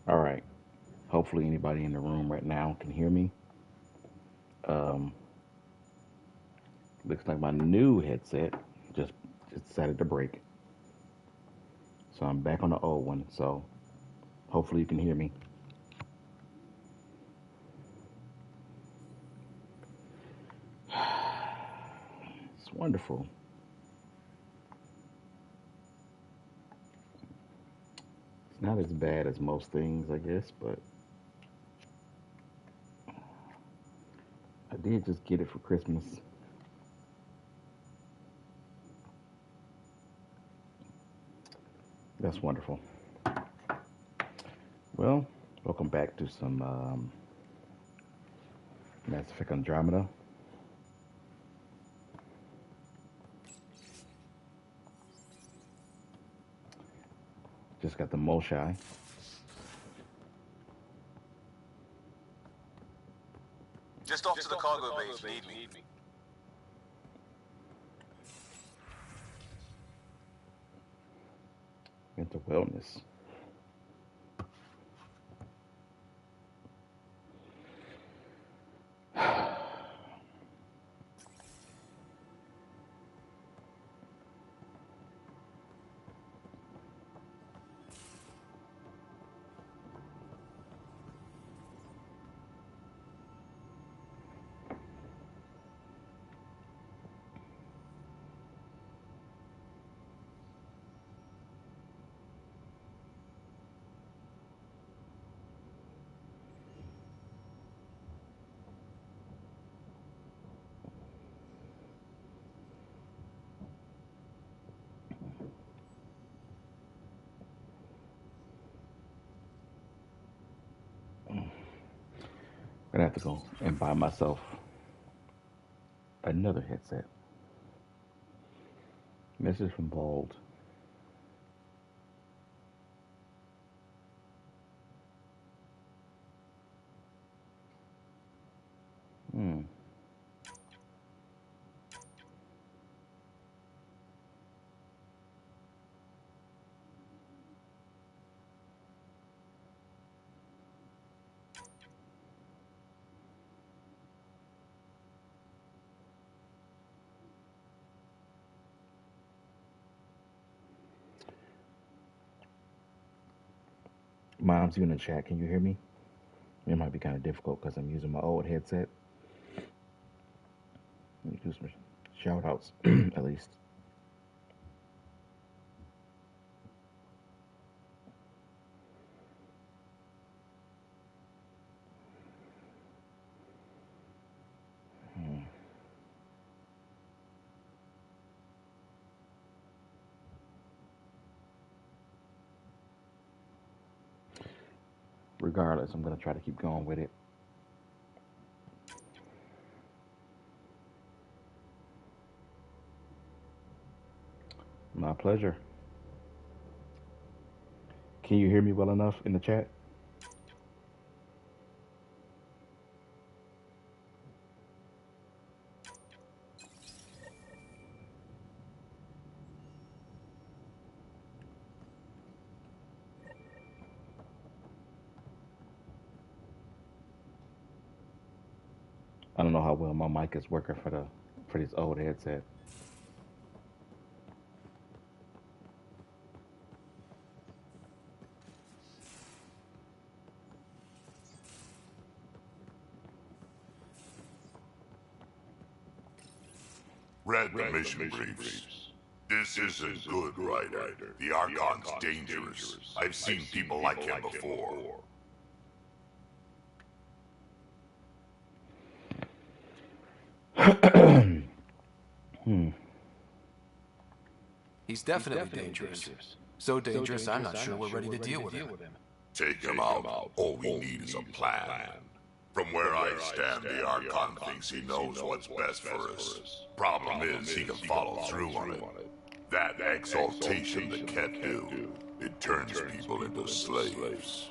All right. Hopefully, anybody in the room right now can hear me. Um, Looks like my new headset just just decided to break, so I'm back on the old one. So hopefully, you can hear me. It's wonderful. It's not as bad as most things, I guess, but I did just get it for Christmas. That's wonderful. Well, welcome back to some Mass Effect Andromeda. Just got the Molsci. Just off to the cargo bay if you need me. Mental wellness. Gonna have to go and buy myself another headset. Message from Bald. Hmm. Mom's you in the chat. Can you hear me? It might be kind of difficult because I'm using my old headset. Let me do some shout outs at least. Hmm. Regardless, I'm gonna try to keep going with it. My pleasure. Can you hear me well enough in the chat? I don't know how well my mic is working for this old headset. Read the mission briefs. This isn't good, Ryder. The Archon's dangerous. I've seen people like him before. Hmm. He's definitely dangerous. So dangerous, I'm not sure we're ready to deal with him. Take him out. All we need is a plan. From where I stand, the Archon thinks he knows what's best for us. Problem is, he can follow through on it. That exaltation the Ket do, it turns people into slaves.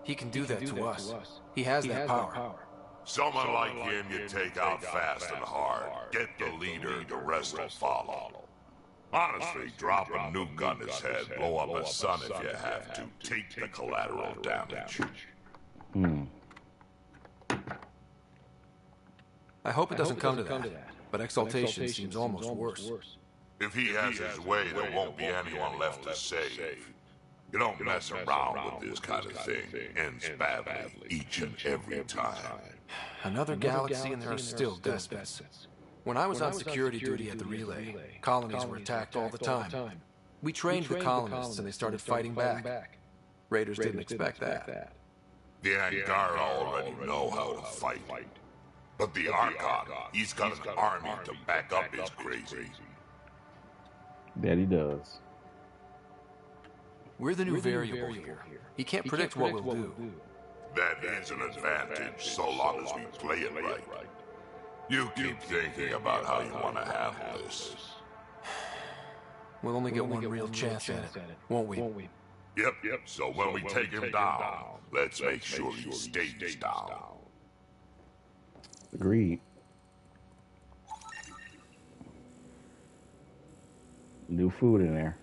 He can do that to us. He has that power. Someone like him you take out fast and hard. Get the leader, the rest will follow. Honestly, drop a nuke on his head, blow up a sun if you have to. Take the collateral damage. I hope it doesn't come to that, but exaltation seems almost worse. If he has his way, there won't be anyone left to save. You don't mess around with this kind of thing. Ends badly, each and every time. Another galaxy and there are still despots. When I was on security duty at the relay, colonies were attacked all the time. We trained the colonists and they started fighting back. Raiders didn't expect that. The Angara already know how to fight. But the Archon, he's got an army to back up his crazy. That he does. We're the new variable here. He can't predict what we'll do. That is an advantage, so long as we play it right. You keep thinking about how you want to handle this. We'll only get one real chance at it, won't we? Yep. So when we take him down, let's make sure he stays down. Agreed. New food in there.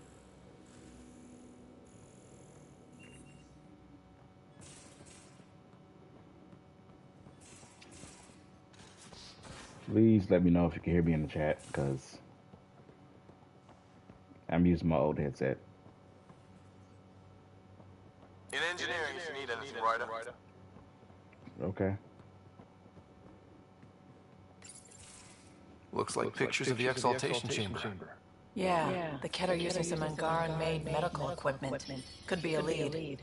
Please let me know if you can hear me in the chat, because I'm using my old headset. In engineering, if you need anything, Ryder. Okay. Looks like pictures of the exaltation chamber. Yeah, the Ket are using some Angaran-made medical equipment. Could be a lead.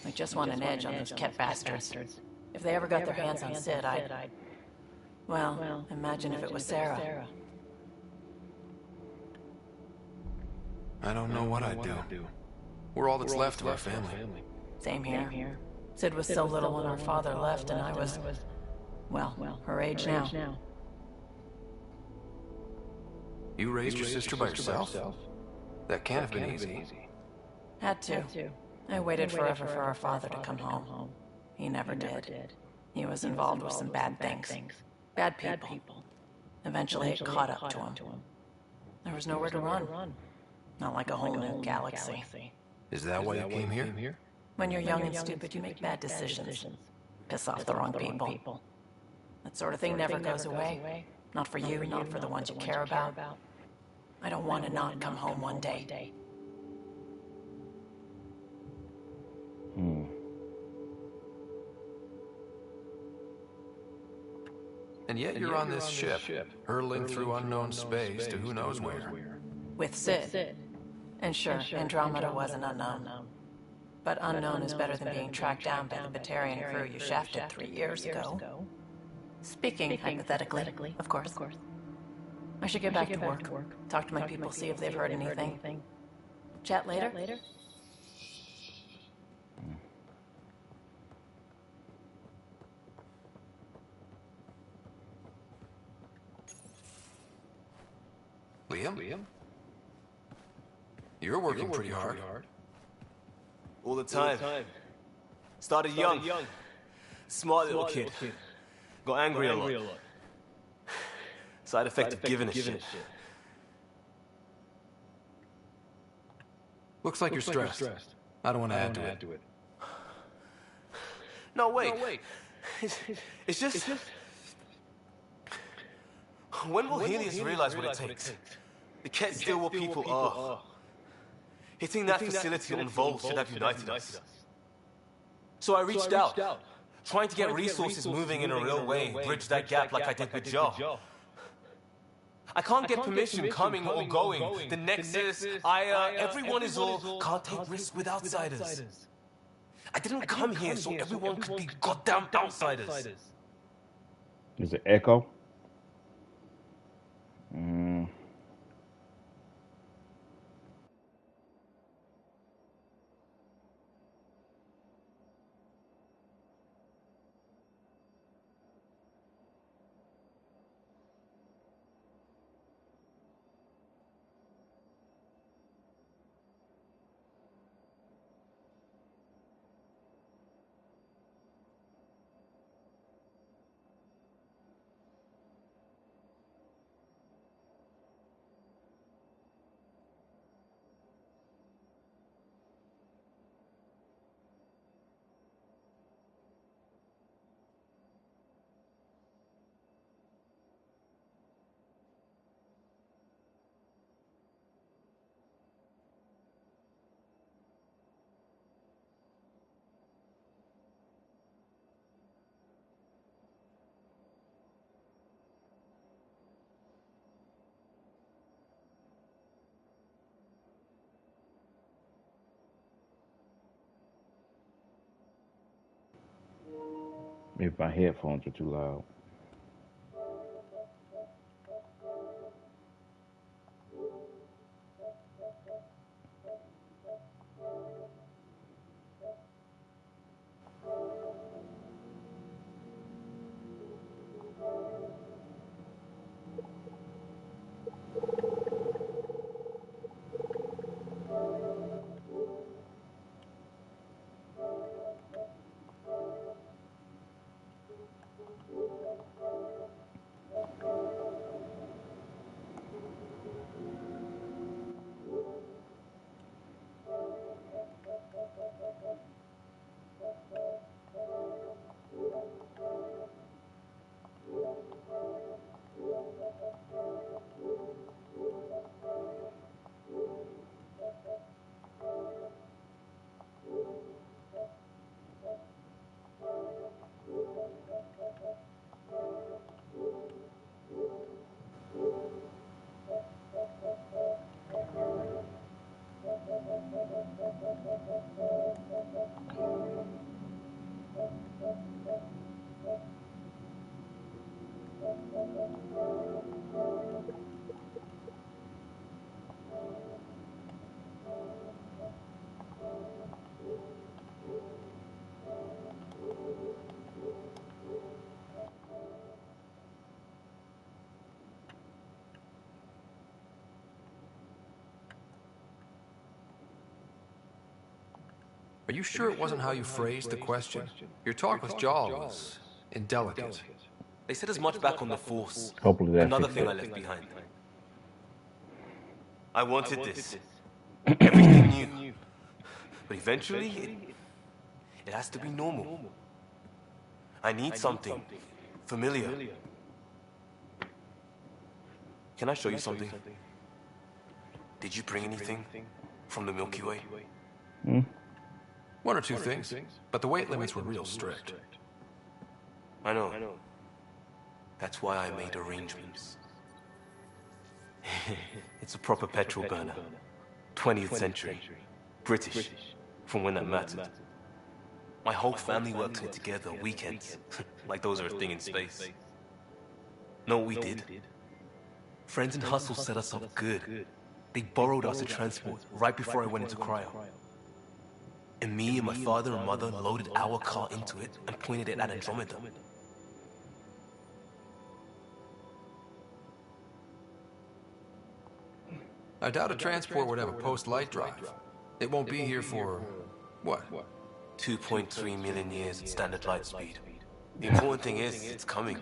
I just want an edge on those Ket bastards. If they ever got their hands on Sid, well, imagine if it was Sarah. I don't know what I'd do. We're all that's left of our family. Same here. Sid was so little when our father left, and I was, well, her age now. You raised your sister by yourself? That can't have been easy. Had to. I waited forever for our father to come home. He never did. He was involved with some bad things. Bad people. Eventually it caught up to him. There was nowhere to run. Not like a whole new galaxy. Is that why you came here? When you're young and stupid, you make bad decisions. Piss off the wrong people. That sort of thing never goes away. Not for you, not for the ones you care about. I don't want to not come home one day. And yet you're on this ship, hurtling through unknown space to who knows where. With Sid. And sure, Andromeda was an unknown. But unknown is better than being tracked down by the Batarian crew you shafted 3 years ago. Speaking hypothetically, of course. I should get back to work. Talk to my people, see if they've heard anything. Chat later? Liam? You're working pretty hard. All the time. Started young. Smart little kid. Got angry a lot. Side effect of giving a shit. Looks like you're stressed. I don't want to add to it. No, wait. It's just... When will Helios realize what it takes? The Ket still what people are. Hitting that facility on Vol should have united us. So I reached out, trying to get resources moving in a real way, bridge that gap like I did with Joe. I can't get permission coming or going. The Nexus, everyone is all, can't take risks with outsiders. I didn't come here so everyone could be goddamn outsiders. Is it Echo? Maybe my headphones are too loud. Are you sure it wasn't how you phrased the question? Your talk with Jaw was indelicate. They said as much back on the Force. Hopefully that Another fixed thing it. I left behind. I wanted this. Everything new. But eventually, it has to be normal. I need something familiar. Can I show you something? Did you bring anything from the Milky Way? One or two things, but the weight limits were real strict. I know. That's why I made arrangements. It's a proper petrol burner. 20th century. British. From when that mattered. My whole family worked on it together weekends. Like those are a thing in space. Know what we did? Friends and Hustle set us up good. They borrowed us a transport right before I went into cryo. And me and my father and mother loaded our car into it and pointed it at Andromeda. I doubt a transport would have a post-light drive. It won't be here for, what? 2.3 million years at standard light speed. The important thing is, it's coming.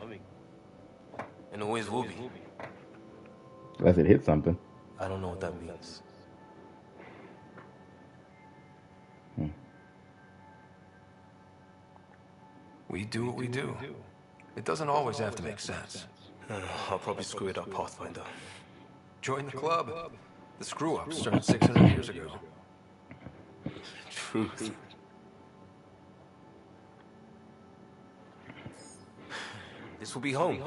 And always will be. Unless it hit something. I don't know what that means. We do what we do. It doesn't always have to make sense. I'll probably screw it up, Pathfinder. Join the club. The screw-up started 600 years ago. Truth. This will be home.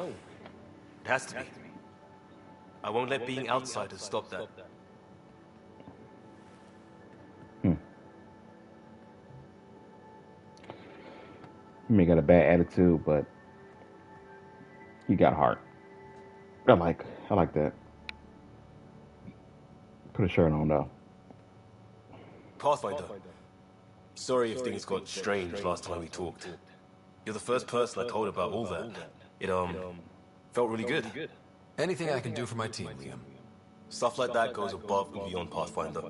It has to be. I won't let being outsiders stop that. You may got a bad attitude, but you got heart. I like that. Put a shirt on though. Pathfinder. Sorry if things got strange last time we talked. You're the first person I told about all that. It, felt really good. Anything I can do for my team, Liam. Stuff like that goes above and beyond Pathfinder.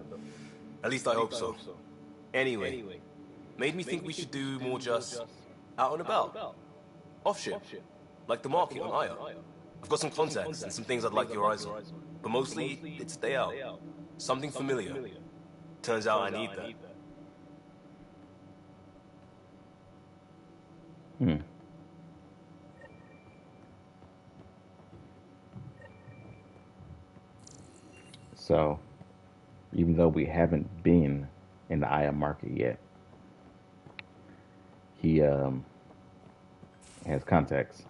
At least I hope so. Anyway, made me think we should do more just out and about. Off ship. Like the market on Aya. I've got some contacts and some things I'd like your eyes on. But mostly, it's stay out. Something familiar. Turns out I need that. So, even though we haven't been in the Aya market yet, he has contacts.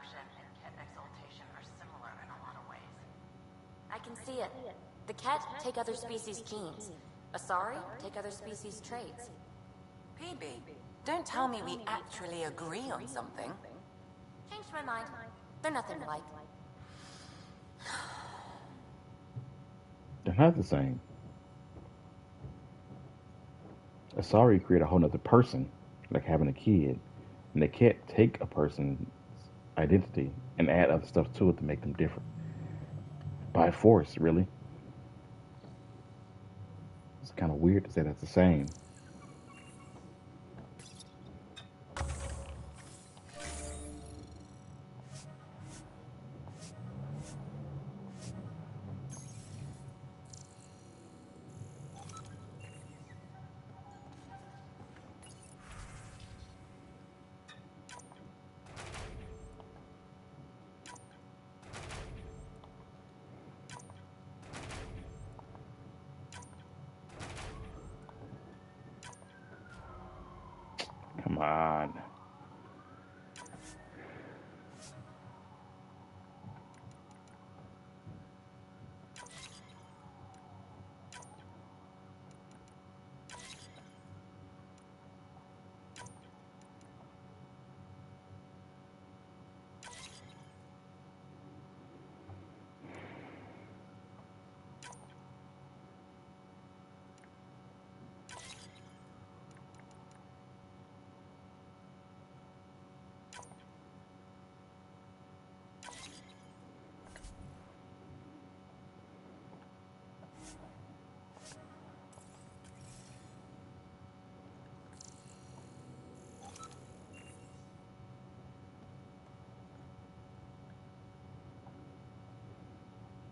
destruction and Ket exaltation are similar in a lot of ways. I can see it. The Ket take other species' genes. Asari take other species' traits. PB, don't tell me we actually agree on something. Changed my mind. They're nothing alike. They're not the same. Asari create a whole nother person, like having a kid, and they can't take a person's identity and add other stuff to it to make them different. By force, really. It's kind of weird to say that's the same. Come on.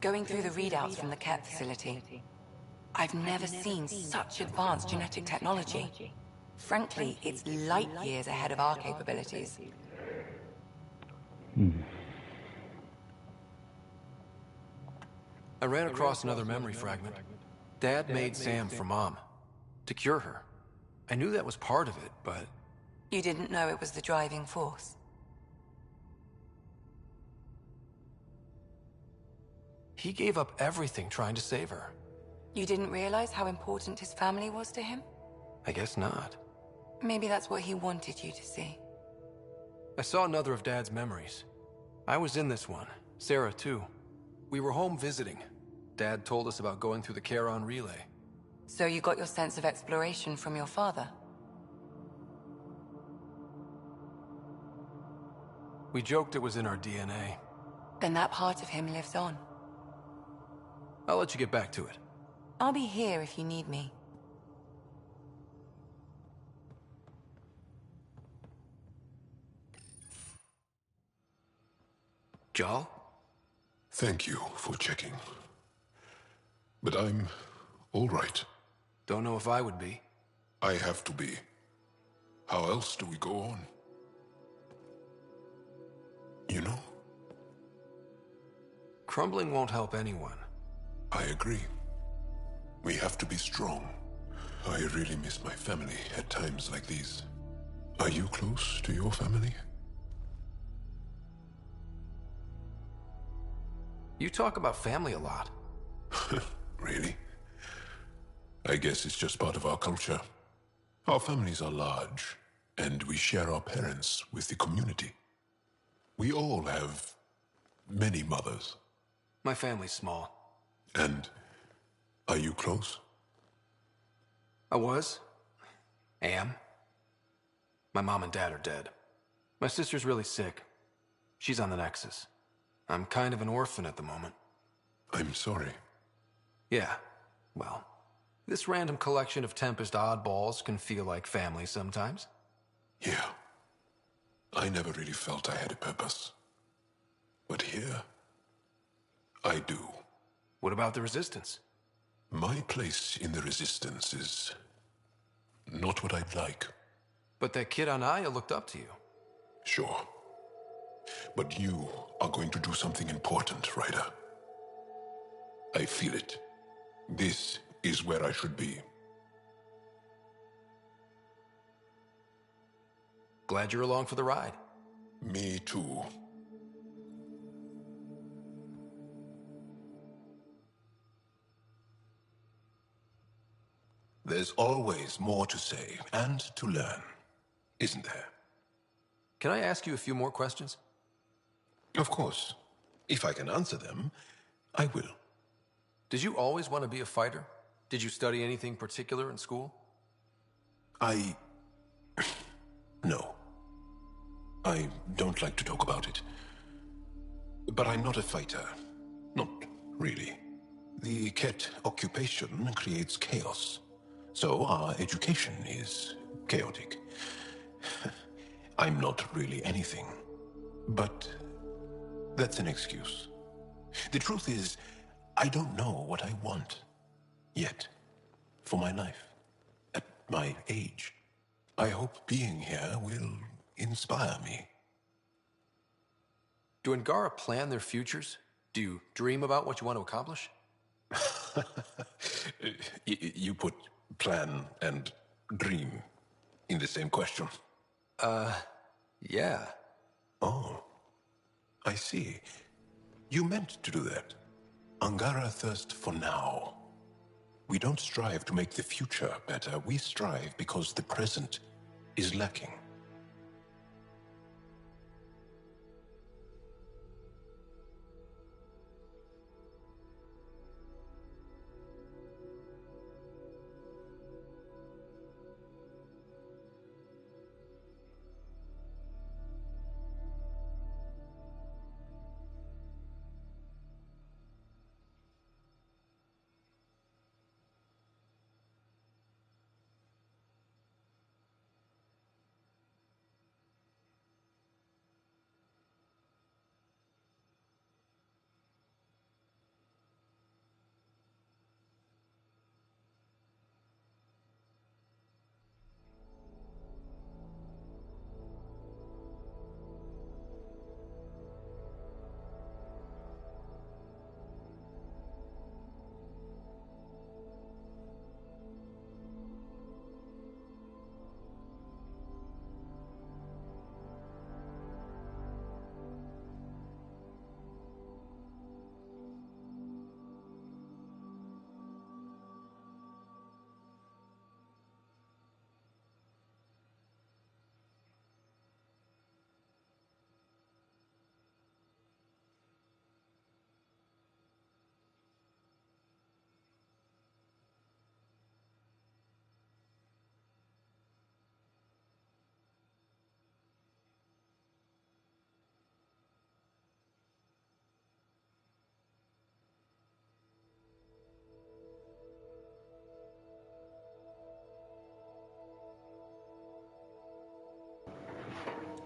Going through the readouts from the Ket facility, I've never seen such advanced genetic technology. Frankly, it's light years ahead of our capabilities. I ran across another memory fragment. Dad made Sam for Mom, to cure her. I knew that was part of it, but... You didn't know it was the driving force? He gave up everything trying to save her. You didn't realize how important his family was to him? I guess not. Maybe that's what he wanted you to see. I saw another of Dad's memories. I was in this one. Sarah, too. We were home visiting. Dad told us about going through the Charon relay. So you got your sense of exploration from your father? We joked it was in our DNA. Then that part of him lives on. I'll let you get back to it. I'll be here if you need me. Jal? Thank you for checking. But I'm all right. Don't know if I would be. I have to be. How else do we go on? You know? Crumbling won't help anyone. I agree. We have to be strong. I really miss my family at times like these. Are you close to your family? You talk about family a lot. Really? I guess it's just part of our culture. Our families are large, and we share our parents with the community. We all have many mothers. My family's small. And are you close? I was. Am. My mom and dad are dead. My sister's really sick. She's on the Nexus. I'm kind of an orphan at the moment. I'm sorry. Yeah, well, this random collection of Tempest oddballs can feel like family sometimes. Yeah. I never really felt I had a purpose. But here, I do. What about the Resistance? My place in the Resistance is not what I'd like. But that kid on Aya looked up to you. Sure. But you are going to do something important, Ryder. I feel it. This is where I should be. Glad you're along for the ride. Me too. There's always more to say and to learn, isn't there? Can I ask you a few more questions? Of course. If I can answer them, I will. Did you always want to be a fighter? Did you study anything particular in school? No. I don't like to talk about it. But I'm not a fighter. Not really. The Ket occupation creates chaos. So our education is chaotic. I'm not really anything. But that's an excuse. The truth is, I don't know what I want. Yet. For my life. At my age. I hope being here will inspire me. Do Angara plan their futures? Do you dream about what you want to accomplish? You put plan and dream in the same question. Yeah. Oh, I see. You meant to do that. Angara thirst for now. We don't strive to make the future better. We strive because the present is lacking.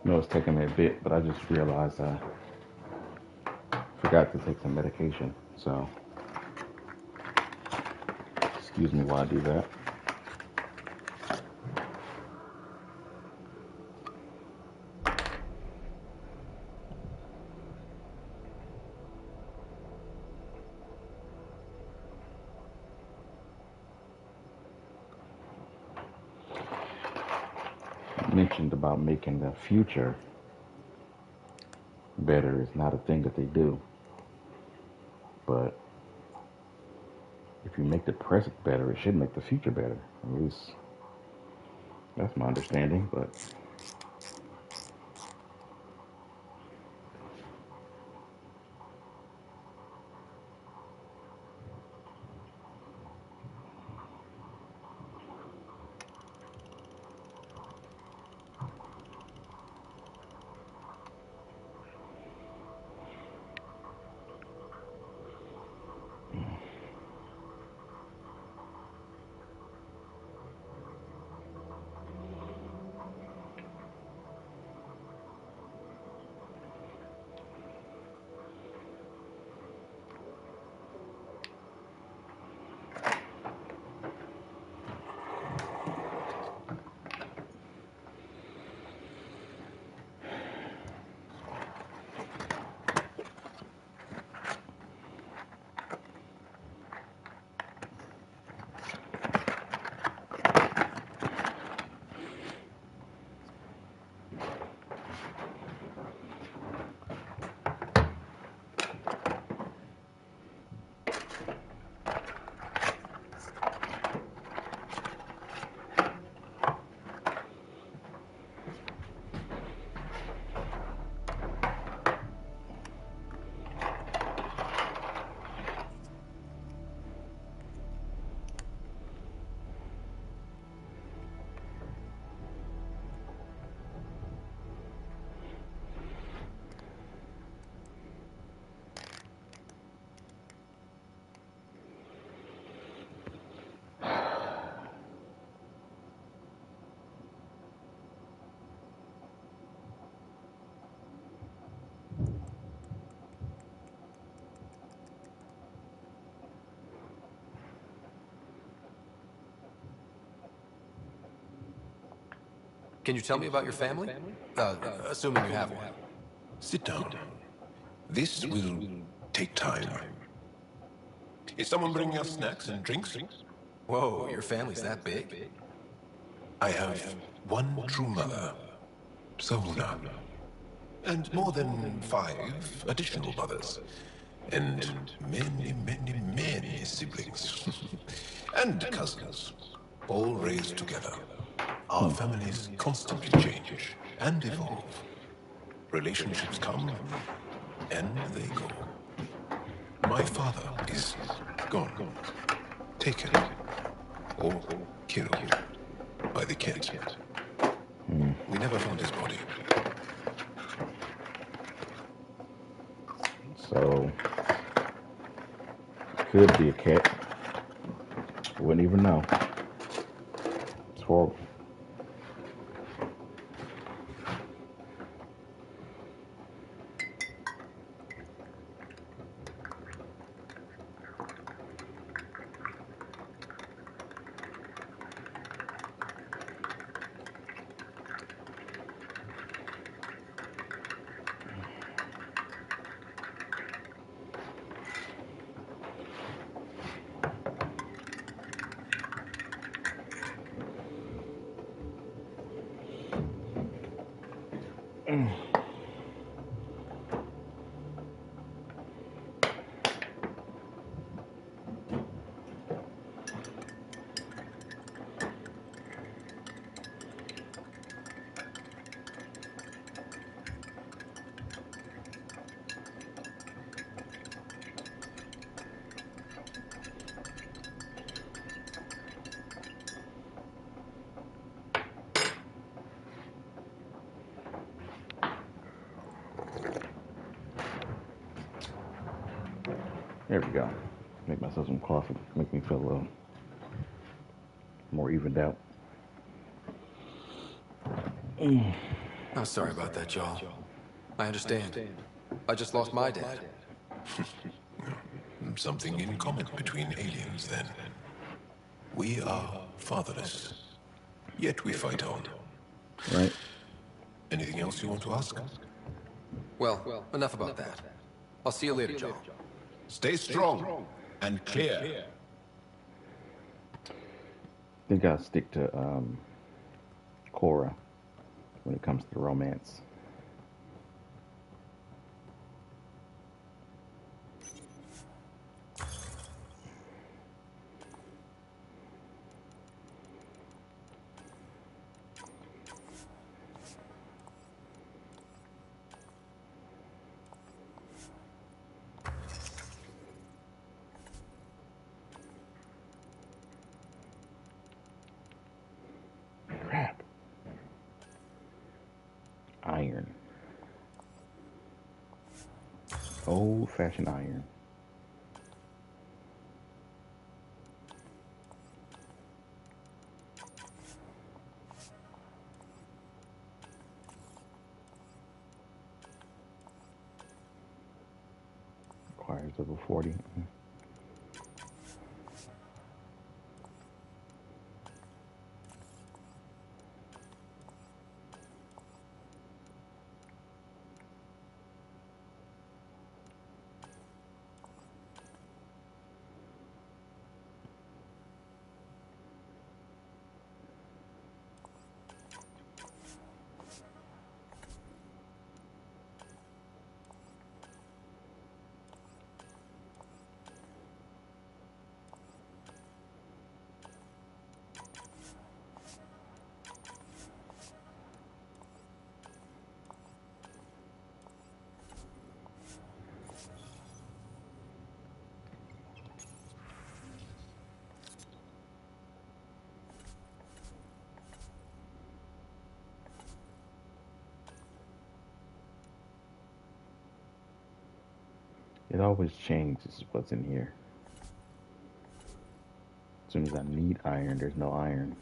No, it's taking me a bit, but I just realized I forgot to take some medication. So, excuse me while I do that. I mentioned about making the future better is not a thing that they do. But if you make the present better, it should make the future better. At least that's my understanding. But Can you tell me about your family? Assuming you have one. Sit down. This will take time. Is someone bringing us snacks and drinks? Whoa, your family's that big? I have one true mother, Sahuna, and more than 5 additional mothers, and many, many, many siblings, and cousins, all raised together. Our families constantly change and evolve. Relationships come and they go. My father is gone, taken, or killed by the cat. We never found his body. So, could be a cat. Wouldn't even know. It's horrible. There we go. Make myself some coffee. Make me feel a little more evened out. I'm sorry about that, Joel. I understand. I just lost my dad. Something in common between aliens, then. We are fatherless, yet we fight on. Right? Anything else you want to ask? Well, enough about that. I'll see you later, Joel. Stay strong and clear. I think I'll stick to Cora when it comes to romance. Crap. Iron. Old-fashioned iron. Requires over 40. It always changes what's in here. As soon as I need iron, there's no iron.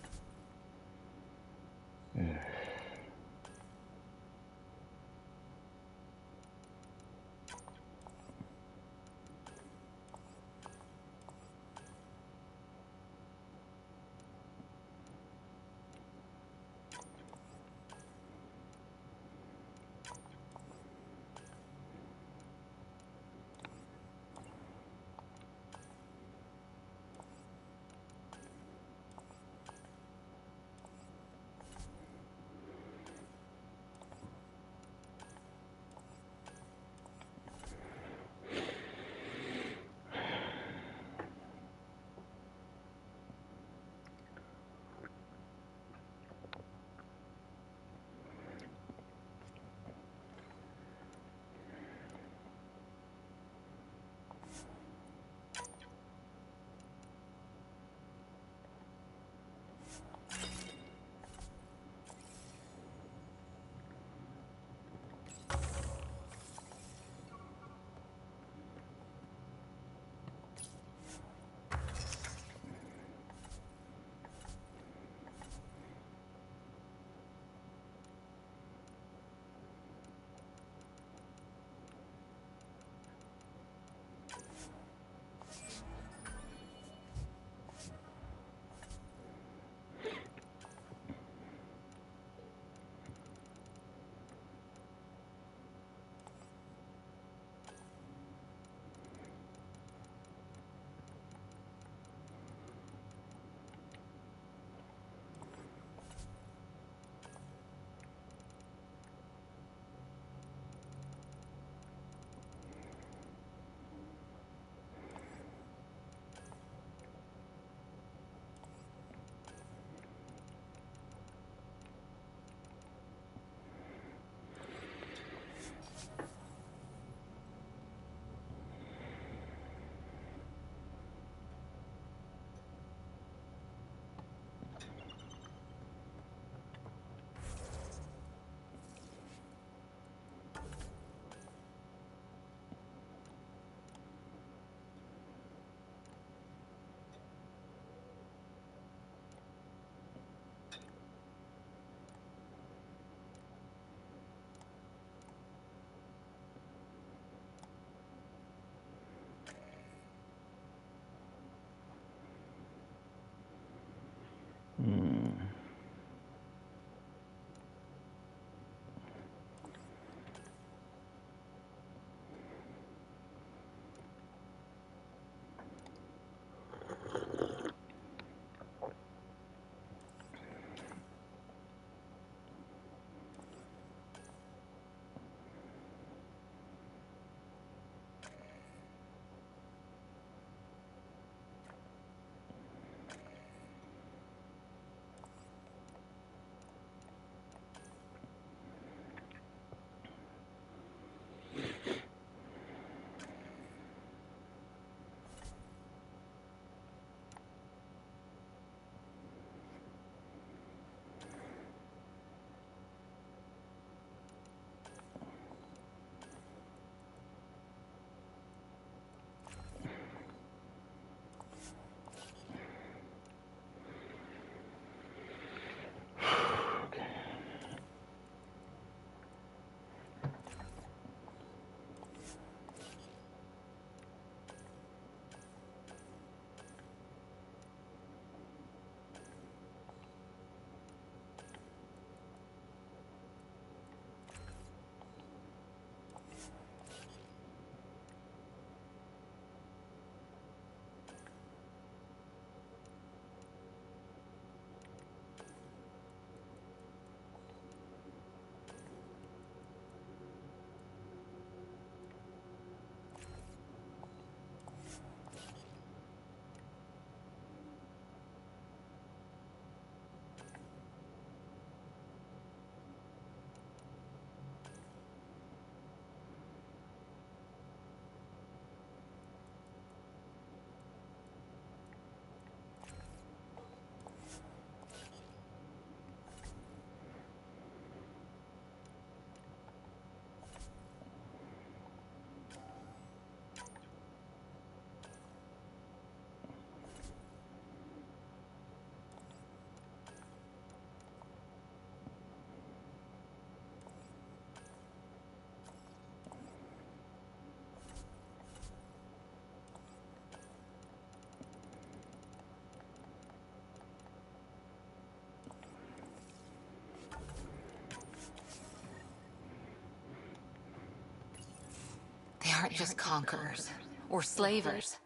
aren't just conquerors or slavers.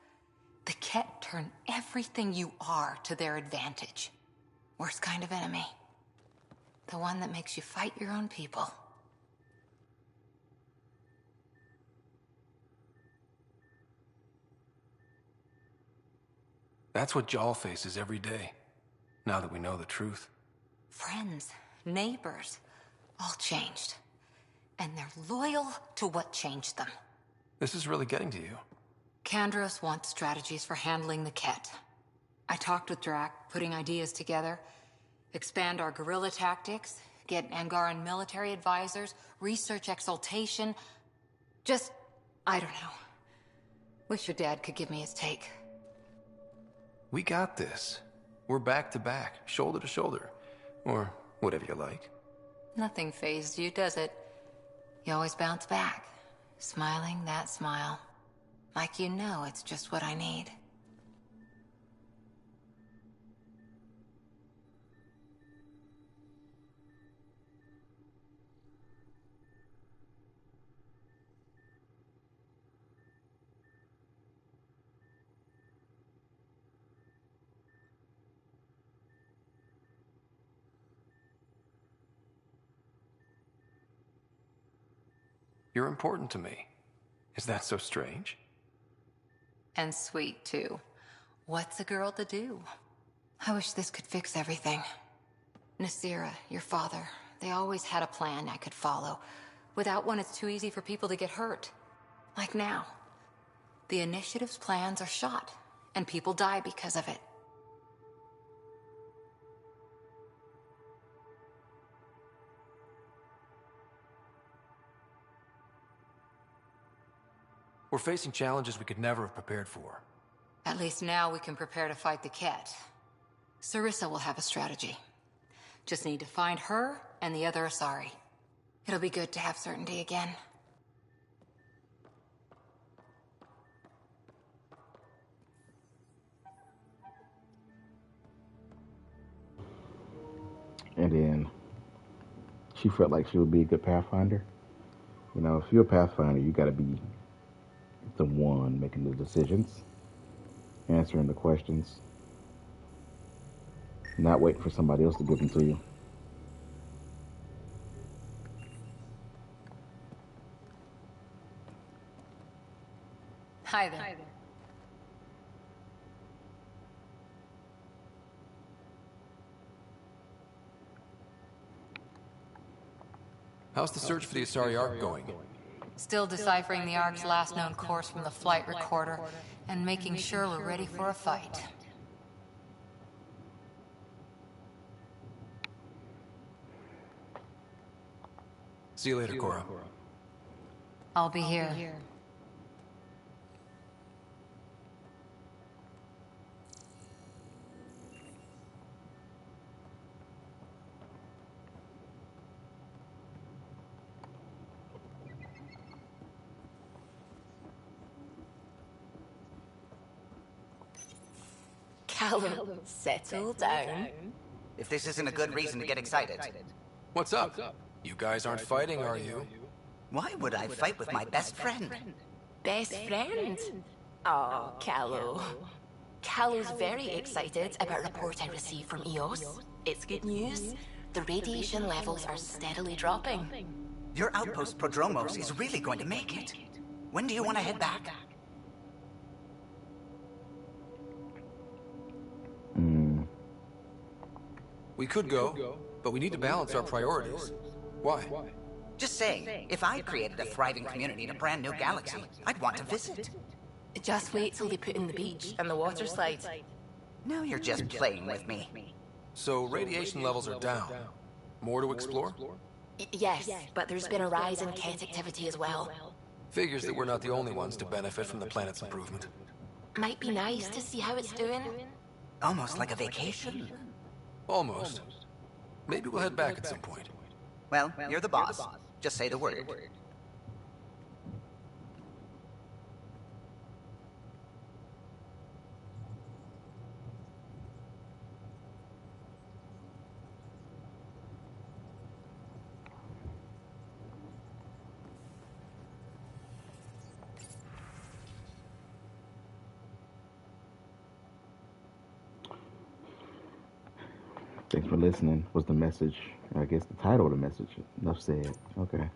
The Ket turn everything you are to their advantage. Worst kind of enemy. The one that makes you fight your own people. That's what Jaal faces every day, now that we know the truth. Friends, neighbors, all changed. And they're loyal to what changed them. This is really getting to you. Kandros wants strategies for handling the Ket. I talked with Drac, putting ideas together. Expand our guerrilla tactics, get Angaran military advisors, research exaltation. Just, I don't know. Wish your dad could give me his take. We got this. We're back to back, shoulder to shoulder. Or whatever you like. Nothing fazed you, does it? You always bounce back, smiling that smile. Like you know it's just what I need. You're important to me. Is that so strange? And sweet, too. What's a girl to do? I wish this could fix everything. Nasira, your father, they always had a plan I could follow. Without one, it's too easy for people to get hurt. Like now. The Initiative's plans are shot, and people die because of it. We're facing challenges we could never have prepared for. At least now we can prepare to fight the Ket. Sarissa will have a strategy. Just need to find her and the other Asari. It'll be good to have certainty again. And then she felt like she would be a good Pathfinder. You know, if you're a Pathfinder, you got to be the one making the decisions, answering the questions, not waiting for somebody else to give them to you. Hi there. How's the search for the Asari Ark going? Still deciphering the Ark's last known course from the flight recorder, and making sure we're ready for a fight. See you later, Cora. I'll be here. Callum, settle down. If this isn't a good reason to get excited. What's up? You guys aren't fighting, are you? Why would I fight with my best friend? Best friend? Oh, Callow. Callow's very excited about a report I received from EOS. It's good news. The radiation levels are steadily dropping. Your outpost Prodromos is really going to make it. When do you want to head back? We could go, but we need to balance our priorities. Why? Just saying, if I created a thriving community in a brand new galaxy, I'd want to visit. Just wait till they put in the beach and the water slide. Now you're just playing with me. So radiation levels are down. More to explore? Yes, but there's been a rise in Ket activity as well. Figures that we're not the only ones to benefit from the planet's improvement. Might be nice to see how it's doing. Almost like a vacation. Almost. Maybe we'll head back at some point. Well, you're the boss. Just say the word. Thanks for listening. Was the message? I guess the title of the message. Enough said. Okay.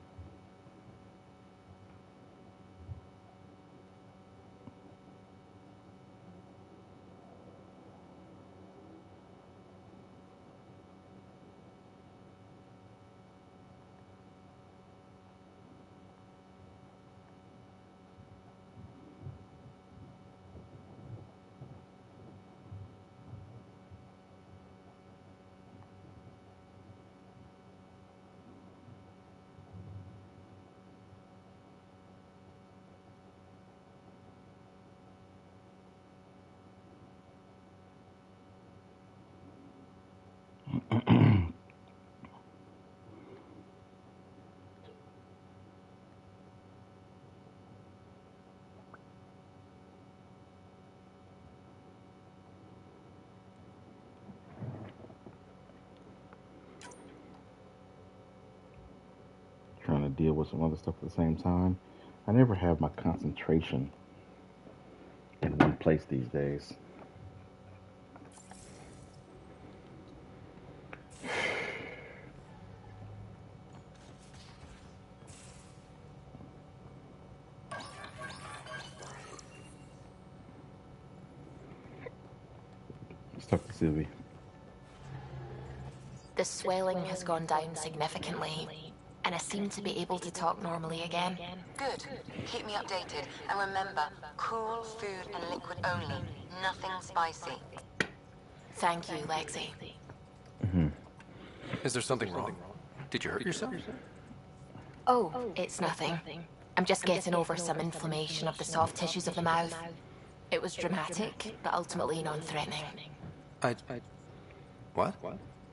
Trying to deal with some other stuff at the same time. I never have my concentration in one place these days. Let's talk to Sylvie. The swelling has gone down significantly, and I seem to be able to talk normally again. Good. Keep me updated. And remember, cool food and liquid only. Nothing spicy. Thank you, Lexi. Hmm. Is there something wrong? Did you hurt yourself? Oh, it's nothing. I'm just getting over some inflammation of the soft tissues of the mouth. It was dramatic, but ultimately non-threatening. What?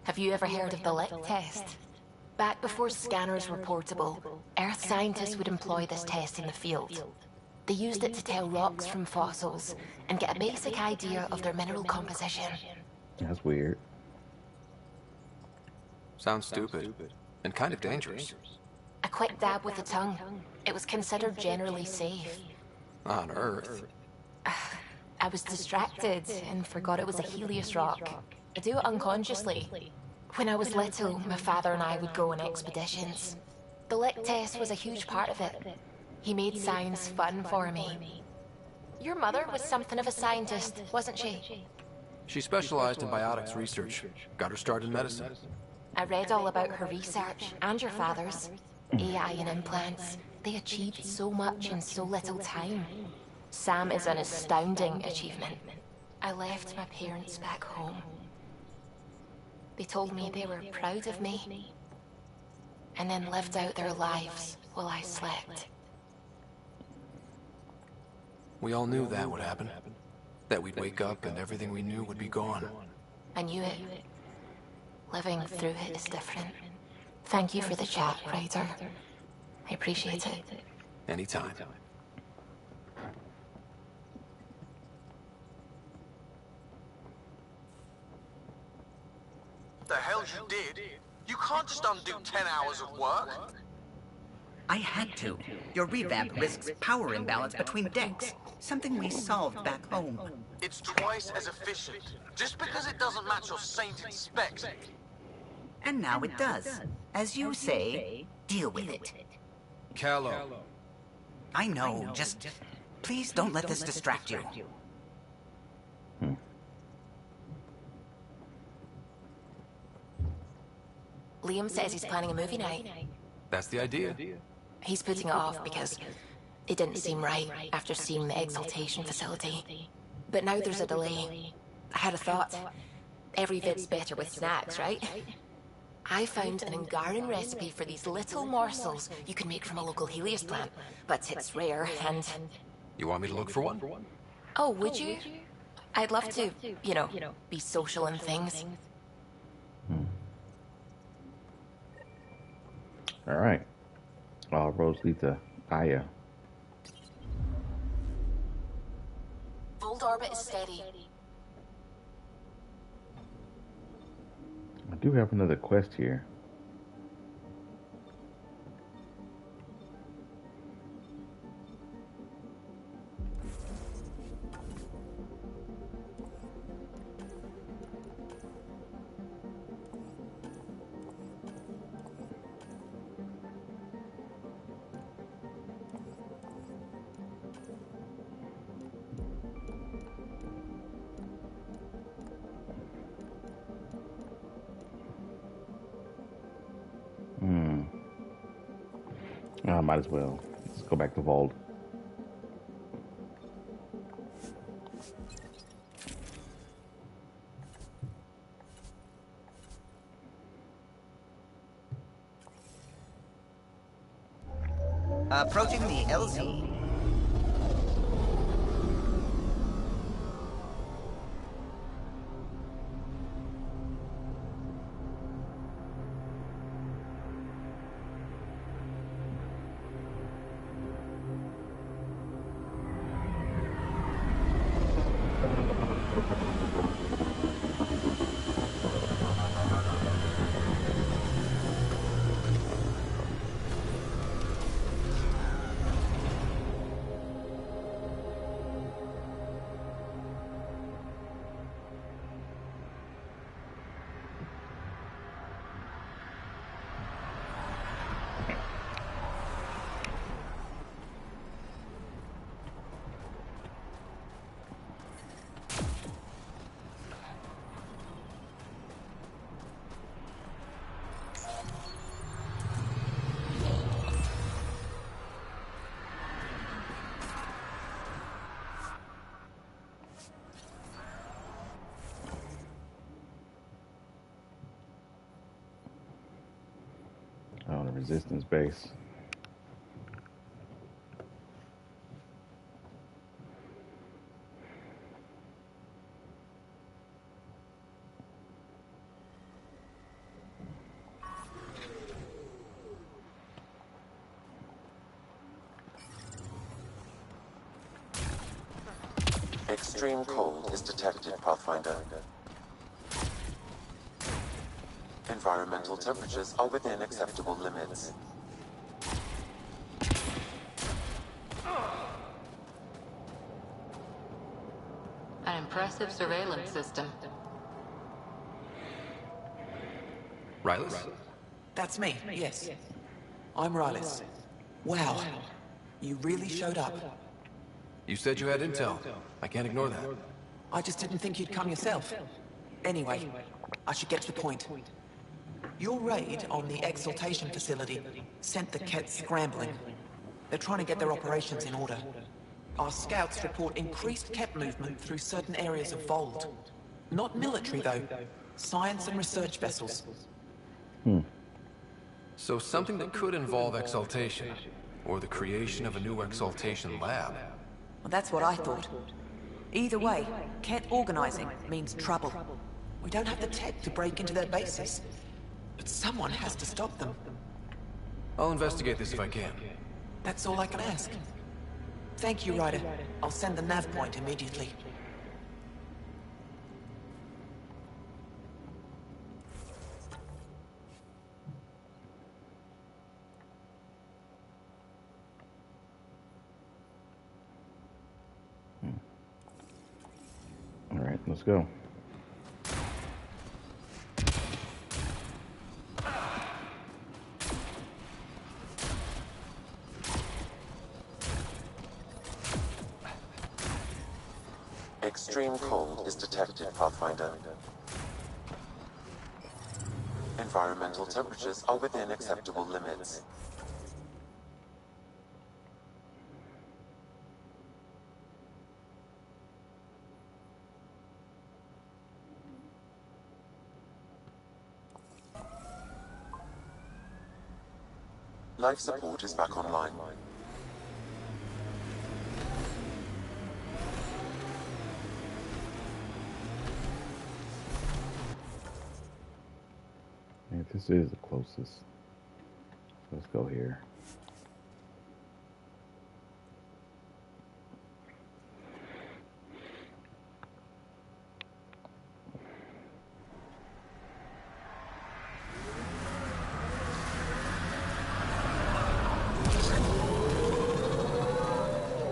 Have you ever heard of the lick test? Back before scanners were portable, Earth scientists would employ this test in the field. They used it to tell rocks from fossils and get a basic idea of their mineral composition. That's weird. Sounds stupid. And kind of dangerous. A quick dab with the tongue. It was considered generally safe. On Earth? I was distracted and forgot it was a Helios rock. I do it unconsciously. When I was little, my father and I would go on expeditions. The lick test was a huge part of it. He made science fun for me. Your mother was something of a scientist, wasn't she? She specialized in biotics research. Got her start in medicine. I read all about her research, and your father's. AI and implants. They achieved so much in so little time. Sam is an astounding achievement. I left my parents back home. They told me they were proud of me, and then lived out their lives while I slept. We all knew that would happen. That we'd wake up and everything we knew would be gone. I knew it. Living through it is different. Thank you for the chat, Ryder. I appreciate it. Anytime. The hell you did? You can't just undo 10 hours of work. I had to. Your revamp risks power imbalance between decks. Something we solved back home. It's twice as efficient. Just because it doesn't match your sainted specs. And now it does. As you say, deal with it. Callow. I know, just... Please don't let this distract you. Liam says he's planning a movie night. That's the idea. He's putting it off because it didn't seem right after seeing the exaltation facility. But now there's a delay. I had a thought. Every vid's better with snacks, right? I found an Angaran recipe for these little morsels you can make from a local Helios plant, but it's rare and... You want me to look for one? Oh, would you? I'd love to, you know, be social and things. All right. All roads lead to Aya. Fold orbit is steady. I do have another quest here. Might as well. Let's go back to Vault. Approaching the LZ. On the resistance base. Extreme cold is detected, Pathfinder. Environmental temperatures are within acceptable limits. An impressive surveillance system. Rylas? That's me, yes. I'm Rylas. Wow. You really showed up. You said you had intel. I can't ignore that. I just didn't think you'd come yourself. Anyway, I should get to the point. Your raid on the exaltation facility sent the Kett scrambling. They're trying to get their operations in order. Our scouts report increased Kett movement through certain areas of Vold. Not military, though. Science and research vessels. So something that could involve exaltation, or the creation of a new exaltation lab. Well, that's what I thought. Either way, Kett organizing means trouble. We don't have the tech to break into their bases. But someone has to stop them. I'll investigate this if I can. That's all I can ask. Thank you, Ryder. I'll send the nav point immediately. All right, let's go. Extreme cold is detected, Pathfinder. Environmental temperatures are within acceptable limits. Life support is back online. Yeah, this is the closest. Let's go here.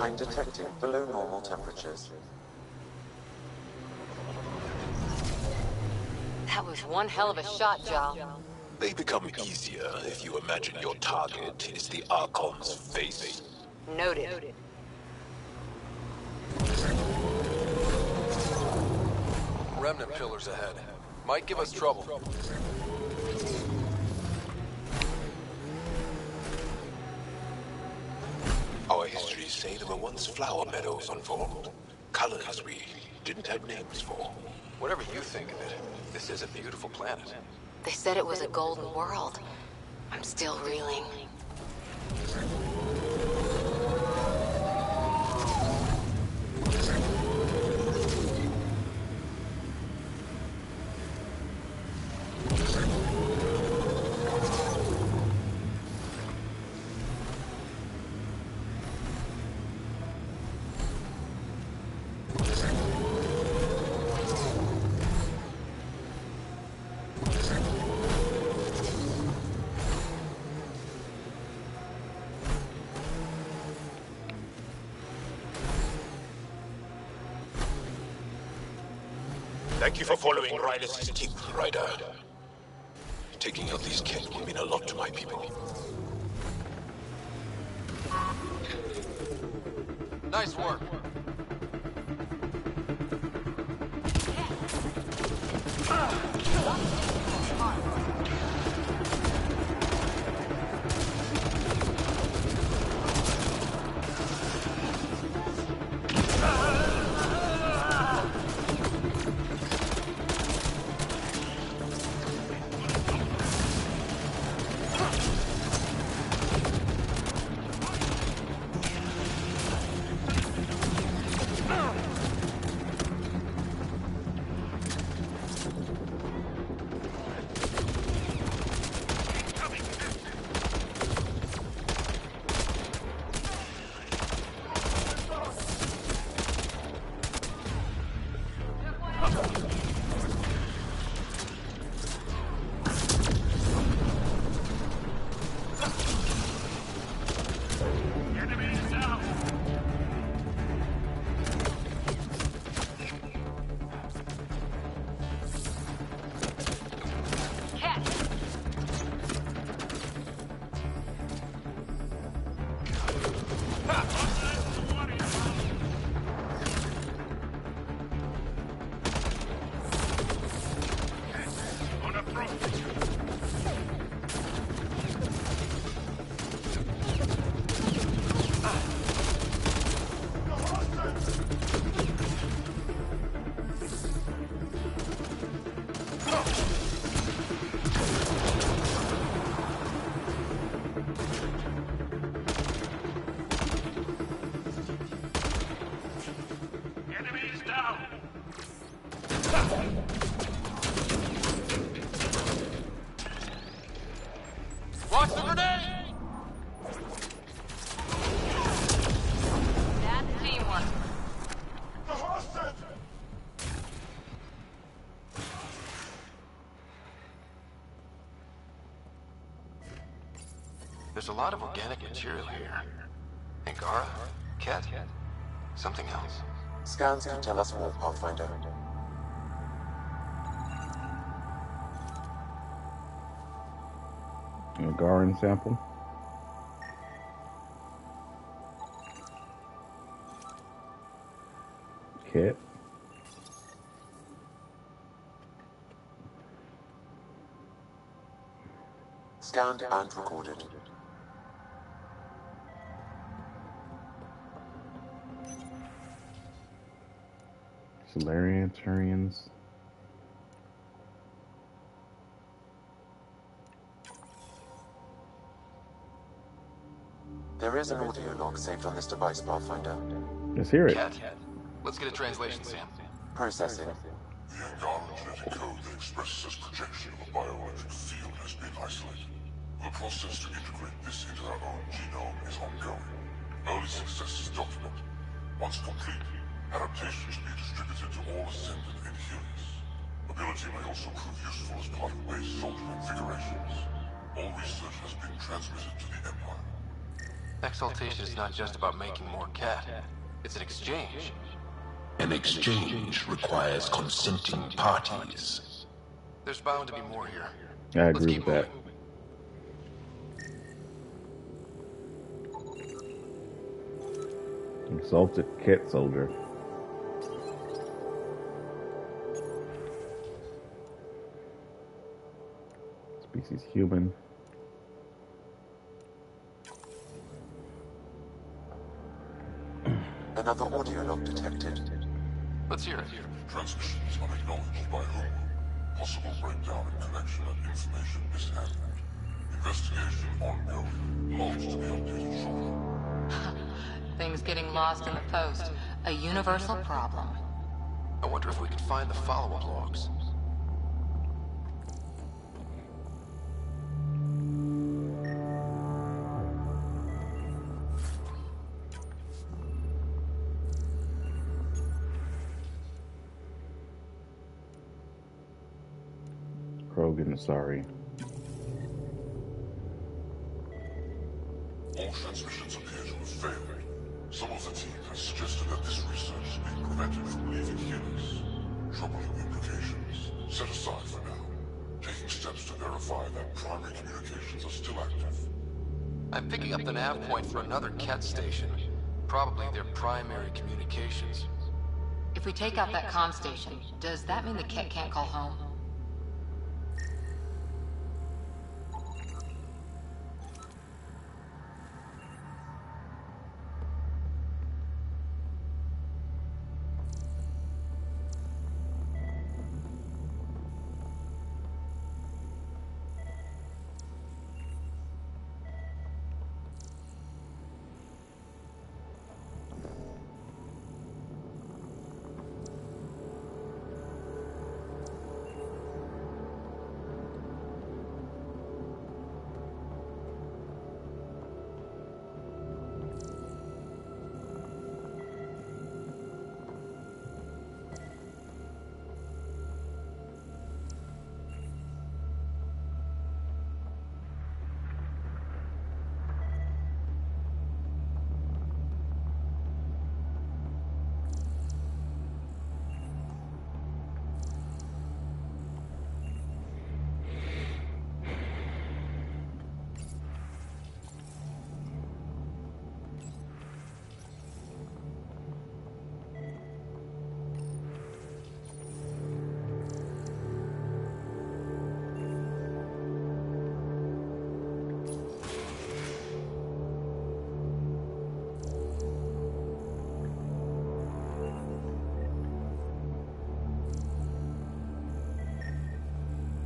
I'm detecting below normal temperatures. That was one hell of a shot, Jal. They become easier if you imagine your target is the Archon's face. Noted. Remnant pillars ahead. Might give us trouble. say there were once flower meadows unfold. Colors we didn't have names for. Whatever you think of it, this is a beautiful planet. They said it was a golden world. I'm still reeling. Thank you for following Rylus' tip, Ryder. Taking out these kids will mean a lot to my people. Nice work. Watch the grenade! That's teamwork. There's a lot of organic material here. Angara? Ket? Something else. Scans can tell us more, Pathfinder. A Garin sample. Kit. Scanned and recorded. Solarian Turians. There is an audio log saved on this device, Pathfinder. Let's hear it. Ket, let's get a translation, Sam. Processing. The Angaran genetic code that expresses as projection of a bioelectric field has been isolated. The process to integrate this into our own genome is ongoing. Early success is documented. Once complete, adaptations will be distributed to all Ascendant and Helios. Ability may also prove useful as part of base soldier configurations. All research has been transmitted to the Empire. Exaltation is not just about making more Ket. It's an exchange. An exchange requires consenting parties. There's bound to be more here. I Let's agree keep with that. moving. Exalted Ket soldier. Species human. Another audio log detected. Let's hear it. Transmissions unacknowledged by whom? Possible breakdown in connection and information mishandled. Investigation ongoing. Logs to be updated shortly. Things getting lost in the post. A universal problem. I wonder if we could find the follow-up logs. Krogan, sorry. All transmissions appear to have failed. Some of the team has suggested that this research is being prevented from leaving Helix. Troubling implications. Set aside for now. Taking steps to verify that primary communications are still active. I'm picking up the nav point for another Ket station. Probably their primary communications. If we take out that comm station, does that mean the Ket can't call home?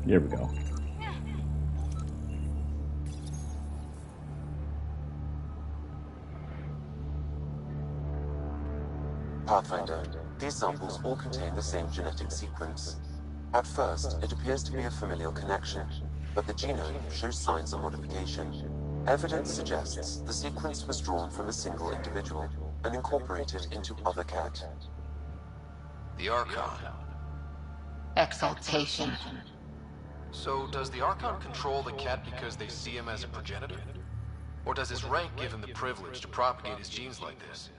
Here we go. Pathfinder, these samples all contain the same genetic sequence. At first, it appears to be a familial connection, but the genome shows signs of modification. Evidence suggests the sequence was drawn from a single individual and incorporated into other cat. The Archon. Exaltation. So, does the Archon control the Ket because they see him as a progenitor? Or does his rank give him the privilege to propagate his genes like this?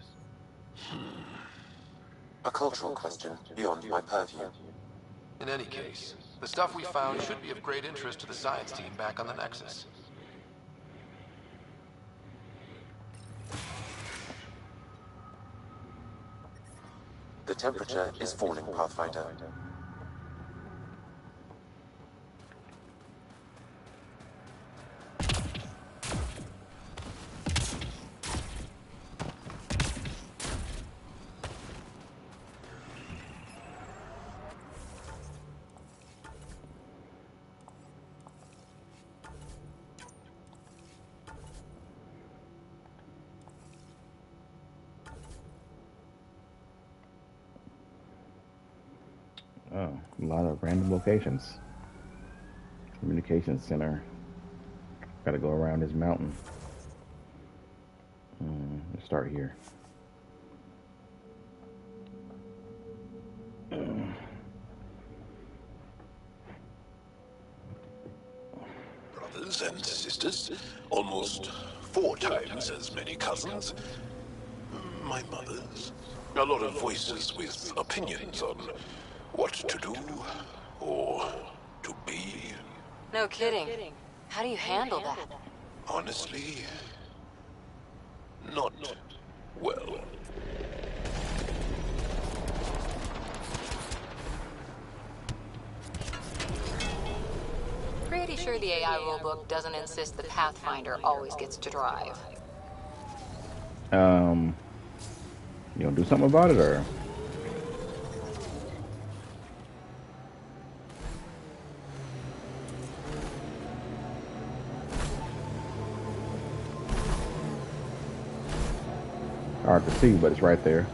A cultural question beyond my purview. In any case, the stuff we found should be of great interest to the science team back on the Nexus. The temperature is falling, Pathfinder. Oh, a lot of random locations. Communications center. Got to go around this mountain. Let's start here. Brothers and sisters, almost 4 times as many cousins. My mother's. A lot of voices with opinions on what to do or to be. No kidding. How do you handle that? Honestly, not well. Pretty sure the AI rulebook doesn't insist the Pathfinder always gets to drive. You gonna do something about it, or? Hard to see, but it's right there.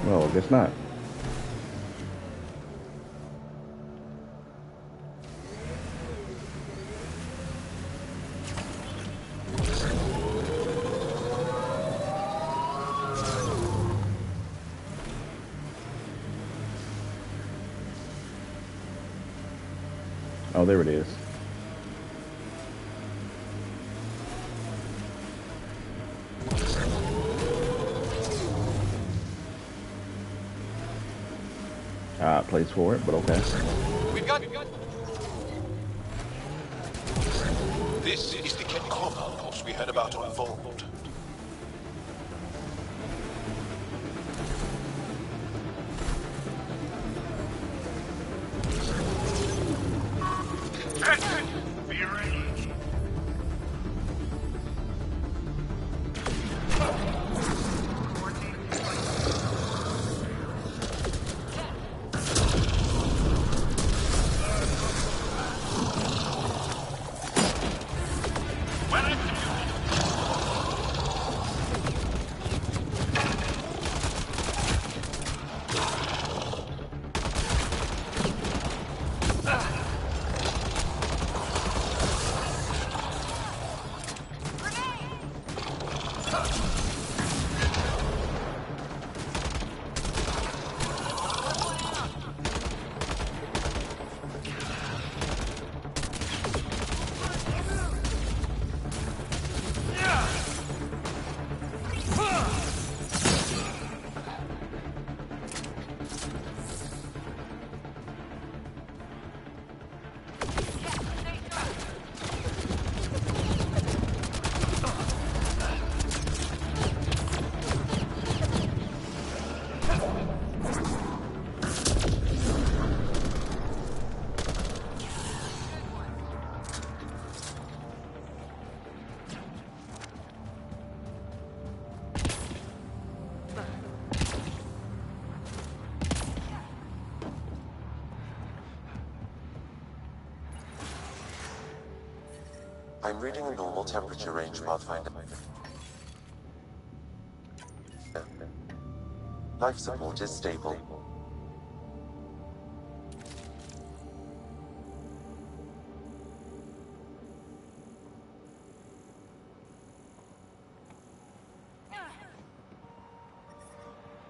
No, I guess not. Oh, there it is. Place for it, but okay. We've got. This is the compound post we heard about on Vault. Be ready. I'm reading a normal temperature range, Pathfinder. Life support is stable.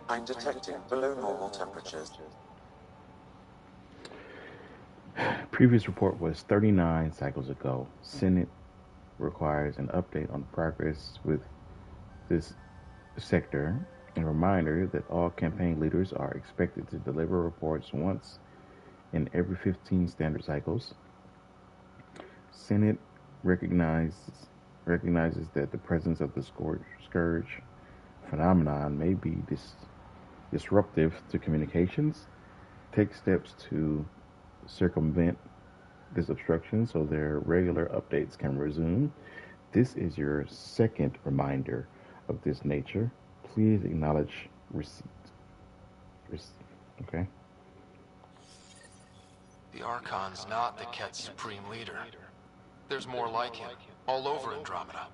I'm detecting below normal temperatures. Previous report was 39 cycles ago. Senate requires an update on progress with this sector. A reminder that all campaign leaders are expected to deliver reports once in every 15 standard cycles. Senate recognizes that the presence of the scourge phenomenon may be disruptive to communications. Take steps to circumvent this obstruction so their regular updates can resume. This is your second reminder of this nature. Please acknowledge receipt. Okay. The Archon's not the Ket's supreme leader. There's more like him, all over Andromeda.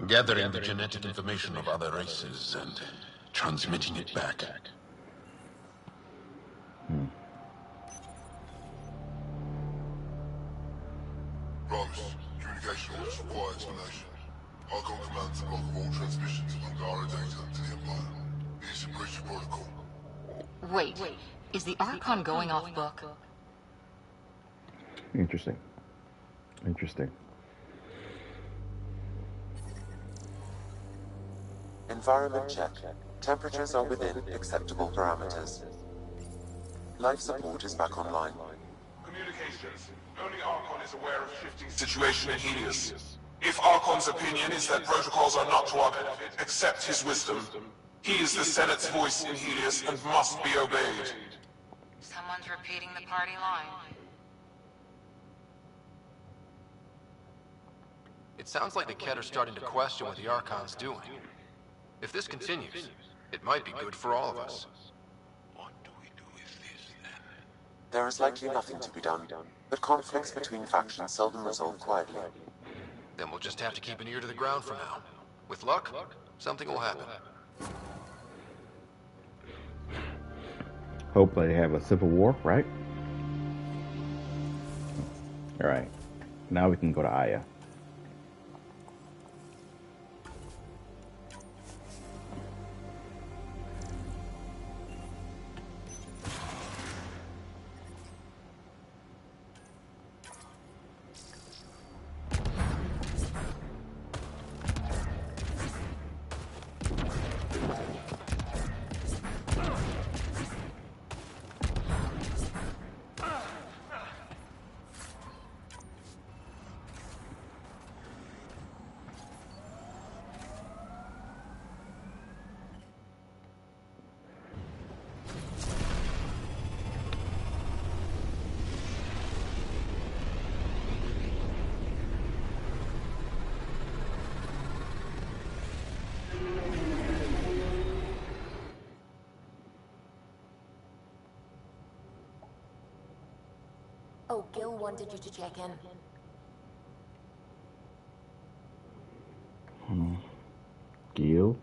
Gathering the genetic information of other races and transmitting it back. Rose, communication orders require explanation. Archon commands a block of all transmissions of Angara data to the Empire. It is a breach of protocol. Wait, is the Archon going off book? Interesting. Environment check. Temperatures are within acceptable parameters. Life support is back online. Communications. Only Archon is aware of shifting situation in Helios. If Archon's opinion is that protocols are not to our benefit, accept his wisdom. He is the Senate's voice in Helios and must be obeyed. Someone's repeating the party line. It sounds like the Ket are starting to question what the Archon's doing. If this continues, it might be good for all of us. There is likely nothing to be done, but conflicts between factions seldom resolve quietly. Then we'll just have to keep an ear to the ground for now. With luck, something will happen. Hopefully they have a civil war, right? Alright. Now we can go to Aya. Oh, Gil wanted you to check in. Gil?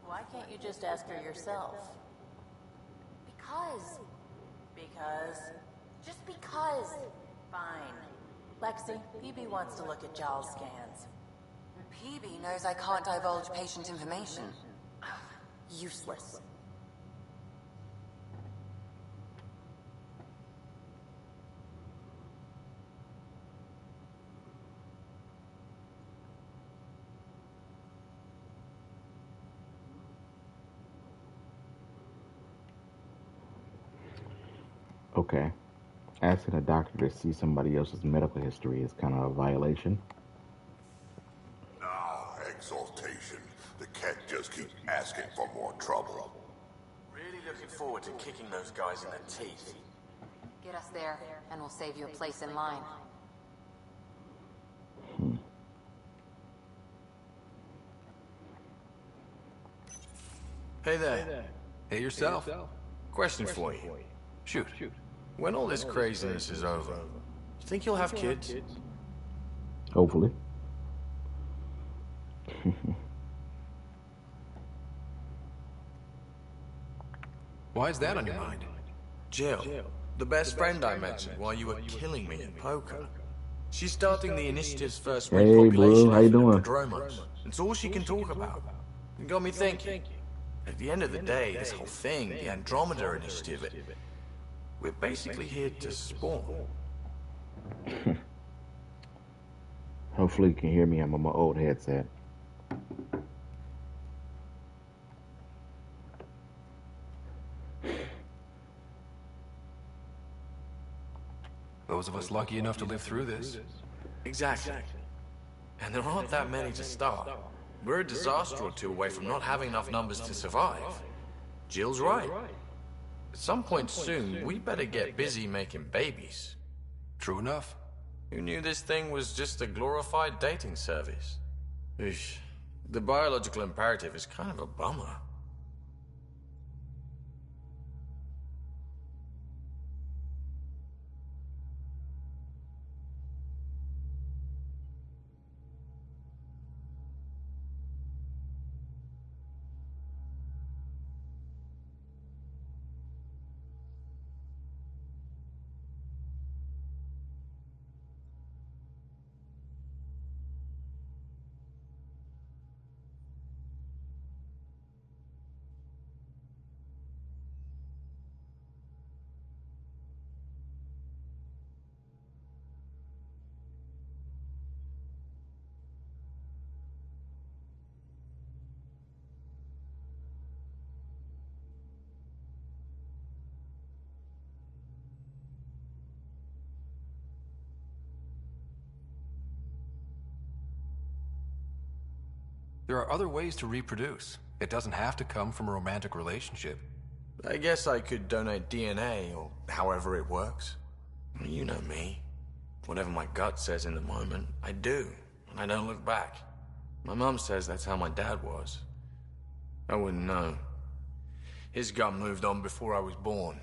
Why can't you just ask her yourself? Because. Because? Just because. Fine. Lexi, PB wants to look at Giles scans. PB knows I can't divulge patient information. Useless. Okay. Asking a doctor to see somebody else's medical history is kind of a violation. Now, exaltation. The Ket just keep asking for more trouble. Really looking forward to kicking those guys in the teeth. Get us there, and we'll save you a place in line. Hey there. Hey yourself. Question for you. Shoot. When all this craziness is over, you think you'll have kids? Hopefully. Why is that on your mind? Jill, the best friend I mentioned while you were killing me in poker. She's starting the initiative's first Hey, repopulation bro, how you effort doing? at Prodromos. It's all she can talk about. It got me thinking. At the end of the day, this whole thing, the Andromeda initiative, we're basically here to spawn. Hopefully you can hear me. I'm on my old headset. Those of us lucky enough to live through this. Exactly. And there aren't that many to start. We're a disaster or two away from not having enough numbers to survive. Jill's right. At some point soon, we better get busy making babies. True enough. Who knew this thing was just a glorified dating service? Eesh. The biological imperative is kind of a bummer. There are other ways to reproduce. It doesn't have to come from a romantic relationship. I guess I could donate DNA, or however it works. You know me. Whatever my gut says in the moment, I do, and I don't look back. My mum says that's how my dad was. I wouldn't know. His gut moved on before I was born.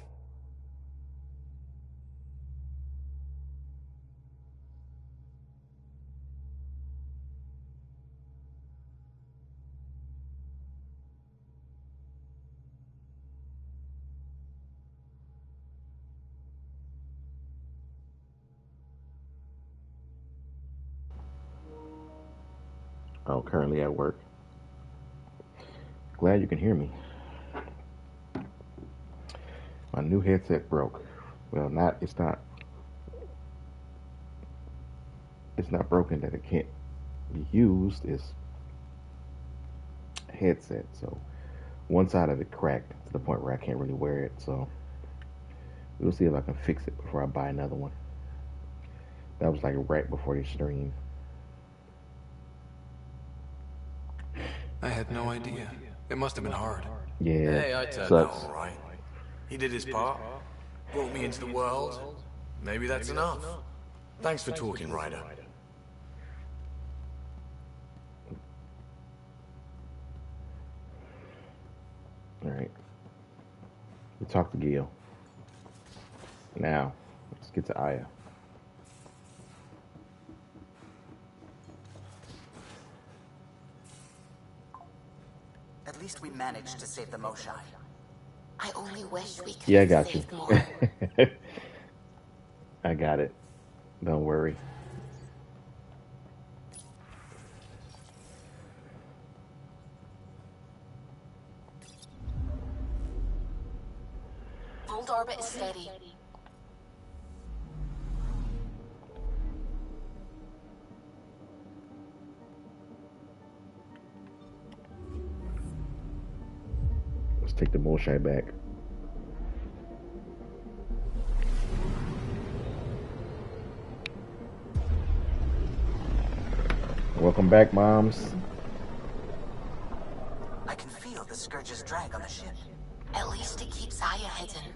Oh, currently at work. Glad you can hear me. My new headset broke. Well, it's not broken that it can't be used. It's a headset. So one side of it cracked to the point where I can't really wear it. So we'll see if I can fix it before I buy another one. That was like right before the stream. I had no idea. It must have been hard. Yeah. Hey, I turned out all right. He did his part. Brought me into the world. Maybe that's enough. Thanks for talking, Ryder. Alright. We talked to Gil. Now, let's get to Aya. At least we managed to save the Moshai. I only wish we could. Yeah, I got you. I got it. Don't worry. Hold orbit steady. Let's take the Moshai back. Welcome back, moms. I can feel the Scourge's drag on the ship. At least it keeps Aya hidden.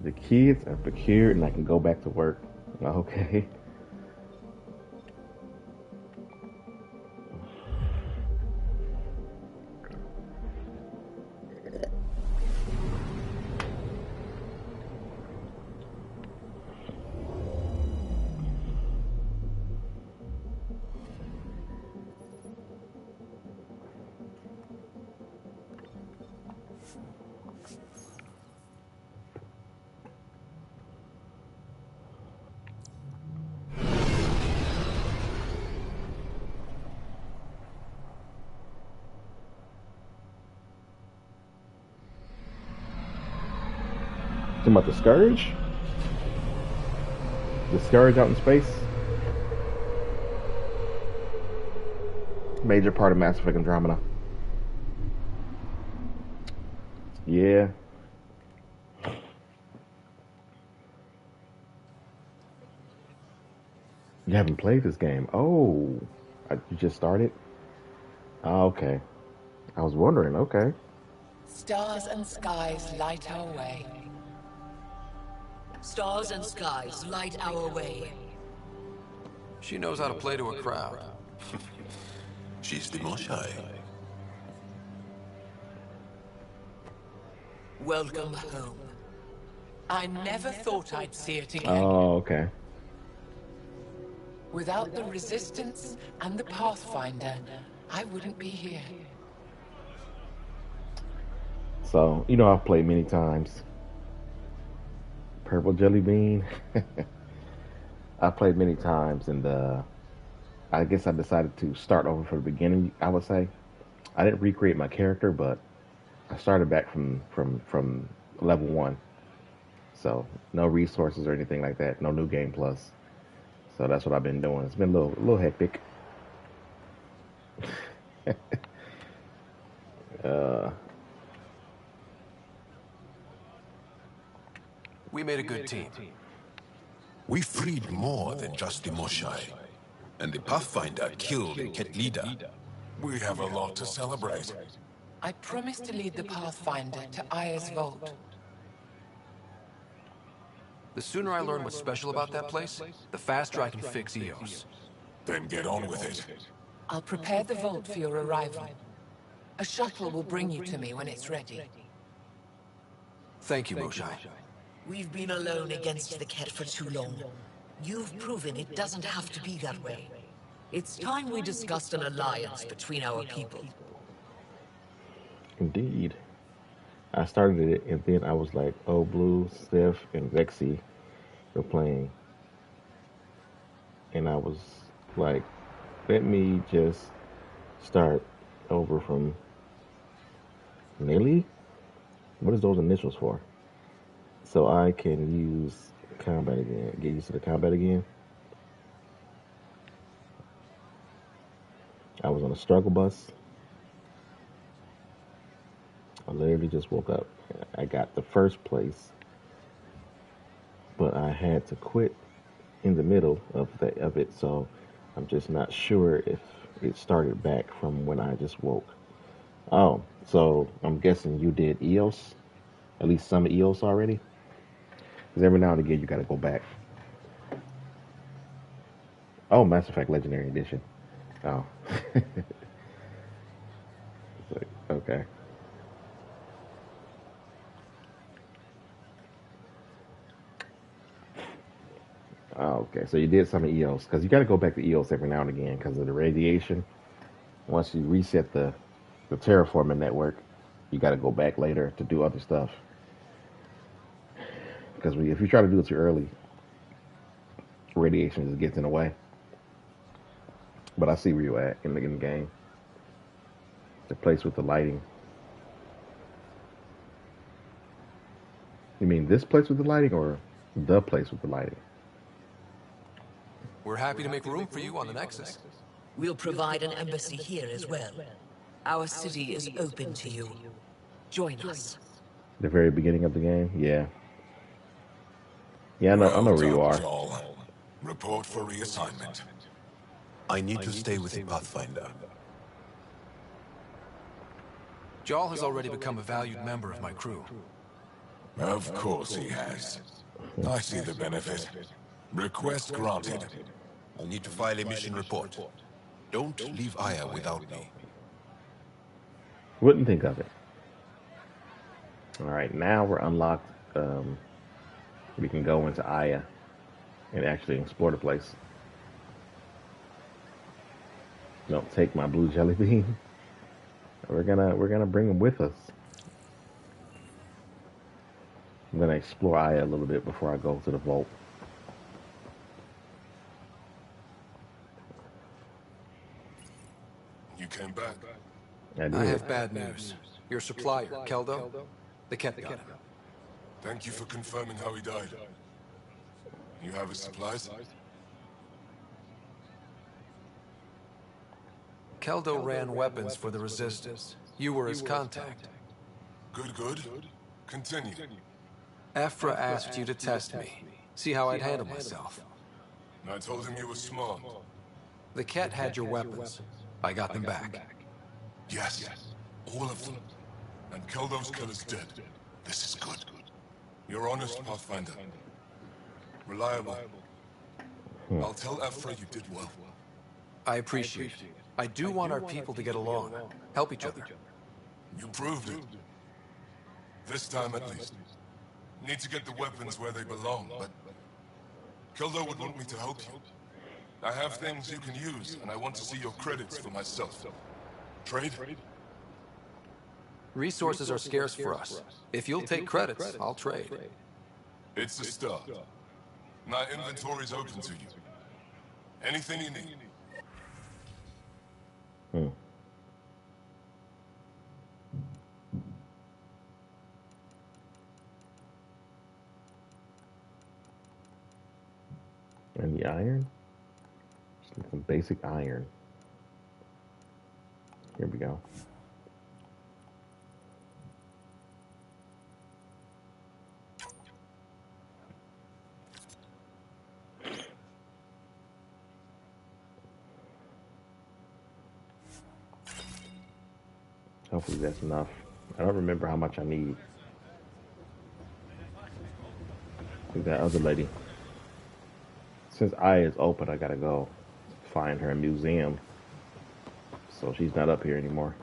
The kids are procured and I can go back to work. Okay. Talking about the Scourge? The Scourge out in space? Major part of Mass Effect Andromeda. Yeah. You haven't played this game? Oh. You just started? Oh, okay. I was wondering, okay. Stars and skies light our way. Stars and skies light our way. She knows how to play to a crowd. She's the Moshai. Welcome home. I never thought I'd see it again. Oh, okay. Without the Resistance and the Pathfinder, I wouldn't be here. So, you know, I've played many times. Purple Jelly Bean. I've played many times, and I guess I decided to start over from the beginning, I would say. I didn't recreate my character, but I started back from level 1. So, no resources or anything like that. No new game plus. So that's what I've been doing. It's been a little hectic. We made a good team. We freed more than just the Moshai. And the Pathfinder killed a Ket leader. We have a lot to celebrate. I promise to lead the Pathfinder to Aya's vault. The sooner I learn what's special about that place, the faster I can fix EOS. Then get on with it. I'll prepare the vault for your arrival. A shuttle will bring you to me when it's ready. Thank you, Moshae. We've been alone against the Ket for too long. You've proven it doesn't have to be that way. It's time we discussed an alliance between our people. Indeed. I started it, and then I was like, oh, Blue, Steph, and Vexy were playing. And I was like, let me just start over from Nelly? What is those initials for? So I can use combat again, get used to the combat again. I was on a struggle bus. I literally just woke up. I got the first place, but I had to quit in the middle of it, so I'm just not sure if it started back from when I just woke. Oh, so I'm guessing you did EOS, at least some EOS already? Because every now and again you got to go back. Oh, Mass Effect Legendary Edition. Oh. Okay. Oh, okay. So you did some of EOS because you got to go back to EOS every now and again because of the radiation. Once you reset the terraforming network, you got to go back later to do other stuff. Because if you try to do it too early, radiation just gets in the way. But I see where you're at in the game. The place with the lighting. You mean this place with the lighting or the place with the lighting? We're happy to make room for you on the Nexus. We'll provide an embassy here as well. Our city is open to you. Join us. The very beginning of the game? Yeah. Yeah, I know where you are. Joel. Report for reassignment. I need to stay with the Pathfinder. Jarl has already become a valued member of my crew. Of course he has. I see the benefit. Request granted. I need to file a mission report. Don't leave Aya without me. Wouldn't think of it. All right, now we're unlocked. We can go into Aya and actually explore the place. Don't take my blue jelly bean. We're gonna bring him with us. I'm gonna explore Aya a little bit before I go to the vault. You came back. I have bad news. Your supplier, Keldo, the Ket got him. Thank you for confirming how he died. You have his supplies? Keldo ran weapons for the Resistance. You were his contact. Good. Continue. Ephra asked you to test me. See how I'd handle myself. I told him you were smart. The Ket had your weapons. I got them back. Yes, all of them. And Keldo's killer's dead. This is good. You're honest, Pathfinder. Reliable. I'll tell Ephra you did well. I appreciate it. I do want our people to get along, help each other. You proved it. This time at least. Need to get the weapons where they belong, but Keldo would want me to help you. I have things you can use, and I want to see your credits for myself. Trade? Resources are scarce for us. If you'll take credits, I'll trade. It's a start. My inventory's open to you. Anything you need. And the iron? Just some basic iron. Here we go. Hopefully that's enough. I don't remember how much I need. I think that other lady. Since I is open, I gotta go find her museum. So she's not up here anymore.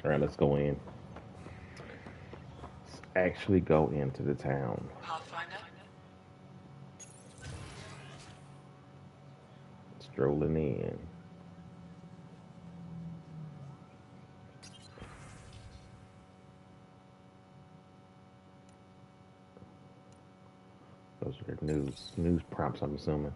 All right, let's go in. Let's actually go into the town. Pathfinder? Strolling in. Those are their news prompts, I'm assuming.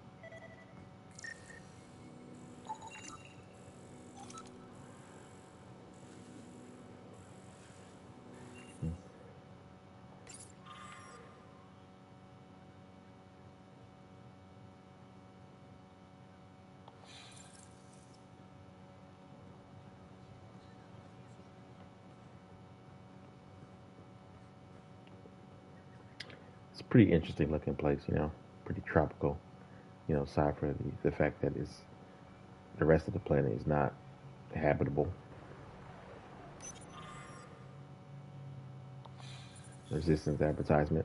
It's a pretty interesting looking place, pretty tropical, aside for the fact that the rest of the planet is not habitable. Resistance advertisement.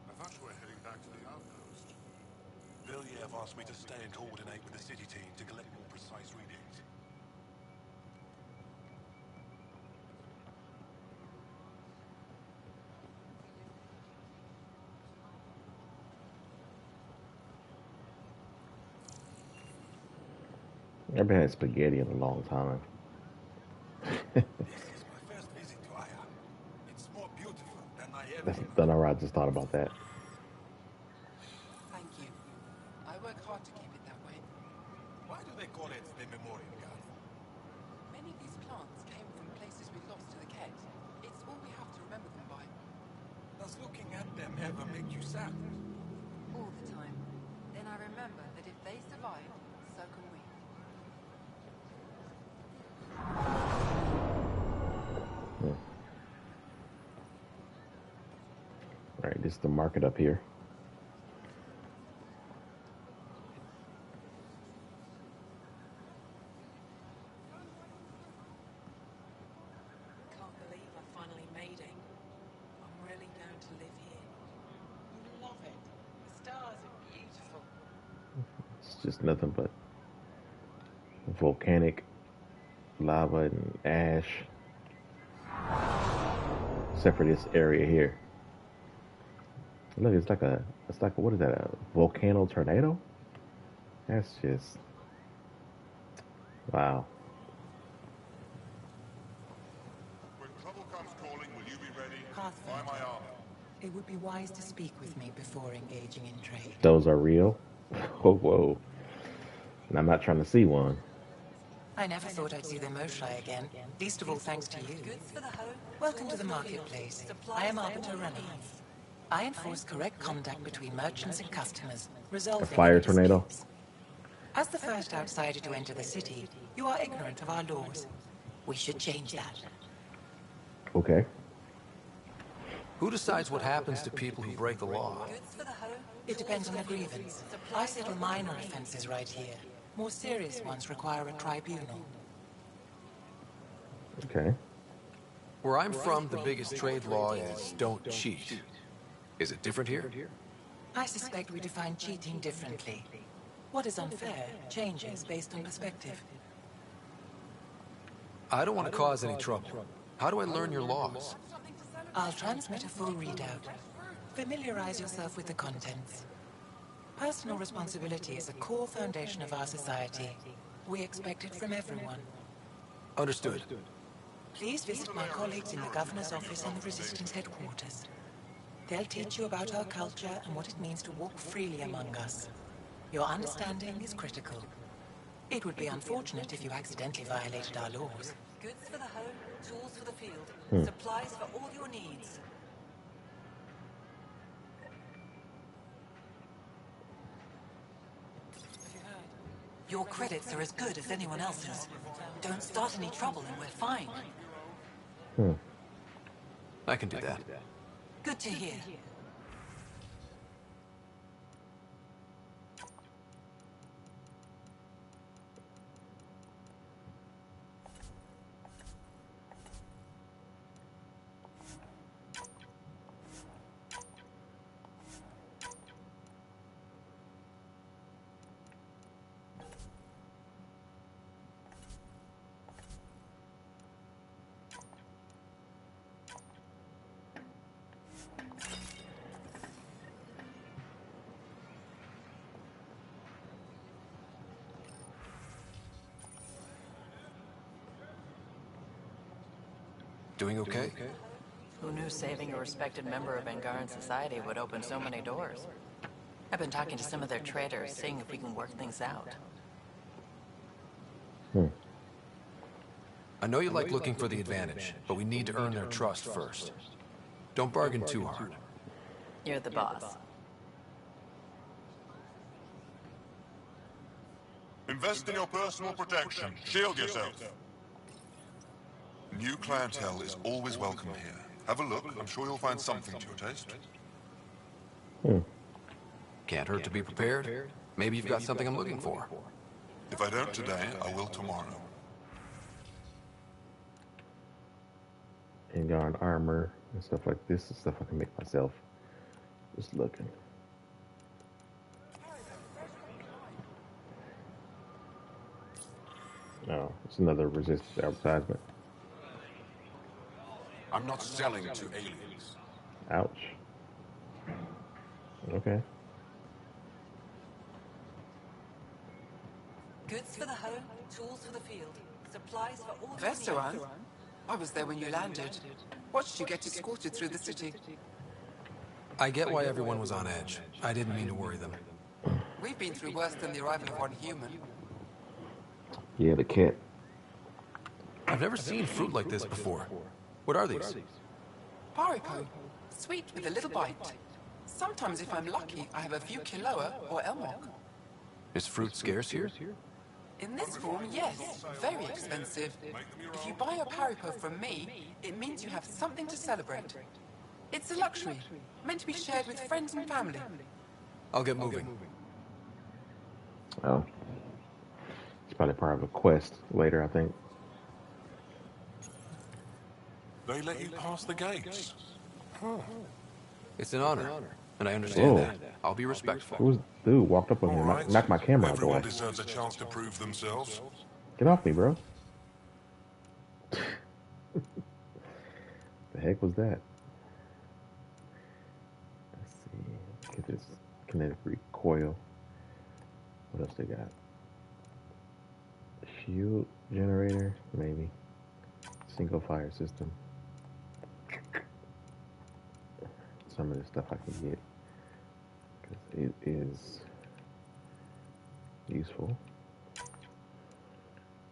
I thought you were heading back to the outpost. Villiers asked me to stay and coordinate with the city team to collect more precise readings. I haven't had spaghetti in a long time. This is my first visit to Aya. It's more beautiful than I ever That's imagined. done alright. Just thought about that. Thank you. I work hard to keep it that way. Why do they call it the Memorial Garden? Many of these plants came from places we lost to the Ket. It's all we have to remember them by. Does looking at them ever make you sad? All the time. Then I remember that if they survive, so can we. All right, this is the market up here. Can't believe I finally made it. I'm really going to live here. You love it. The stars are beautiful. It's just nothing but volcanic lava and ash, except for this area here. Look, it's like a what is that? A volcano tornado? That's just wow. When trouble comes calling, will you be ready? Pathfinder. Buy my armor. It would be wise to speak with me before engaging in trade. Those are real. Oh, whoa. And I'm not trying to see one. I never thought I'd see the Moshai again, least of all thanks to you. Welcome to the marketplace. I am Arbiter Running. I enforce correct conduct between merchants and customers, resolving fire any tornado? disputes. As the first outsider to enter the city, you are ignorant of our laws. We should change that. Okay. Who decides what happens to people who break the law? It depends on the grievance. I settle minor offenses right here. More serious ones require a tribunal. Okay. Where I'm from, the biggest trade law is don't cheat. Is it different here? I suspect we define cheating differently. What is unfair changes based on perspective. I don't want to cause any trouble. How do I learn your laws? I'll transmit a full readout. Familiarize yourself with the contents. Personal responsibility is a core foundation of our society. We expect it from everyone. Understood. Please visit my colleagues in the Governor's office and the Resistance headquarters. They'll teach you about our culture and what it means to walk freely among us. Your understanding is critical. It would be unfortunate if you accidentally violated our laws. Goods for the home, tools for the field, supplies for all your needs. Your credits are as good as anyone else's. Don't start any trouble and we're fine. I can do that. Good to hear. Doing okay? Who knew saving a respected member of Angaran society would open so many doors? I've been talking to some of their traders, seeing if we can work things out. I know you like looking for the advantage, but we need to earn their trust first. Don't bargain too hard. You're the boss. Invest in your personal protection. Shield yourself. New clientele is always welcome here. Have a look. I'm sure you'll find something to your taste. Can't hurt to be prepared. Maybe you've got something I'm looking for. If I don't today, I will tomorrow. Angaran armor and stuff like this is stuff I can make myself. Just looking. Oh, it's another resistance advertisement. I'm not selling to aliens. Ouch. Okay. Goods for the home, tools for the field, supplies for all the Veteran? I was there when you landed. Watched you get escorted through the city. I get why everyone was on edge. I didn't mean to worry them. We've been through worse than the arrival of one human. Yeah, the cat. I've never seen fruit like this before. What are these? Paripo. Sweet with a little bite. Sometimes if I'm lucky, I have a few Kiloa or Elmok. Is fruit scarce here? In this form, yes. Very expensive. If you buy a Paripo from me, it means you have something to celebrate. It's a luxury, meant to be shared with friends and family. I'll get moving. Oh. It's probably part of a quest later, I think. They let you pass the gates. It's an honor, and I understand Whoa. that. I'll be respectful. Who's dude walked up on me and knocked my camera out the way? Everyone deserves a chance to prove themselves. Get off me, bro. The heck was that? Let's see. Get this kinetic recoil. What else they got? Shield generator, maybe. Single fire system. Some of this stuff I can get because it is useful,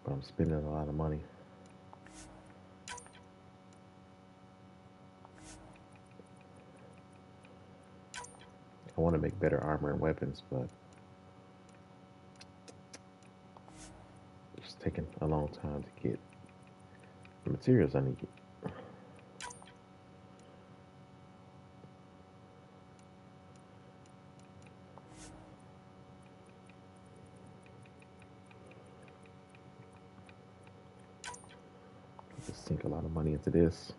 but I'm spending a lot of money. I want to make better armor and weapons, but it's taking a long time to get the materials I need. Just sink a lot of money into this.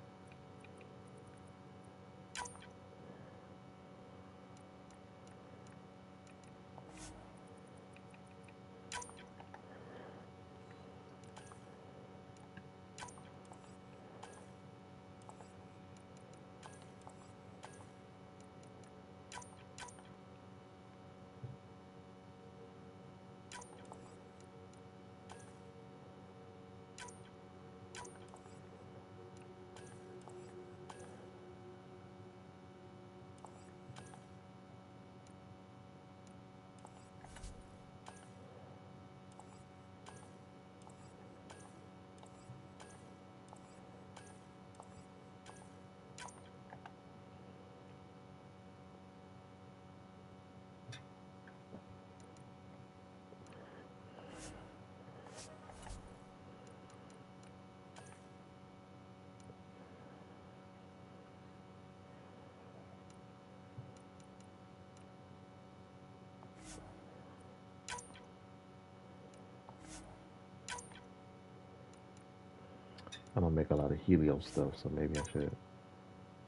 I don't make a lot of Helio stuff, so maybe I should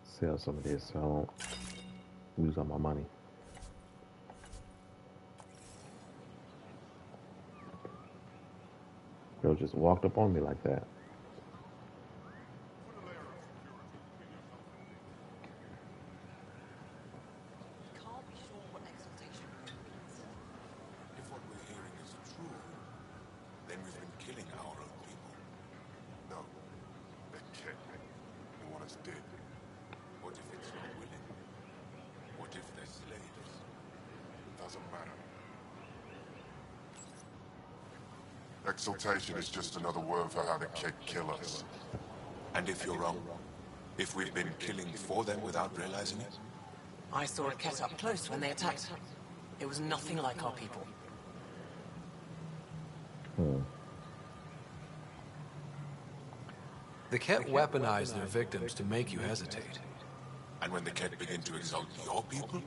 sell some of this so I don't lose all my money. Girl just walked up on me like that. If what we're hearing is true, then we've been killing our own people. No. That cat. They want us dead. What if it's not willing? What if they're slaves? Doesn't matter. Exaltation is just another word for how the cat kill us. And if you're wrong? If we've been killing for them without realizing it? I saw a cat up close when they attacked. It was nothing like our people. The Ket weaponize their victims to make you hesitate. And when the Ket begin to exalt your people,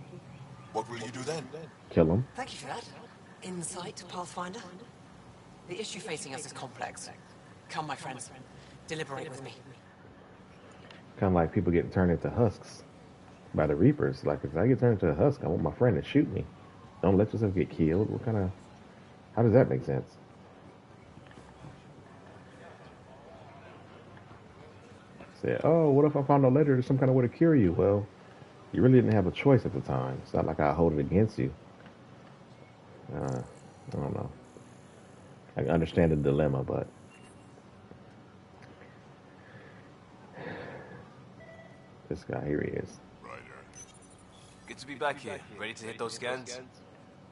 what will you do then? Kill them. Thank you for that. Insight, Pathfinder. The issue facing us is complex. Come, my friends. Deliberate with me. Kind of like people getting turned into husks by the Reapers. Like, if I get turned into a husk, I want my friend to shoot me. Don't let yourself get killed. What kind of... How does that make sense? Said, oh, what if I found a letter some kind of way to cure you? Well, you really didn't have a choice at the time. It's not like I hold it against you. I don't know. I can understand the dilemma, but... This guy, here he is. Good to be back here. Ready to hit those scans?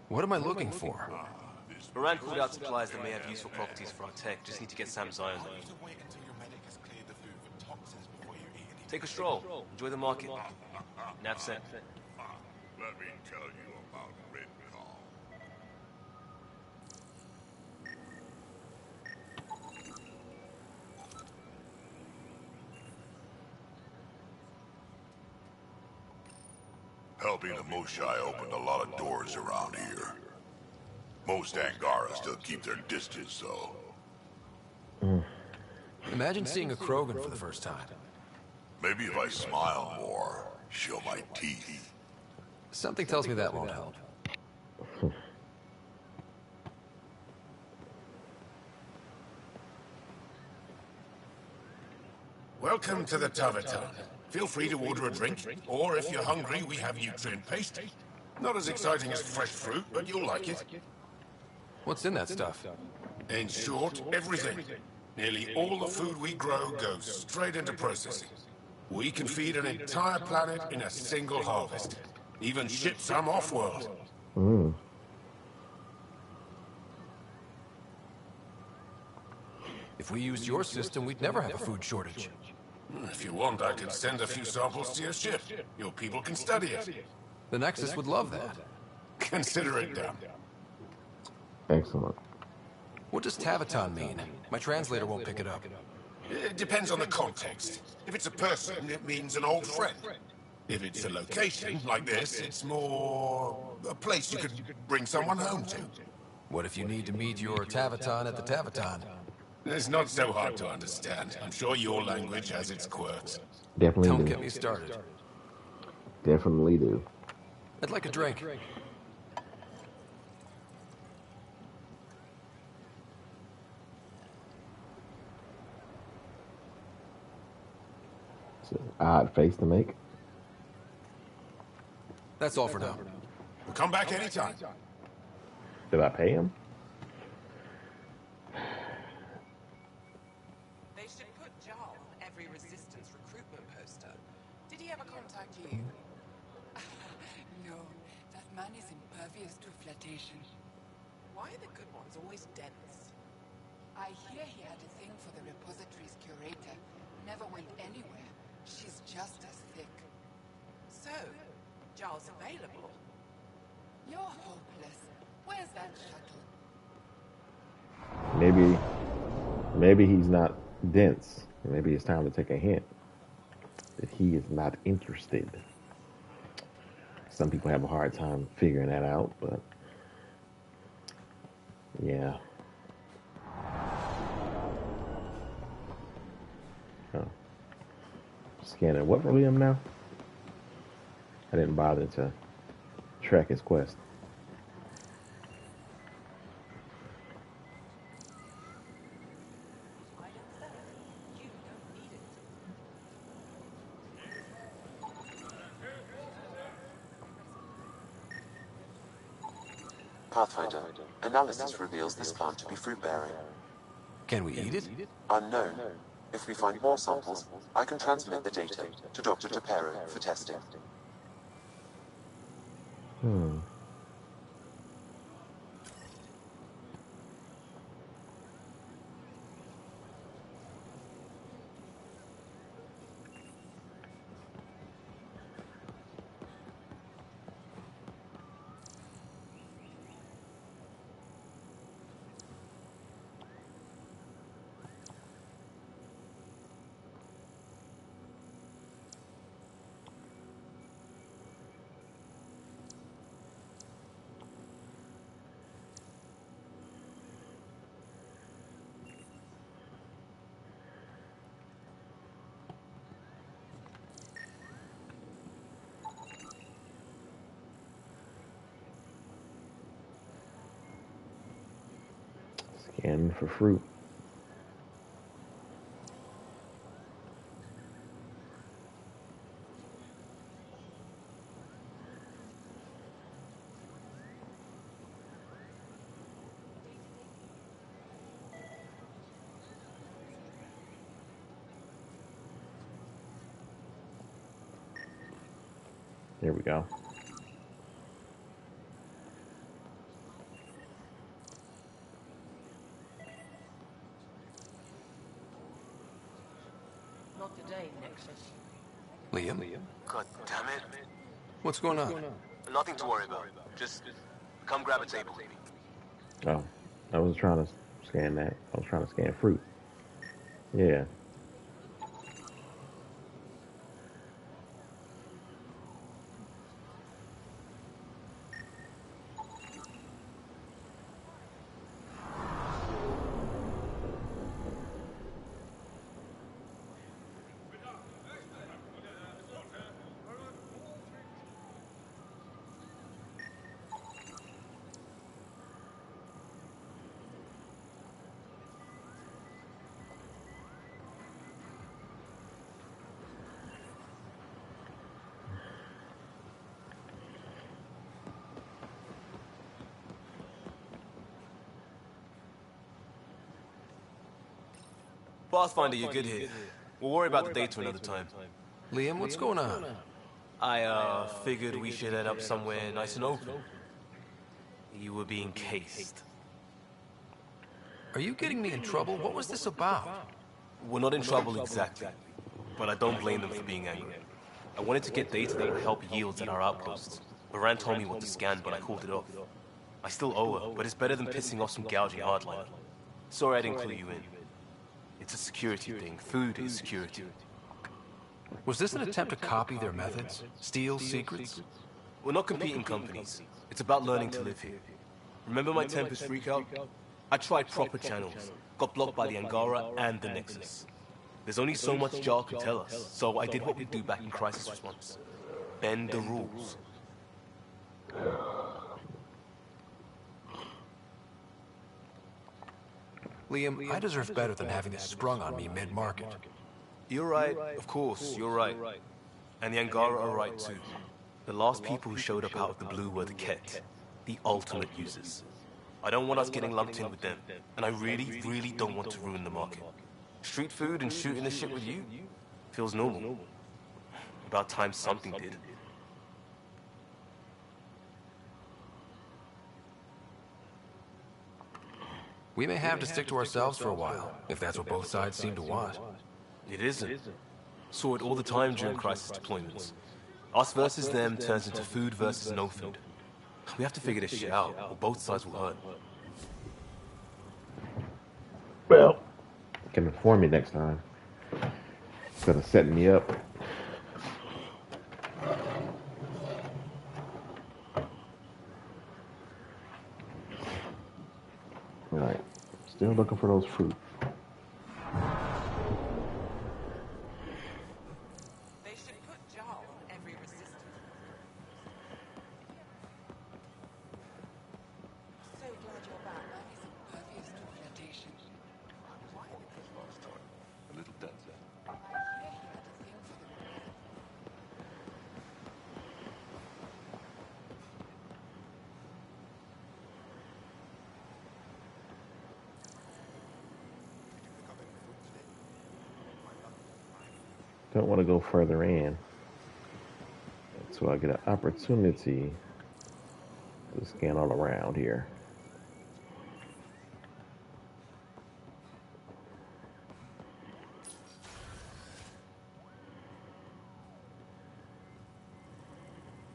What am I looking for? Moran called out supplies that may have useful properties for our tech. Just need to get Sam's eye on them. Take a stroll. Enjoy the market. Nav sent. Let me tell you about Red Call. Helping the Moshai opened a lot of doors around here. Most Angara still keep their distance, though. Imagine seeing a Krogan for the first time. Maybe if I smile more, show my teeth. Something tells me that won't help. Welcome to the Taverton. Feel free to order a drink, or if you're hungry, we have nutrient paste. Not as exciting as fresh fruit, but you'll like it. What's in that stuff? In short, everything. Nearly all the food we grow goes straight into processing. We can feed an entire planet in a single harvest. Even ship some off-world. If we used your system, we'd never have a food shortage. If you want, I can send a few samples to your ship. Your people can study it. The Nexus would love that. Consider it done. Excellent. What does Taviton mean? My translator won't pick it up. It depends on the context. If it's a person, it means an old friend. If it's a location, like this, it's more a place you could bring someone home to. What if you need to meet your Taviton at the Taviton? It's not so hard to understand. I'm sure your language has its quirks. Definitely Don't do. get me started. Definitely do. I'd like a drink. It's an odd face to make. That's all for now. We'll come back anytime. Did I pay him? They should put Jarl on every resistance recruitment poster. Did he ever contact you? No, that man is impervious to flirtation. Why are the good ones always dense? I hear he had a thing for the repository's curator. Never went anywhere. She's just as thick. So, Jarl's available. You're hopeless. Where's that shuttle? Maybe he's not dense. Maybe it's time to take a hint that he is not interested. Some people have a hard time figuring that out, but yeah. Scanning what for Liam now? I didn't bother to track his quest. Pathfinder, analysis reveals this plant to be fruit-bearing. Can we eat it? Unknown. If we find more samples, I can transmit the data to Dr. Tapero for testing. Scanning for fruit. There we go. Not today, Nexus. Liam? God damn it. What's going on? Nothing to worry about. Just come grab a table with me. Oh, I was trying to scan that. I was trying to scan fruit. Yeah. Pathfinder, you're good here. We'll worry about the data another time. Liam, what's going on? I figured we should head up somewhere nice and open. You were being cased. Are you getting me in trouble? What was this about? We're not in trouble exactly, but I don't blame them for being angry. I wanted to get data that would help yields at our outposts. Baran told me what to scan, but I called it off. I still owe her, but it's better than pissing off some gouging hardliner. Sorry I didn't clue you in. It's a security thing. Food is security. Was this an attempt to copy their methods? Steal secrets? We're not competing companies. It's about learning to live here. Remember my Tempest freakout? I tried proper channels. Got blocked by the Angara and the Nexus. There's only so much Jar could tell us, so I did what we do back in crisis response. Bend the rules. Liam, I deserve better than having this sprung on me mid-market. You're right, of course, you're right. And the Angara are right too. The last people who showed up out of the blue were the Ket, the ultimate users. I don't want us getting lumped in with them, and I really, really don't want to ruin the market. Street food and shooting the shit with you feels normal. About time something did. We may have to stick to ourselves for a while, if that's what both sides seem to want. It isn't. Saw it all the time during crisis deployments. Us versus them turns into food versus no food. We have to figure this shit out, or both sides will hurt. Well, can inform me next time. Instead of setting me up. Alright. Still looking for those fruit. Don't want to go further in. So I get an opportunity to scan all around here.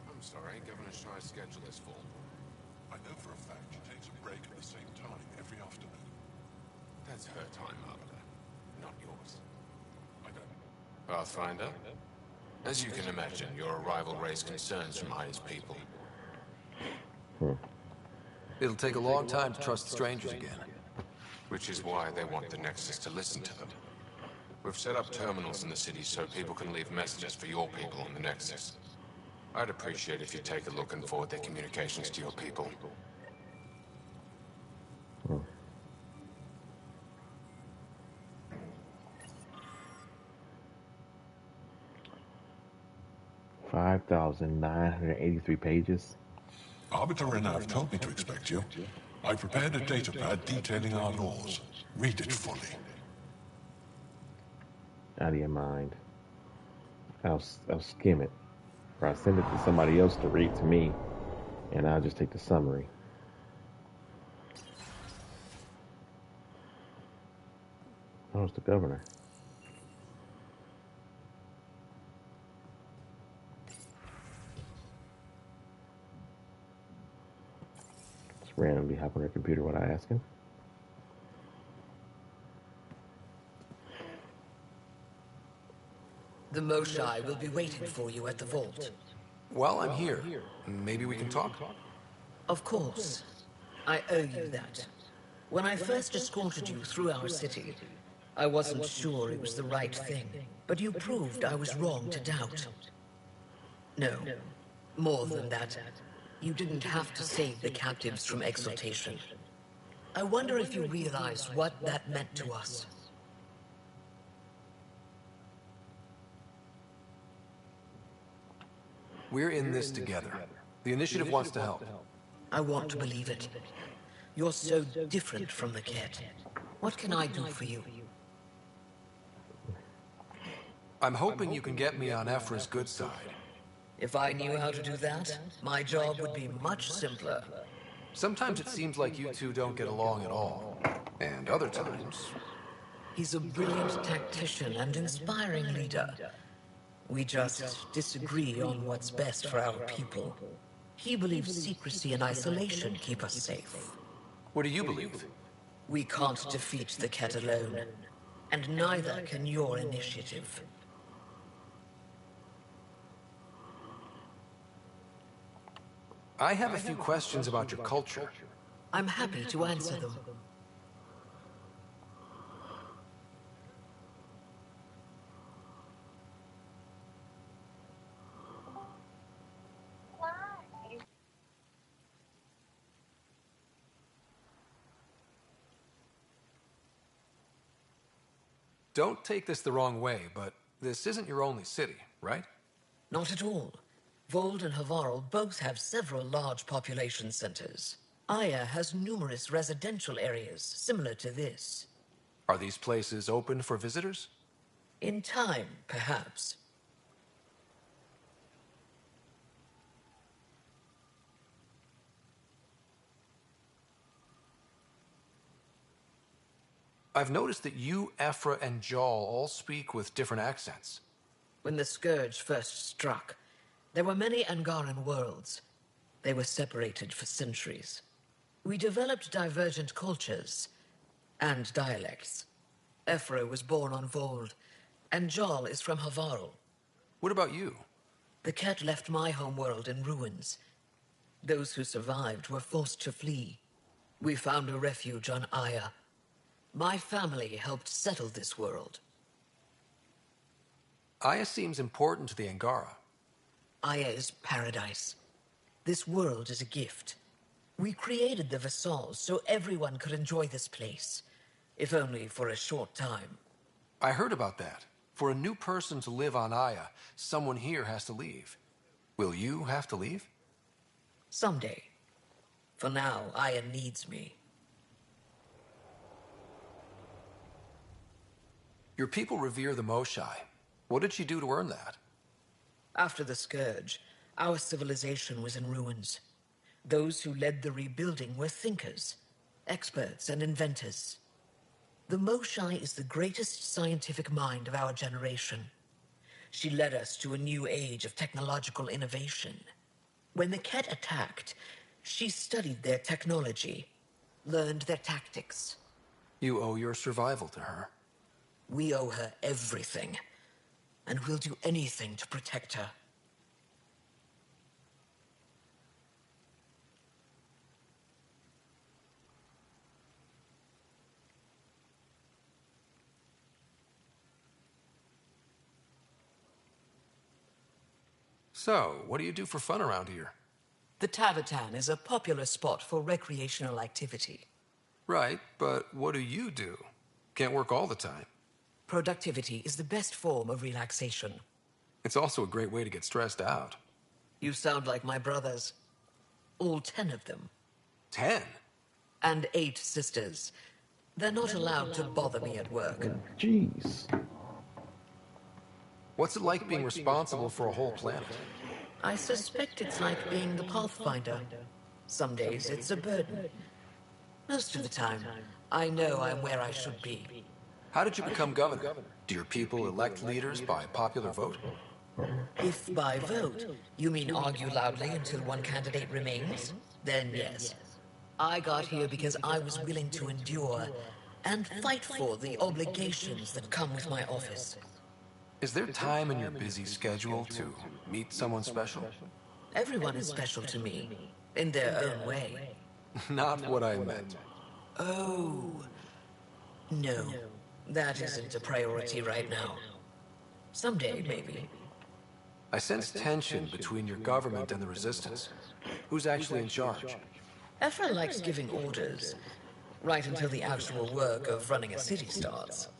I'm sorry, Governor Shy's schedule is full. I know for a fact she takes a break at the same time every afternoon. That's her time, Arbiter, not yours. I don't. Pathfinder? As you can imagine, your arrival raised concerns from Aya's people. It'll take a long time to trust strangers again. Which is why they want the Nexus to listen to them. We've set up terminals in the city so people can leave messages for your people on the Nexus. I'd appreciate if you take a look and forward their communications to your people. 5,983 pages. Arbiter Renav told me to expect you. I prepared a datapad detailing our laws. Read it fully. Out of your mind. I'll skim it. Or I'll send it to somebody else to read to me, and I'll just take the summary. Oh, it's the governor. Just randomly hop on her computer without asking. The Moshai will be waiting for you at the vault. While I'm here, maybe we can talk? Of course. I owe you that. When I first escorted you through our city, I wasn't sure it was the right thing, but you proved I was wrong to doubt. No, more than that, you didn't have to save the captives from exaltation. I wonder if you realize what that meant to us. We're in this together. The Initiative wants to help. I want to believe it. You're so different from the Ket. What can I do for you? I'm hoping you can get me on Ephra's good side. If I knew how to do that, my job would be much simpler. Sometimes it seems like you two don't get along at all. And other times... He's a brilliant tactician and inspiring leader. We just disagree on what's best for our people. He believes secrecy and isolation keep us safe. What do you believe? We can't defeat the Ket alone, and neither can your initiative. I have a few questions about your culture. I'm happy to answer them. Don't take this the wrong way, but this isn't your only city, right? Not at all. Vold and Havarl both have several large population centers. Aya has numerous residential areas similar to this. Are these places open for visitors? In time, perhaps. I've noticed that you, Ephra, and Jal all speak with different accents. When the Scourge first struck, there were many Angaran worlds. They were separated for centuries. We developed divergent cultures and dialects. Ephra was born on Vold, and Jal is from Havarl. What about you? The Ket left my homeworld in ruins. Those who survived were forced to flee. We found a refuge on Aya. My family helped settle this world. Aya seems important to the Angara. Aya is paradise. This world is a gift. We created the Vassals so everyone could enjoy this place, if only for a short time. I heard about that. For a new person to live on Aya, someone here has to leave. Will you have to leave? Someday. For now, Aya needs me. Your people revere the Moshai. What did she do to earn that? After the Scourge, our civilization was in ruins. Those who led the rebuilding were thinkers, experts, and inventors. The Moshai is the greatest scientific mind of our generation. She led us to a new age of technological innovation. When the Ket attacked, she studied their technology, learned their tactics. You owe your survival to her. We owe her everything, and we'll do anything to protect her. So, what do you do for fun around here? The Tavatan is a popular spot for recreational activity. Right, but what do you do? Can't work all the time. Productivity is the best form of relaxation. It's also a great way to get stressed out. You sound like my brothers. All 10 of them. 10? And 8 sisters. They're not allowed to bother me at work. Jeez. What's it like being responsible for a whole planet? I suspect it's like being the Pathfinder. Some days it's a burden. Most of the time, I know I'm where I should be. How did you become governor? Do your people elect leaders by popular vote? If by vote, you mean argue loudly until one candidate remains, then yes. I got here because I was willing to endure and fight for the obligations that come with my office. Is there time in your busy schedule to meet someone special? Everyone is special to me, in their own way. Not what I meant. Oh. No, that isn't a priority right now. Someday, maybe. I sense tension between your government and the Resistance. Who's actually in charge? Ephra likes giving orders, right until the actual work of running a city starts.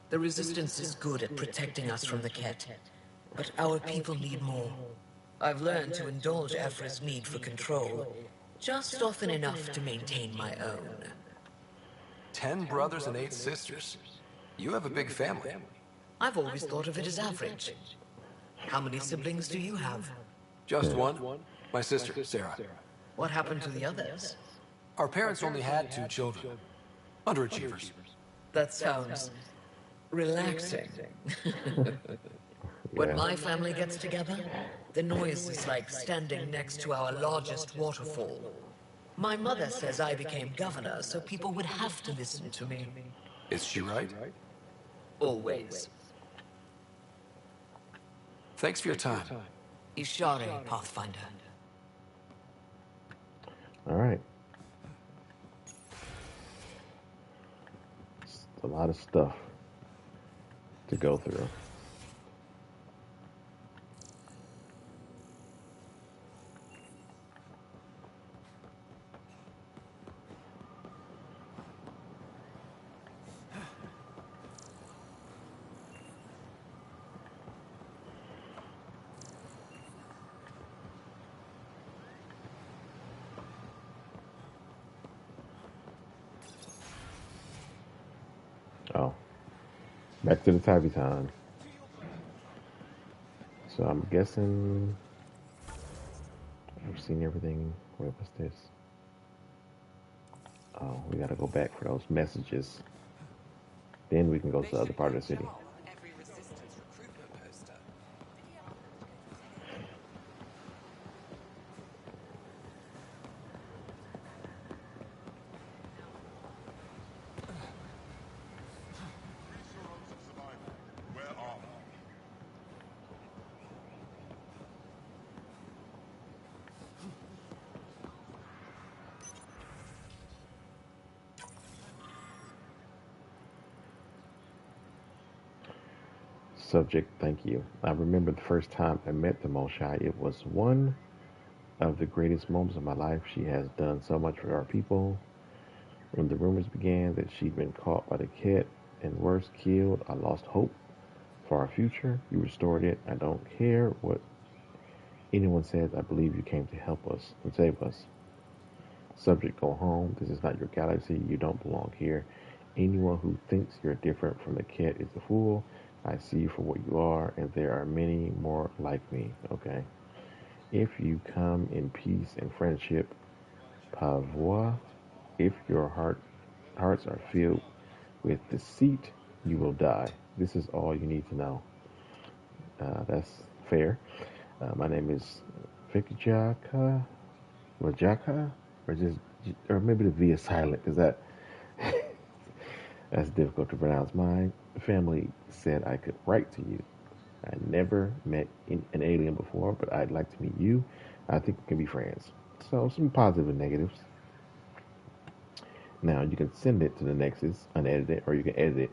The Resistance is good at protecting us from the Ket, but our people need more. I've learned to indulge Ephra's need for control, just often enough to maintain my own. 10 brothers and 8 sisters. You have a big family. I've always thought of it as average. How many siblings do you have? Just one. My sister, Sarah. What happened to the others? Our parents only had 2 children. Underachievers. That sounds relaxing. When my family gets together, the noise is like standing next to our largest waterfall. My mother says I became governor, so people would have to listen to me. Is she right? Always. Thanks for your time. Ishare, Pathfinder. All right. It's a lot of stuff to go through. Oh, back to the Tabby time. So I'm guessing I've seen everything. Wait, what's this? Oh, we gotta go back for those messages. Then we can go to the other part of the city. Subject, thank you. I remember the first time I met the Moshai. It was one of the greatest moments of my life. She has done so much for our people. When the rumors began that she'd been caught by the Ket and worse, killed, I lost hope for our future. You restored it. I don't care what anyone says. I believe you came to help us and save us. Subject, go home. This is not your galaxy. You don't belong here. Anyone who thinks you're different from the Ket is a fool. I see you for what you are, and there are many more like me. Okay. If you come in peace and friendship, pavois. If your hearts are filled with deceit, you will die. This is all you need to know. That's fair. My name is Vikjaka, Rajaka, or just, or maybe the V is silent. Is that that's difficult to pronounce? My family said I could write to you. I never met an alien before, but I'd like to meet you. I think we can be friends. So some positive and negatives. Now you can send it to the Nexus unedited, or you can edit it.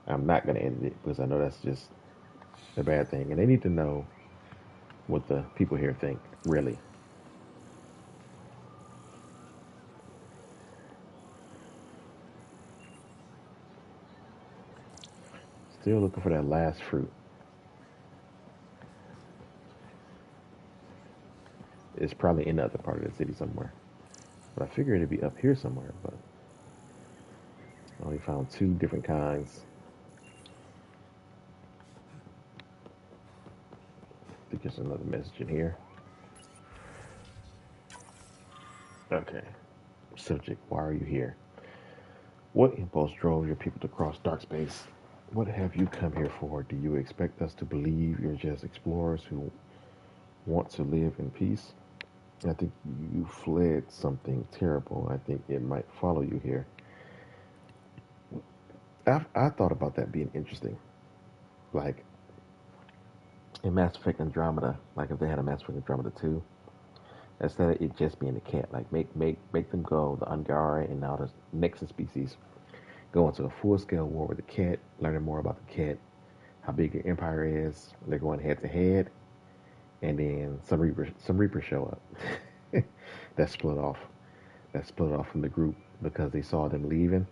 I'm not gonna edit it because I know that's just a bad thing, and they need to know what the people here think, really. Still looking for that last fruit. It's probably in the other part of the city somewhere. But I figured it'd be up here somewhere, but I only found two different kinds. I think there's another message in here. Okay. Subject, why are you here? What impulse drove your people to cross dark space? What have you come here for? Do you expect us to believe you're just explorers who want to live in peace? I think you fled something terrible. I think it might follow you here. I thought about that being interesting. Like in Mass Effect Andromeda, like if they had a Mass Effect Andromeda 2, instead of it just being the cat, like make them go, the Ungara and now the Nexus species, go into a full scale war with the cat, learning more about the cat, how big the empire is. They're going head to head, and then some Reapers show up. that split off. That split off from the group because they saw them leaving.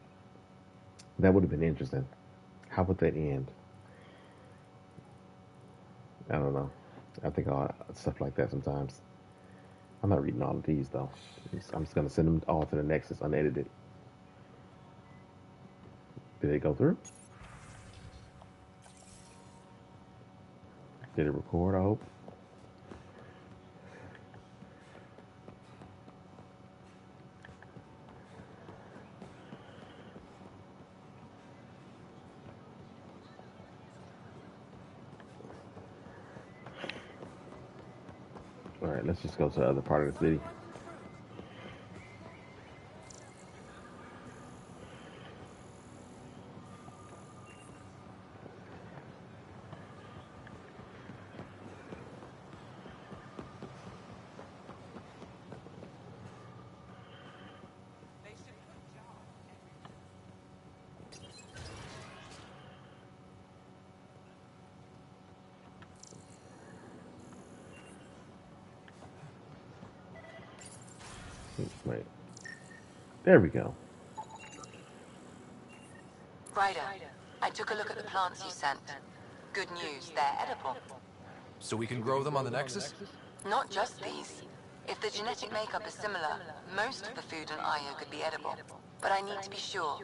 That would have been interesting. How would that end? I don't know. I think stuff like that sometimes. I'm not reading all of these though. I'm just gonna send them all to the Nexus unedited. Did it go through? Did it record? I hope. All right, let's just go to the other part of the city. Wait. There we go. Ryder, I took a look at the plants you sent. Good news, they're edible. So we can grow them on the Nexus? Not just these. If the genetic makeup is similar, most of the food on Io could be edible. But I need to be sure.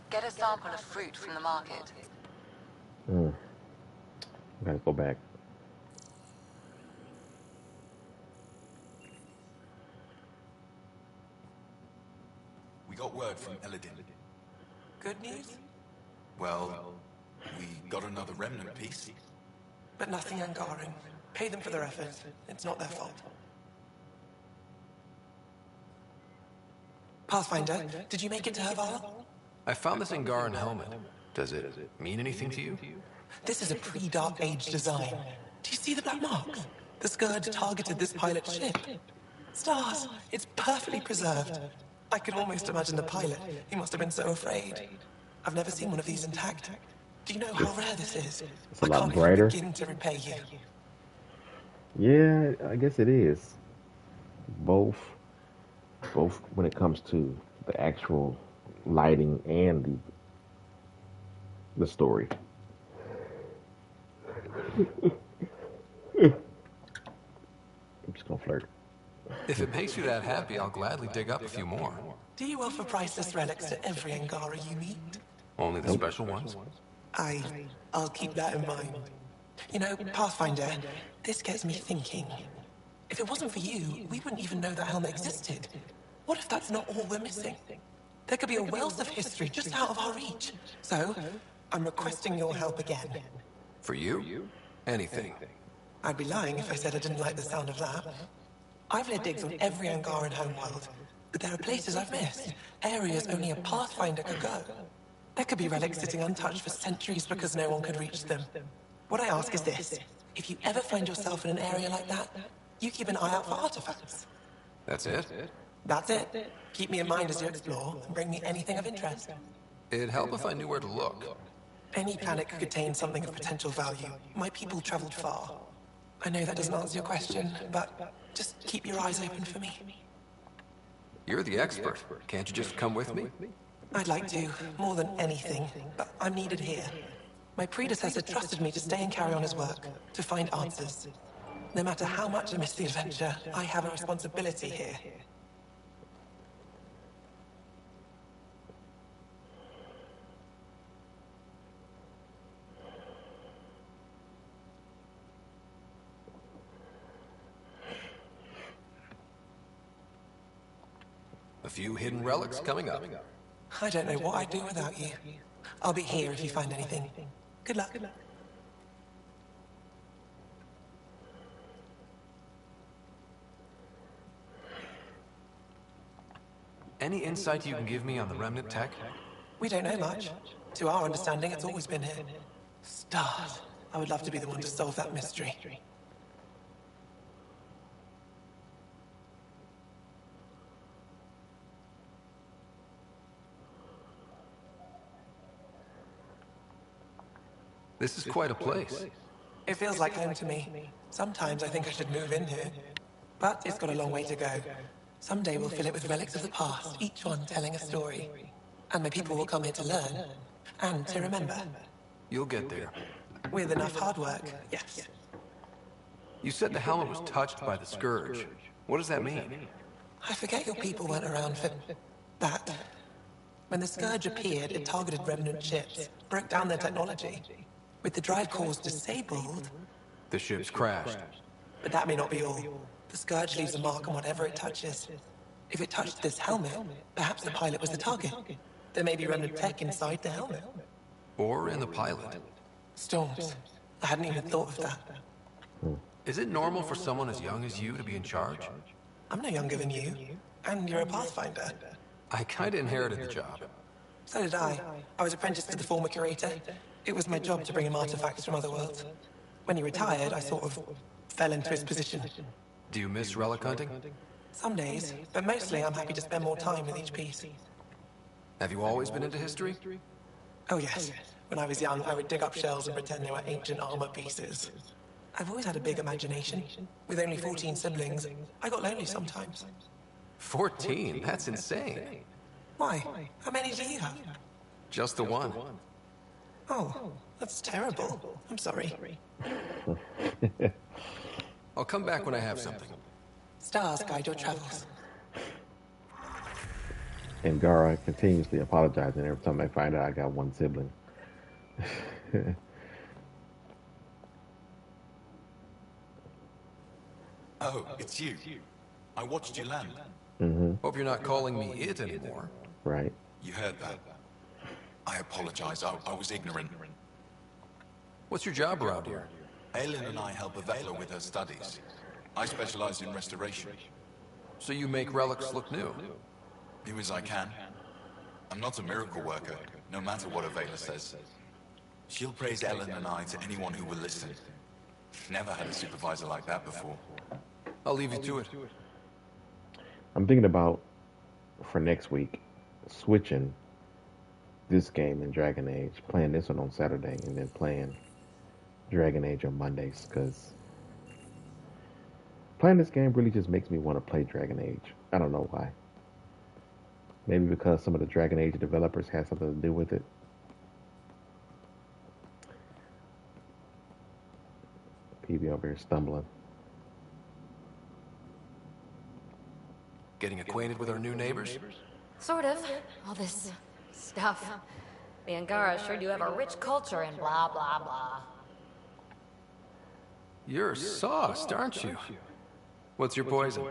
Get a sample of fruit from the market. I gotta go back. We got word from Eladin. Good news? Well, we got another remnant piece. But nothing Angaran. Pay them for their efforts. It's not their fault. Pathfinder, did you make it to Haval? I found this Angaran helmet. Does it mean anything to you? This is a pre-Dark Age design. Do you see the black marks? The Scourge targeted this pilot ship. Stars, it's perfectly preserved. I can almost imagine the pilot. He must have been so afraid. I've never seen one of these intact. Do you know how rare this is? It's a lot brighter. I can't even begin to repay you. Yeah, I guess it is. Both when it comes to the actual lighting and the story. I'm just gonna flirt. If it makes you that happy, I'll gladly dig up a few more. Do you offer priceless relics to every Angara you meet? Only the special ones? I'll keep that in mind. You know, Pathfinder, this gets me thinking. If it wasn't for you, we wouldn't even know that helmet existed. What if that's not all we're missing? There could be a wealth of history just out of our reach. So, I'm requesting your help again. For you? Anything. I'd be lying if I said I didn't like the sound of that. I've led digs on every Angaran homeworld, but there are places I've missed, areas only a Pathfinder could go. There could be relics sitting untouched for centuries because no one could reach them. What I ask is this: if you ever find yourself in an area like that, you keep an eye out for artifacts. That's it? That's it. Keep me in mind as you explore, and bring me anything of interest. It'd help if I knew where to look. Any planet could contain something of potential value. My people traveled far. I know that doesn't answer your question, but just keep your eyes open for me. You're the expert. Can't you just come with me? I'd like to, more than anything, but I'm needed here. My predecessor trusted me to stay and carry on his work, to find answers. No matter how much I miss the adventure, I have a responsibility here. A few hidden relics coming up. I don't know what I'd do without you. I'll be here if you find anything. Good luck. Any insight you can give me on the remnant tech? We don't know much. To our understanding, it's always been here. Stars. I would love to be the one to solve that mystery. This is quite a place. It feels like home to me. Sometimes I think I should move in here. But it's got a long way to go. Someday we'll fill it with relics of the past, each one telling a story. And my people will come here to learn, and to remember. You'll get there. With enough hard work, yes. You said the helmet was touched by the Scourge. What does that mean? I forget your people weren't around for that. When the Scourge appeared, it targeted remnant ships, broke down their technology. With the drive cores disabled... The ships crashed. But that may not be all. The Scourge leaves a mark on whatever it touches. If it touched this helmet, perhaps the pilot was the target. There may be remnant tech inside the helmet. Or in the pilot. Storms. I hadn't even thought of that. Is it normal for someone as young as you to be in charge? I'm no younger than you. And you're a Pathfinder. I kinda inherited the job. So did I. I was apprenticed to the former curator. It was my job to bring him artifacts from other worlds. When he retired, I sort of fell into his position. Do you miss relic hunting? Some days, but mostly I'm happy to spend more time with each piece. Have you always been into history? Oh yes. When I was young, I would dig up shells and pretend they were ancient armor pieces. I've always had a big imagination. With only 14 siblings, I got lonely sometimes. 14? That's insane. Why? How many do you have? Just the one. Oh, that's terrible. I'm sorry. I'll come back when I have something. Stars guide your travels. And Gara continuously apologizing every time I find out I got one sibling. Oh, it's you. I watched you land. Hope you're not calling me it anymore. Right. You heard that. I apologize. I was ignorant. What's your job around here? Aelin and I help Avela with her studies. I specialize in restoration. So you make relics look new? Do as I can. I'm not a miracle worker, no matter what Avela says. She'll praise Ellen and I to anyone who will listen. Never had a supervisor like that before. I'll leave you to it. I'm thinking about, for next week, switching this game in Dragon Age, playing this one on Saturday, and then playing Dragon Age on Mondays, because playing this game really just makes me want to play Dragon Age. I don't know why. Maybe because some of the Dragon Age developers had something to do with it. PB over here stumbling. Getting acquainted with our new neighbors? Sort of. All this stuff. The Angara sure do have a rich culture and blah, blah, blah. You're sauced, aren't you? What's your poison?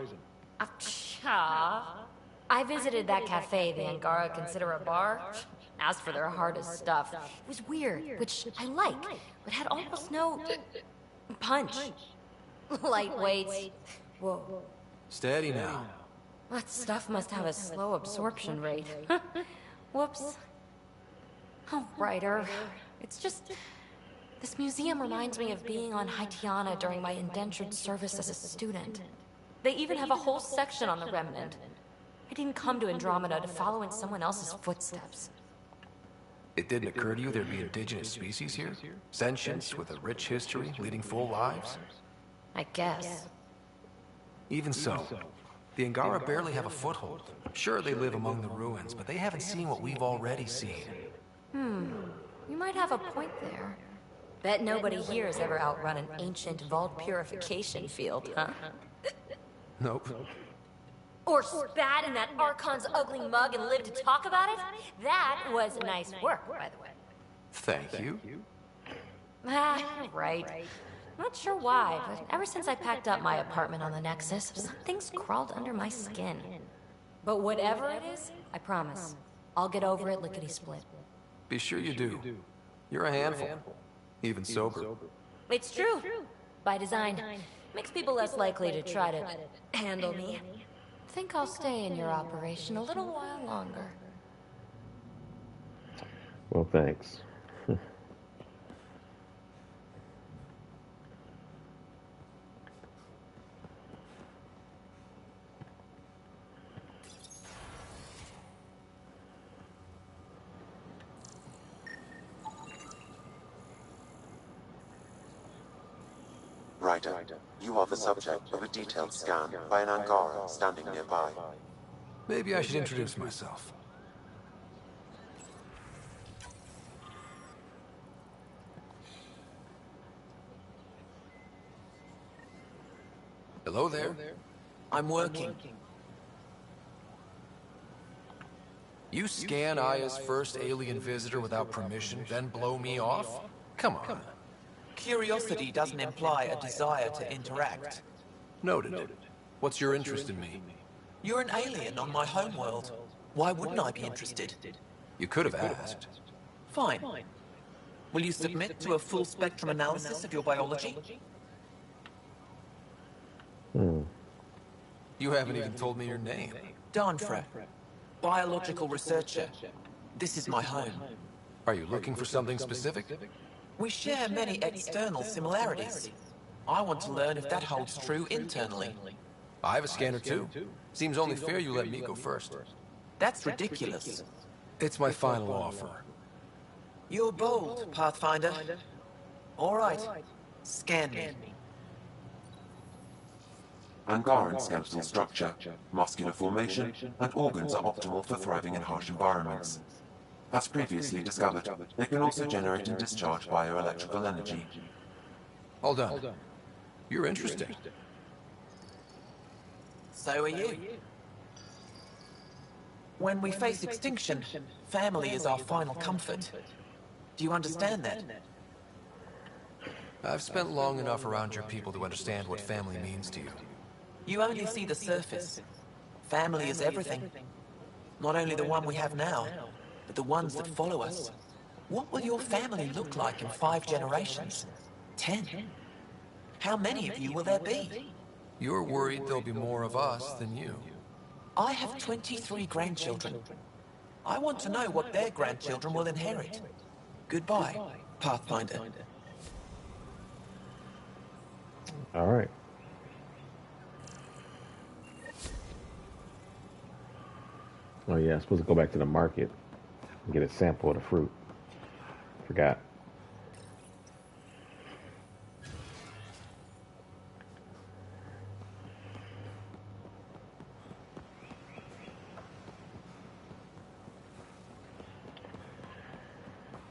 I visited that cafe the Angara consider a bar. Asked for their hardest stuff. It was weird, which I like, but had almost no punch. Lightweight. Whoa. Steady now. That stuff must have a slow absorption rate. Whoops. Oh, writer. It's just... This museum reminds me of being on Haitiana during my indentured service as a student. They even have a whole section on the Remnant. I didn't come to Andromeda to follow in someone else's footsteps. It didn't occur to you there'd be indigenous species here? Sentients with a rich history, leading full lives? I guess. Even so, the Angara barely have a foothold. Sure, they live among the ruins, but they haven't seen what we've already seen. You might have a point there. Bet nobody here has ever outrun an ancient vault purification field, huh? Nope. Or spat in that Archon's ugly mug and lived to talk about it? That was nice work, by the way. Thank you. Right. Not sure why, but ever since I packed up my apartment on the Nexus, something's crawled under my skin. But whatever it is, I promise, I'll get over it lickety-split. Be sure you do. You're a handful. Even sober. It's true. By design. Makes people less likely to try to handle me. Think I'll stay in your operation a little while longer. Well, thanks. Ryder, you are the subject of a detailed scan by an Angara standing nearby. Maybe I should introduce myself. Hello there. I'm working. You scan Aya's first alien visitor without permission, then blow me off? Come on. Curiosity doesn't imply a desire to interact. Noted. What's your interest in me? You're an alien on my homeworld. Why wouldn't I be interested? You could have asked. Fine. Will you submit to a full spectrum analysis of your biology? You haven't even told me your name. Darnfra. Biological researcher. This is my home. Are you looking for something specific? We share many external similarities. I want to learn if that holds true internally. I have a scanner too. Seems only fair you let me go first. That's ridiculous. It's my final offer. You're bold, Pathfinder. All right. Scan me. Angaran skeletal structure, muscular formation, and organs are optimal for thriving in harsh environments. As previously discovered, they can also generate and discharge bioelectrical energy. Hold on. You're interesting. So are you. When we face extinction, family is our final comfort. Do you understand that? I've spent long enough around your people to understand what family means to you. You only see the surface. Family is everything. Not only the one we have now, but the ones that follow us. What will your family look like in 5 generations? 10? How many of you will there be? You're worried there'll be more of us than you. I have 23 grandchildren. I want to know what their grandchildren will inherit. Goodbye, Pathfinder. All right. Oh yeah, I'm supposed to go back to the market and get a sample of the fruit. Forgot.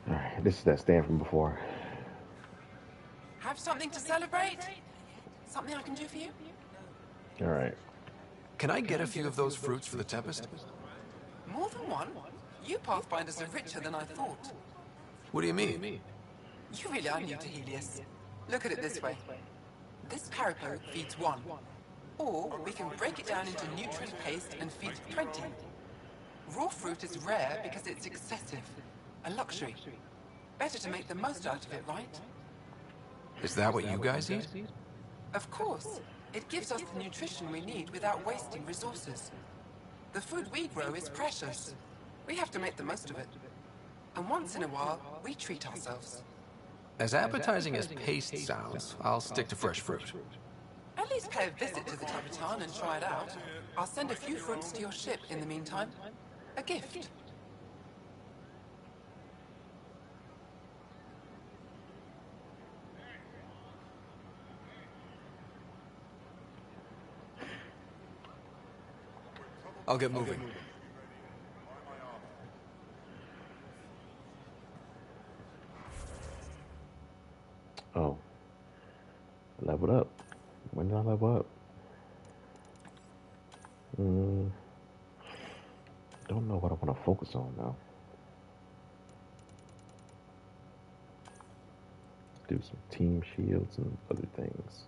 All right, this is that stand from before. Have something to celebrate? Something I can do for you? All right. Can I get a few of those fruits for the Tempest? More than one? You Pathfinders are richer than I thought. What do you mean? You really are new to Helios. Look at it this way. This parapo feeds 1. Or we can break it down into nutrient paste and feed 20. Raw fruit is rare because it's excessive. A luxury. Better to make the most out of it, right? Is that what you guys eat? Of course. It gives us the nutrition we need without wasting resources. The food we grow is precious. We have to make the most of it. And once in a while, we treat ourselves. As appetizing as paste sounds, I'll stick to fresh fruit. At least pay a visit to the Capitan and try it out. I'll send a few fruits to your ship in the meantime. A gift. I'll get moving. Oh. Leveled up. When did I level up? Don't know what I want to focus on now. Do some team shields and other things.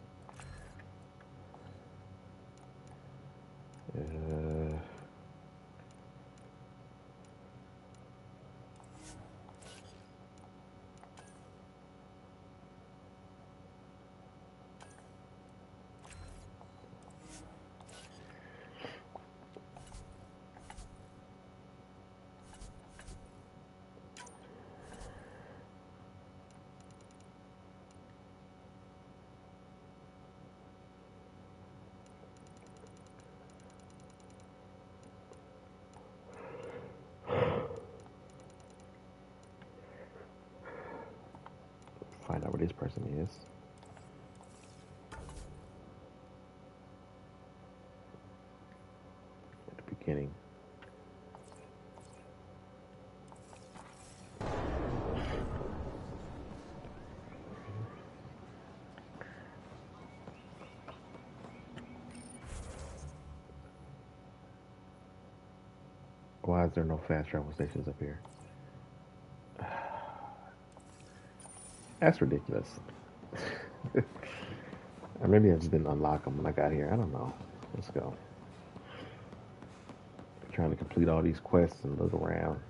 Find out where this person is. At the beginning. Why is there no fast travel stations up here? That's ridiculous. Or maybe I just didn't unlock them when I got here. I don't know. Let's go. Trying to complete all these quests and look around.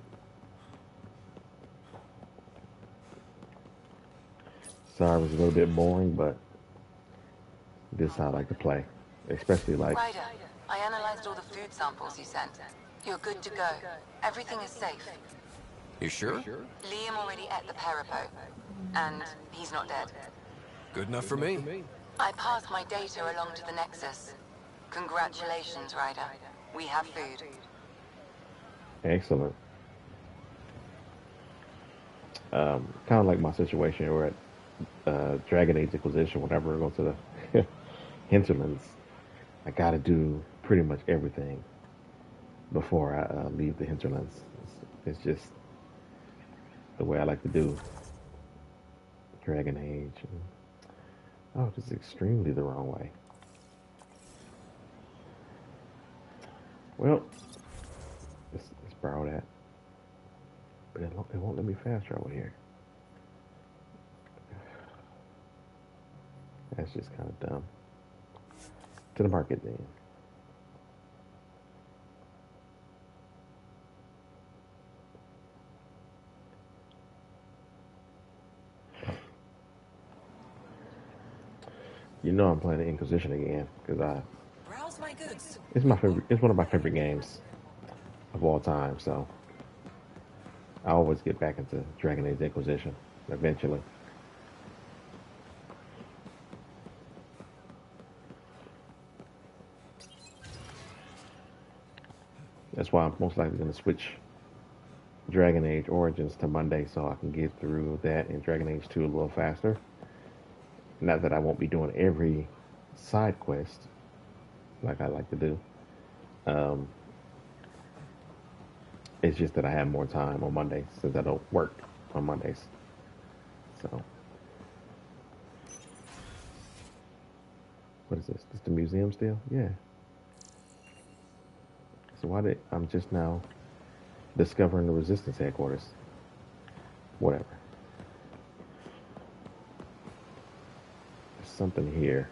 Sorry, it was a little bit boring, but this is how I like to play. Especially like... Ryder, I analyzed all the food samples you sent. You're good to go. Everything is safe. You sure? Liam already ate the parapo. And he's not dead. Good enough for me. I passed my data along to the Nexus. Congratulations, Ryder. We have food. Excellent. Kind of like my situation where at Dragon Age Inquisition, whenever I go to the hinterlands, I gotta do pretty much everything before I leave the hinterlands. It's just the way I like to do Dragon Age. Oh, this is extremely the wrong way. Well, let's borrow that. But it won't let me fast travel here. That's just kind of dumb. To the market then. You know I'm playing the Inquisition again because Browse my goods. it's my favorite. It's one of my favorite games of all time. So I always get back into Dragon Age Inquisition eventually. That's why I'm most likely going to switch Dragon Age Origins to Monday so I can get through that and Dragon Age 2 a little faster. Not that I won't be doing every side quest like I like to do. It's just that I have more time on Mondays since I don't work on Mondays. So, what is this? This the museum still? Yeah. So I'm just now Discovering the Resistance headquarters. Whatever. There's something here.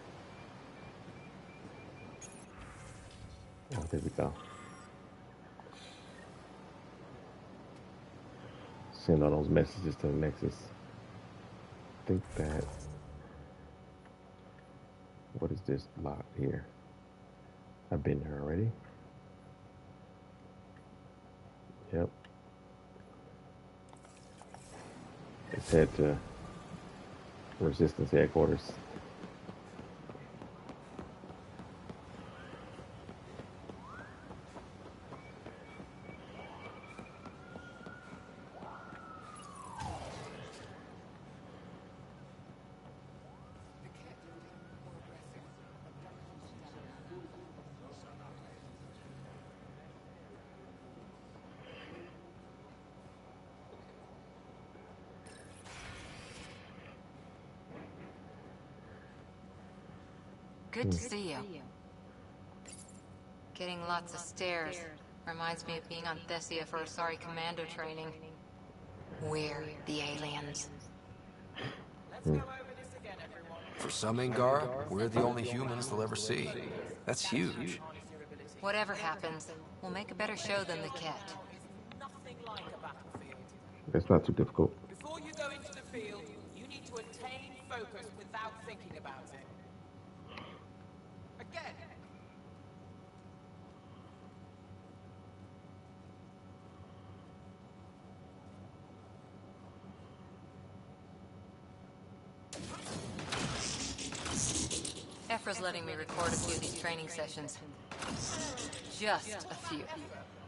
Oh, there we go. Send all those messages to the Nexus. I think that... What is this lock here? I've been here already. Yep. Let's head to Resistance headquarters. Good to see you. Getting lots of stares. Reminds me of being on Thessia for Asari commando training. We're the aliens. For some Angara, we're the only humans they'll ever see. That's huge. Whatever happens, we'll make a better show than the Ket. That's not too difficult. Before you go into the field, you need to attain focus without thinking about it. Again. Ephra's letting me record a few of these training sessions. Just a few.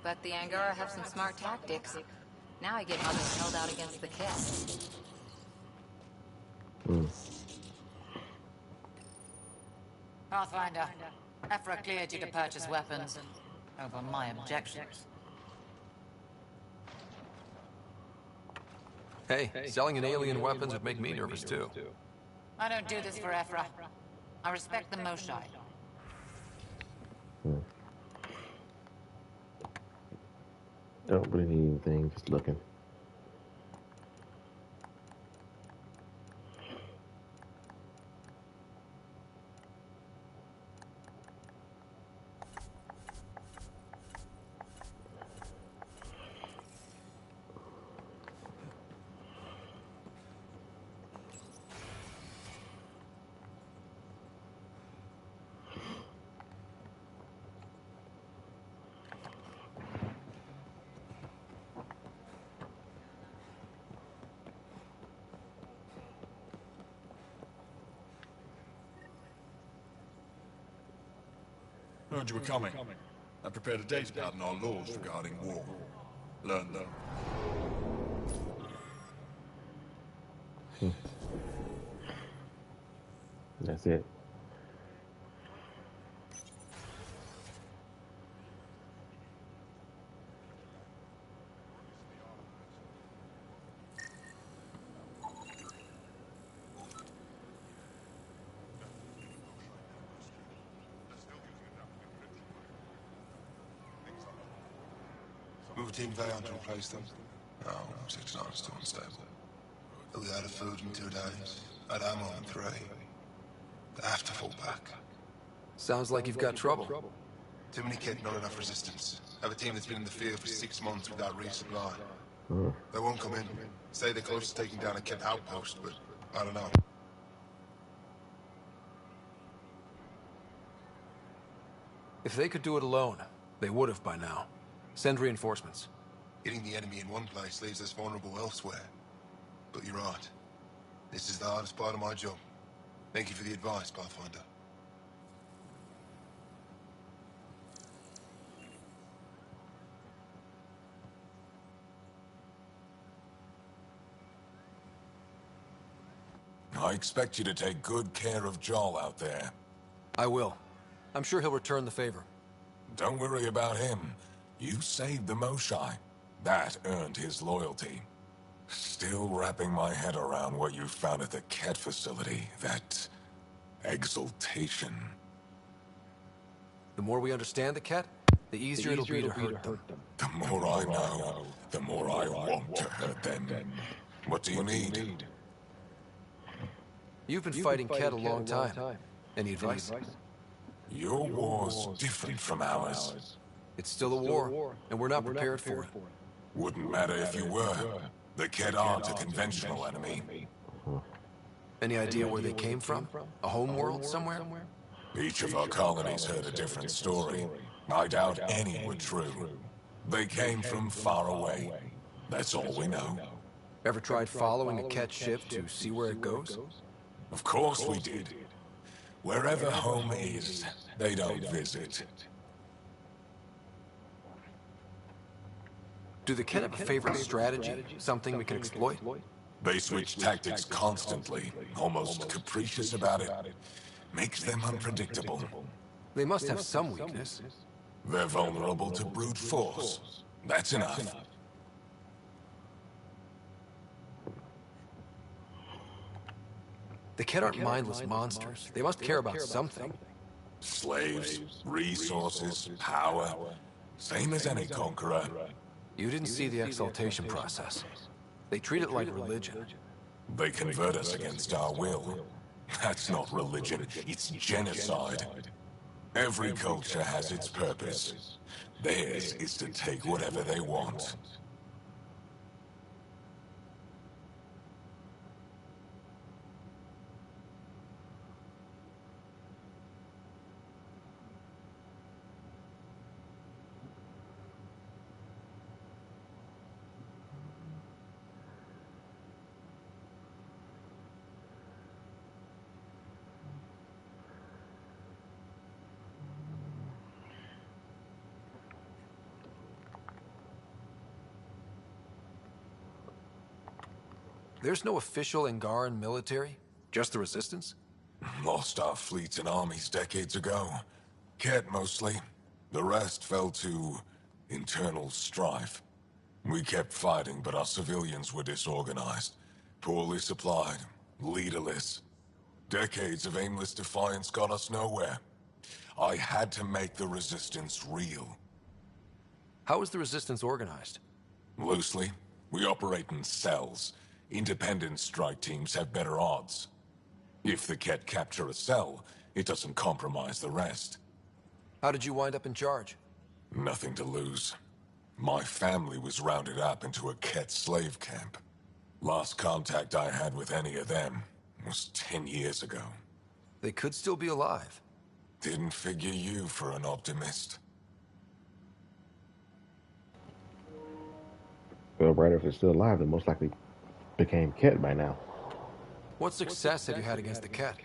But the Angara have some smart tactics. Now I get how they held out against the Ket. Pathfinder, Ephra cleared you to purchase weapons. Over my objections. Hey, selling an alien weapons would make me nervous too. I don't do this for Ephra. I respect the Moshai. Don't really need anything, just looking. Heard you were coming. I prepared a data pad on our laws regarding war. Learn them. That's it. Move Team Veon to replace them. No, 69 is still unstable. They'll be out of food in 2 days. Out of ammo in 3. They have to fall back. Sounds like you've got trouble. Too many kit, not enough resistance. Have a team that's been in the field for 6 months without resupply. They won't come in. Say they're close to taking down a kit outpost, but I don't know. If they could do it alone, they would have by now. Send reinforcements. Hitting the enemy in one place leaves us vulnerable elsewhere. But you're right. This is the hardest part of my job. Thank you for the advice, Pathfinder. I expect you to take good care of Jarl out there. I will. I'm sure he'll return the favor. Don't worry about him. You saved the Moshai. That earned his loyalty. Still wrapping my head around what you found at the Ket facility. That exaltation. The more we understand the Ket, the easier it'll be to hurt them. The more I know, the more I want to hurt them. What do you need? You've been fighting Ket a long time. Any advice? Your war's different from ours. It's still a war, and we're not prepared for it. Wouldn't matter if you were. The Ket aren't a conventional enemy. Any idea where they came from? A home world somewhere? Each of our colonies heard a different story. I doubt any were true. They came from far away. That's all we know. Ever tried following a Ket ship to see where it goes? Of course we did. Wherever home is, they don't visit. Do the Ket have a favorite strategy? Something we can exploit? They switch tactics constantly, almost capricious about it. Makes them unpredictable. They must have some weakness. They're vulnerable to brute force. That's enough. The Ket aren't mindless monsters. They must care about something. Slaves, resources, power. Same as any conqueror. You didn't see the exaltation process. They treat it like religion. They convert us against our will. That's not religion, it's genocide. Every culture has its purpose. Theirs is to take whatever they want. There's no official Angaran military? Just the Resistance? Lost our fleets and armies decades ago. Ket mostly. The rest fell to internal strife. We kept fighting, but our civilians were disorganized. Poorly supplied. Leaderless. Decades of aimless defiance got us nowhere. I had to make the Resistance real. How is the Resistance organized? Loosely. We operate in cells. Independent strike teams have better odds. If the Ket capture a cell, it doesn't compromise the rest. How did you wind up in charge? Nothing to lose. My family was rounded up into a Ket slave camp. Last contact I had with any of them was 10 years ago. They could still be alive. Didn't figure you for an optimist. Well, right, if they're still alive, they most likely became Ket by now. What success have you had against the Ket?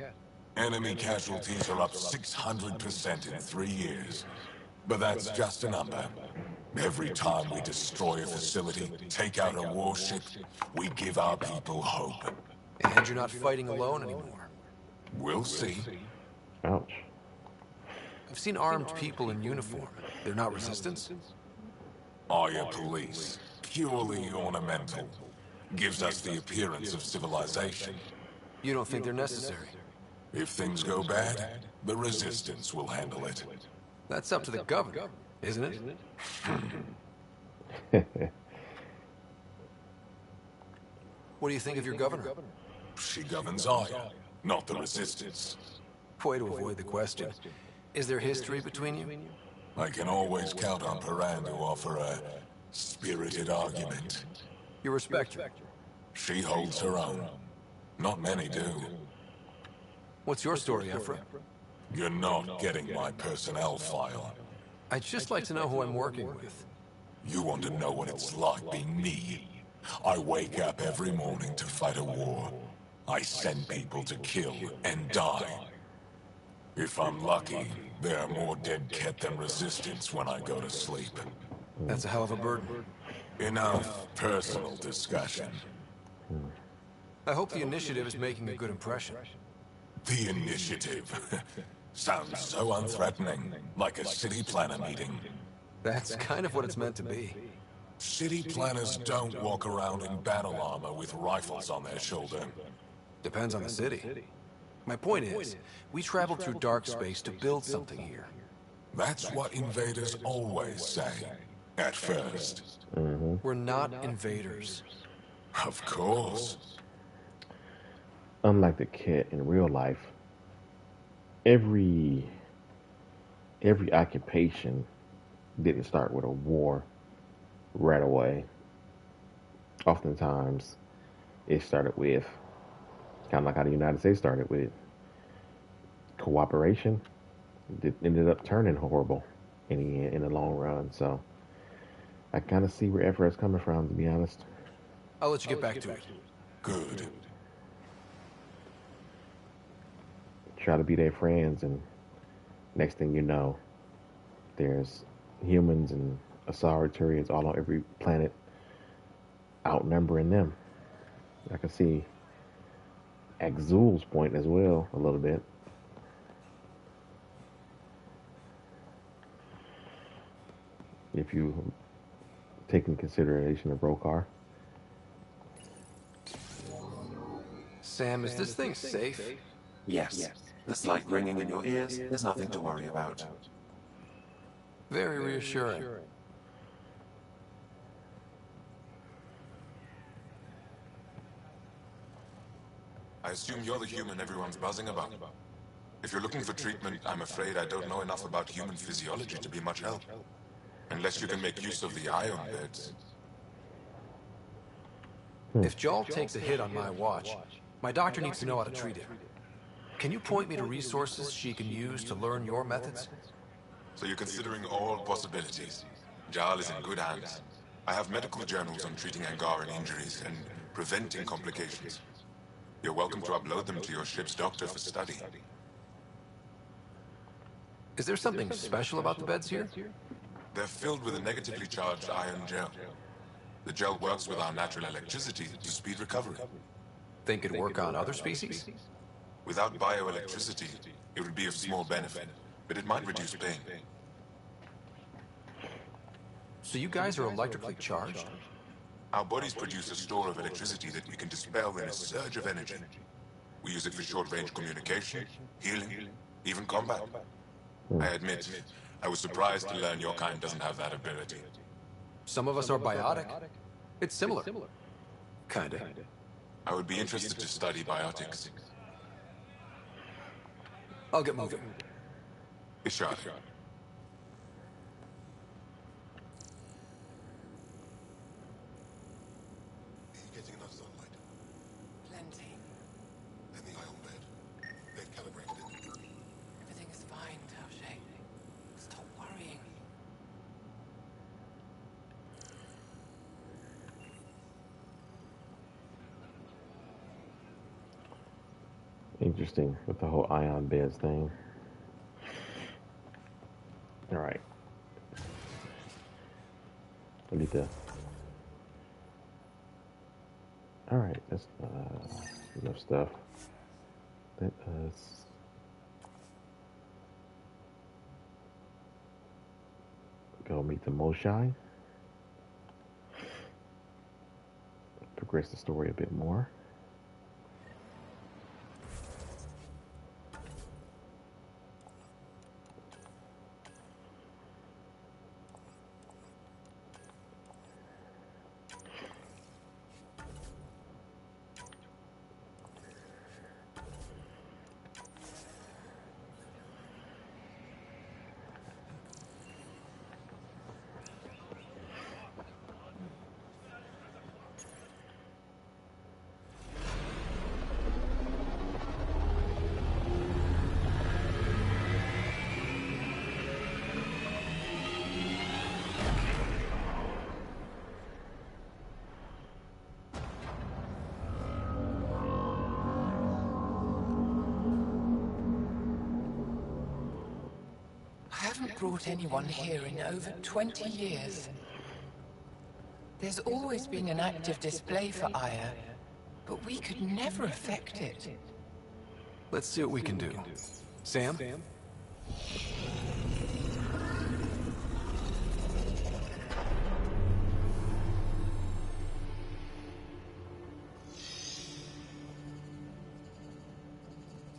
Enemy casualties are up 600% in 3 years. But that's just a number. Every time we destroy a facility, take out a warship, we give our people hope. And you're not fighting alone anymore. We'll see. Ouch. I've seen armed people in uniform. They're not Resistance? Aya police. Purely ornamental. Gives us the appearance of civilization. You don't think they're necessary? If things go bad, the Resistance will handle it. That's up to the governor, isn't it? What do you think of your governor? She governs Aya, not the Resistance. Way to avoid the question. Is there history between you? I can always count on Paran to offer a spirited argument. You respect her? She holds her own. Not many do. What's your story, Ephra? You're not getting my personnel file. I'd just like to know who I'm working with. You want to know what it's like being me? I wake up every morning to fight a war. I send people to kill and die. If I'm lucky, there are more dead Ket than Resistance when I go to sleep. That's a hell of a burden. Enough personal discussion. I hope the initiative is making a good impression. The initiative? Sounds so unthreatening, like a city planner meeting. That's kind of what it's meant to be. City planners don't walk around in battle armor with rifles on their shoulder. Depends on the city. My point is, we traveled through dark space to build something here. That's what invaders always say. At first. We're not invaders. Of course. Unlike the cat in real life, every occupation didn't start with a war right away. Oftentimes, it started with kind of like how the United States started with cooperation. It ended up turning horrible in the long run. So I kind of see where Efra's coming from, to be honest. I'll let you get back to it. Good. Try to be their friends, and next thing you know, there's humans and Asaritarians all on every planet outnumbering them. I can see Axul's point as well a little bit. If you take in consideration of Brokar. Sam, is this thing safe? Yes. The slight ringing in your ears is nothing to worry about. Very reassuring. I assume you're the human everyone's buzzing about. If you're looking for treatment, I'm afraid I don't know enough about human physiology to be much help. Unless you can make use of the ion beds. If Jarl takes a hit on my watch, my doctor needs to know how to treat it. Can you point me to resources she can use to learn your methods? So you're considering all possibilities. Jarl is in good hands. I have medical journals on treating Angaran injuries and preventing complications. You're welcome to upload them to your ship's doctor for study. Is there something special about the beds here? They're filled with a negatively charged ion gel. The gel works with our natural electricity to speed recovery. Think it'd work on other species? Without bioelectricity, it would be of small benefit, but it might reduce pain. So you guys are electrically charged? Our bodies produce a store of electricity that we can dispel in a surge of energy. We use it for short-range communication, healing, even combat. I admit, I was surprised to learn your kind doesn't have that ability. Some of us are biotic. It's similar. Kinda. I would be interested to study biotics. I'll get moving. Ishad. Getting enough sunlight. Plenty. And the ion bed. They've calibrated it. Everything is fine, Taoshe. Stop worrying. Interesting with the whole ion beds thing. All right. I need to. All right, that's enough stuff. Let us go meet the Moshai. Progress the story a bit more. I haven't brought anyone here in over 20 years. There's always been an active display for Aya, but we could never affect it. Let's see what we can do. Sam?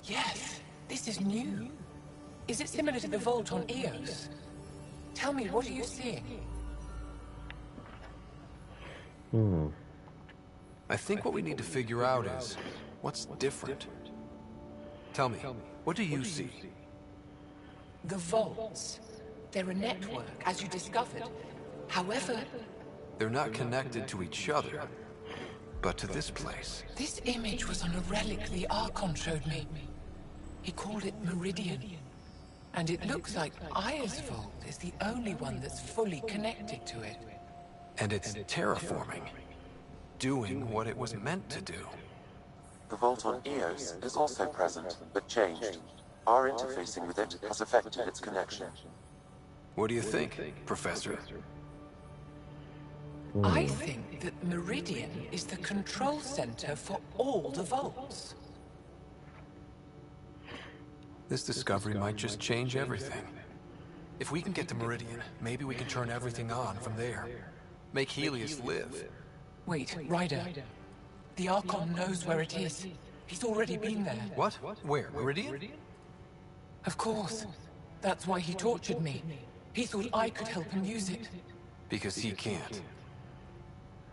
Yes, this is new. Is it similar to the vault on Eos? Tell me, what are you seeing? I think what we need to figure out is what's different. Tell me, what do you see? The vaults. They're a network, as you discovered. However, They're not connected to each other, but to this place. this image was on a relic the Archon showed me. He called it Meridian. And it looks like Aya's vault is the only one that's fully connected to it. And it's terraforming, doing what it was meant to do. The vault on Eos is also present, but changed. Our interfacing with it has affected its connection. What do you think, Professor? I think that Meridian is the control center for all the vaults. This discovery might just change everything. If we can get to Meridian, maybe we can turn everything on from there. Make Helios live. Wait, Ryder. The Archon knows where it is. He's already been there. What? Where? Meridian? Of course. That's why he tortured me. He thought I could help him use it. Because he can't.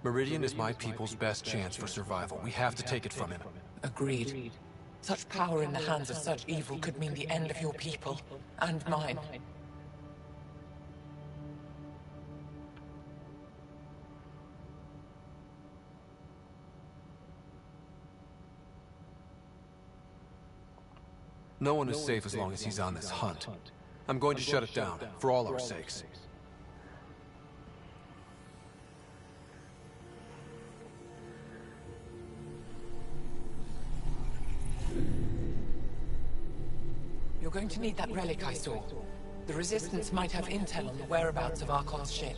Meridian is my people's best chance for survival. We have to take it from him. Agreed. Such power in the hands of such evil could mean the end of your people, and mine. No one is safe as long as he's on this hunt. I'm going to shut it down, for all our sakes. You're going to need that relic I saw. The Resistance might have intel on the whereabouts of Archon's ship.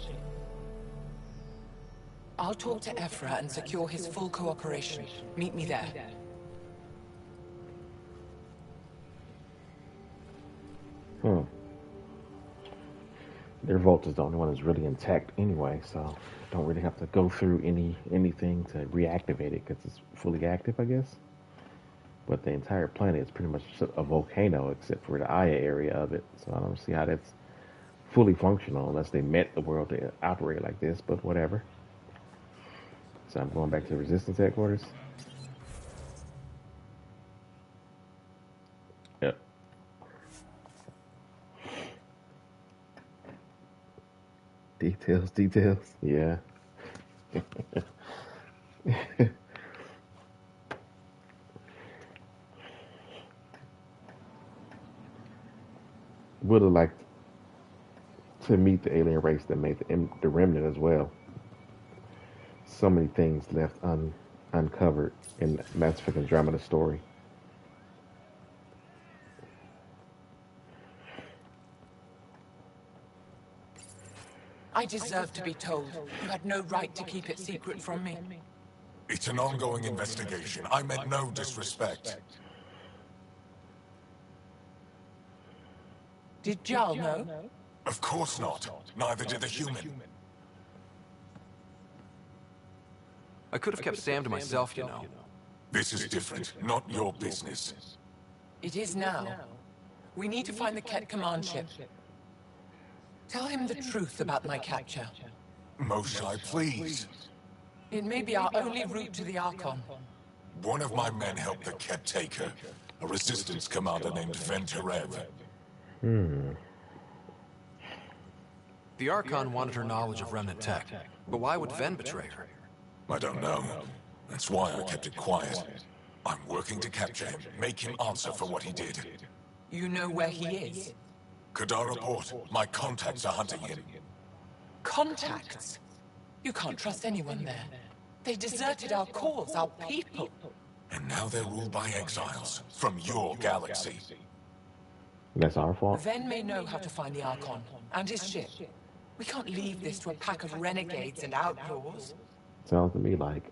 I'll talk to Ephra and secure his full cooperation. Meet me there. Their vault is the only one that's really intact anyway, so don't really have to go through anything to reactivate it because it's fully active, I guess. But the entire planet is pretty much a volcano except for the Aya area of it, so I don't see how that's fully functional unless they meant the world to operate like this, but whatever. So I'm going back to the Resistance headquarters. Yep. Details. Yeah. Would have liked to meet the alien race that made the Remnant as well. So many things left uncovered in Mass Effect Andromeda story. I deserve to be told. You had no right to keep it secret from me. It's an ongoing investigation. I meant no disrespect. Did Jal know? Of course not. Neither did the human. I could have kept Sam to myself, you know. This is different. Not your business. It is now. We need to find the Ket command ship. Tell him the truth about my capture. Moshai, please. It may be our only route to the Archon. One of my men helped the Ket take her. A Resistance commander named Venturev. The Archon wanted her knowledge of Remnant tech, but why would Ven betray her? I don't know. That's why I kept it quiet. I'm working to capture him, make him answer for what he did. You know where he is? Kadar report. My contacts are hunting him. Contacts? You can't trust anyone there. They deserted our cause, our people. And now they're ruled by exiles from your galaxy. That's our fault. Ven may know how to find the Archon and his ship. We can't leave this to a pack of renegades and outlaws. Sounds to me like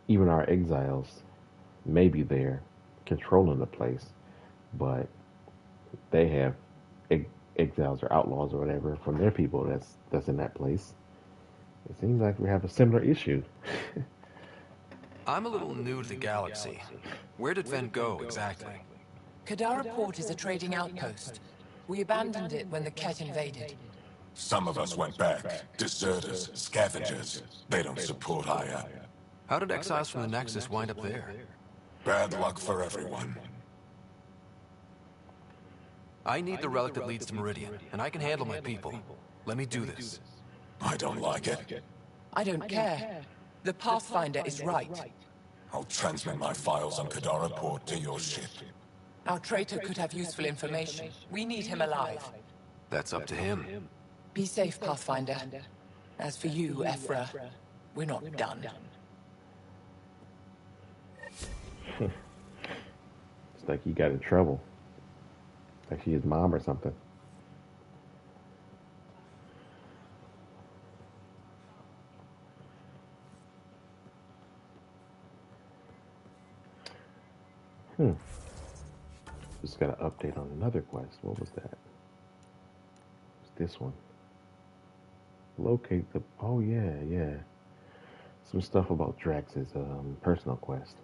even our exiles may be there controlling the place, but they have exiles or outlaws or whatever from their people that's in that place. It seems like we have a similar issue. I'm a little new to the galaxy. Where did Ven go exactly? Kadara Port is a trading outpost. We abandoned it when the Ket invaded. Some of us went back. Deserters, scavengers. They don't support Aya. How did exiles from the Nexus wind up there? Bad luck for everyone. I need the relic that leads to Meridian, and I can handle my people. Let me do this. I don't like it. I don't care. The Pathfinder is right. I'll transmit my files on Kadara Port to your ship. Our traitor could have useful information. We need him alive. That's up to him. Be safe, Pathfinder. As for you, Ephra, we're not done. It's like he got in trouble. Like she his mom or something. Just got an update on another quest. What was that? It's this one. Locate the... Oh, yeah. Some stuff about Drax's personal quest.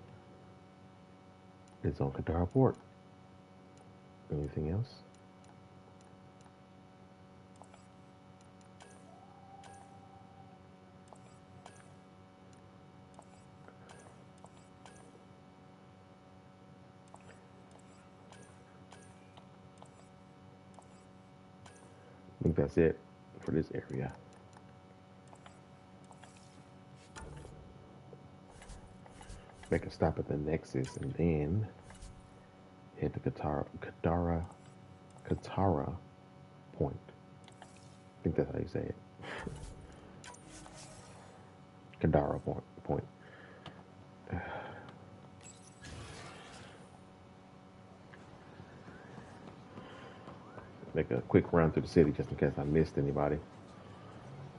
It's on Kadara Port. Anything else? I think that's it for this area. Make a stop at the Nexus and then head to Katara Point. I think that's how you say it. Kadara Point. Make a quick run through the city just in case I missed anybody.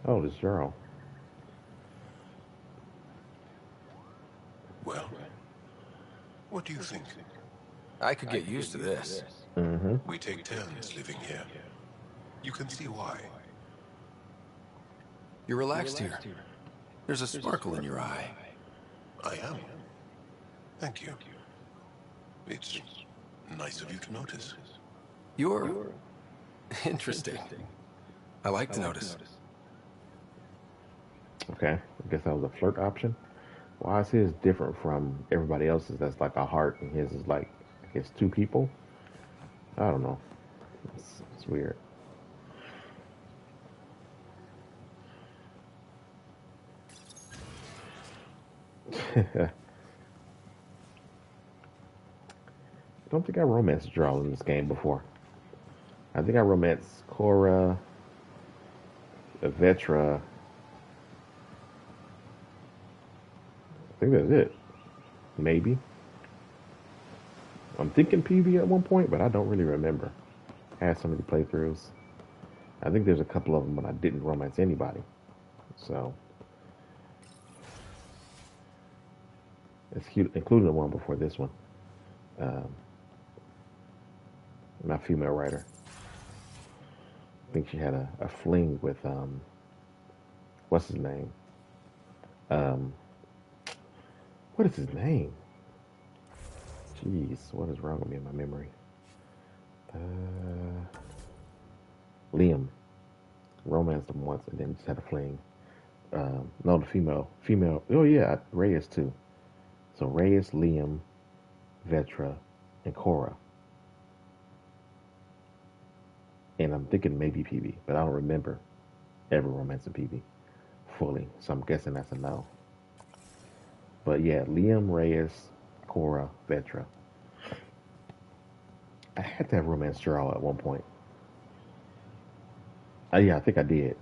Oh, this Jarl. Well, what do you think? I could get used to this. We take turns living here. You can see why. You're relaxed here. There's a sparkle in your eye. I am. Thank you. It's nice of you to notice. You're interesting. I like to notice. Okay, I guess that was a flirt option. Why is his different from everybody else's? That's like a heart, and his is like, I guess, two people. I don't know. It's weird. I don't think I romanced Jarl in this game before. I think I romanced Cora, Vetra. I think that's it. Maybe. I'm thinking PV at one point, but I don't really remember. I had so many playthroughs. I think there's a couple of them, but I didn't romance anybody. So, it's cute, including the one before this one. My female writer. I think she had a fling with, what's his name? What is his name? Jeez, what is wrong with me in my memory? Liam. Romanced him once and then just had a fling. No, the female. Oh yeah, Reyes too. So Reyes, Liam, Vetra, and Cora. And I'm thinking maybe PB, but I don't remember ever romancing PB fully. So I'm guessing that's a no. But yeah, Liam, Reyes, Cora, Vetra. I had to have romance Jarl at one point. Yeah, I think I did.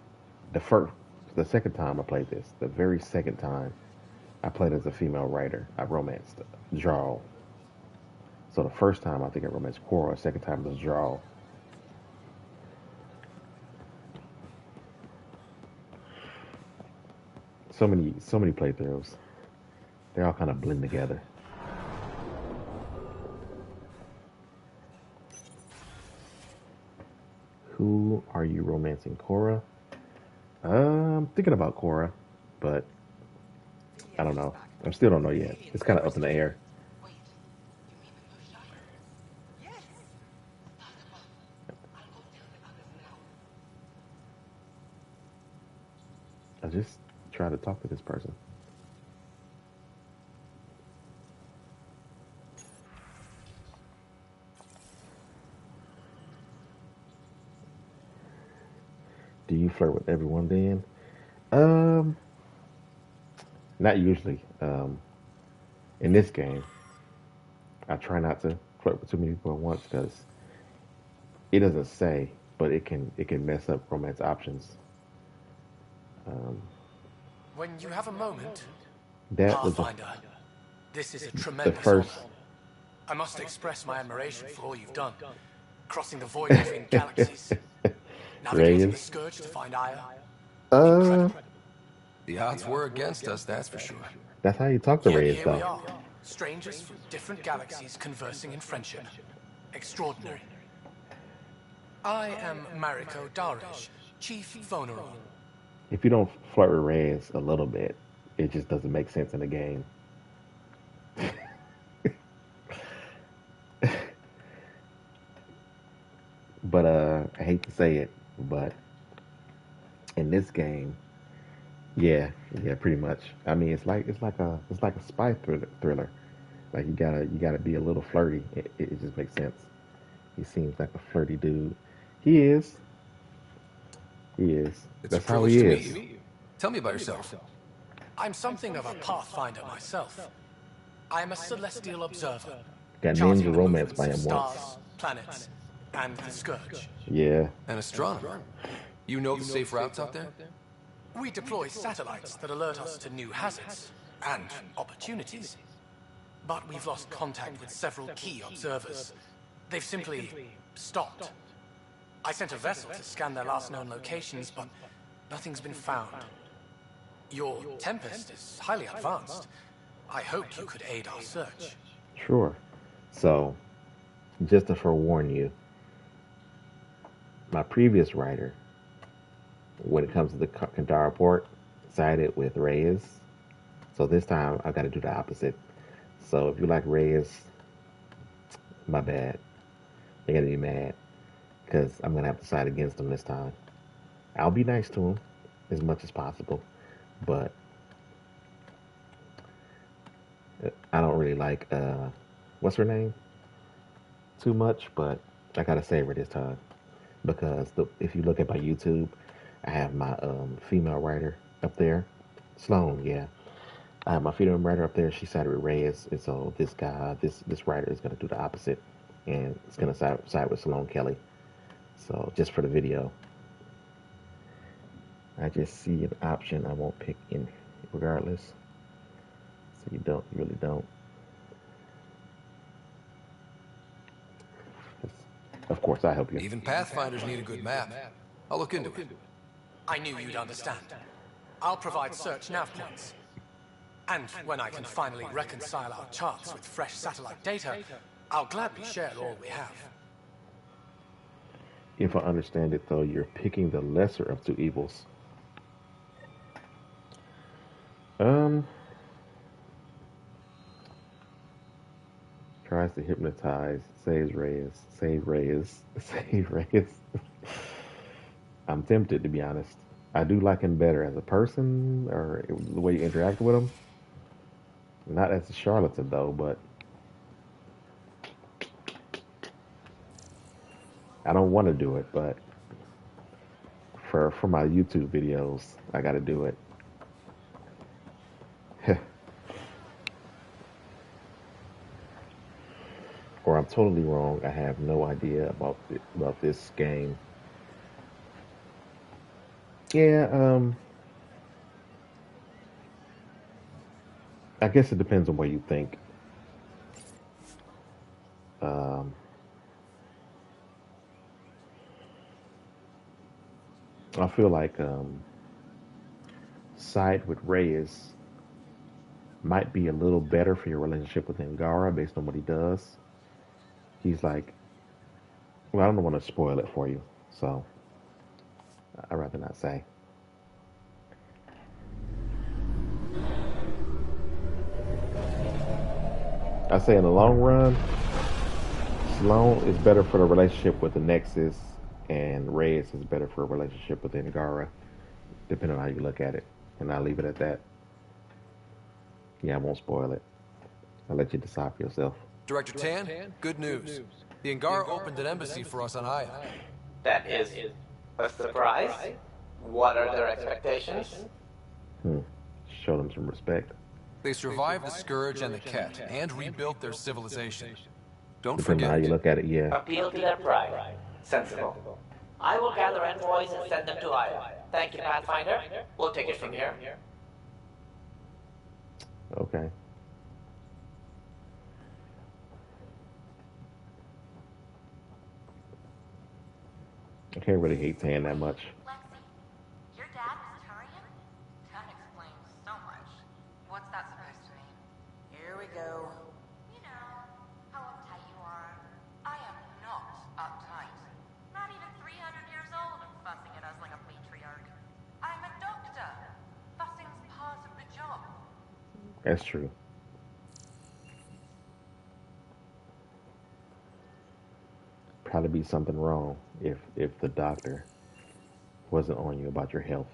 The second time I played this, the very second time I played as a female writer, I romanced Jarl. So the first time I think I romanced Cora, the second time was Jarl. So many playthroughs. They all kind of blend together. Who are you romancing, Cora? I'm thinking about Cora, but I don't know. I still don't know yet. It's kind of up in the air. to talk to this person. Do you flirt with everyone then? Um, Not usually. In this game, I try not to flirt with too many people at once because it doesn't say, but it can mess up romance options. Um, When you have a moment, that was Pathfinder, this is a the tremendous honor. first. I must express my admiration for all you've done. Crossing the void between galaxies, navigating the Reyes. Scourge to find Aya. Uh, The odds were against us, that's for sure. that's how you talk to Yet Reyes, here we though. are, strangers from different galaxies conversing in friendship. Extraordinary. I am Mariko Darish, Chief Voneron. If you don't flirt with Reyes a little bit, it just doesn't make sense in the game. But I hate to say it, but in this game, yeah, pretty much. I mean, it's like a spy thriller. Like you gotta be a little flirty. It just makes sense. He seems like a flirty dude. He is. He is. It's a That's how privilege he to is. meet you. Tell me about yourself. I'm something of a pathfinder myself. I am a celestial observer, Got charting ninja the romance movements by of him once. stars, planets, and the Scourge. Yeah. An astronomer. You know the safe routes out there? We deploy satellites that alert us to new hazards and opportunities. But we've lost contact with several key observers. They've simply stopped. I sent a vessel to scan their last known locations, but nothing's been found. Your Tempest is highly advanced. I hoped you could aid our search. Sure. So, just to forewarn you, my previous writer, when it comes to the Kandara port, sided with Reyes. So this time I got to do the opposite. So if you like Reyes, my bad. You're gonna be mad because I'm gonna have to side against him this time. I'll be nice to him as much as possible, but I don't really like what's her name too much. But I gotta save her this time because if you look at my YouTube, I have my female writer up there, Sloan. Yeah, I have my female writer up there. She sided with Reyes, and so this writer is gonna do the opposite, and it's gonna side with Sloan Kelly. So just for the video, I just see an option I won't pick in regardless. So you really don't. Of course, I help you. Even Pathfinders need a good map. I'll look into it. I knew you'd understand. I'll provide search nav points. And when I can finally reconcile our charts with fresh satellite data, I'll gladly share all we have. If I understand it, though, you're picking the lesser of two evils. Tries to hypnotize, saves Reyes, save Reyes, save Reyes. I'm tempted, to be honest. I do like him better as a person, or the way you interact with him. Not as a charlatan, though, but I don't want to do it, but for my YouTube videos, I got to do it. Or I'm totally wrong. I have no idea about this game. Yeah, I guess it depends on what you think. Um, I feel like side with Reyes might be a little better for your relationship with Angara based on what he does. He's like, well, I don't want to spoil it for you, so I'd rather not say. I say in the long run, Sloan is better for the relationship with the Nexus, and Reyes is better for a relationship with Angara, depending on how you look at it. And I'll leave it at that. Yeah, I won't spoil it. I'll let you decide for yourself. Director Tan, good news. The Angara opened an embassy for us on Aya. That is a surprise. What are their expectations? Show them some respect. They survived the Scourge and the Ket, and rebuilt their civilization. Don't Depending on forget how you look at it, yeah. Appeal to their pride. Sensible. I will gather envoys and send them to Aya. Thank you, Pathfinder. We'll take it from here. Okay. I can't really hate Tan that much. Your dad was Turian? That explains so much. What's that supposed to mean? Here we go. You know, how uptight you are. I am not uptight. Not even 300 years old and fussing at us like a matriarch. I'm a doctor. Fussing's part of the job. That's true. Probably be something wrong if the doctor wasn't on you about your health.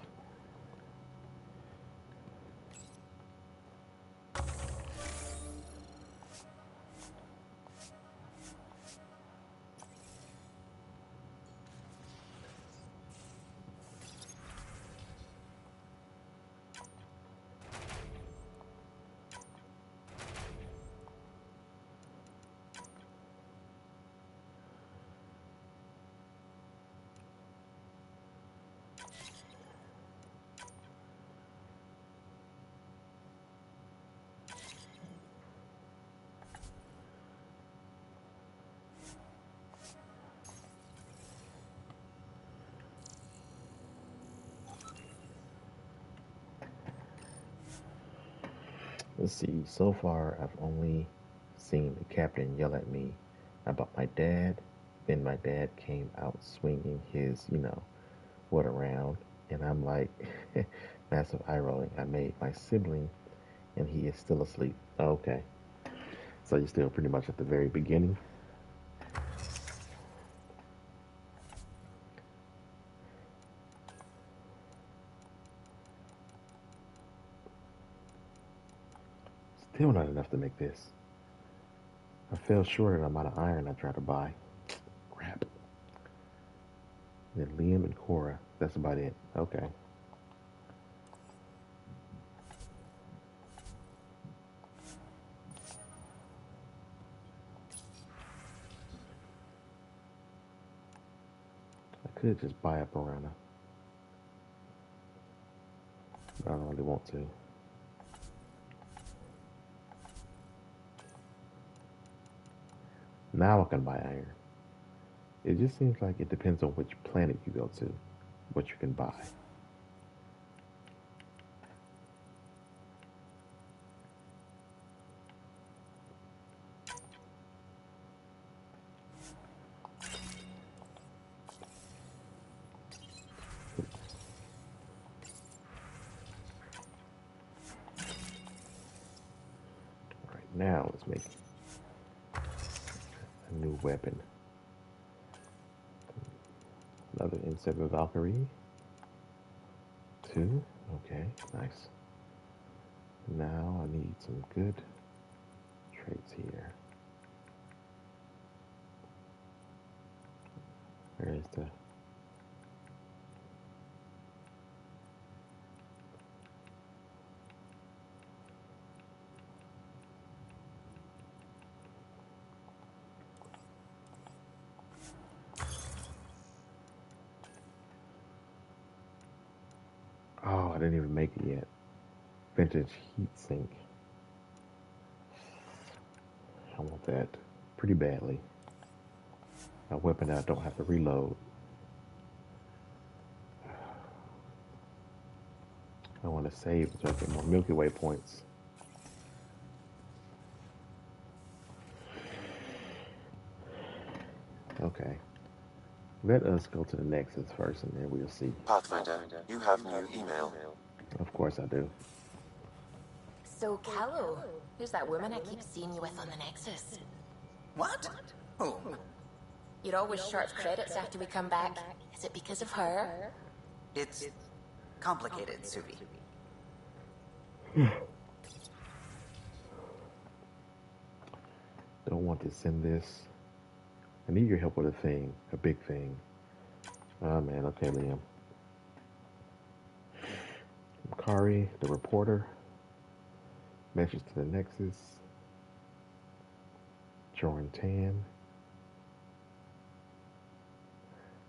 Let's see. So far, I've only seen the captain yell at me about my dad. Then my dad came out swinging his, what around. And I'm like, massive eye rolling. I made my sibling, and he is still asleep. Okay. So you're still pretty much at the very beginning. Still not enough to make this. I fell short of the amount of iron I tried to buy. Crap. Then Liam and Cora. That's about it. Okay. I could just buy a piranha. But I don't really want to. Now I can buy iron. It just seems like it depends on which planet you go to, what you can buy. Right now, let's make a new weapon. Another insect of Valkyrie. 2. Okay, nice. Now I need some good traits here. Where is the... Oh, I didn't even make it yet. Vintage heat sink. I want that pretty badly. A weapon that I don't have to reload. I want to save so I get more Milky Way points. Okay. Let us go to the Nexus first, and then we'll see. Pathfinder, you have new email. Of course I do. So, Callow, who's that woman I keep seeing you with on the Nexus? What? Who? You're always short credits after we come back. Is it because of her? It's complicated, Suvi. Don't want to send this. I need your help with a thing, a big thing. Oh man, okay, Liam. Kari, the reporter. Message to the Nexus. Jordan Tan.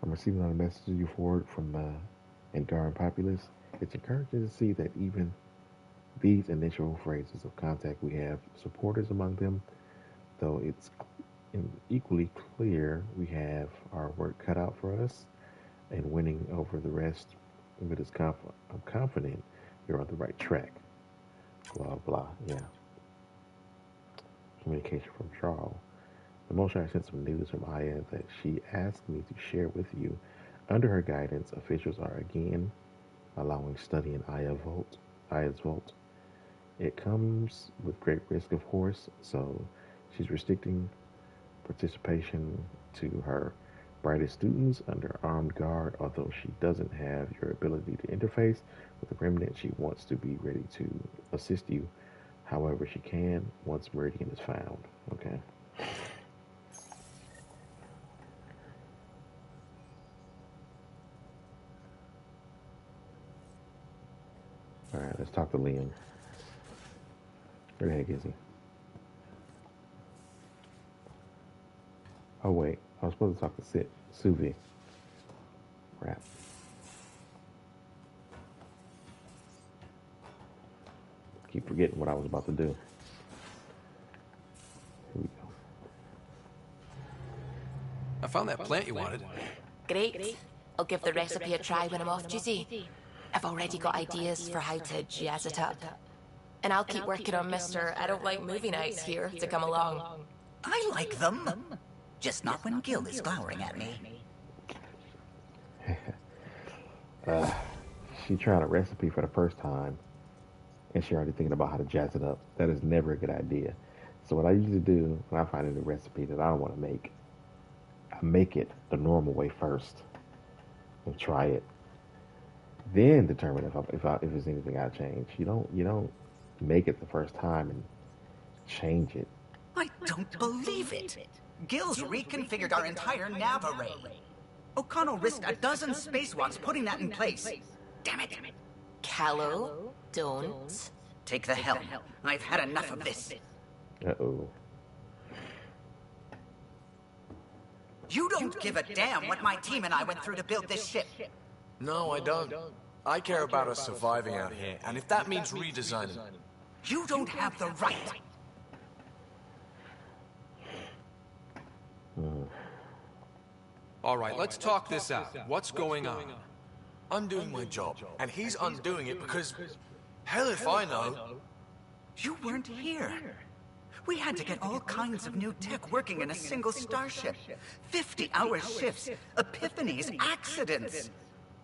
I'm receiving all the messages you forward from Angaran populace. It's encouraging to see that even these initial phrases of contact we have supporters among them, though it's equally clear we have our work cut out for us and winning over the rest. But I'm confident you're on the right track. Blah, blah, yeah. Communication from Charles. The motion I sent some news from Aya that she asked me to share with you. Under her guidance, officials are again allowing study in Aya's vault. It comes with great risk, of course, so she's restricting participation to her brightest students under armed guard. Although she doesn't have your ability to interface with the remnant, she wants to be ready to assist you however she can once Meridian is found. Okay. All right, let's talk to Liam. Where the heck is he? Oh wait, I was supposed to talk to Suvi. Crap. Keep forgetting what I was about to do. Here we go. I found that plant you wanted. Great. I'll give the recipe a try when I'm off duty. I've already got ideas for how to jazz it up. And I'll keep working on Mr. I don't like movie nights here to come along. I like them. Just not when Gil is glowering at me. She tried a recipe for the first time, and she already thinking about how to jazz it up. That is never a good idea. So what I usually do when I find a new recipe that I don't want to make, I make it the normal way first and try it. Then determine if there's anything I change. You don't make it the first time and change it. I don't believe it. Gil's reconfigured our entire nav array. O'Connell risked a dozen spacewalks putting that in place. Damn it. Callow, don't. Take the helm. I've had enough of this. Uh-oh. You don't give a damn what my team and I went through to build this ship. No, I don't. I care about us surviving out here, and if that means redesigning... You don't have the right. All right, let's talk this out. What's going on? I'm doing my job, and he's undoing it because... Hell if I know. You weren't here. We had to get all kinds of new tech working in a single starship. 50-hour shifts, epiphanies, accidents.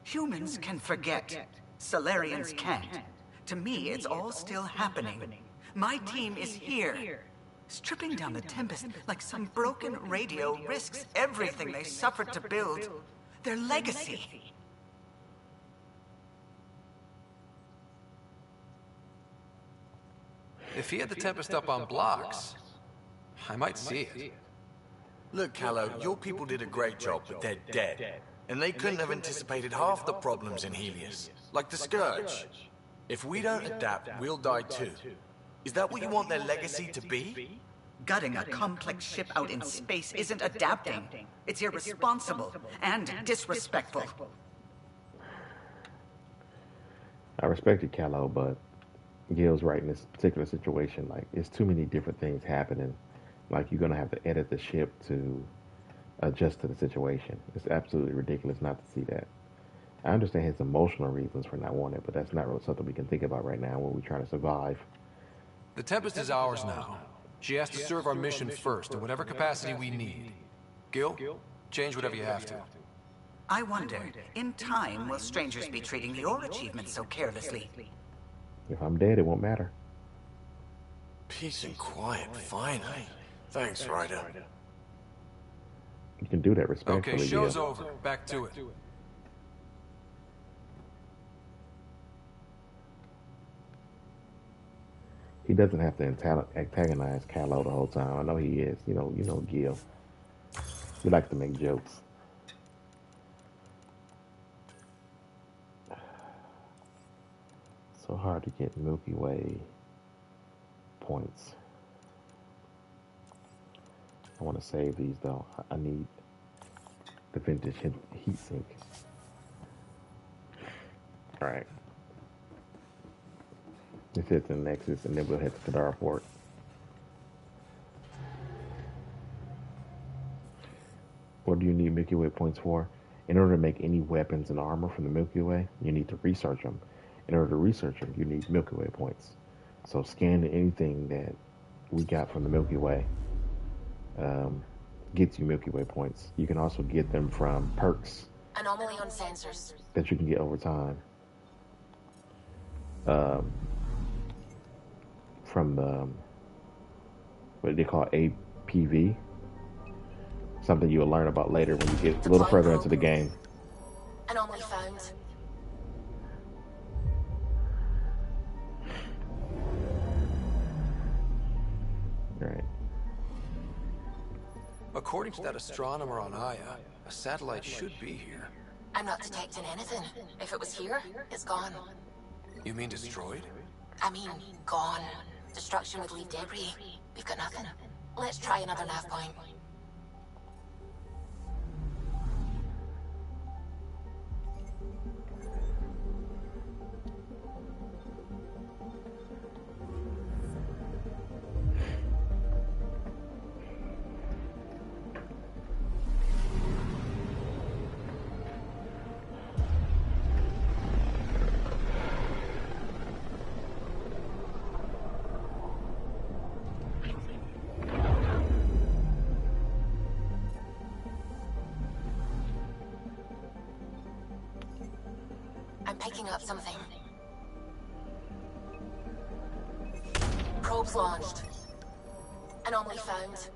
Humans can forget. Solarians can't. To me, it's all still happening. My team is here. Stripping down the Tempest like some broken radio risks everything they suffered to build. Their legacy. If he had the Tempest up on blocks, I might see it. Look, Callow, your people did a great job, but they're dead. And they couldn't have anticipated half the problems in Helios. Like the Scourge. If we don't adapt, we'll die too. Is that what you want their legacy to be? Gutting a complex ship out in space isn't adapting. It's irresponsible and disrespectful. I respect you, Callow, but Gil's right in this particular situation. Like, it's too many different things happening. Like, you're gonna have to edit the ship to adjust to the situation. It's absolutely ridiculous not to see that. I understand his emotional reasons for not wanting it, but that's not really something we can think about right now when we're trying to survive. The Tempest is ours now. She has to serve our mission first, in whatever capacity we need. Gil, change whatever you have to. I wonder, in time, will strangers be treating your achievements so carelessly? If I'm dead, it won't matter. Peace and quiet, finally. Thanks, Ryder. You can do that respectfully. Okay, show's Gil. over. Back to it. He doesn't have to antagonize Kylo the whole time. I know he is. Gil. He likes to make jokes. So hard to get Milky Way points. I want to save these though. I need the vintage heat sink. All right. This is the Nexus, and then we'll head to Kadar Port. What do you need Milky Way points for? In order to make any weapons and armor from the Milky Way, you need to research them. In order to research them, you need Milky Way points. So scan anything that we got from the Milky Way gets you Milky Way points. You can also get them from perks. Anomaly on sensors. That you can get over time. From the, what they call APV. Something you'll learn about later when you get a little further into the game. Anomaly found. Right. According to that astronomer on Aya, a satellite should be here. I'm not detecting anything. If it was here, it's gone. You mean destroyed? I mean, gone. Destruction would leave debris. We've got nothing. Let's try another nav point. Picking up something. Probes launched. Anomaly found.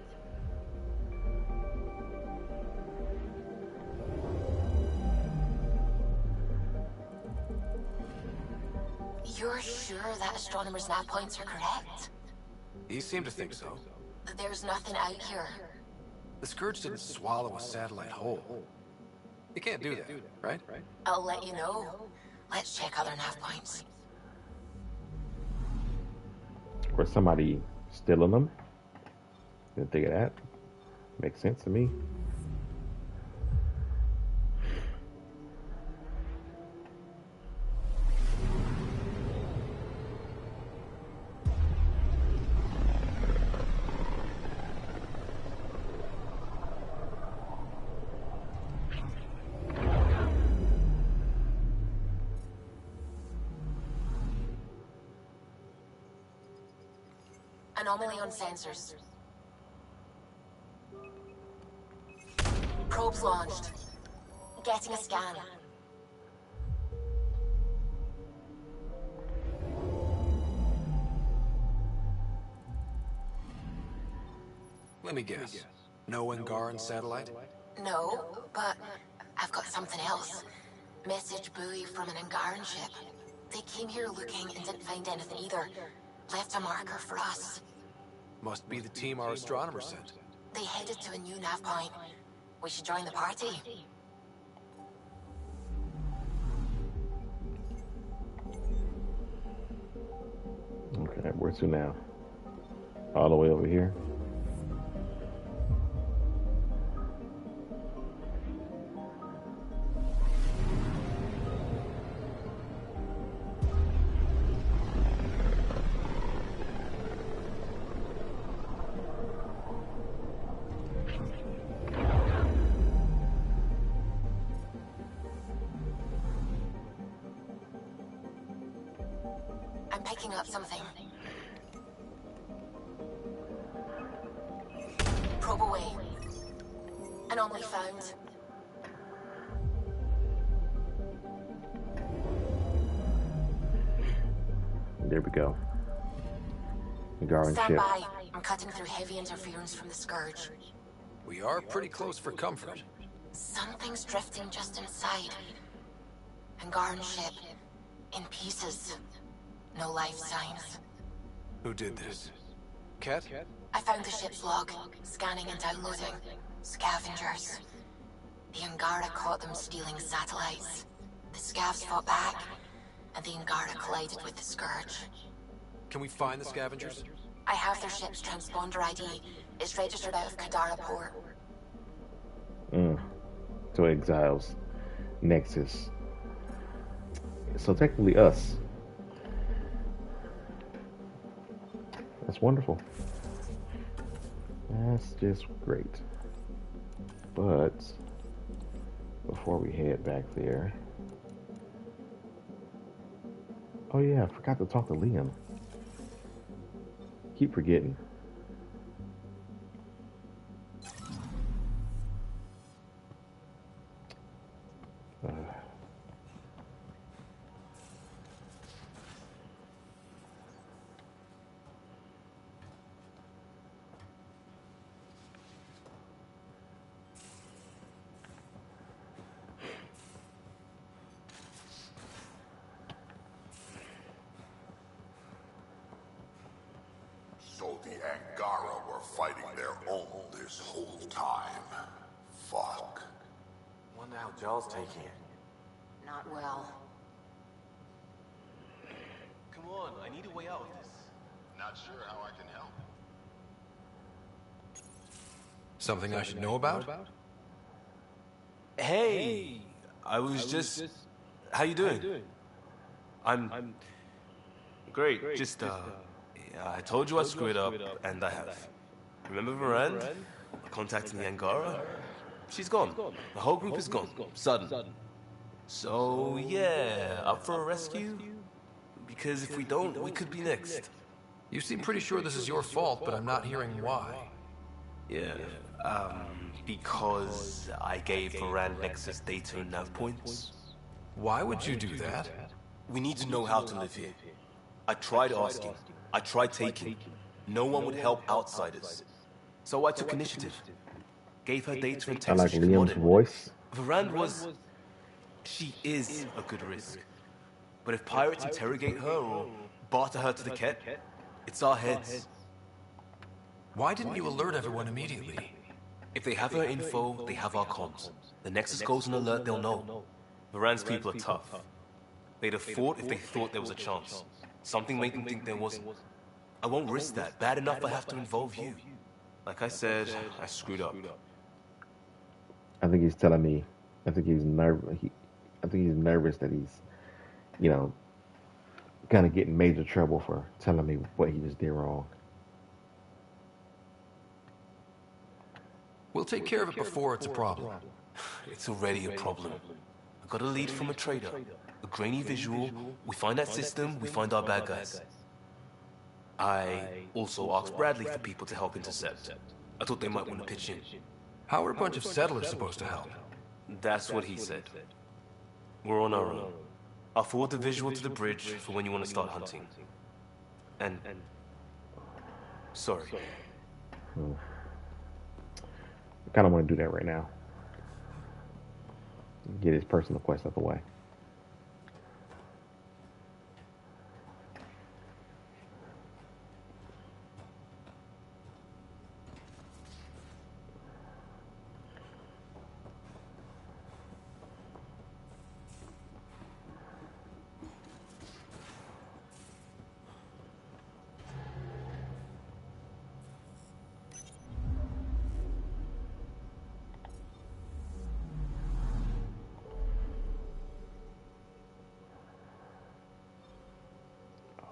You're sure that astronomer's nav points are correct? He seemed to think so. There's nothing out here. The Scourge didn't swallow a satellite whole. You can't do that, right? I'll let you know. Let's check other nav points. Or somebody stealing them. Didn't think of that. Makes sense to me. Anomaly on sensors. Probes launched. Getting a scan. Let me guess. No Angaran satellite? No, but I've got something else. Message buoy from an Angaran ship. They came here looking and didn't find anything either. Left a marker for us. Must be the team our astronomer sent. They headed to a new nav point. We should join the party. Okay, where to now? All the way over here? I'm picking up something. Probe away. Anomaly found. There we go. Angaran Stand ship. by. I'm cutting through heavy interference from the Scourge. We are pretty close for comfort. Something's drifting just inside. Angaran ship. In pieces. No life signs. Who did this? Ket? I found the ship's log, scanning and downloading. Scavengers. The Angara caught them stealing satellites. The Scavs fought back, and the Angara collided with the Scourge. Can we find the scavengers? I have their ship's transponder ID. It's registered out of Kadara port. So Exiles, Nexus. So technically us. That's wonderful. That's just great. But before we head back there, oh yeah, I forgot to talk to Liam. Keep forgetting. So the Angara were fighting their own this whole time. Fuck. Wonder how Jarl's taking it. Not well. Come on, I need a way out of this. Not sure how I can help. Something I should know about? Hey! I was just... How you doing? I'm... Great, just, I told you I screwed up, and I have. Remember Varand? Contacting the Angara? She's gone. The whole group is gone. Sudden. So, yeah, up for a rescue? Because if we don't, we could be next. You seem pretty sure this is your fault, but I'm not hearing why. Yeah, because I gave Varand Nexus data and nav points. Why would you do that? We need to know how to live here. I tried asking. I tried taking. No one would help outsiders. So I took initiative. Gave her data and I text. like Liam's voice. Varand was... She is a good risk. But if pirates interrogate her or barter her to the Ket, it's our heads. Why didn't you alert everyone immediately? If they have her info, they have our comms. The Nexus goes on alert, they'll know. Varand's people are tough. They'd have fought if they thought there was a chance. Something made them think there wasn't. I won't risk that. Bad enough I have to involve you. Like I said, I screwed up. I think he's telling me. I think he's nervous. I think he's nervous that he's, you know, kind of getting major trouble for telling me what he just did wrong. We'll take care of it before it's a problem. It's already a problem. I got a lead from a trader. A grainy visual. We find that system, we find our bad guys. I also asked Bradley for people to help intercept. I thought they might want to pitch in. How are a bunch of settlers supposed to help? That's what he said. We're on our own. I'll forward the visual to the bridge for when you want to start hunting. And... Sorry. I kind of want to do that right now. Get his personal quest out the way.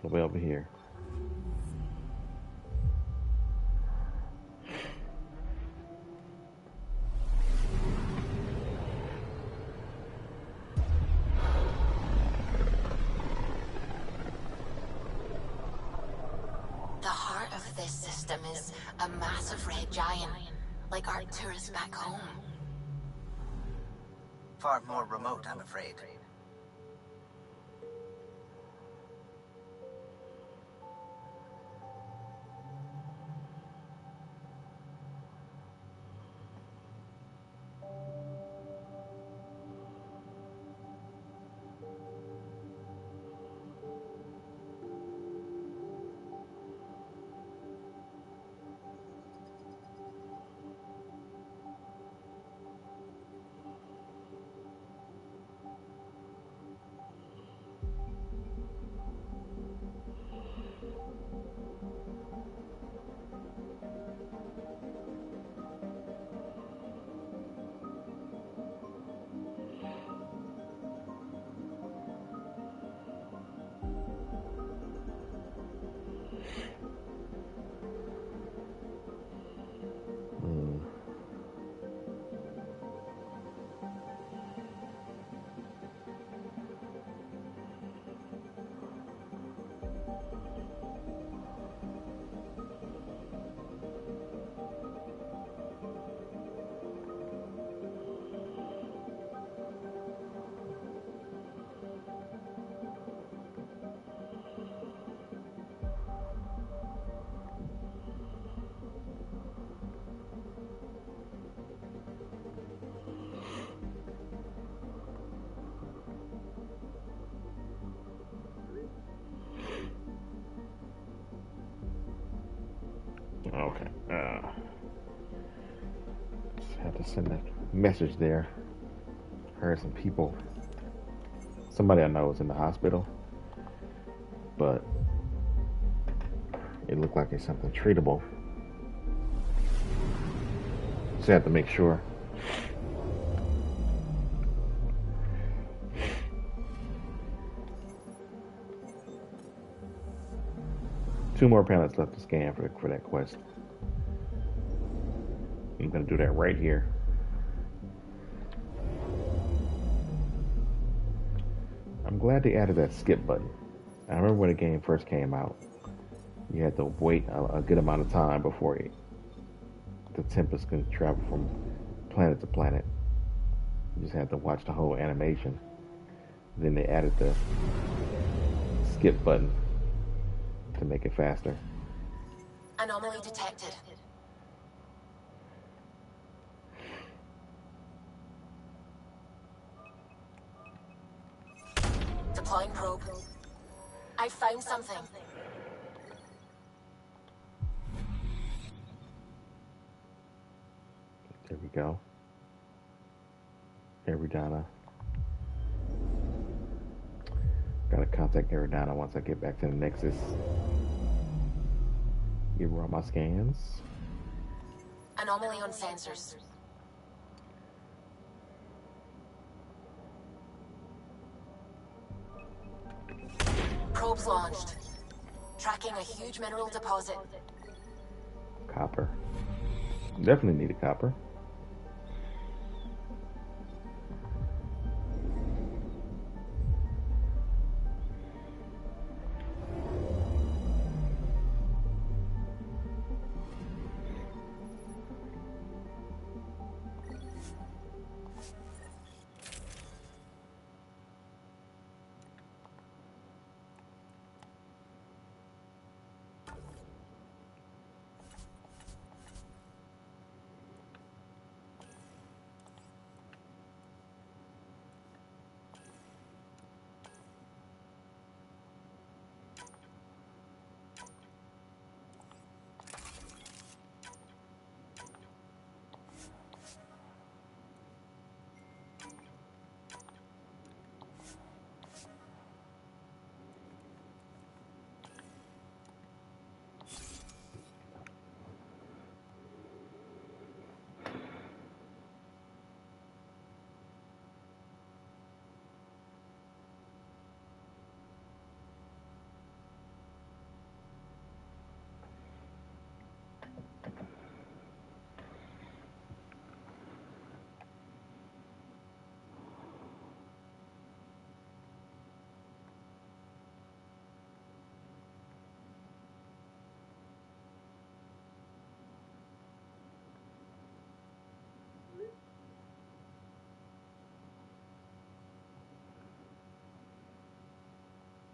All the way over here. The heart of this system is a massive red giant, like Arcturus back home. Far more remote, I'm afraid. Okay. Had to send a message there. Heard some people. Somebody I know is in the hospital, but it looked like it's something treatable. Just have to make sure. Two more planets left to scan for that quest. I'm gonna do that right here. I'm glad they added that skip button. I remember when the game first came out, you had to wait a good amount of time before the Tempest can travel from planet to planet. You just had to watch the whole animation. Then they added the skip button to make it faster. Anomaly detected. Deploying probe. I found something. There we go. Aridana. Gotta contact Aridana once I get back to the Nexus. Give her all my scans. Anomaly on sensors. Probes launched. Tracking a huge mineral deposit. Copper. Definitely needed copper.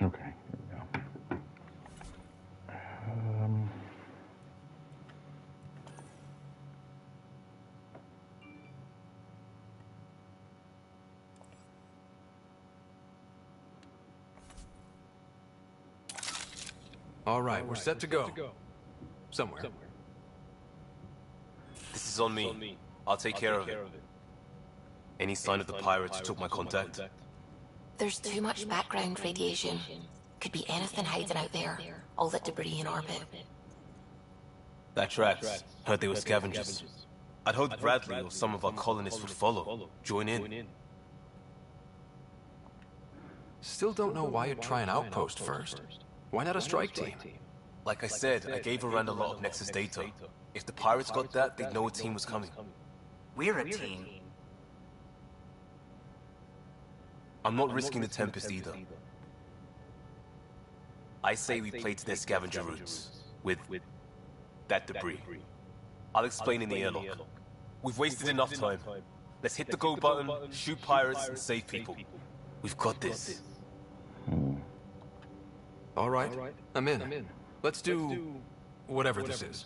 Okay, here we go. All right, we're set to go. Somewhere. This is on me. I'll take care of it. Any sign of the pirates who took my contact? There's too much background radiation. Could be anything hiding out there. All that debris in orbit. That tracks. Heard they were scavengers. I'd hoped Bradley or some of our colonists would follow. Join in. Still don't know why you'd try an outpost first. Why not a strike team? Like I said, I gave Rand a lot of Nexus data. If the pirates got that, they'd know a team was coming. We're a team. I'm not risking the Tempest either. I say we play to their scavenger routes. With that debris. I'll explain in the airlock. We've wasted enough time. Let's hit the go button, shoot pirates, and save people. We've got this. All right, I'm in. Let's do whatever this is.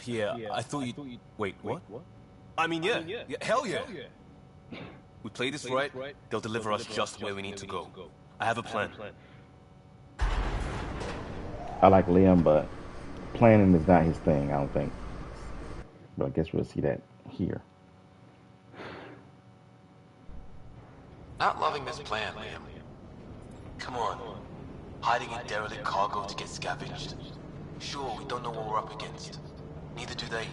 Yeah, I thought you'd... Wait, what? I mean, yeah. Hell yeah. We play this right, they'll deliver us just where we need to go. I have a plan. I like Liam, but planning is not his thing, I don't think. But I guess we'll see that here. Not loving this plan, Liam. Come on. Hiding in derelict cargo to get scavenged. Sure, we don't know what we're up against. Neither do they.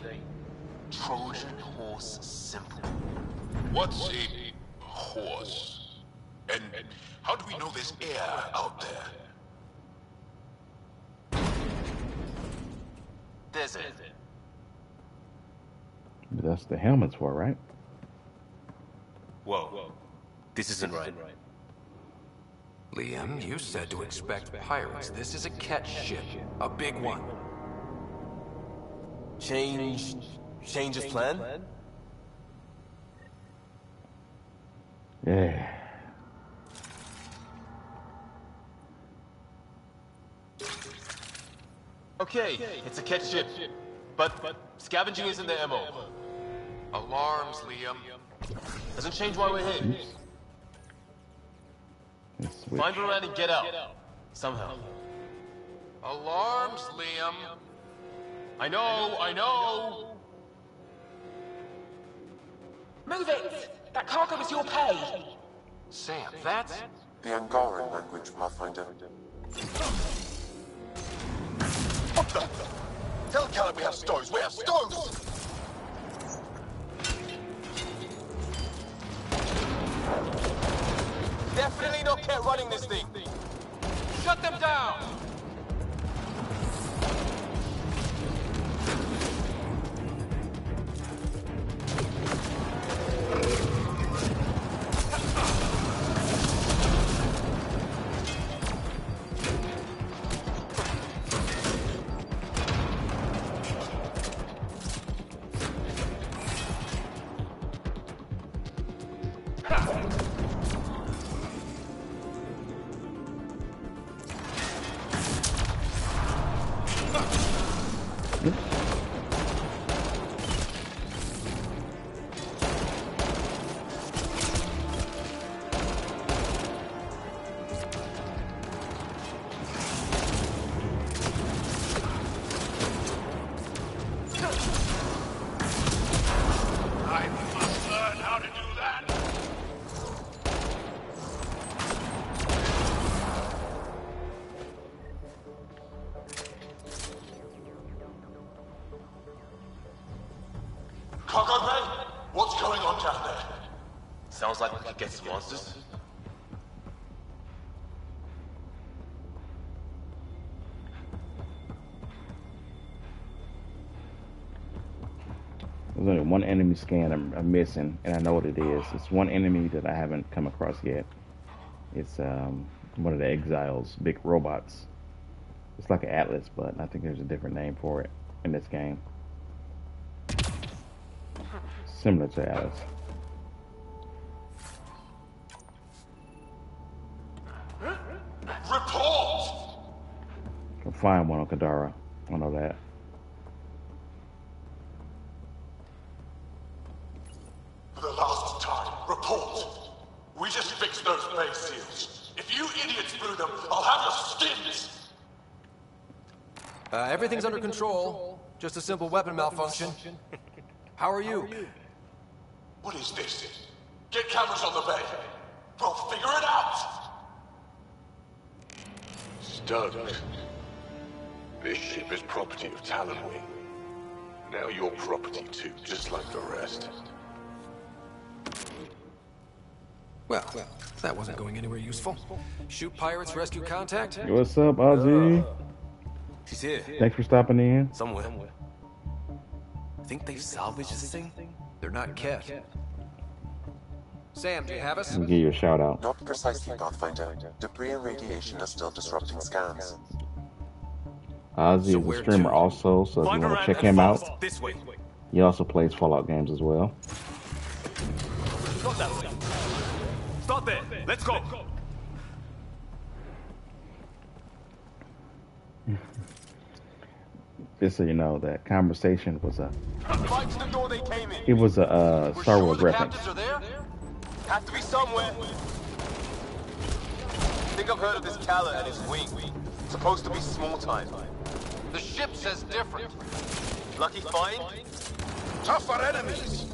Trojan horse simple. What's a horse? And how do we know there's air out there? Desert. But that's the helmets for, right? Whoa. This isn't right. Liam, you said to expect pirates. This is a catch ship. A big one. Change of plan? Yeah. Okay, it's a catch ship. But scavenging isn't their MO. Alarms, Liam. Doesn't change why we're here. Find a man and get out. Somehow. Alarms, Liam. I know. Move it! That cargo is your pay! Sam, that's... The Angaran language, Pathfinder. What the? Tell Caleb we have stoves. We have stoves! Definitely not Cat running this thing. Shut them down! Cargo Bay? What's going on down there? Sounds like we could get some monsters. There's only one enemy scan I'm missing, and I know what it is. It's one enemy that I haven't come across yet. It's one of the exiles, big robots. It's like an Atlas, but I think there's a different name for it in this game. Similar to Atlas. Report! Can find one on Kadara. I know that. For the last time, report! We just fixed those bay seals. If you idiots blew them, I'll have your skins! Everything's under control. Just a simple weapon malfunction. How are you? What is this? Get cameras on the bay. We'll figure it out! Stoked. This ship is property of Talonwing. Now you're property too, just like the rest. Well, that wasn't going anywhere useful. Shoot pirates, rescue contact? What's up, Ozzy? She's here. Thanks for stopping in. Somewhere. Think they've salvaged this thing? They're not Ket. Sam, do you have us? I'll give you a shout out. Not precisely, Pathfinder. Debris and radiation are still disrupting scans. Ozzy is a streamer also, so if you want to check him out, he also plays Fallout games as well. Not that way. Start there. Let's go. Just so you know, that conversation was a Right to the door they came in. it was a Star Wars reference. Captives are there? Have to be somewhere. Think I've heard of this Kala and his wing. Supposed to be small time. The ship says different. Lucky find? Tougher enemies!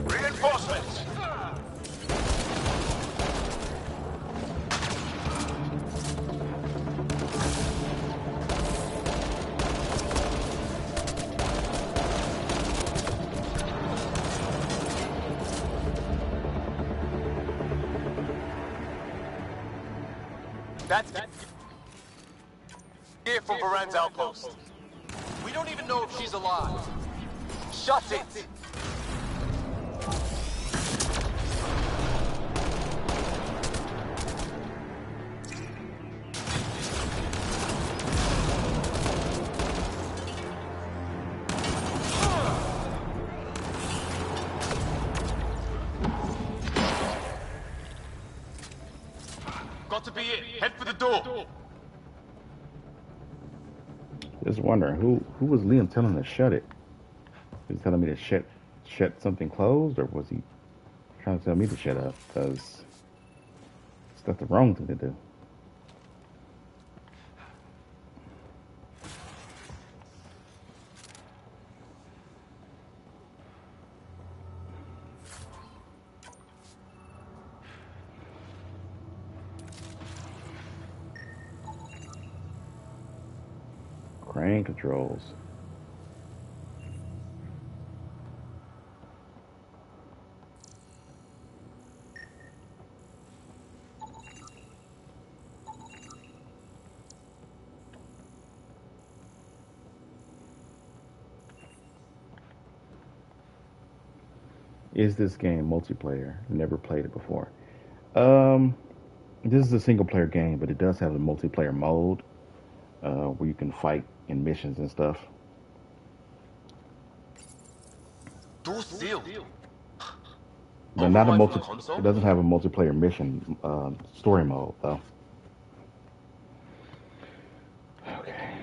Reinforcements! That's here from Varan's outpost. We don't even know if she's alive. Shut it! Got to be it. Head for the door. Just wondering who was Liam telling to shut it? Was he telling me to shut something closed, or was he trying to tell me to shut up? Because that's the wrong thing to do. Crane controls. Is this game multiplayer? Never played it before. This is a single player game, but it does have a multiplayer mode where you can fight in missions and stuff. Door sealed. But not a multi. It doesn't have a multiplayer mission story mode though. Okay.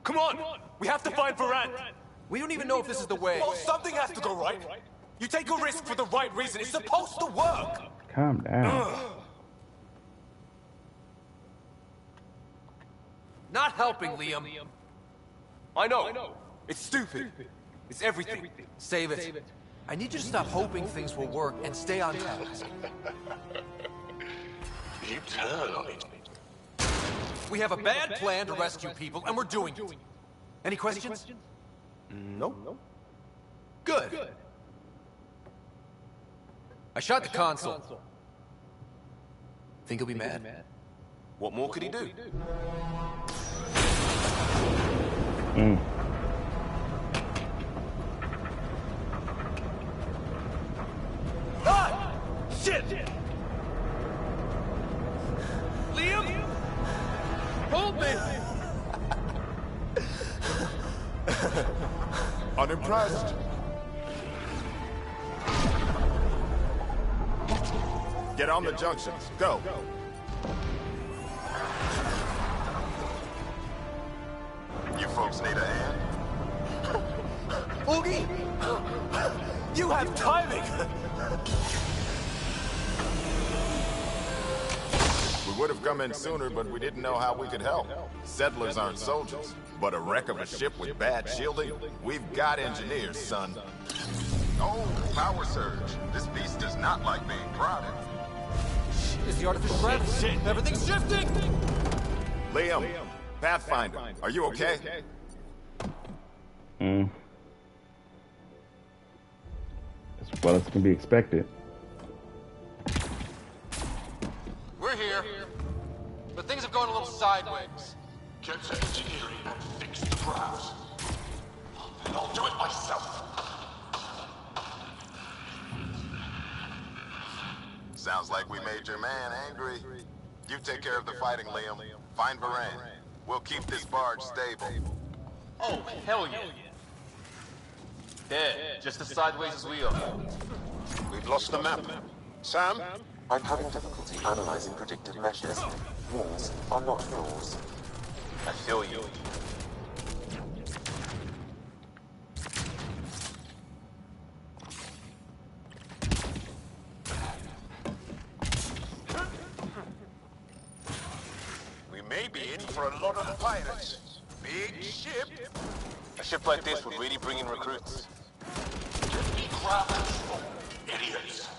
Come on! We have to find Varan! We don't even know if this is the way. Well, something has to go right. You take a risk for the right reason. It's supposed to work. Calm down. Not helping, Liam. I know. It's stupid. It's everything. Save it. I need you to stop hoping things will work and stay on task. You turn on it. We have a bad plan to rescue people, and we're doing it. Any questions? Nope. Good. I shot the console. Think he'll be mad? What more could he do? Ah! Shit! Liam! Hold me! Unimpressed. Get on the junctions. Go. You folks need a hand? Oogie! You have timing! We would have come in sooner, but we didn't know how we could help. Settlers aren't soldiers, but a wreck of a ship with bad shielding? We've got engineers, son. Oh, power surge. This beast does not like being prodded. It's the artificial gravity. Everything's shifting! Liam, Pathfinder, are you okay? As well as can be expected. We're here, but things have gone a little sideways. Get to engineering and fix the crafts. And I'll do it myself. Sounds like we made your man angry. You take care of the fighting, Liam. Find Varan. We'll keep this barge stable. Oh, hell yeah. There, just as sideways as we are. We've lost the map. Sam? I'm having difficulty analyzing predicted measures. Walls are not floors. I feel you. If... Maybe in for a lot of pirates. Big ship. A ship like this would really bring in recruits. Idiots.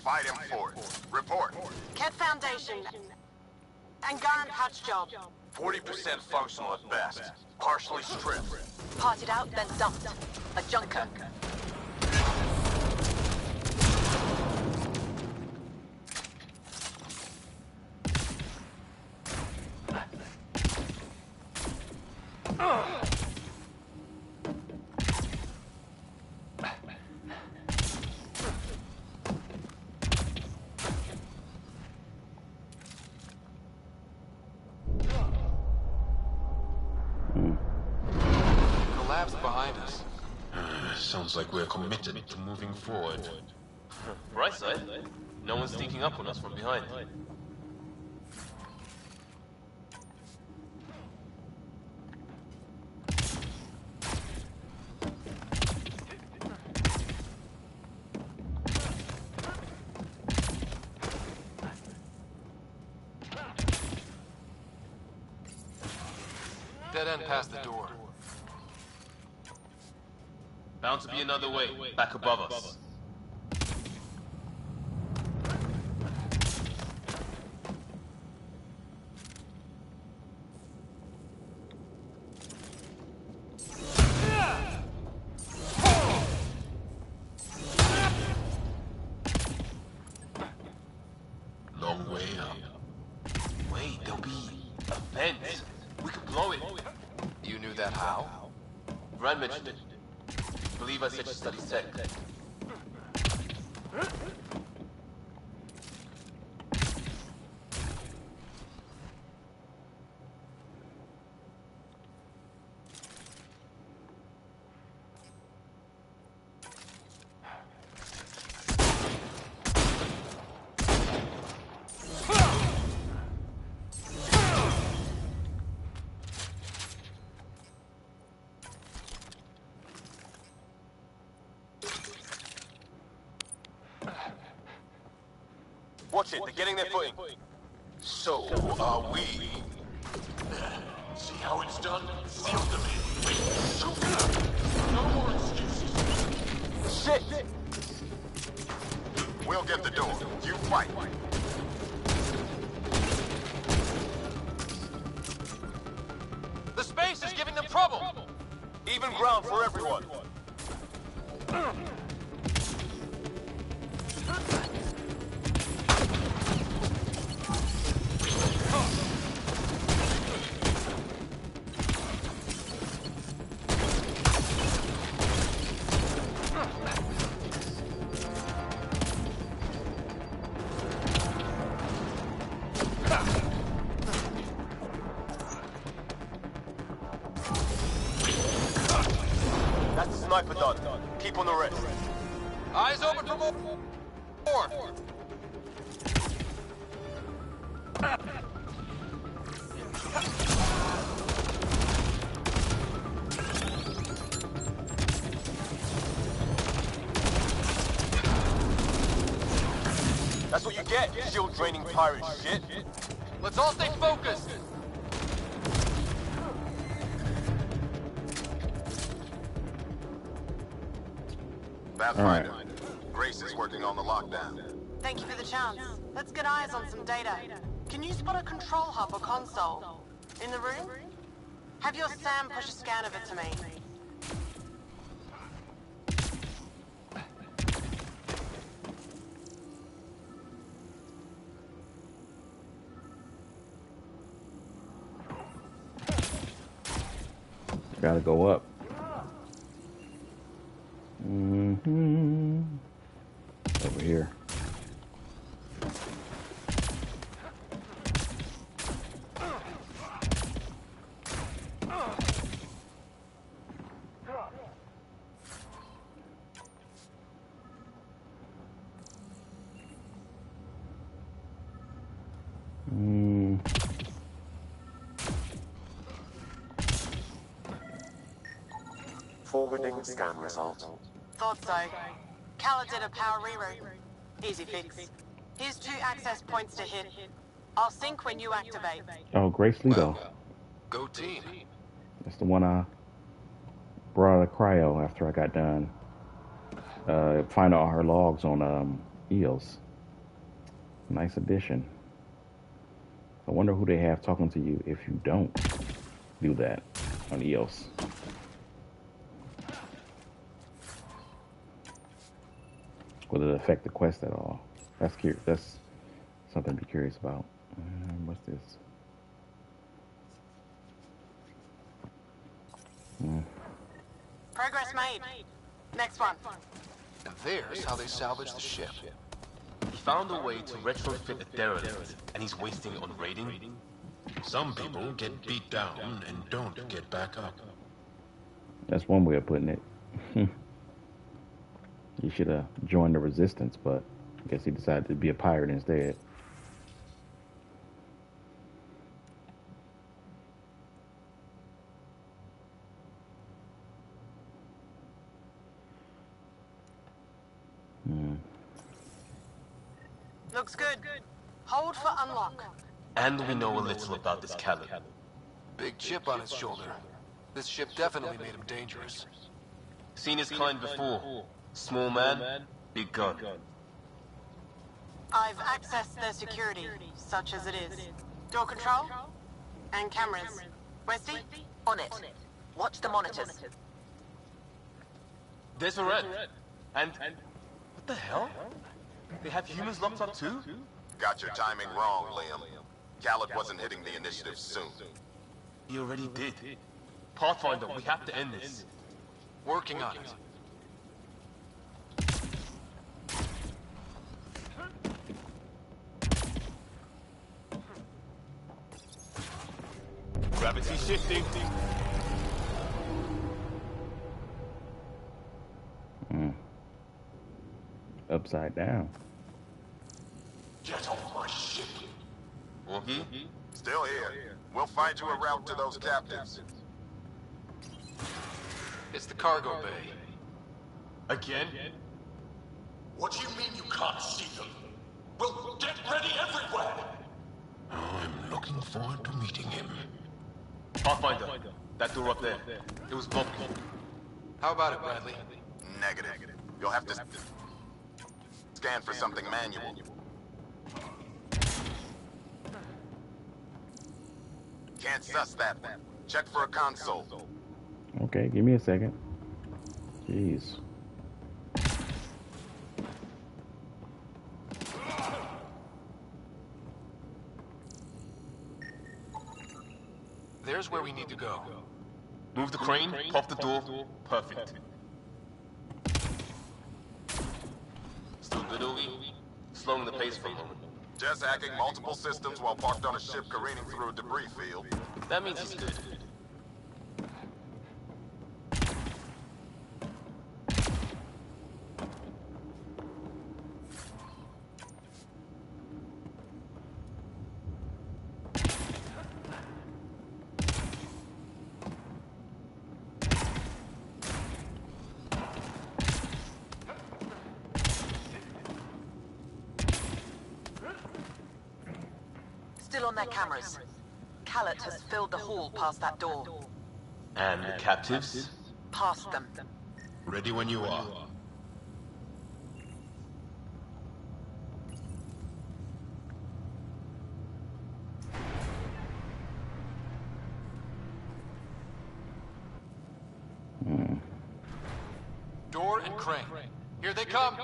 Fight him for it. Report. Ket Foundation. Angaran patch job. 40% functional at best. Partially stripped. Parted out, then dumped. A junker. Behind us. Sounds like we're committed to moving forward. Right side. No one's sneaking up on us from behind. Dead end past the door. Bound to be another way, back above us. Long way up. Wait, there'll be a vent. We could blow it. You knew that how? Brand mentioned it. Believe I said she studies tech. Watch it, they're getting their footing. So are we. See how it's done? Seal them in. Shoot them. No more excuses. Shit! We'll get the door. You fight. The space is giving them trouble! Even ground for everyone. That's the sniper done. Keep on the rest. Eyes open for more. That's what you get, shield draining pirate shit. Let's all stay focused. Pathfinder. Grace is working on the lockdown. Thank you for the chance. Let's get eyes on some data. Can you spot a control hub or console? In the room? Have your Sam push a scan of it to me. Gotta go up. Over here. Forwarding scan result. Thought so. Kala did a power reroute. Easy fix. Here's 2 access points to hit. I'll sync when you activate. Oh, Grace Leto. Well, go team. That's the one I brought out of cryo after I got done. Find all her logs on EOS. Nice addition. I wonder who they have talking to you if you don't do that on EOS. Will it affect the quest at all? That's curious. That's something to be curious about. What's this? Progress made. Next one. And there's how they salvage the ship. He found a way to retrofit a derelict, and he's wasting it on raiding. Some people get beat down and don't get back up. That's one way of putting it. He should have joined the resistance, but I guess he decided to be a pirate instead. Looks good. Hold for unlock. And we know a little about this Callan. Big chip on his shoulder. This ship definitely made him dangerous. Seen his kind before. Small man, big gun. I've accessed their security, such as it is. Door control and cameras. Westy? On it. Watch the monitors. There's a red. And what the hell? They have humans locked up too? Got your timing wrong, Liam. Khaled wasn't hitting the initiative soon. He already did. Pathfinder, we have to end this. Working on it. Gravity shifting. Upside down. Get off my ship. Wookie? Still here. We'll find you a route to those captives. It's the cargo bay. Again? What do you mean you can't see them? Well, get ready everywhere! I'm looking forward to meeting him. Pathfinder, that door up there. It was blocked. How about it, Bradley? Negative. You'll have to scan for something manual. Can't suss that one. Check for a console. Okay, give me a second. Jeez. There's where we need to go. Move the crane, pop the door. Perfect. Still good, Ovi? Slowing the pace for a moment. Just hacking multiple systems while parked on a ship careening through a debris field. That means he's good. Still on their cameras. Khaled has filled the hall past that door. And the captives? Past them. Ready when you are. Door and crane. Here they come.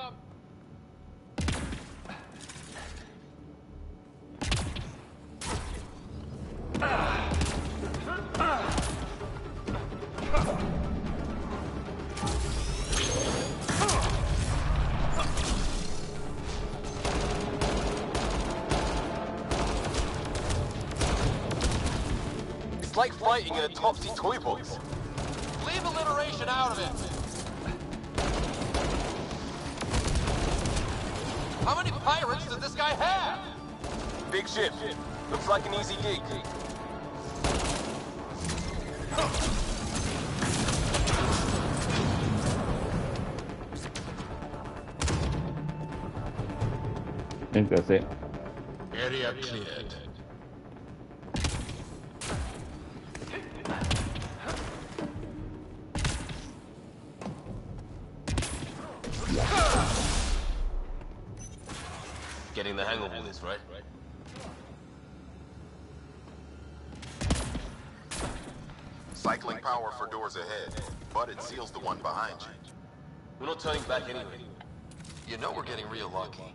It's like fighting in a topsy toy box. Leave alliteration out of it. How many pirates does this guy have? Big ship. Looks like an easy gig. I think that's it. Area cleared. getting the hang of all this, right? Cycling power for doors ahead, but it seals the one behind you. We're not turning back anyway. You know we're getting real lucky.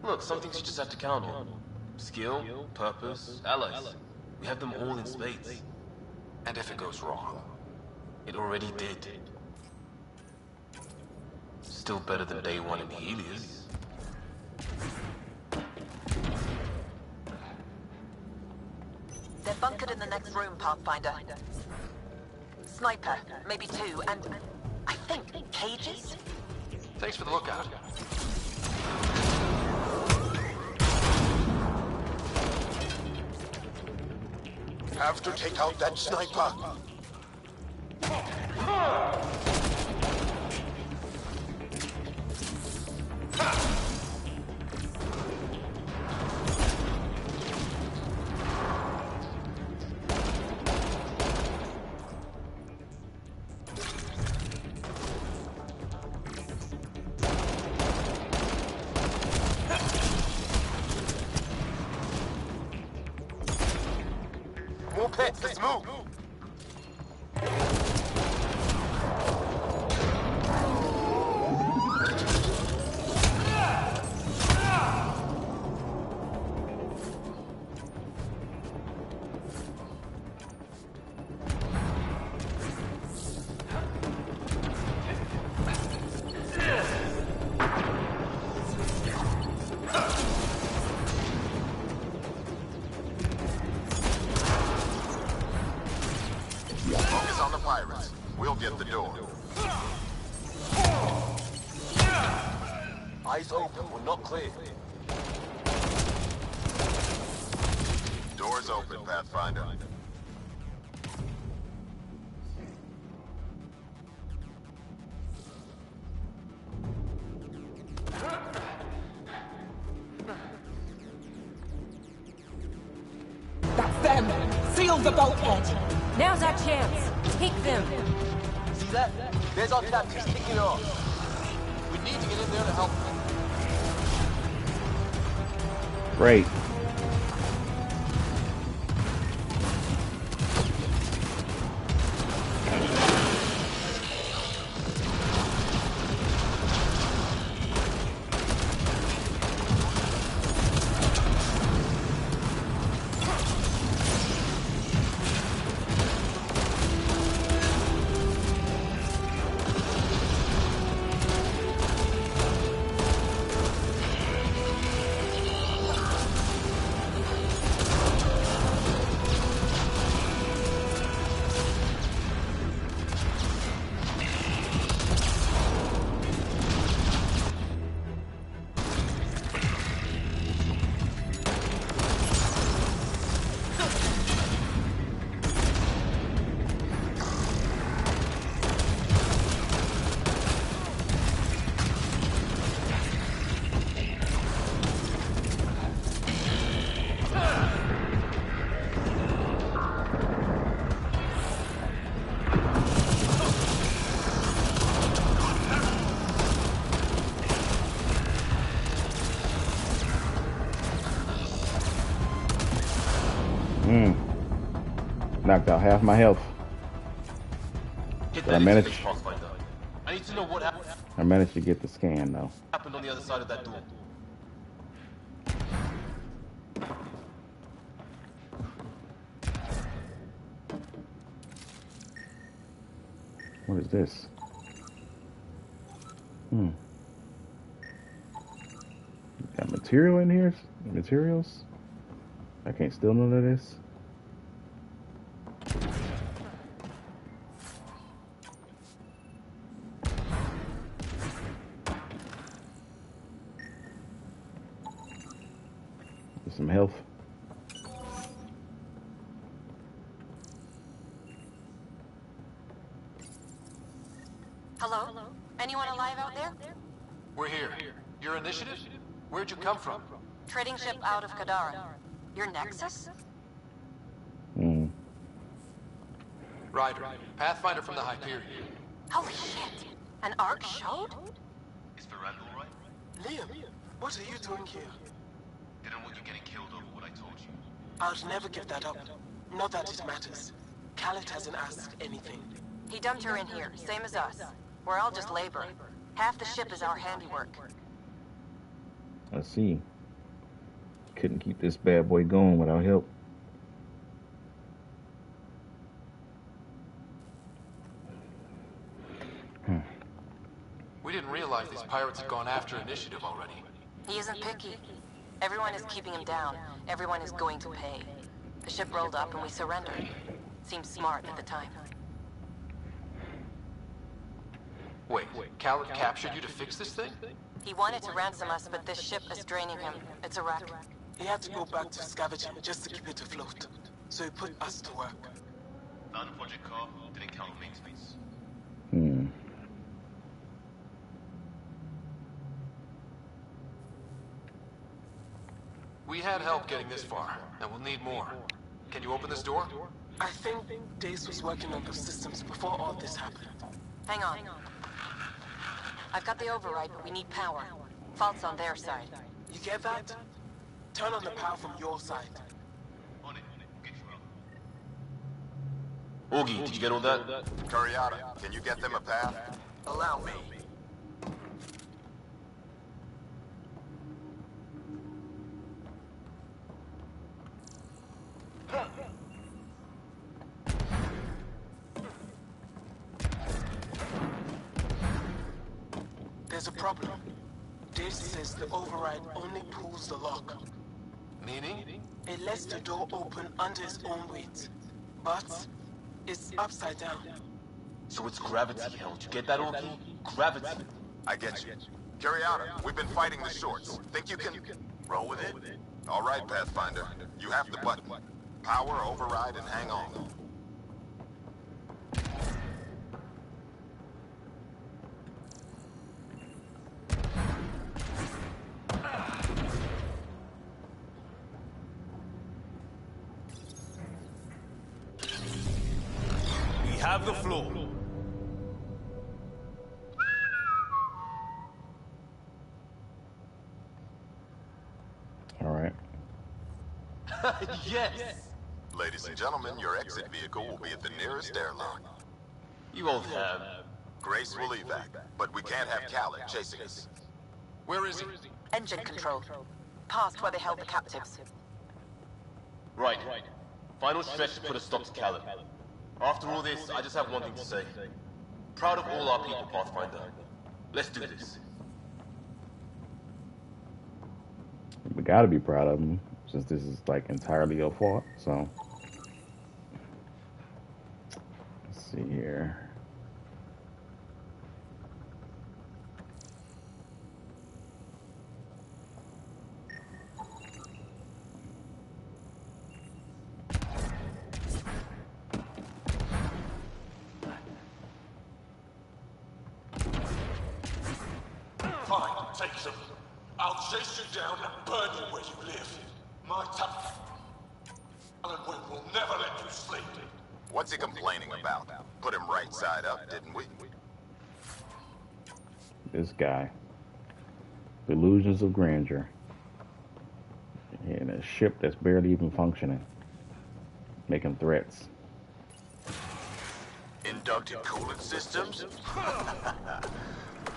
Look, some things you just have to count on. Skill, purpose, allies. We have them all in spades. And if it goes wrong? It already did. Still better than day one in Helios. They're bunkered in the next room, Pathfinder. Sniper, maybe two, and I think cages? Thanks for the lookout. Have to take out that sniper. More pets, let's move! Focus on the pirates. We'll get the door. Eyes open, we're not clear. Doors open, Pathfinder. That's them! Seal the bulkhead! Now's our chance. Take them. See that? There's our tactics kicking off. We need to get in there to help them. Great. Knocked out half my health. But I managed. I need to know what happened. I managed to get the scan though. Happened on the other side of that door. What is this? Got material in here? Materials? I can't steal none of this. Some health. Hello? Anyone alive out there? We're here. Your initiative? Where'd you come from? Trading ship out of Kadara. Your Nexus? Ryder, Pathfinder from the Hyperion. Holy shit! An arc showed? Is Ferrand alright? Liam, what are you doing here? Didn't want you getting killed over what I told you. I'll never give that up. Not that it matters. Khaled hasn't asked anything. He dumped her in here, same as us. We're all just labor. Half the ship is our handiwork. I see. Couldn't keep this bad boy going without help. We didn't realize these pirates had gone after Initiative already. He isn't picky. Everyone is keeping him down. Everyone is going to pay. The ship rolled up and we surrendered. Seemed smart at the time. Wait, Khaled captured you to fix this thing? He wanted to ransom us, but this ship is draining him. It's a wreck. He had to go back to scavenging just to keep it afloat. So he put us to work. Found a project car, didn't count on maintenance. We had help getting this far, and we'll need more. Can you open this door? I think Dace was working on those systems before all this happened. Hang on. I've got the override, but we need power. Fault's on their side. You get that? Turn on the power from your side. On it. Get you out. Augie, did you get all that? Curiata, can you get them a path? Allow me. There's a problem. Dace says the override only pulls the lock. Meaning? It lets the door open under its own weight. But it's upside down. So it's gravity held. You get that, Augie? Gravity. I get you. Curiata, we've been fighting the shorts. Think you can roll with it? All right, Pathfinder. You have the button. Power, override, and hang on. We have the floor. All right. Yes! Ladies and gentlemen, your exit vehicle will be at the nearest airlock. You won't have. Grace will evac, but we can't have Khaled chasing us. Where is he? Engine control. Past where they held the captives. Right. Final stretch to put a stop to Khaled. After all this, I just have one thing to say. Proud of all our people, Pathfinder. Let's do this. We gotta be proud of them, since this is like entirely your fault. So, let's see here. Fine, take them. I'll chase you down and burn you where you live. My tough Alan will never let you sleep. What's he complaining about? Put him right side up, didn't we? This guy. Illusions of grandeur. In a ship that's barely even functioning. Making threats. Inducted coolant systems?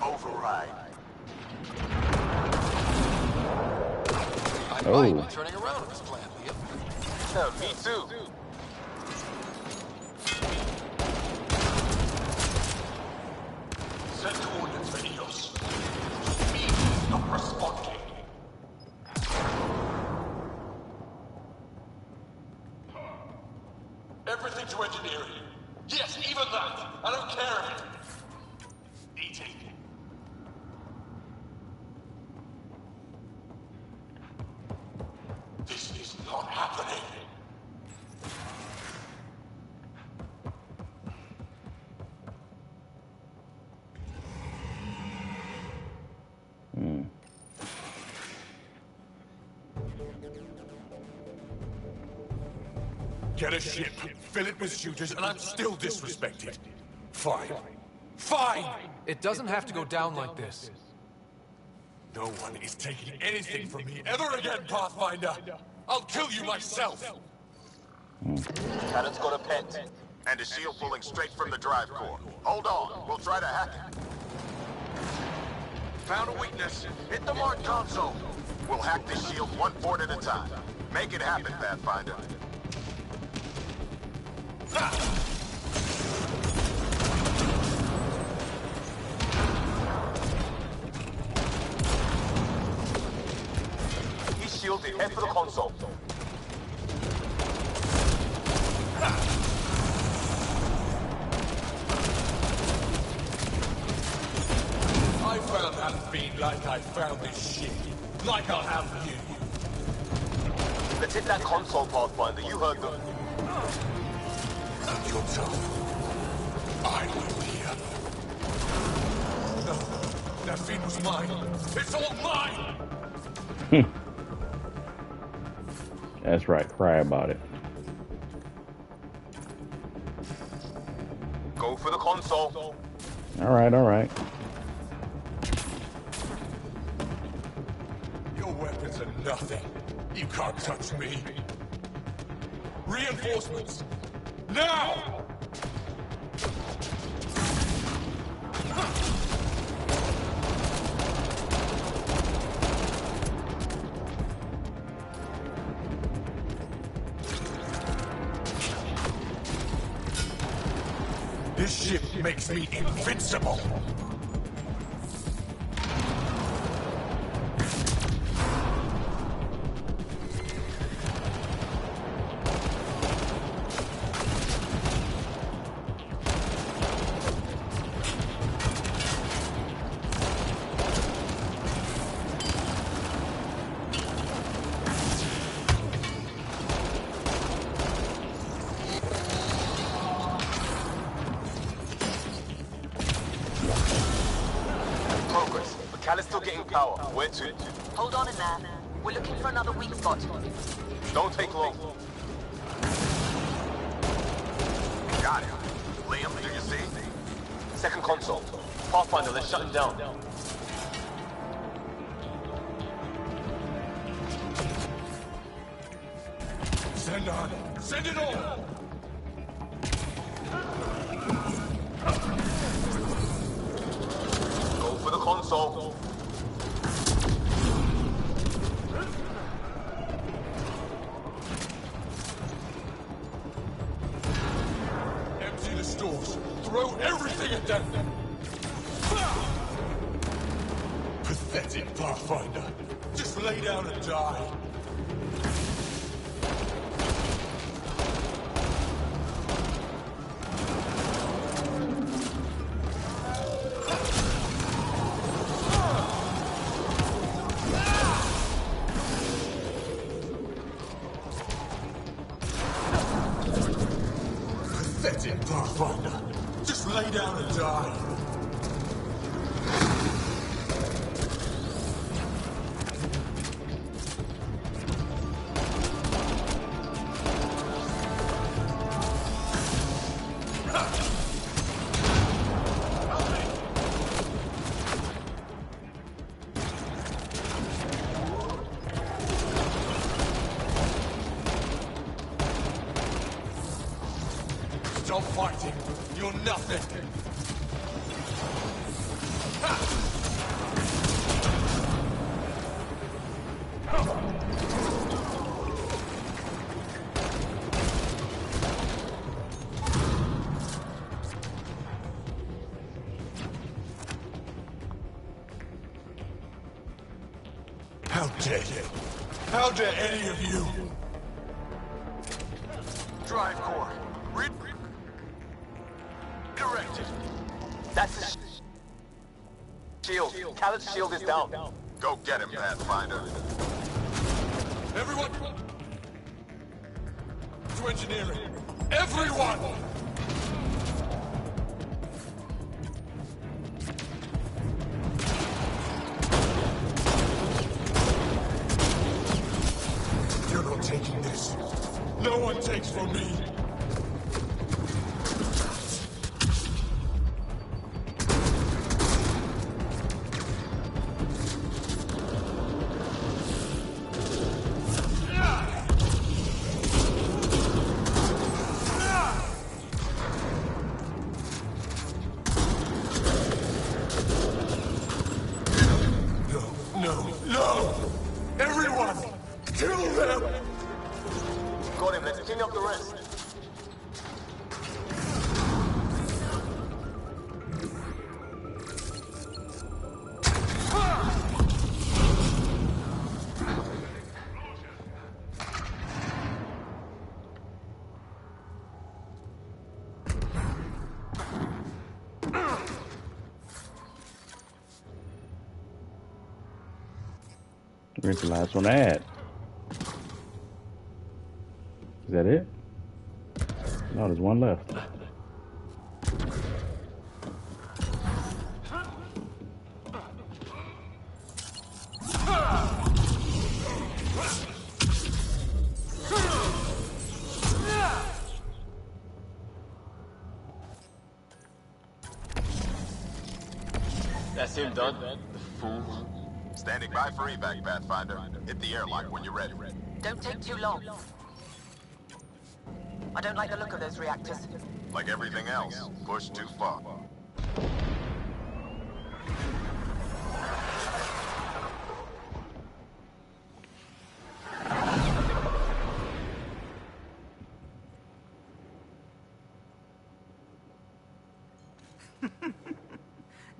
Override. I might be turning around on this plan, Liam. Yeah, me too. Set coordinates for EOS. Me not responding. Everything to engineering. Yes, even that. I don't care if it... Eating. This is not happening. Get a ship, fill it with shooters, and I'm still disrespected. Fine. Fine! It doesn't have to go down like this. No one is taking anything from me ever again, Pathfinder! I'll kill you myself! Cannon's got a pet. And a shield pulling straight from the drive core. Hold on, we'll try to hack it. Found a weakness. Hit the mark console. We'll hack the shield one port at a time. Make it happen, Pathfinder. He's shielded. Head for the console. I found that fiend like I found this shit. Like I'll have you. Let's hit that console, Pathfinder. You heard them. You're tough. I will here. No, that fiend was mine. It's all mine! That's right, cry about it. Go for the console. Alright, alright. Your weapons are nothing. You can't touch me. Reinforcements! Now! This ship makes me invincible! Callus still getting power. Where to? Hold on in there. We're looking for another weak spot. Don't take long. Got him. Liam, do you see? Second console. Pathfinder, let's shut him down. Send on! Send it all! Go for the console. Empty the stores. Throw everything at them! Pathetic, Pathfinder. Just lay down and die. Pathetic, Pathfinder. Just lay down and die. Stop fighting! You're nothing! How dare you? How dare any of you? Drive core. Redirected. That's his shield. Callus' shield is down. Go get him, Pathfinder. Everyone! To engineering! Everyone! You're not taking this. No one takes from me. me off the rest. Where's the last one at? Is that it? No, there's one left. That's him done. The fool. Standing by for evac, Pathfinder. Hit the airlock when you're ready. Don't take too long. I don't like the look of those reactors. Like everything else, pushed too far.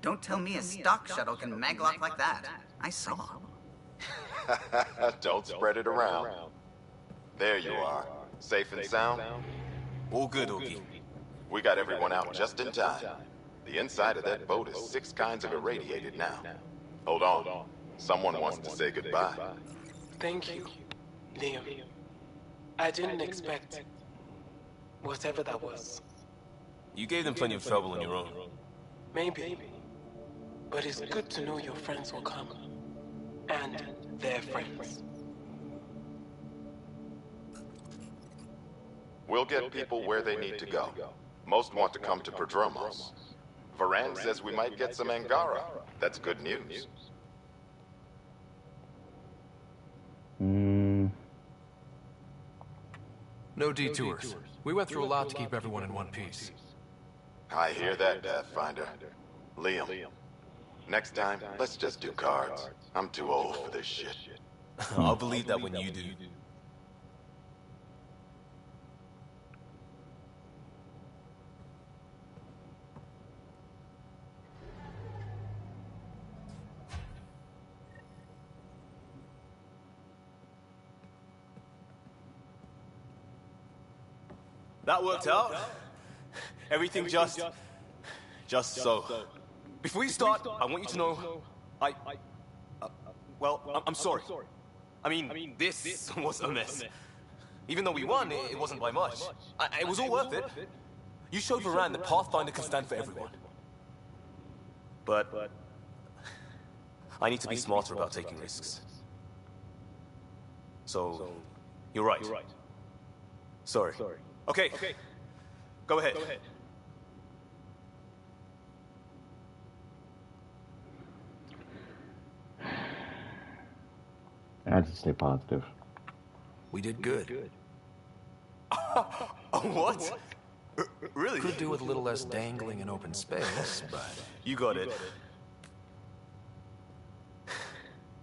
Don't tell me a stock shuttle can maglock like that. I saw. Don't spread it around. There you are. Safe and sound? All good, Oogie. We got everyone out just in time. The inside of that boat is 6 kinds of irradiated now. Hold on. Someone wants to say goodbye. Thank you, Liam. I didn't expect whatever that was. You gave them plenty of trouble on your own. Maybe. But it's good to know your friends will come. And their friends. We'll get people where they need to go. Most want to come to Prodromos. Varan says we might get some Angara. That's good news. No detours. We went through a lot to keep everyone in one piece. I hear that, Pathfinder. Liam, next time, let's just do cards. I'm too old for this shit. I'll believe that when you do. That worked out. Everything just so. Before you start, I want you to know, I'm sorry. I mean, this was a mess. Even though we won, it wasn't by much. It was all worth it. You showed Varan that Pathfinder can stand for everyone. But I need to be smarter about taking risks. So, you're right. Sorry. Okay. Go ahead. I just stay positive. We did good. What? Really? Could do with a little less dangling in open space, but... You got it.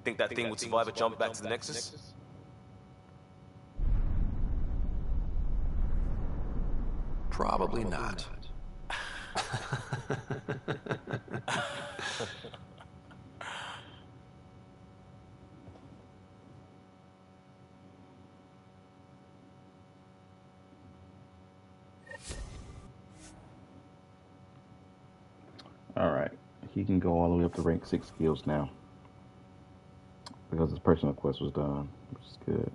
Think that thing would survive a jump back to the Nexus? Probably not. Alright. He can go all the way up to rank 6 skills now. Because his personal quest was done, which is good.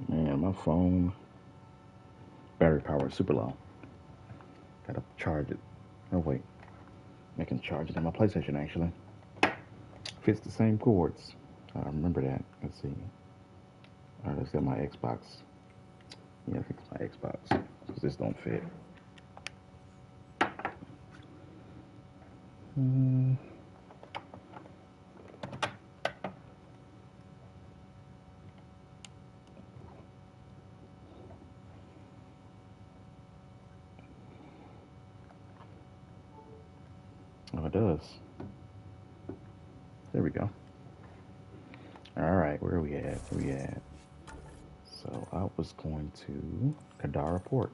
Man, my phone battery power is super low. Gotta charge it. Oh wait, I can charge it on my PlayStation actually. fits the same cords. I remember that. Let's see. All right, let's get my Xbox. Yeah, I think it's my Xbox. Because this don't fit. Mm. Oh, it does. There we go. All right, where are we at? Where are we at? So I was going to Kadara Port.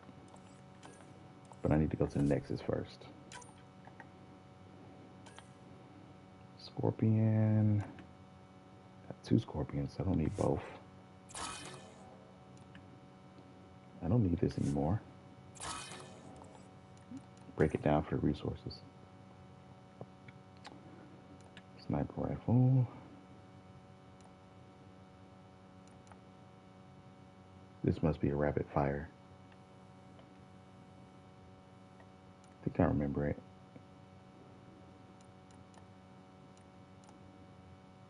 But I need to go to the Nexus first. Scorpion. Got 2 Scorpions. I don't need both. I don't need this anymore. Break it down for the resources. Sniper rifle. This must be a rapid fire. I think I remember it.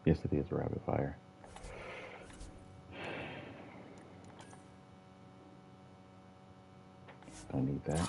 Yes, it is a rapid fire. Don't need that.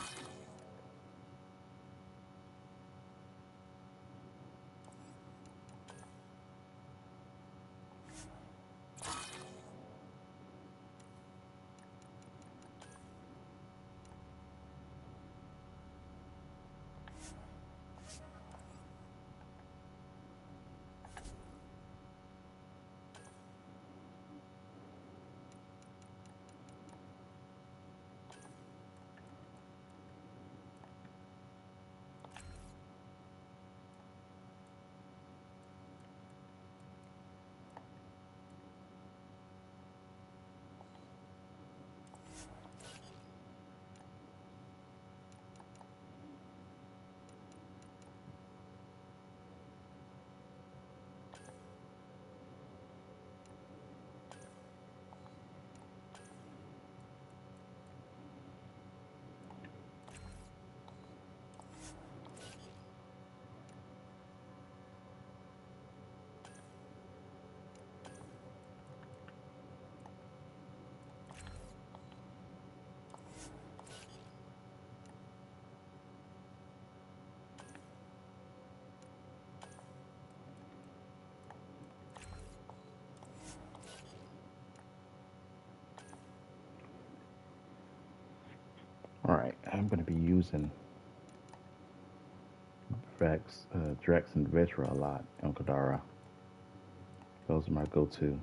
All right, I'm going to be using Drax and Vetra a lot on Kadara. Those are my go-to.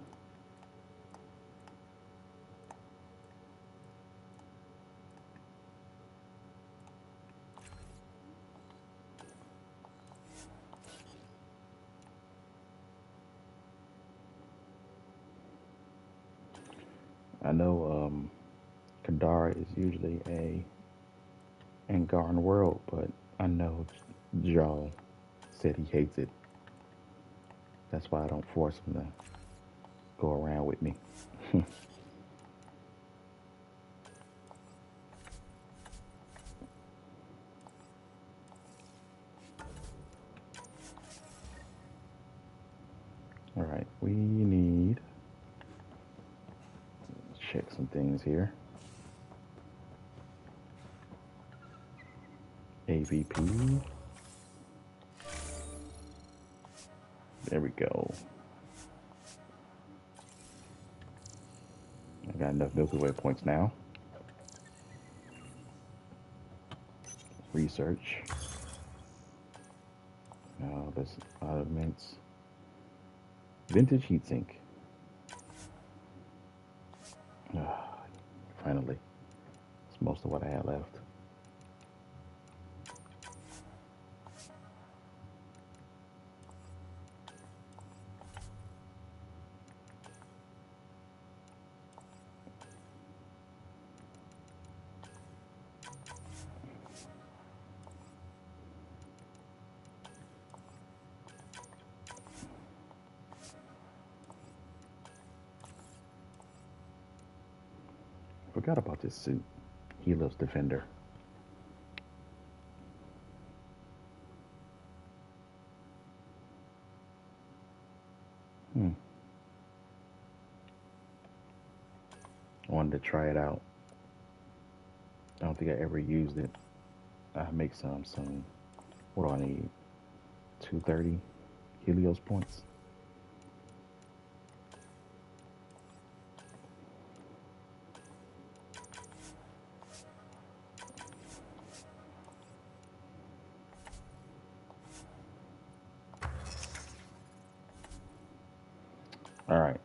I know Kadara is usually a Angaran world, but I know Jarl said he hates it. That's why I don't force him to go around with me. All right, we need check some things here. AVP. There we go. I got enough Milky Way points now. Research. Now this automates vintage heatsink. Finally, that's most of what I had left. Forgot about this suit. Helios Defender. Hmm. I wanted to try it out. I don't think I ever used it. I'll make some soon. What do I need? 230 Helios points. All right.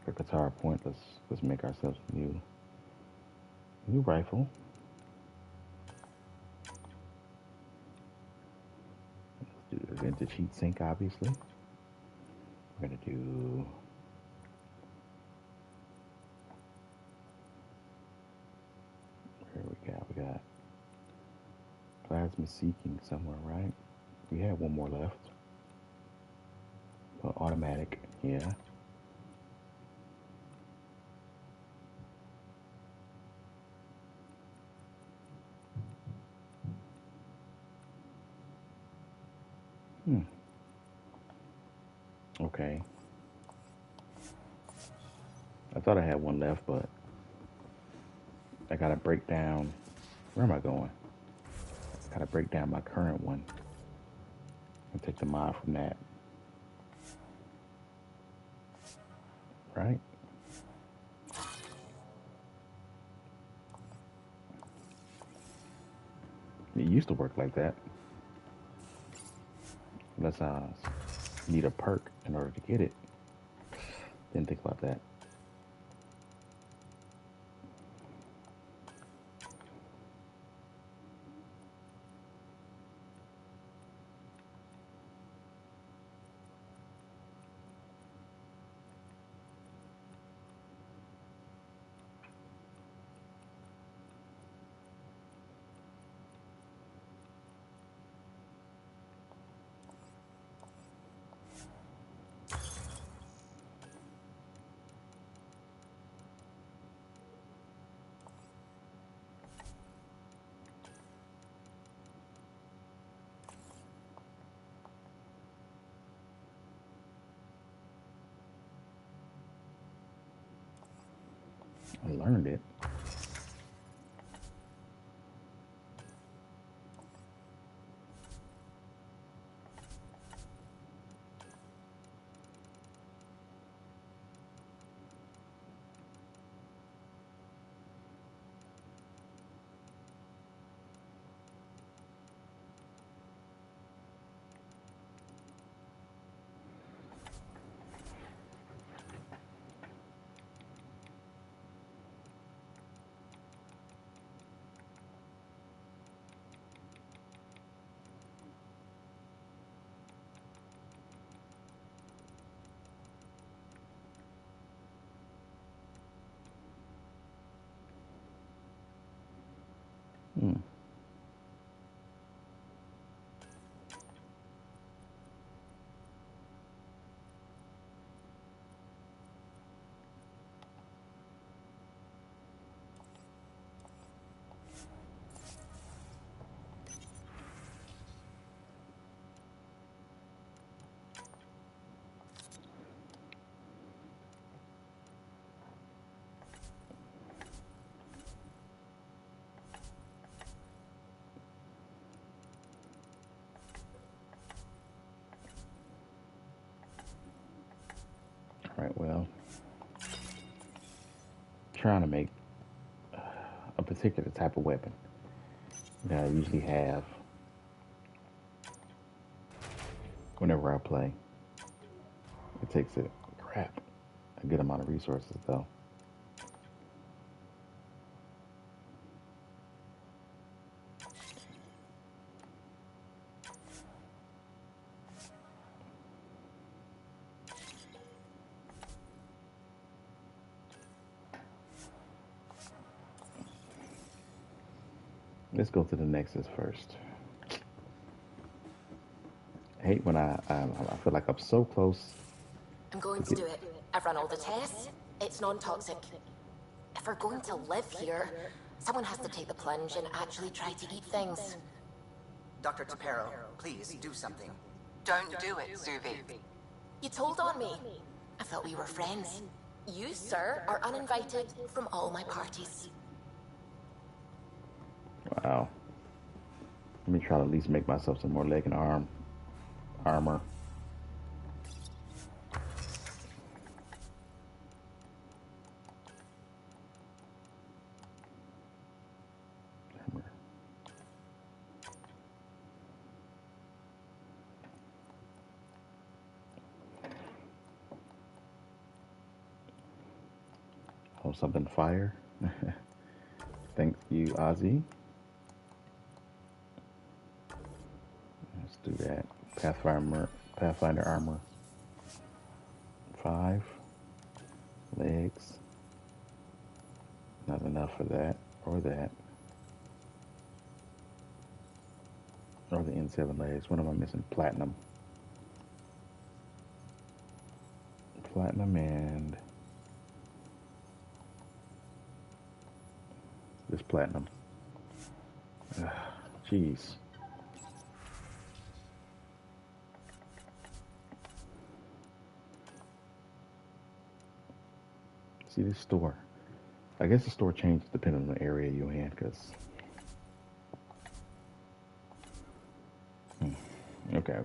For guitar point, let's make ourselves a new rifle. Let's do the vintage heat sink, obviously. We're gonna do where we got plasma seeking somewhere, right? We have one more left. Automatic, yeah. Okay. I thought I had one left, but I gotta break down. Where am I going? I gotta break down my current one and take the mod from that. Right? It used to work like that. Unless I need a perk in order to get it. Didn't think about that. I learned it. Hmm. All right, well, trying to make a particular type of weapon that I usually have whenever I play. It takes a good amount of resources though. Let's go to the Nexus first. I hate when I feel like I'm so close. I'm going to do it. I've run all the tests. It's non-toxic. If we're going to live here, someone has to take the plunge and actually try to eat things. Dr. Tapero, please do something. Don't do it, Suvi. You told on me. I thought we were friends. You, sir, are uninvited from all my parties. Wow. Let me try to at least make myself some more leg and arm armor. Oh, something fire. Thank you, Ozzy. Let's do that. Pathfinder armor. 5 legs. Not enough for that or that. Or the N7 legs. What am I missing? Platinum. Platinum and this platinum. Jeez. See this store. I guess the store changes depending on the area you're in, because okay.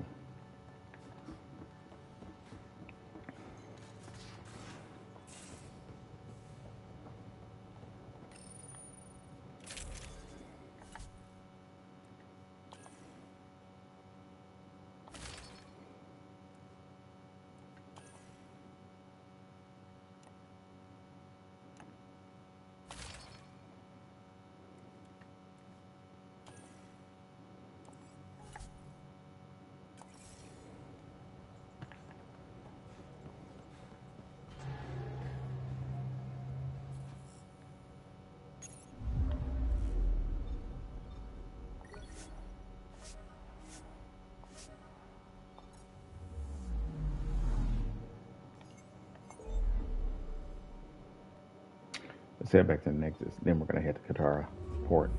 Let's head back to the Nexus. Then we're gonna head to Katara port.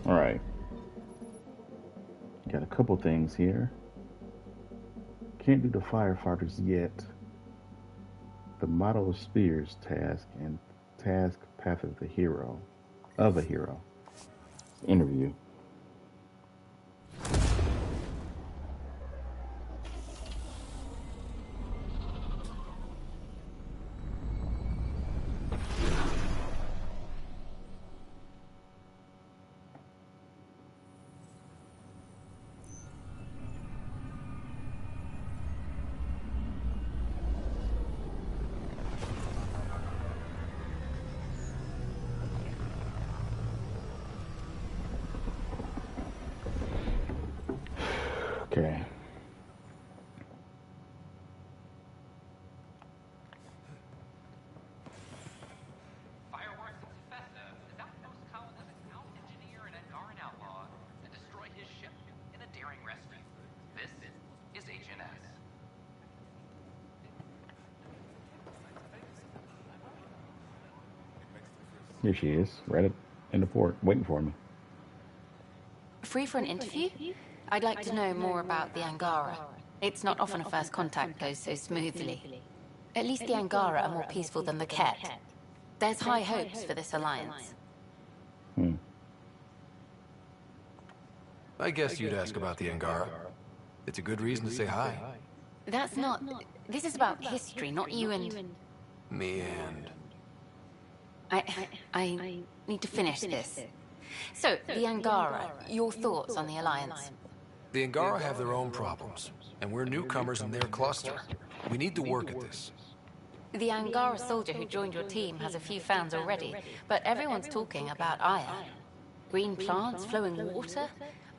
All right. Got a couple things here. Can't do the firefighters yet. The model of spears task and task path of the hero. Of a hero. Interview. Okay. Fireworks and Festa is outpost colonists out-engineer an Angaran outlaw and destroy his ship in a daring rescue. This Here she is, in the port, waiting for me. Free for an interview? I'd like to know more about the Angara. It's not often a first contact goes so smoothly. At least the Angara are more peaceful than the Ket. There's high hopes for this alliance. I guess you'd ask about the Angara. It's a good reason to say hi. That's not... This is about history, not you and... Me and... I need to finish this. So, the Angara, your thoughts on the alliance? The Angara have their own problems, and we're newcomers in their cluster. We need to work at this. The Angara soldier who joined your team has a few fans already, but everyone's talking about Aya. Green plants, flowing water?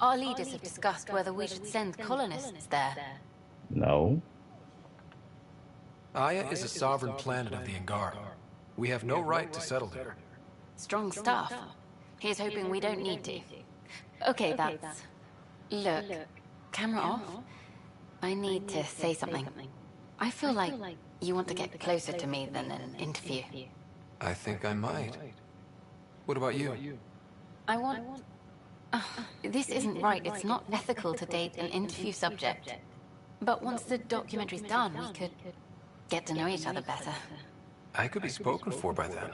Our leaders have discussed whether we should send colonists there. No. Aya is a sovereign planet of the Angara. We have no right to settle there. Strong stuff. Here's hoping we don't need to. Okay, that's... Look, camera off. I need to say something. I feel like you want to get closer to me than an interview. I think I might. What about you? I want... this isn't right. It's not ethical to date an interview subject. But once the documentary's done, we could get to know each other better. I could be spoken for by then.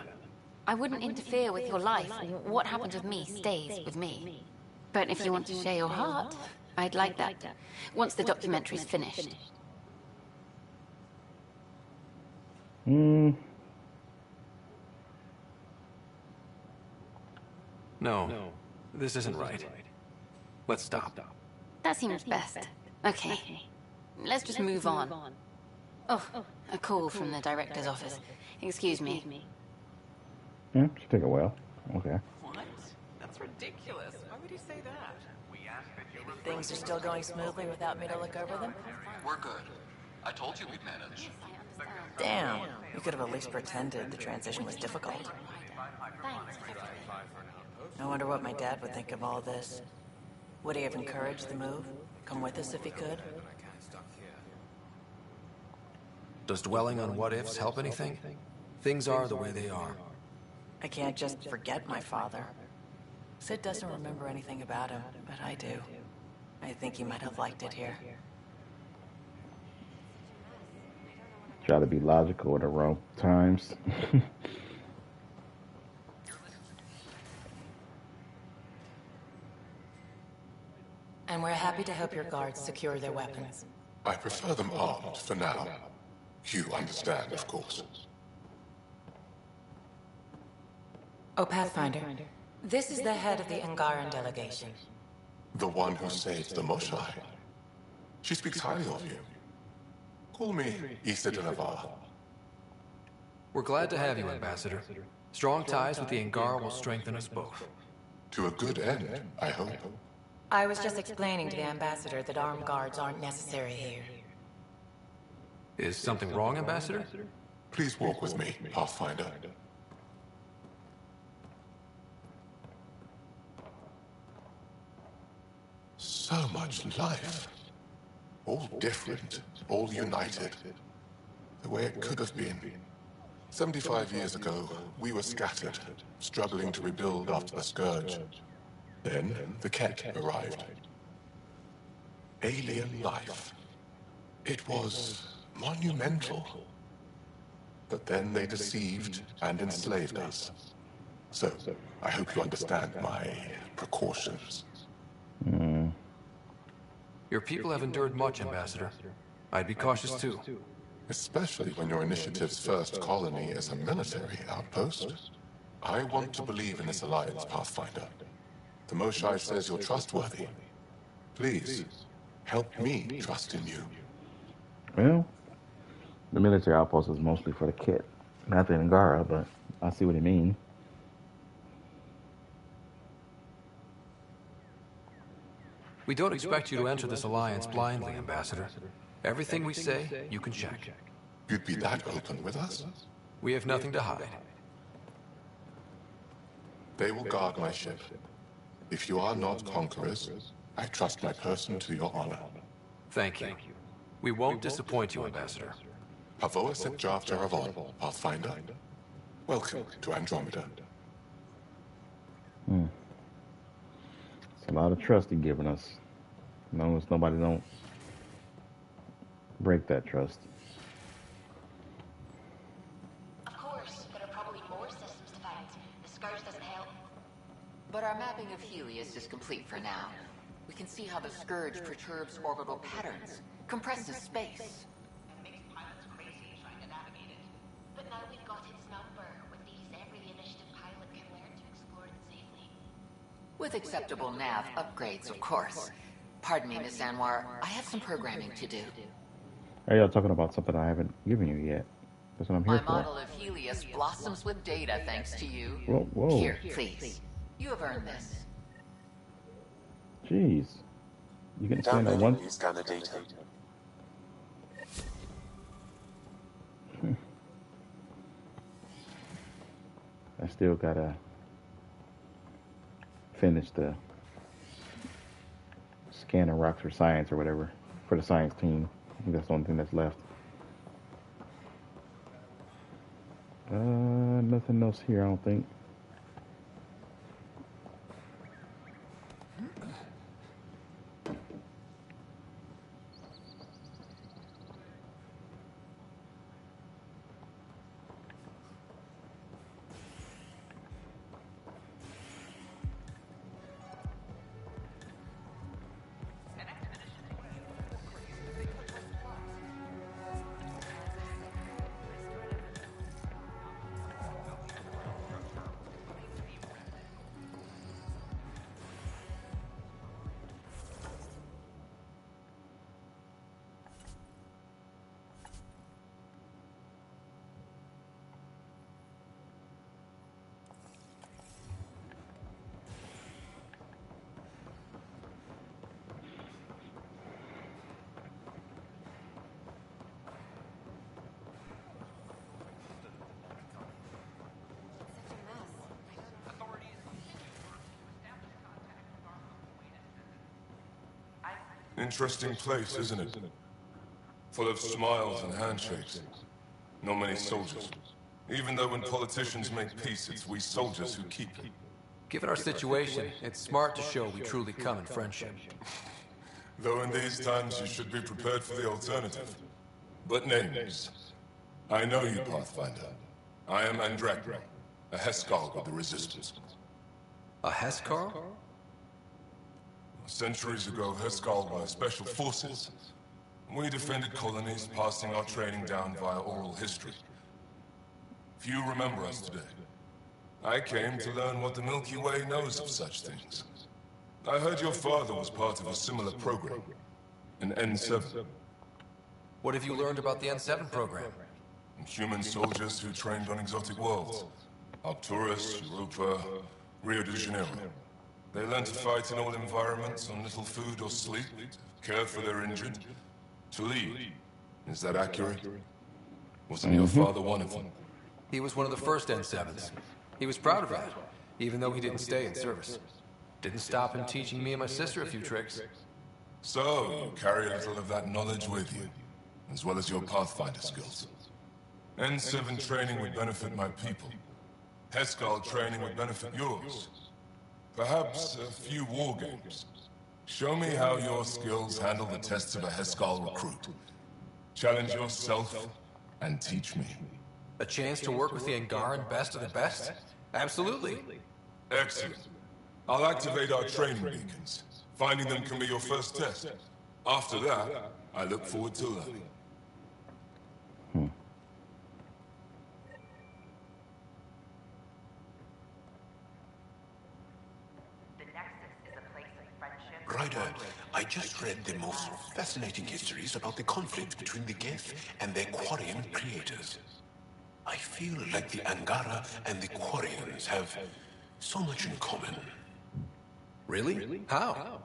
I wouldn't interfere with your life. What happens with me stays with me. But if you want to share your heart, I'd like that. Once the documentary's finished. No, this isn't right. Let's stop. That seems best. Okay. Let's just move on. Oh, a call from the director's office. Excuse me. Should take a while. Okay. What? That's ridiculous. Why would he say that? Things are still going smoothly without me to look over them? We're good. I told you we'd manage. Damn. You could have at least pretended the transition was difficult. I wonder what my dad would think of all this. Would he have encouraged the move? Come with us if he could? Does dwelling on what-ifs help anything? Things are the way they are. I can't just forget my father. Sid doesn't remember anything about him, but I do. I think he might have liked it here. Try to be logical at the wrong times. And we're happy to help your guards secure their weapons. I prefer them armed for now. You understand, of course. Oh, Pathfinder. This is the head of the Angaran delegation. The one who saved the Moshai. She speaks highly of you. Call me Issa de Navarre. We're glad to have you, Ambassador. Strong ties with the Angara will strengthen us both. To a good end, I hope. I was just explaining to the Ambassador that armed guards aren't necessary here. Is something wrong, Ambassador? Please walk with me, Pathfinder. So much life. All different, all united. The way it could have been. 75 years ago, we were scattered, struggling to rebuild after the Scourge. Then, the Ket arrived. Alien life. It was monumental. But then they deceived and enslaved us. So, I hope you understand my precautions. Your people have endured much, Ambassador. I'd be cautious too. Especially when your initiative's first colony is a military outpost. I want to believe in this alliance, Pathfinder. The Moshai says you're trustworthy. Please, help me trust in you. Well, the military outpost is mostly for the Ket, not the Angara, but I see what he means. We don't expect you to enter this alliance blindly, Ambassador. Everything we say, you can check. You'd be that open with us? We have nothing to hide. They will guard my ship. If you are not conquerors, I trust my person to your honor. Thank you. We won't disappoint you, Ambassador. Pavoa Set Jav Jaravon, Pathfinder. Welcome to Andromeda. Hmm. It's a lot of trust he's giving us. As long as nobody don't break that trust. Of course, there are probably more systems to find. The Scourge doesn't help. But our mapping of Helios is complete for now. We can see how the Scourge perturbs orbital patterns, compresses space. And makes pilots crazy trying to navigate it. But now we've got its number. With these, every initiative pilot can learn to explore it safely. With acceptable nav upgrades, of course. Pardon me, Miss Anwar, I have some programming to do. Are y'all talking about something I haven't given you yet? That's what I'm here My for. model of Helios blossoms with data thanks to you. Whoa, whoa. Here, please. You have earned this. Jeez. You can stand that one. Downloading scanner data. I still gotta finish the scanning rocks for science or whatever for the science team. I think that's the only thing that's left. Nothing else here, I don't think. Interesting place, isn't it? Full of smiles and handshakes. Not many soldiers. Even though when politicians make peace, it's we soldiers who keep it. Given our situation, it's smart to show we truly come in friendship. Though in these times you should be prepared for the alternative. But names. I know you, Pathfinder. I am Andromeda, a Heskal with the Resistance. A Heskal? Centuries ago, Heskal were special forces. We defended colonies, passing our training down via oral history. Few remember us today. I came to learn what the Milky Way knows of such things. I heard your father was part of a similar program, an N7. What have you learned about the N7 program? Human soldiers who trained on exotic worlds. Arcturus, Europa, Rio de Janeiro. They learn to fight in all environments on little food or sleep, care for their injured, to lead. Is that accurate? Wasn't your father one of them? He was one of the first N7s. He was proud of that, even though he didn't stay in service. Didn't stop him teaching me and my sister a few tricks. So, you carry a little of that knowledge with you, as well as your Pathfinder skills. N7 training would benefit my people. Heskal training would benefit yours. Perhaps a few war games. Show me how your skills handle the tests of a Heskal recruit. Challenge yourself and teach me. A chance to work with the Angaran best of the best? Absolutely. Excellent. I'll activate our training beacons. Finding them can be your first test. After that, I look forward to learning. Ryder, I just read the most fascinating histories about the conflict between the Geth and their Quarian creators. I feel like the Angara and the Quarians have so much in common. Really? How?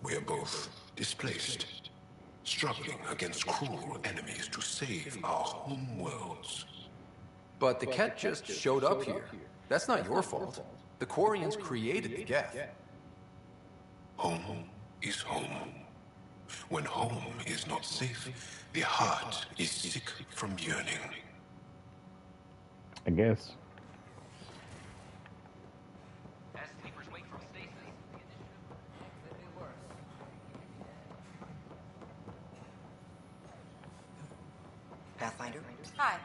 We're both displaced, struggling against cruel enemies to save our home worlds. But the Ket just showed up here. That's not your fault. The Quarians created the Geth. Home is home. When home is not safe, the heart is sick from yearning. I guess. As the Pathfinder. Hi.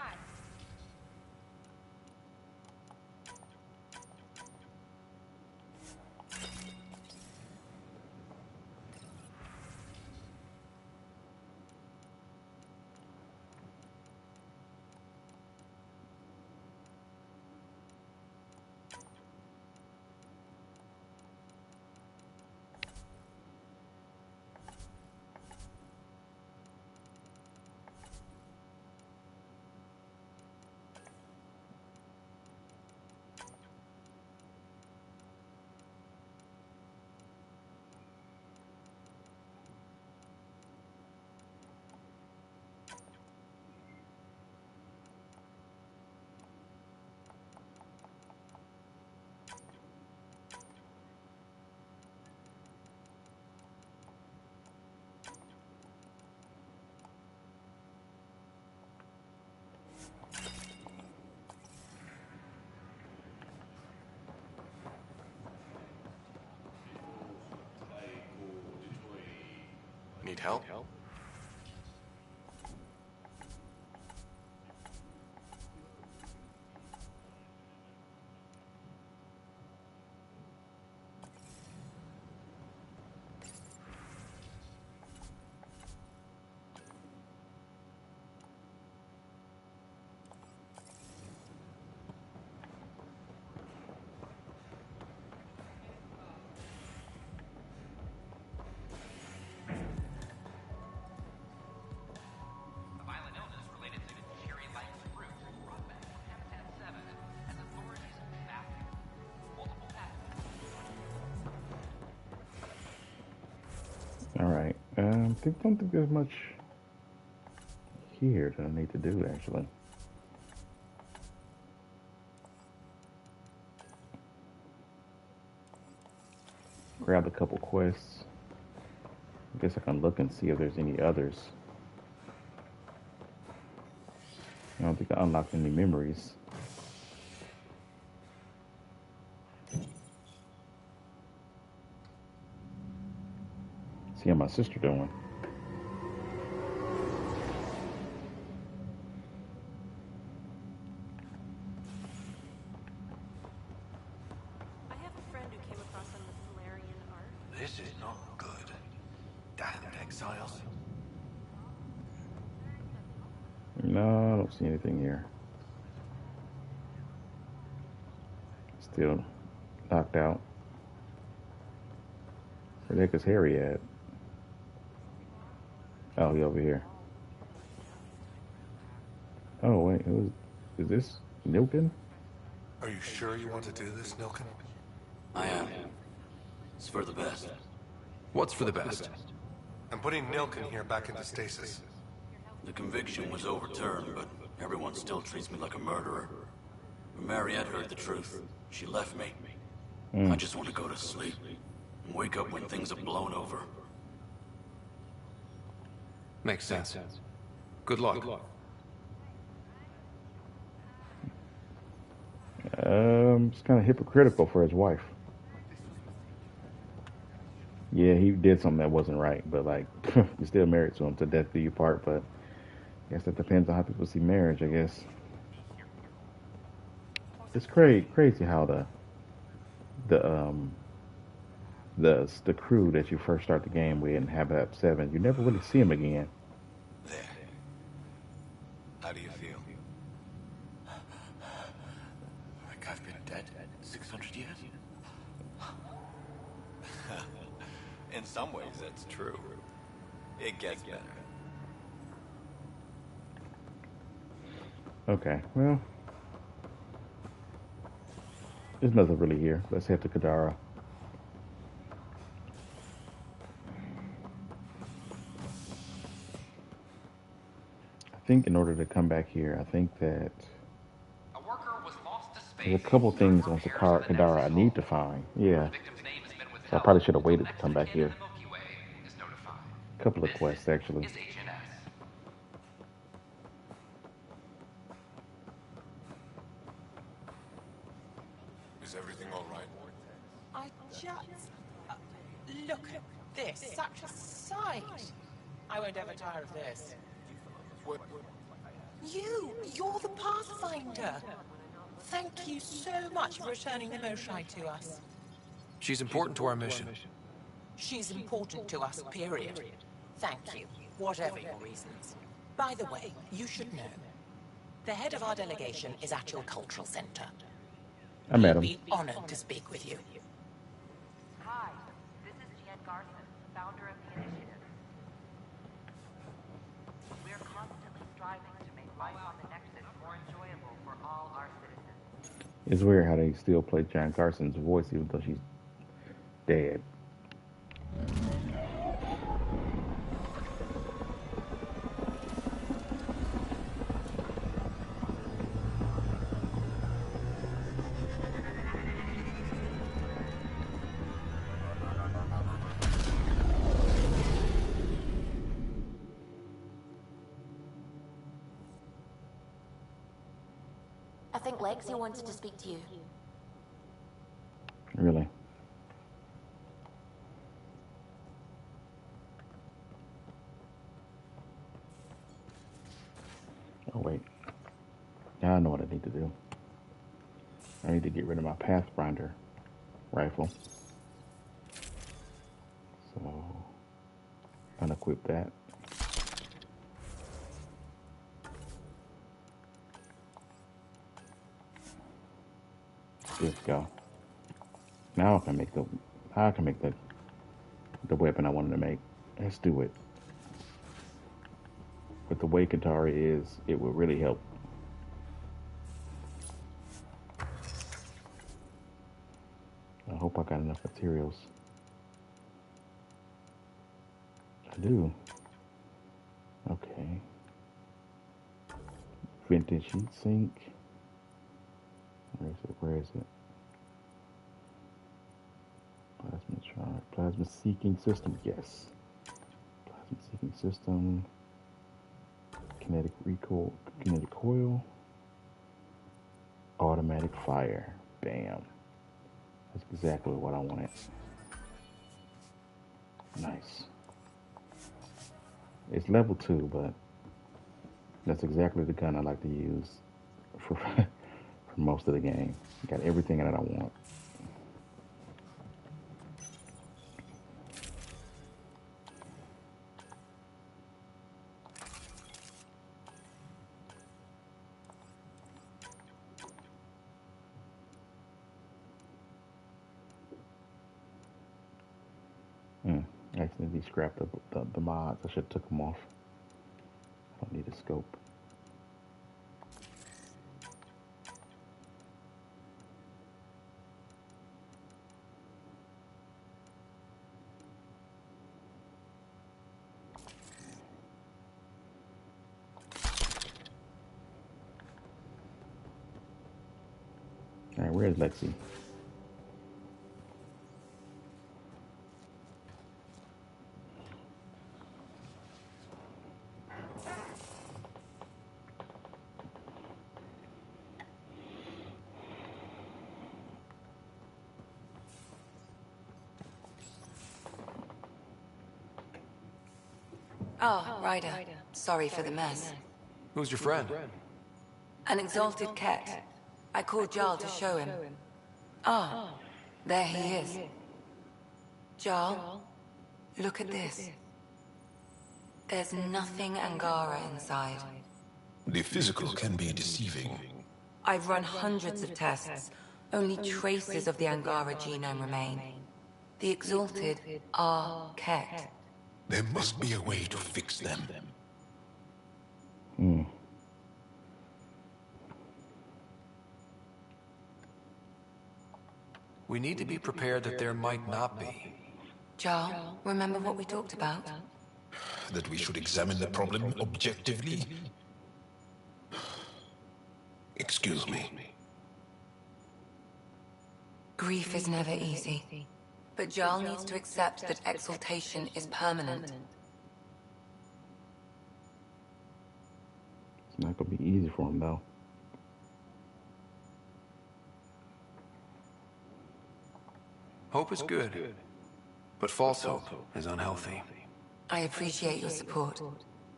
Need help? A violent illness related to Cherry Light's fruit brought back from Habitat 7 as authorities map multiple patterns. All right. Don't think there's much here that I need to do actually. Grab a couple quests. I guess I can look and see if there's any others. I don't think I unlocked any memories. See how my sister doing. I have a friend who came across some of the Solarian art. This is not good. Damned exiles. No, I don't see anything here. Still knocked out. Where the heck is Harry at? Oh, he over here. Oh, wait, is this Nilkin? Are you sure you want to do this, Nilkin? I am. It's for the best. What's for the best? I'm putting Nilkin here back into stasis. The conviction was overturned, but everyone still treats me like a murderer. When Mariette heard the truth, she left me. I just want to go to sleep and wake up when things have blown over. Makes sense. Good luck. It's kind of hypocritical for his wife. Yeah, he did something that wasn't right, but like, you're still married to him to death do you part. But I guess that depends on how people see marriage. I guess it's crazy how the crew that you first start the game with in Habitat 7, you never really see them again. There. How do you feel? Like I've been dead 600 years? In some ways, that's true. It gets better. Okay, well, there's nothing really here. Let's head to Kadara. I think in order to come back here, I think that there's a couple things on Kadara I need to find. Yeah. So I probably should have waited to come back here. A couple of quests, actually. Is everything all right? I just... look at this. Such a sight. I won't ever tire of this. What? You're the Pathfinder. Thank you so much for returning the Moshai to us. She's important to our mission. She's important to us, period. Thank you, whatever your reasons. By the way, you should know, the head of our delegation is at your cultural center. I met him. He'd be honored to speak with you. Hi, this is Jen Garson, founder of the initiative. We're constantly striving to make life on the Nexus more enjoyable for all our citizens. It's weird how they still play John Carson's voice even though she's dead. I think Lexi wanted to speak to you. Really? Oh wait. Now I know what I need to do. I need to get rid of my Pathfinder rifle. So unequip that. Let's go. Now I can make the weapon I wanted to make. Let's do it. But the way Katari is, it will really help. I hope I got enough materials. I do. Okay. Vintage heat sink. Where is it? Where is it? Plasma charge. Plasma seeking system. Yes. Plasma seeking system. Kinetic recoil. Kinetic coil. Automatic fire. Bam. That's exactly what I wanted. Nice. It's level 2, but that's exactly the gun I like to use for for most of the game. Got everything that I want. I accidentally scrapped the mods. I should have took them off. I don't need a scope. All right, where's Lexi? Oh, Ryder. Sorry for the mess. Who's your friend? An exalted cat. I called Jarl to show him. Ah, there he is. Jarl, look at this. There's nothing Angara inside. The physical can be deceiving. I've run hundreds of tests. Only traces of the Angara genome remain. The exalted are Ket. There must be a way to fix them. We need to be prepared that there might not be. Jarl, remember what we talked about? That we should examine the problem objectively? Excuse me. Grief is never easy. But Jarl needs to accept that exaltation is permanent. It's not going to be easy for him, though. Hope is good, but false hope is unhealthy. I appreciate your support.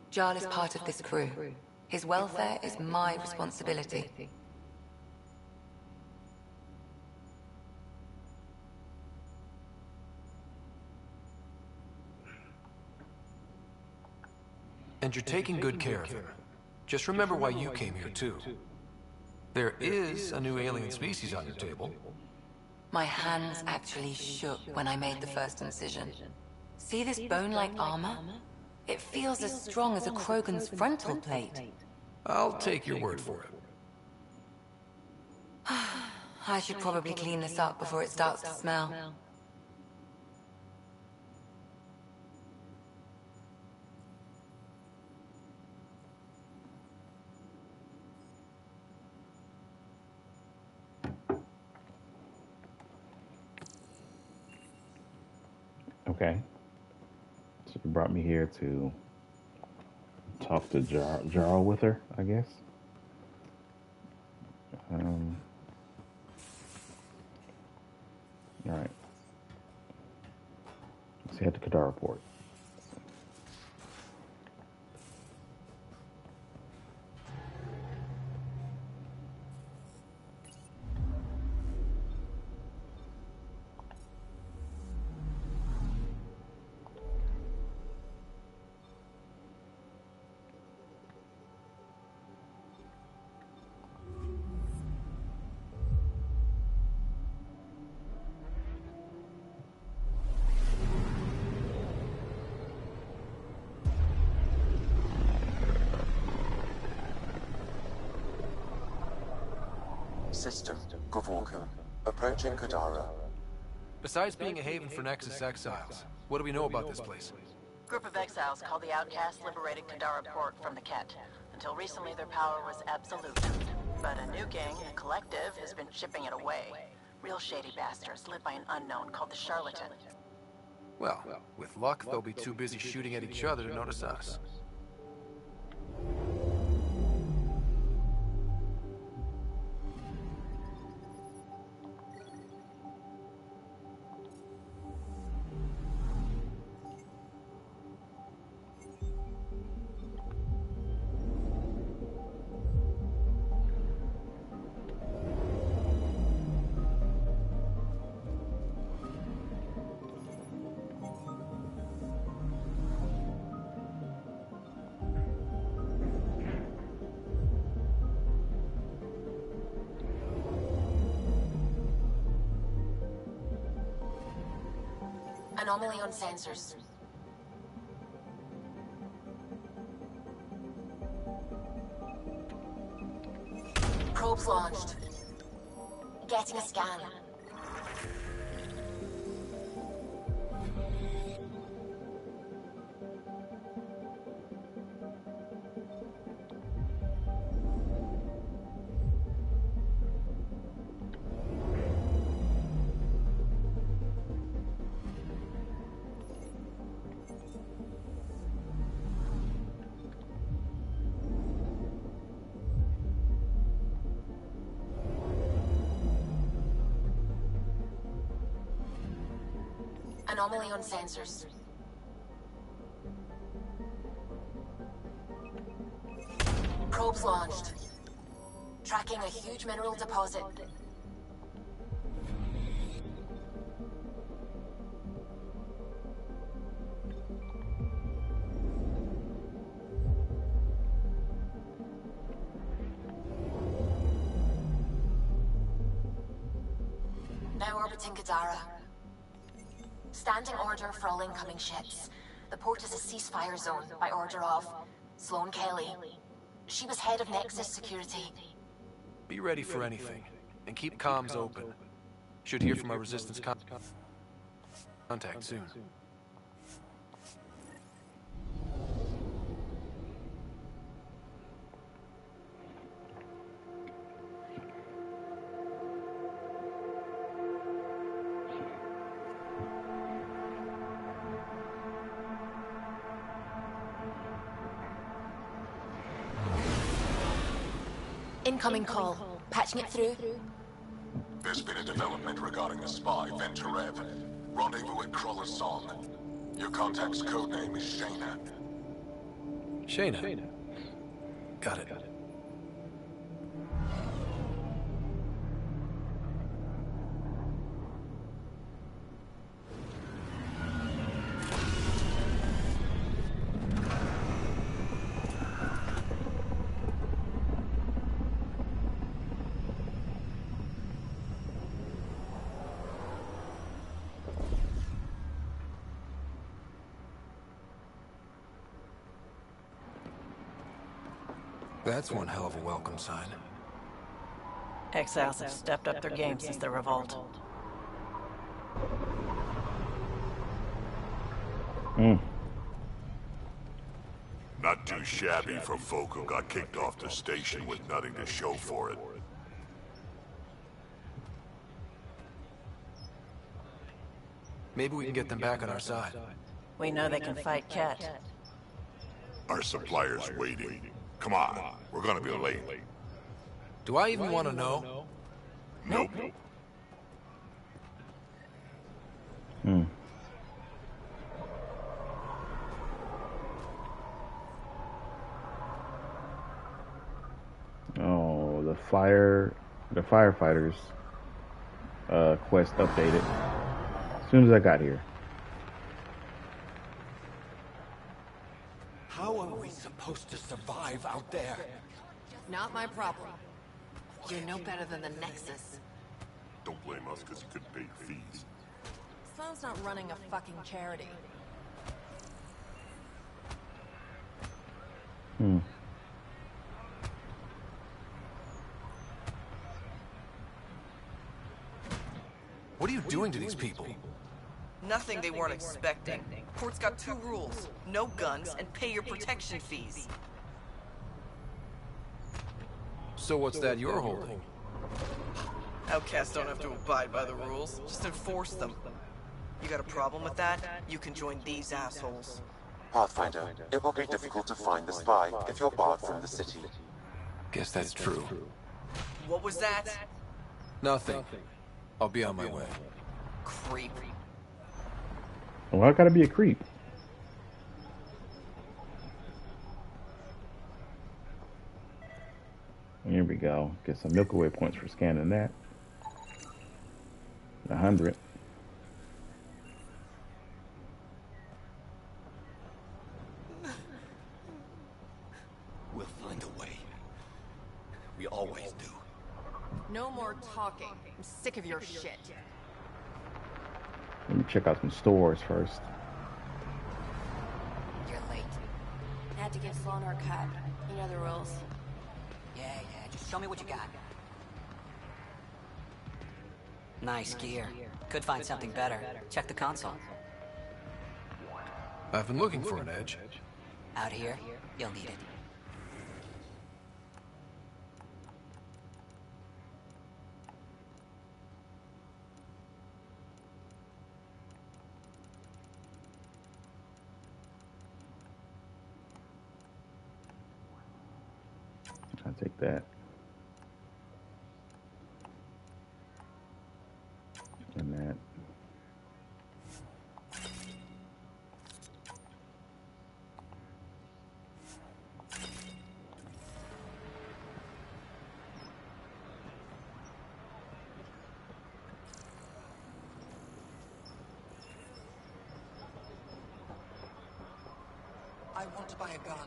Jarl is part of this crew. His welfare is my responsibility. And you're taking good care of him. Just remember why you came here, too. There is a new alien species on your table. My hands actually shook when I made the first incision. See this bone-like armor? It feels as strong as a Krogan's frontal plate. I'll take your word for it. I should probably clean this up before it starts to smell. Okay. So you brought me here to talk to Jarl with her, I guess. All right. Let's head to Kadara Port. System, Gavorka. Approaching Kadara. Besides being a haven for Nexus exiles, what do we know about this place? Group of exiles called the Outcasts liberated Kadara Port from the Ket. Until recently, their power was absolute. But a new gang, a collective, has been chipping it away. Real shady bastards led by an unknown called the Charlatan. Well, with luck, they'll be too busy shooting at each other to notice us. Anomaly on sensors. Probes launched. Getting a scan. Anomaly on sensors. Probes launched. Tracking a huge mineral deposit. Now orbiting Kadara. Standing order for all incoming ships. The port is a ceasefire zone by order of Sloane Kelly. She was head of Nexus security. Be ready for anything, and keep comms open. Should hear from our resistance contact soon. Incoming call. Patching it through. There's been a development regarding a spy, Venturev. Rendezvous at Crawler's Song. Your contact's codename is Shayna. Shayna? Got it. That's one hell of a welcome sign. Exiles have stepped up their game since the revolt. Not too shabby for folk who got kicked off the station with nothing to show for it. Maybe we can get them back on our side. We know they can fight Ket. Our supplier's waiting. Come on, we're gonna be late. Do I even want to know? Nope. Oh, the firefighters quest updated as soon as I got here. How are we supposed to survive out there? Not my problem. You're no better than the Nexus. Don't blame us because you couldn't pay your fees. Sloan's not running a fucking charity. What are you doing to these people? Nothing they weren't expecting. Port's got 2 rules. No guns and pay your protection fees. So what's that you're holding? Outcasts don't have to abide by the rules. Just enforce them. You got a problem with that? You can join these assholes. Pathfinder, it will be difficult to find the spy if you're barred from the city. Guess that's true. What was that? Nothing. I'll be on my way. Creep. Well, I gotta be a creep. Here we go. Get some Milky Way points for scanning that. 100. We'll find a way. We always do. No more talking. I'm sick of your shit. Let me check out some stores first. You're late. I had to give Sloan her cut. You know the rules. Yeah, just show me what you got. Nice gear. Could find something better. Check the console. I've been looking for an edge. Out here, you'll need it. I'll take that. And that. I want to buy a gun.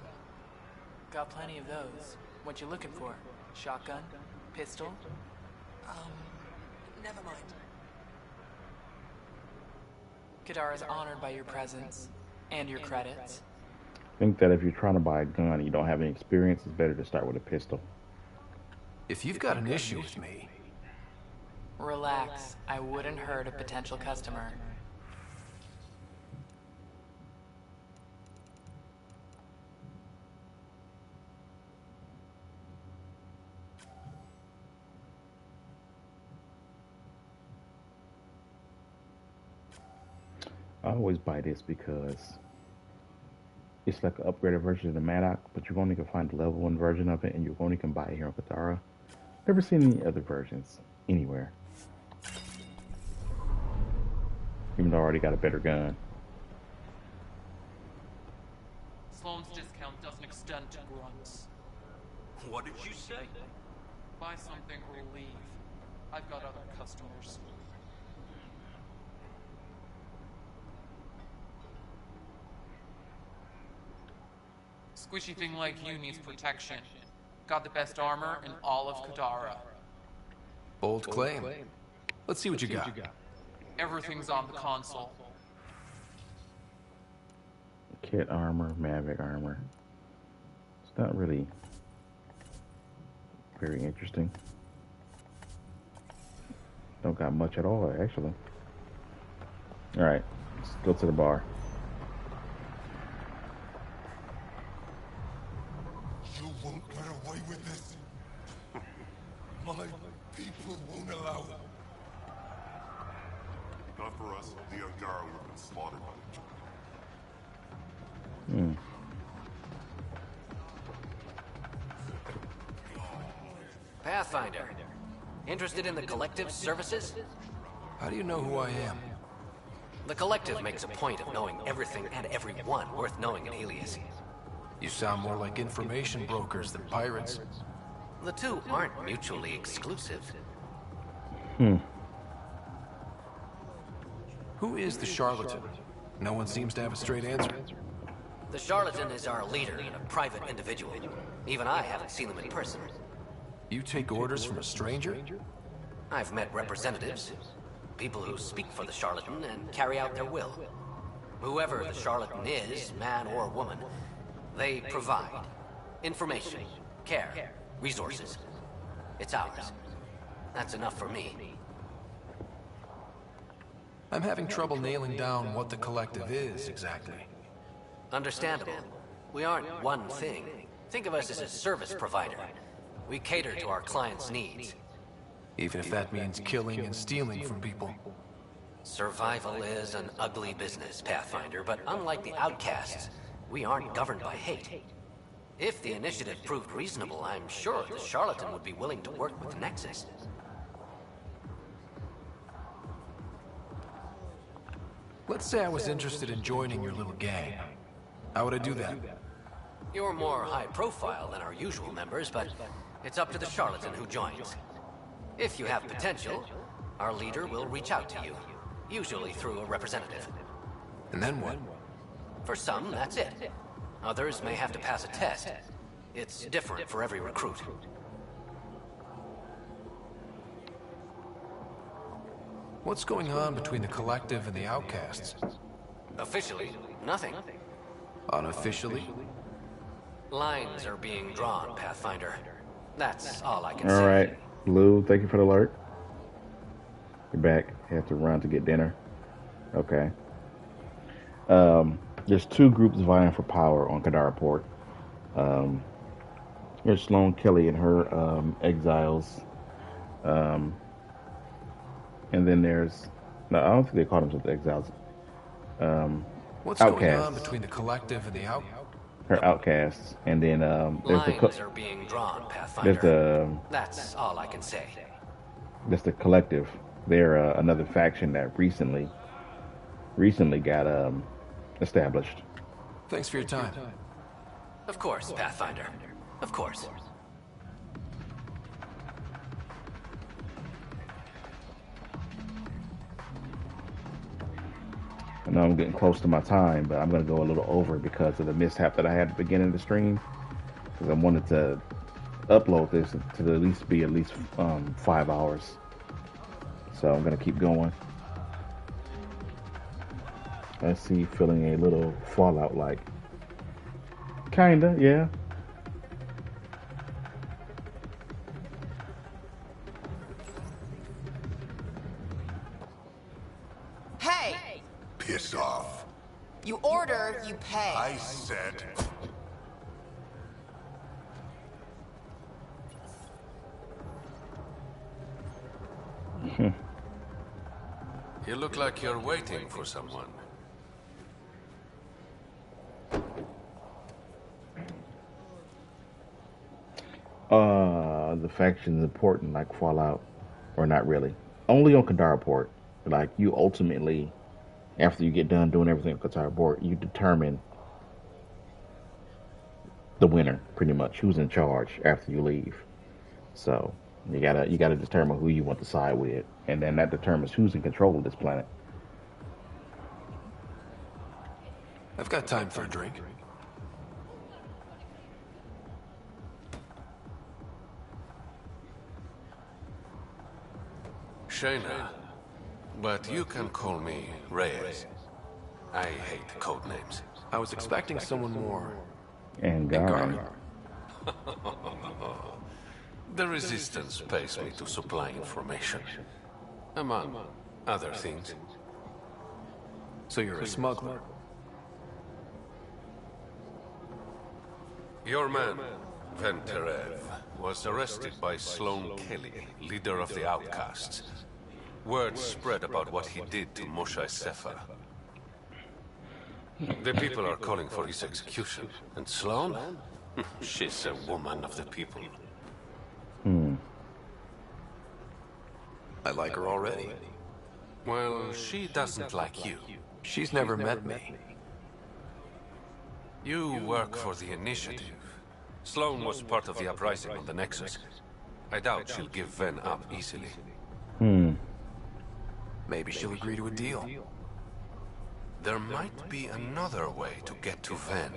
Got plenty of those. What you looking for? Shotgun? Pistol? Never mind. Kadara's honored by your presence and your credits. I think that if you're trying to buy a gun and you don't have any experience, it's better to start with a pistol. If you've got an issue with me... Relax. I wouldn't hurt a potential customer. I always buy this because it's like an upgraded version of the Maddox, but you only can find the level 1 version of it, and you only can buy it here on Katara. Never seen any other versions anywhere. Even though I already got a better gun. Sloan's discount doesn't extend to grunts. What did you say? Buy something or leave. I've got other customers. Squishy thing like you needs protection. Got the best armor in all of Kadara. Bold claim. Let's see what you got. Everything's on the console. Kit armor, Mavic armor. It's not really very interesting. Don't got much at all, actually. Alright, let's go to the bar. You won't get away with this. My people won't allow it. Not for us. The Angara would have been slaughtered by the Pathfinder. Interested in the Collective's services? How do you know who I am? The Collective makes a point of knowing everything and everyone worth knowing in Helios. You sound more like information brokers than pirates. The two aren't mutually exclusive. Who is the charlatan? No one seems to have a straight answer. The charlatan is our leader and a private individual. Even I haven't seen him in person. You take orders from a stranger? I've met representatives. People who speak for the charlatan and carry out their will. Whoever the charlatan is, man or woman, they provide information, care, resources. It's ours. That's enough for me. I'm having trouble nailing down what the Collective is, exactly. Understandable. We aren't one thing. Think of us as a service provider. We cater to our clients' needs. Even if that means killing and stealing from people. Survival is an ugly business, Pathfinder, but unlike the outcasts, we aren't governed by hate. If the initiative proved reasonable, I'm sure the charlatan would be willing to work with the Nexus. Let's say I was interested in joining your little gang. How would I do that? You're more high profile than our usual members, but it's up to the charlatan who joins. If you have potential, our leader will reach out to you, usually through a representative. And then what? For some, that's it. Others may have to pass a test. It's different for every recruit. What's going on between the Collective and the Outcasts? Officially, nothing. Unofficially? Lines are being drawn, Pathfinder. That's all I can say. Alright, Lou, thank you for the alert. You're back. You have to run to get dinner. Okay. There's two groups vying for power on Kadara Port. There's Sloane Kelly and her exiles. And then there's... No, I don't think they call themselves exiles. What's outcasts. Going on between the Collective and the Her outcasts. And then there's Lines are being drawn, Pathfinder. That's all I can say. There's the Collective. They're another faction that recently got established. Thanks for your time. Of course, Pathfinder. Of course. I know I'm getting close to my time, but I'm going to go a little over because of the mishap that I had at the beginning of the stream. Because I wanted to upload this to at least be 5 hours. So I'm going to keep going. I see feeling a little Fallout-like. Kinda, yeah. Hey! Piss off. You order, you pay. I said... You look like you're waiting for someone. The faction's important, like Fallout, or not really. Only on Kadara Port. Like, you ultimately, after you get done doing everything on Kadara Port, you determine the winner, pretty much. Who's in charge after you leave. So you gotta determine who you want to side with, and then that determines who's in control of this planet. I've got time for a drink. Shayna, but you can call me Reyes. I hate code names. I was expecting someone more. Angara. The Resistance pays me to supply information, among other things. So you're a smuggler? Your man, Venterev, was arrested by Sloan Kelly, leader of the Outcasts. Word spread about what he did to Moshe Sefer. The people are calling for his execution. And Sloan? She's a woman of the people. I like her already. Well, she doesn't like you. She's never met me. You work for the Initiative. Sloan was part of the uprising on the Nexus. I doubt she'll give Ven up easily. Maybe she'll agree to a deal. There might be another way to get to Ven.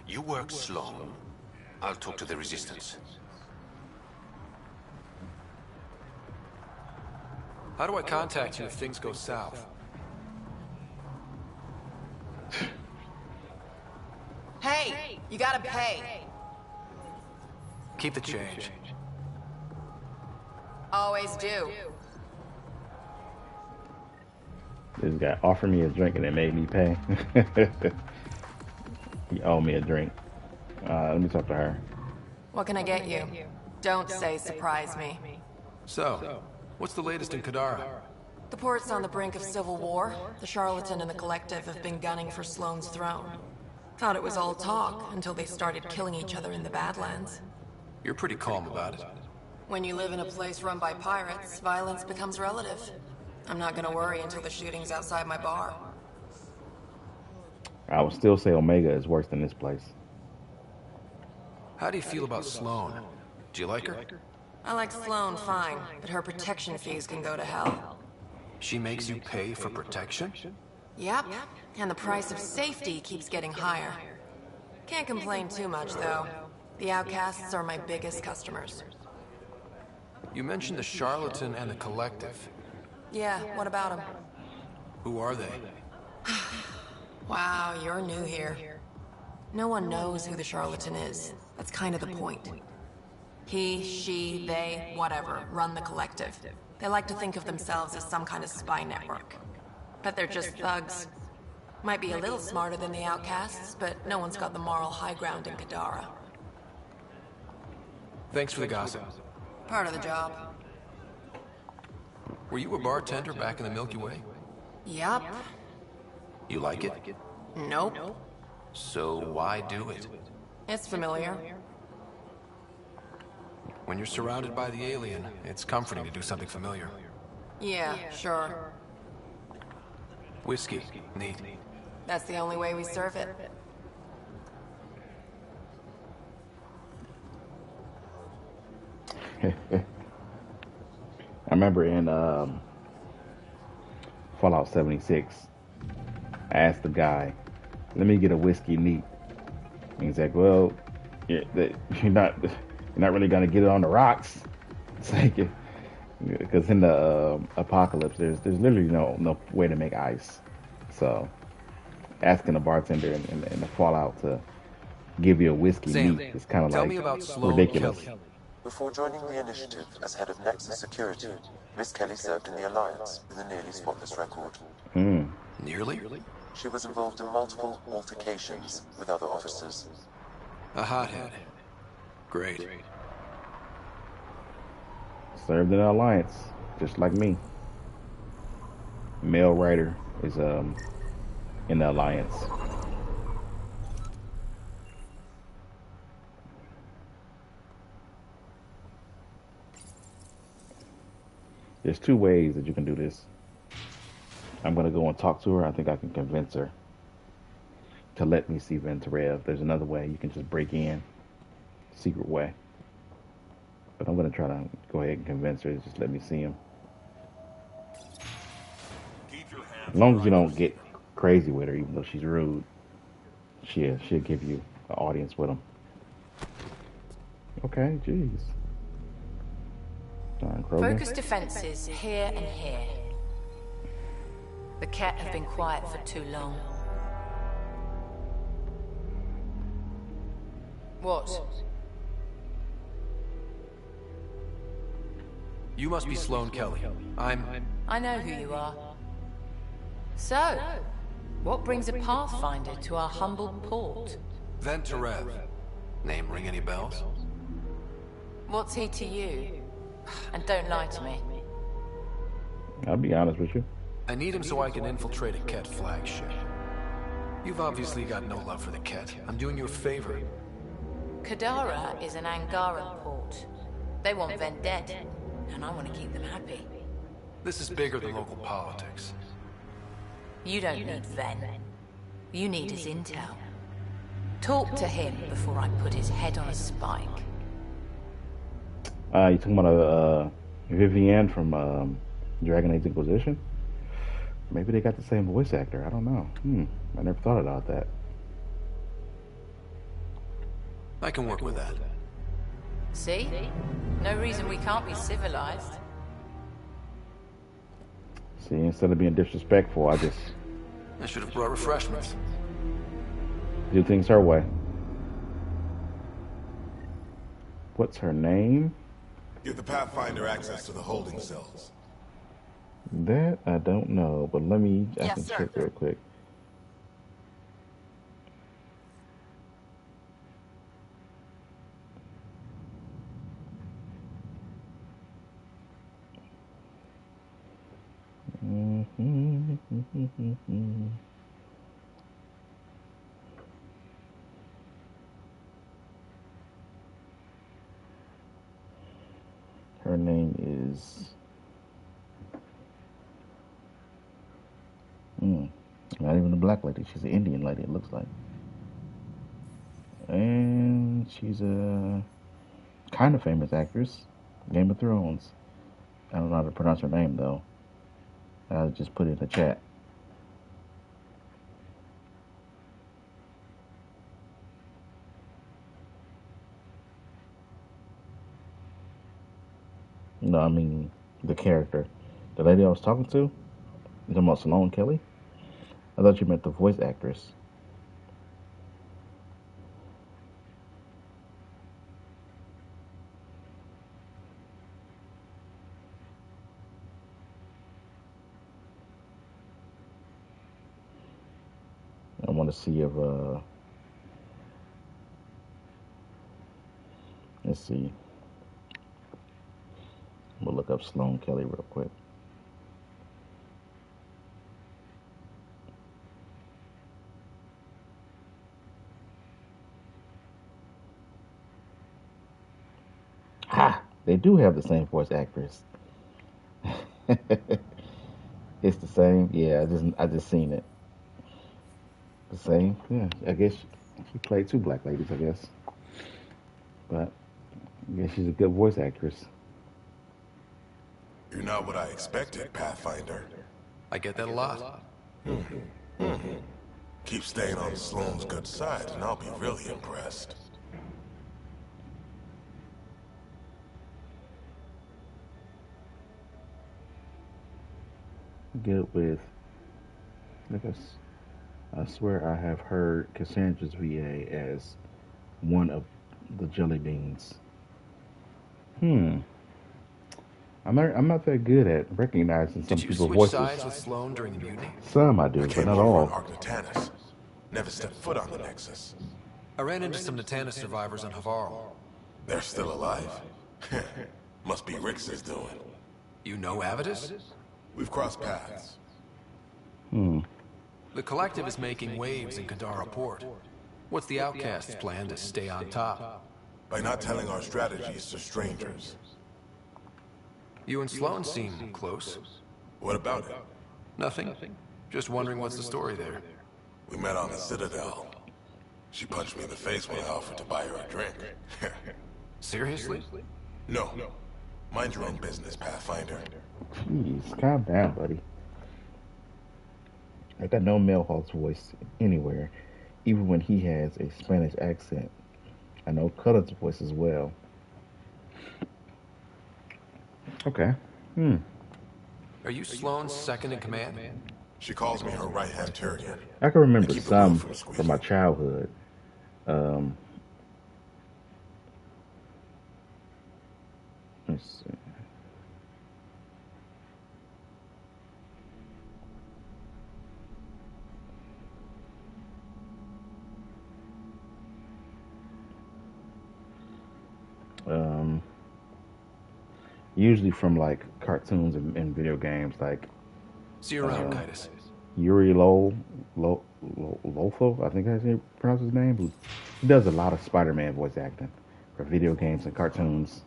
You work Sloan. I'll talk to the Resistance. How do I contact you if things go south? Hey, you gotta pay. Keep the change. Always do. This guy offered me a drink and it made me pay. He owed me a drink. Let me talk to her. What can I get you? Don't say surprise me. So, what's the latest in Kadara? The port's on the brink of civil war. The Charlatan and the Collective have been gunning for Sloane's throne. Thought it was all talk until they started killing each other in the Badlands. You're pretty calm about it. When you live in a place run by pirates, violence becomes relative. I'm not gonna worry until the shooting's outside my bar. I would still say Omega is worse than this place. How do you feel about Sloan? Do you like her? I like Sloane fine, but her protection fees can go to hell. She makes you pay for protection? Yep, and the price of safety keeps getting higher. Can't complain too much, though. The Outcasts are my biggest customers. You mentioned the Charlatan and the Collective. Yeah, what about them? Who are they? Wow, you're new here. No one knows who the Charlatan is. That's kind of the point. He, she, they, whatever, run the Collective. They like to think of themselves as some kind of spy network. But they're just thugs. Might be a little smarter than the Outcasts, but no one's got the moral high ground in Kadara. Thanks for the gossip. Part of the job. Were you a bartender back in the Milky Way? Yup. You like it? Nope. So why do it? It's familiar. When you're surrounded by the alien, it's comforting to do something familiar. Yeah, sure. Whiskey. Neat. That's the only way we serve it. I remember in Fallout 76, I asked the guy, "Let me get a whiskey neat." And he's like, "Well, you're not really gonna get it on the rocks." It's like, because in the apocalypse, there's literally no way to make ice. So asking a bartender in the Fallout to give you a whiskey Sam, neat is kind of tell like me about Sloan ridiculous. Kelly. Before joining the Initiative as head of Nexus Security, Miss Kelly served in the Alliance with a nearly spotless record. Nearly? She was involved in multiple altercations with other officers. A hothead. Great. Served in the Alliance, just like me. Male writer is in the Alliance. There's two ways that you can do this. I'm gonna go and talk to her. I think I can convince her to let me see Venturev. There's another way you can just break in, secret way. But I'm gonna try to go ahead and convince her to just let me see him. As long as you don't get crazy with her, even though she's rude, she'll give you an audience with him. Okay, jeez. Darn Kroger. Focus defenses here and here. The Ket have been quiet for too long. What? You must be Sloane Kelly. I know who you are. So, what brings a Pathfinder to our humble port? Venturev. Name ring any bells? What's he to you? And don't lie to me. I'll be honest with you. I need him so I can infiltrate a Ket flagship. You've obviously got no love for the Ket. I'm doing you a favor. Kadara is an Angaran port. They want Ven dead, and I want to keep them happy. This is bigger than local politics. You don't need Ven. You need his intel. Talk to him before I put his head on a spike. You talking about Vivienne from Dragon Age Inquisition? Maybe they got the same voice actor. I don't know. I never thought about that. I can work with that. See? No reason we can't be civilized. See, instead of being disrespectful, I should have brought refreshments. Do things her way. What's her name? Give the Pathfinder access to the holding cells. That I don't know, but let me I can check real quick. Her name is not even a black lady. She's an Indian lady, it looks like. And she's a kind of famous actress. Game of Thrones. I don't know how to pronounce her name, though. I'll just put it in the chat. No, I mean the character. The lady I was talking to? You talking about Sloane Kelly? I thought you meant the voice actress. I want to see if, let's see. We'll look up Sloane Kelly real quick. Ha! They do have the same voice actress. It's the same. Yeah, I just seen it. The same. Yeah, I guess she played two black ladies, I guess. But I guess she's a good voice actress. You're not what I expected, Pathfinder. I get that a lot. Keep staying on Sloane's good side, and I'll be really impressed. Good with, I swear I have heard Cassandra's VA as one of the jelly beans. I'm not that good at recognizing some people's voices. Did you switch sides with Sloane during the mutiny? Some I do, but not all. Arcnatanus. Never stepped foot on the Nexus. I ran into some Natanus survivors on Havarl. They're still alive. Must be Rix's doing. You know Avidus? We've crossed paths. The Collective is making waves in Kadara Port. What's the Outcast's plan to stay on top? By not telling our strategies to strangers. You and Sloane seem close. What about it? Nothing. Just wondering what's the story there. We met on the Citadel. She punched me in the face when I offered to buy her a drink. Seriously? No. Mind your own business, Pathfinder. Jeez, calm down, buddy. I got no male host voice anywhere, even when he has a Spanish accent. I know Cullen's voice as well. Okay. Are you Sloane's second in command? She calls me her right-hand turret. I can remember keep it real some from Squeaky. from my childhood. Let's see. Usually from like cartoons and video games, like See you around, Titus. Yuri Lofo, I think that's how you pronounce his name. He does a lot of Spider-Man voice acting for video games and cartoons.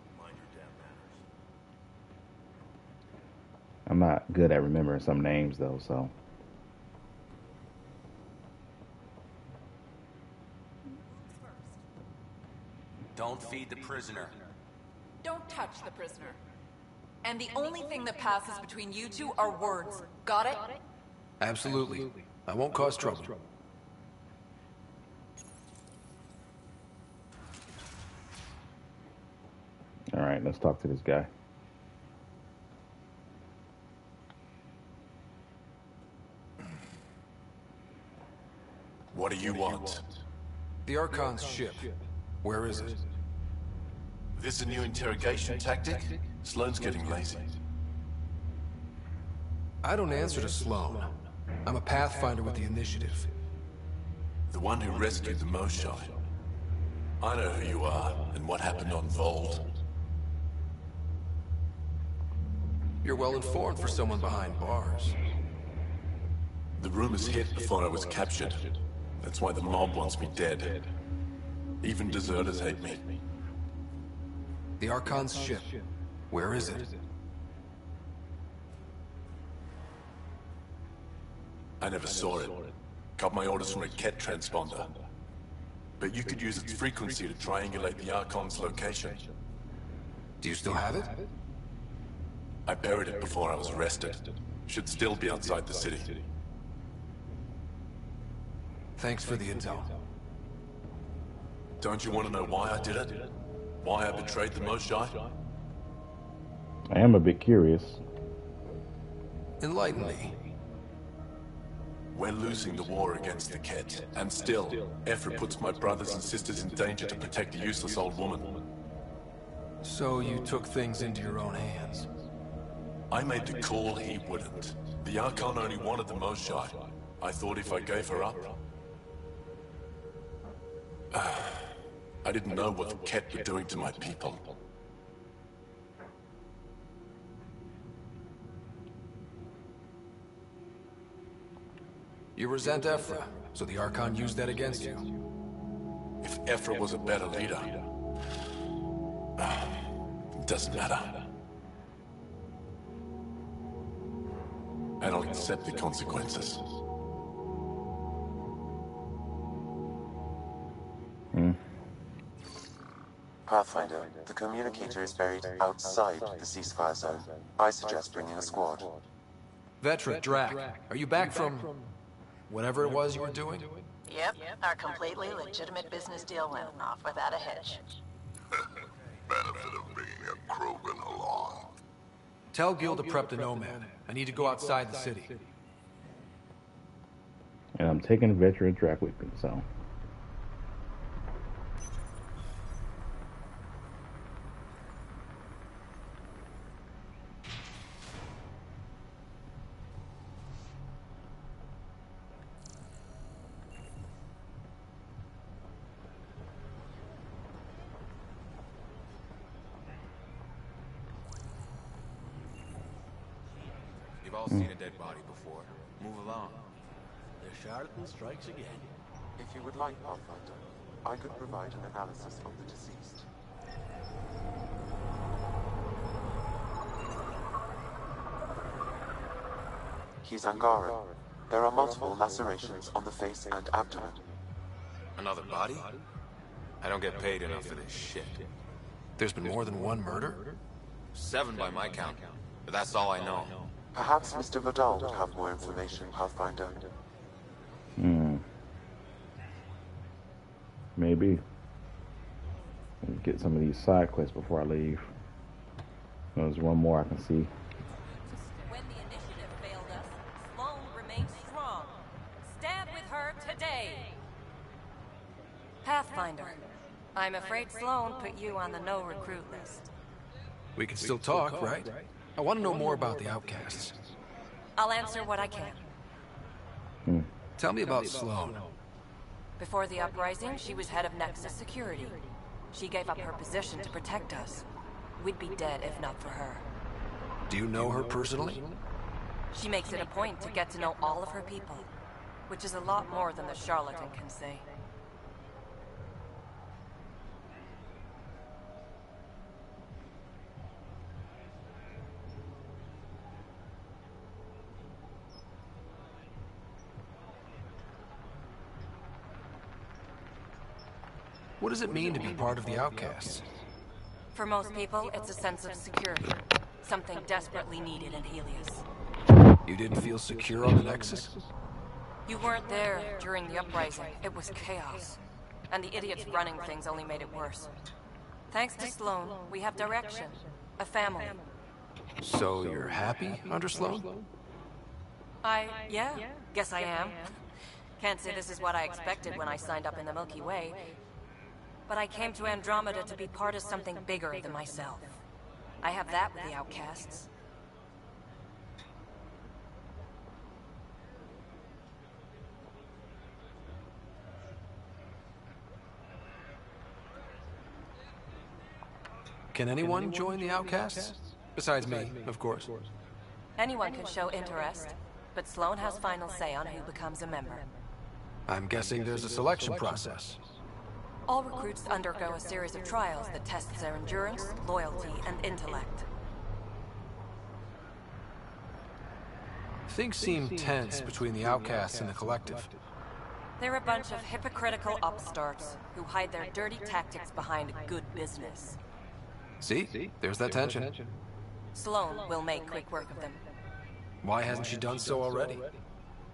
I'm not good at remembering some names though, so. Don't feed the prisoner. Don't touch the prisoner. And the only thing that passes between you two are words. Got it? Absolutely. I won't cause trouble. All right, let's talk to this guy. What do you want? The Archon's ship. Where is it? This a new interrogation tactic? Sloane's getting lazy. I don't answer to Sloane. I'm a Pathfinder with the initiative. The one who rescued the Moshai. I know who you are, and what happened on Vold. You're well informed for someone behind bars. The rumors hit before I was captured. That's why the mob wants me dead. Even deserters hate me. The Archon's ship. Where is it? I never saw it. Got my orders from a Ket transponder. But you could use its frequency to triangulate the Archon's location. Do you still have it? I buried it before I was arrested. Should still be outside the city. Thanks for the intel. Don't you want to know why I did it? Why I betrayed the Moshai? I am a bit curious. Enlighten me. We're losing the war against the Ket, and still, Ephra puts my brothers and sisters in danger to protect a useless old woman. So you took things into your own hands. I made the call, he wouldn't. The Archon only wanted the Moshai. I thought if I gave her up... I didn't know what the Ket were doing to my people. You resent Ephra, so the Archon used that against you. If Ephra was a better leader... it doesn't matter. And I'll accept the consequences. Pathfinder, the communicator is buried outside the ceasefire zone. I suggest bringing a squad. Vetra, Drac, are you back from... whatever it was you were doing? Yep, our completely legitimate business deal went off without a hitch. Benefit of bringing a Krogan along. Tell Gil to prep the Nomad. I need to go outside the city. And I'm taking Vetra and Drac with me, so... You've all seen a dead body before. Move along. The charlatan strikes again. If you would like, Pathfinder, I could provide an analysis of the deceased. He's Angara. There are multiple lacerations on the face and abdomen. Another body? I don't get paid enough for this shit. There's been more than one murder? 7 by my count. But that's all I know. Perhaps Mr. Vidal would have more information, Pathfinder. Maybe. Get some of these side quests before I leave. There's one more I can see. When the initiative failed us, Sloane remained strong. Stand with her today. Pathfinder, I'm afraid Sloane put you on the no recruit list. We can still talk, right? I want to know more about the outcasts. I'll answer what I can. Tell me about Sloane. Before the uprising, she was head of Nexus Security. She gave up her position to protect us. We'd be dead if not for her. Do you know her personally? She makes it a point to get to know all of her people, which is a lot more than the charlatan can say. What does it mean to be part of the outcasts? For most people, it's a sense of security. Something desperately needed in Helios. You didn't feel secure on the Nexus? You weren't there during the uprising. It was chaos. And the idiots running things only made it worse. Thanks to Sloane, we have direction. A family. So you're happy under Sloane? Yeah, guess I am. Can't say this is what I expected when I signed up in the Milky Way. But I came to Andromeda to be part of something bigger than myself. I have that with the outcasts. Can anyone join the outcasts? Besides me, of course. Anyone can show interest, but Sloane has final say on who becomes a member. I'm guessing there's a selection process. All recruits undergo a series of trials that tests their endurance, loyalty, and intellect. Things seem tense between the outcasts and the collective. They're a bunch of hypocritical upstarts who hide their dirty tactics behind good business. See? There's that tension. Sloane will make quick work of them. Why hasn't she done so already?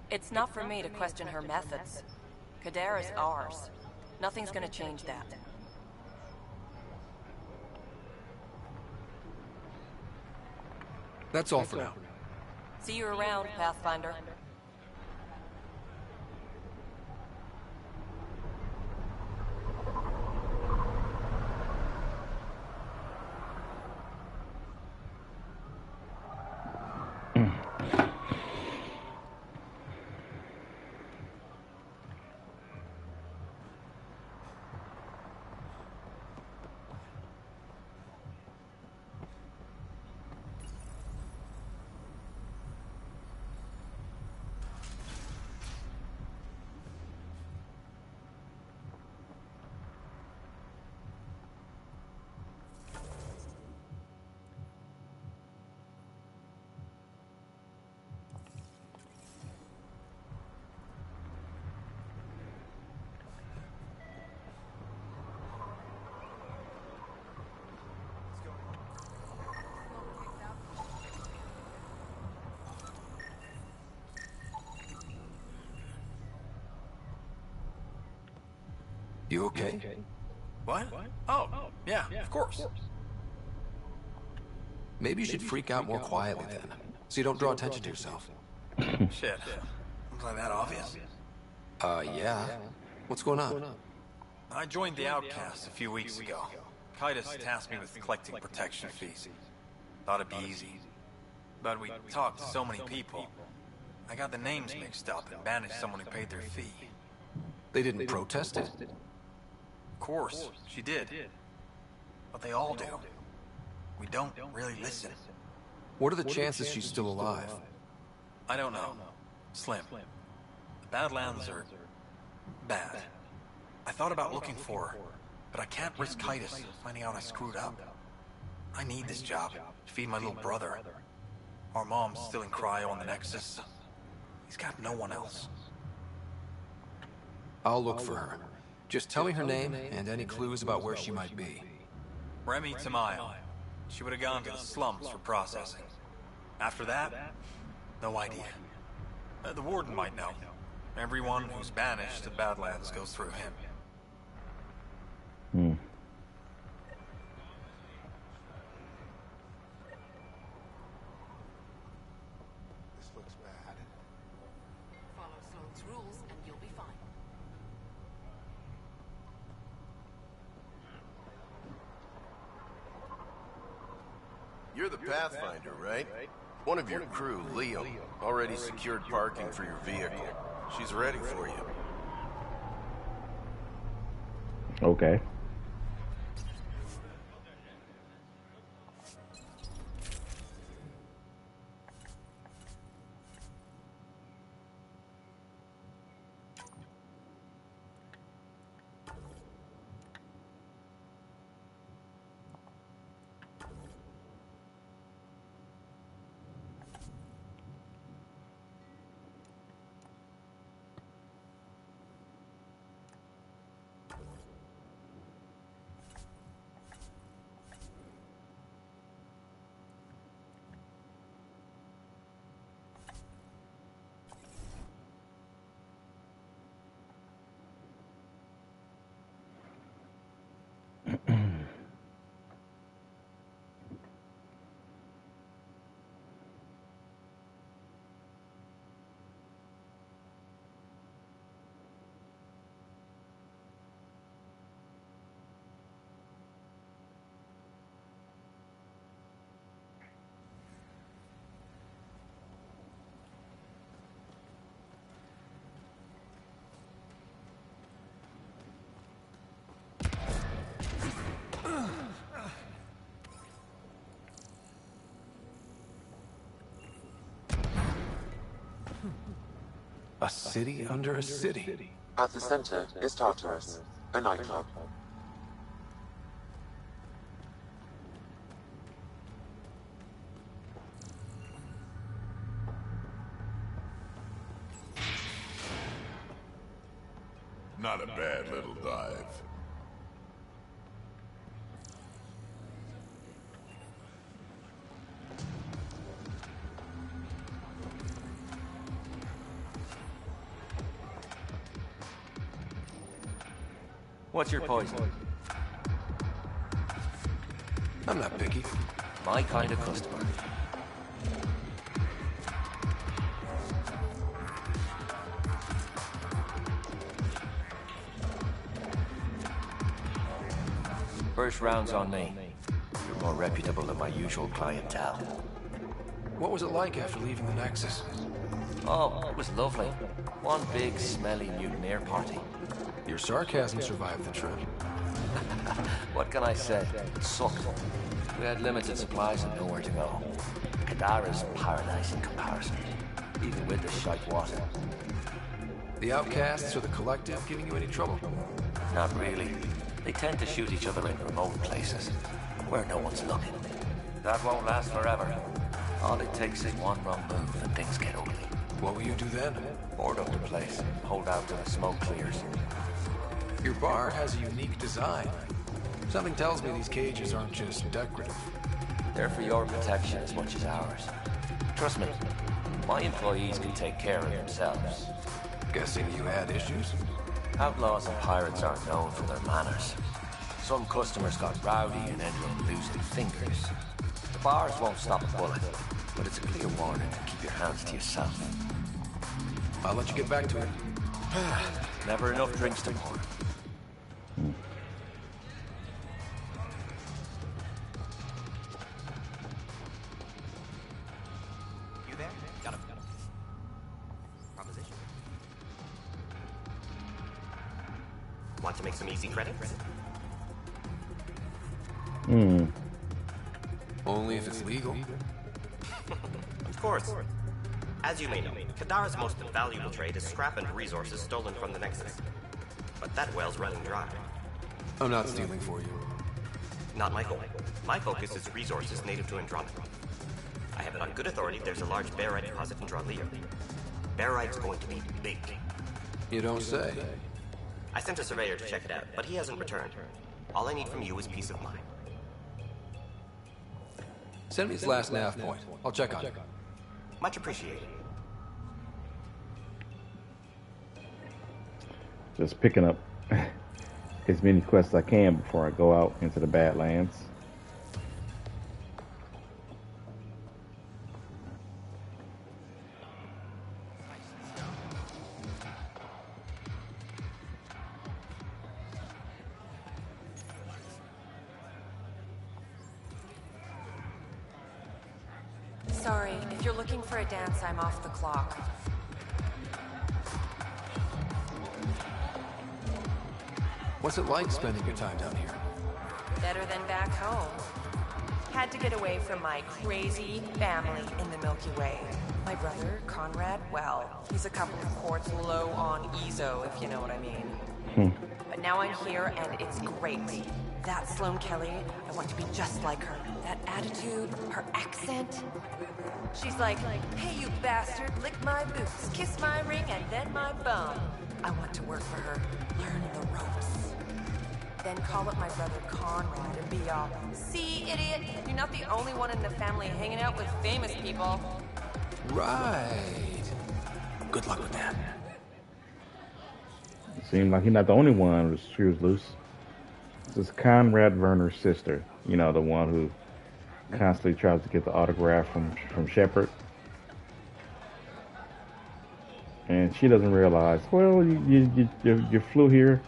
It's not for me to question her methods. Kadara's ours. Nothing's gonna change that. That's all for now. See you around, Pathfinder. You okay? What? Oh, yeah, of course. Maybe you should freak out more quietly then, so you don't draw attention to yourself. Shit. Was I that obvious? Yeah. What's going on? I joined the Outcasts a few weeks ago. Kaitis tasked me with collecting protection fees. Thought it'd be easy. But we talked to so many people. I got the names mixed up and banished someone who paid their fee. They didn't protest it? Of course, she did. But they all do. We don't really listen. What are the chances she's still alive? I don't know. Slim. The Badlands are bad. I thought about looking for her, but I can't risk Kaitis finding out I screwed up. I need this job to feed my little brother. Our mom's still in cryo on the Nexus. He's got no one else. I'll look for her. Just tell me her name and any clues about where she might be. Remy Tamayo. She would have gone to the slums for processing. After that, no idea. The warden might know. Everyone who's banished to Badlands goes through him. This looks bad. Follow Sloane's rules and you'll be fine. You're the Pathfinder, right? One of your crew, Leo, already secured parking for your vehicle. She's ready for you. Okay. A city under a city. At the center is Tartarus, a nightclub. Not a bad little dive. What's your poison? I'm not picky. My kind of customer. First round's on me. You're more reputable than my usual clientele. What was it like after leaving the Nexus? Oh, it was lovely. One big, smelly mutineer party. Your sarcasm survived the trip. What can I say? It sucked. We had limited supplies and nowhere to go. Kadara's paradise in comparison, even with the shite water. The outcasts or the collective giving you any trouble? Not really. They tend to shoot each other in remote places, where no one's looking. That won't last forever. All it takes is one wrong move and things get ugly. What will you do then? Board up the place, hold out till the smoke clears. Your bar has a unique design. Something tells me these cages aren't just decorative. They're for your protection as much as ours. Trust me, my employees can take care of themselves. Guessing you had issues? Outlaws and pirates aren't known for their manners. Some customers got rowdy and ended up losing fingers. The bars won't stop a bullet, but it's a clear warning to keep your hands to yourself. I'll let you get back to it. Never enough drinks to pour. You there? Got him. Proposition. Want to make some easy credits? Only if it's legal. Of course. As you may know, Kadara's most valuable trade is scrap and resources stolen from the Nexus. But that well's running dry. I'm not stealing for you. Not my goal. My focus is resources native to Andromeda. I have it on good authority there's a large barite deposit in Draleo. Barite's going to be big. You don't say. I sent a surveyor to check it out, but he hasn't returned. All I need from you is peace of mind. Send me his last nav point. I'll check on it. Much appreciated. Just picking up as many quests as I can before I go out into the Badlands. Sorry, if you're looking for a dance, I'm off the clock. What's it like spending your time down here? Better than back home. Had to get away from my crazy family in the Milky Way. My brother, Conrad, well, he's a couple of quarts low on Ezo, if you know what I mean. But now I'm here, and it's great. That Sloane Kelly, I want to be just like her. That attitude, her accent. She's like, hey, you bastard, lick my boots, kiss my ring, and then my bum. I want to work for her, learn the ropes. Then call up my brother Conrad and be all, see, idiot, you're not the only one in the family hanging out with famous people. Right. Good luck with that. Seems like he's not the only one with screws loose. This is Conrad Werner's sister. You know, the one who constantly tries to get the autograph from Shepard. And she doesn't realize, well, you flew here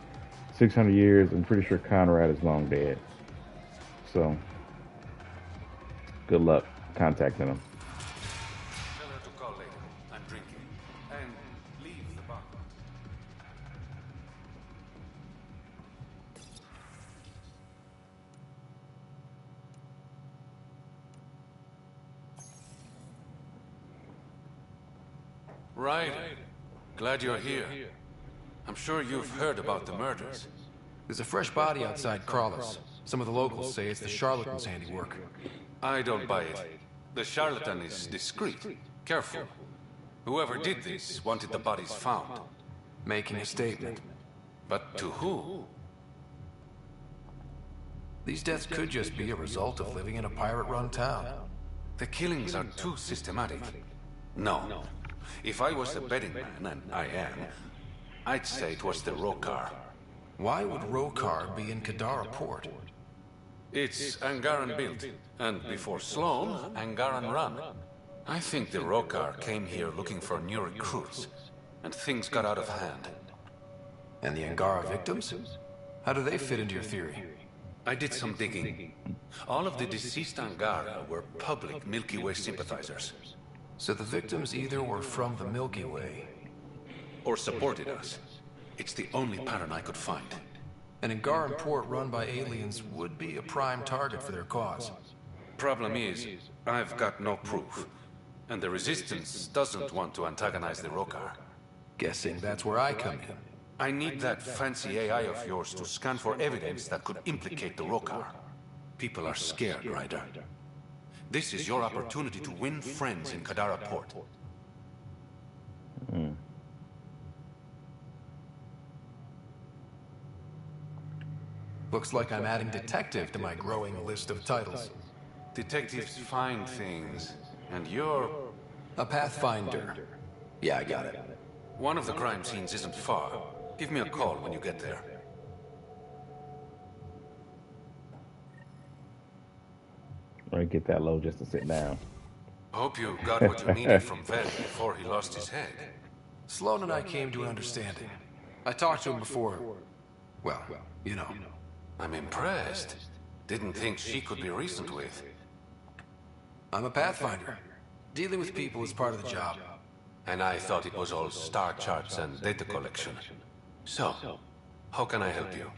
600 years, and pretty sure Conrad is long dead. So, good luck contacting him. Tell her to call later. I'm drinking. And leave the bar. Right. Glad you're here. I'm sure you've heard about the murders. There's a fresh body outside Crawler's. Some of the locals say it's the charlatan's handiwork. I don't buy it. The charlatan is discreet, careful. Whoever did this wanted the bodies found. Making a statement. But to who? These deaths could just be a result of living in a pirate-run town. The killings are too systematic. No. If I was a betting man, and I am, I'd say it was the Rokar. Why would Rokar be in Kadara port? It's Angaran built, and before Sloane, Angaran run. I think the Rokar came here looking for new recruits, and things got out of hand. And the Angara victims? How do they fit into your theory? I did some digging. All of the deceased Angara were public Milky Way sympathizers. So the victims either were from the Milky Way, or supported us. It's the only pattern I could find. An Angaran port run by aliens would be a prime target for their cause. Problem is, I've got no proof. And the Resistance doesn't want to antagonize the Rokar. Guessing that's where I come in. I need that fancy AI of yours to scan for evidence that could implicate the Rokar. People are scared, Ryder. This is your opportunity to win friends in Kadara Port. Looks like I'm adding detective to my growing list of titles. Detectives find things, and you're... a pathfinder. Yeah, I got it. One of the crime scenes isn't far. Give me a call when you get there. Or get that low just to sit down. Hope you got what you needed from Ved before he lost his head. Sloane and I came to an understanding. I talked to him before. Well, you know. I'm impressed. Didn't think she could be reasoned with. I'm a pathfinder. Dealing with people is part of the job. And I thought it was all star charts and data collection. So, how can I help you?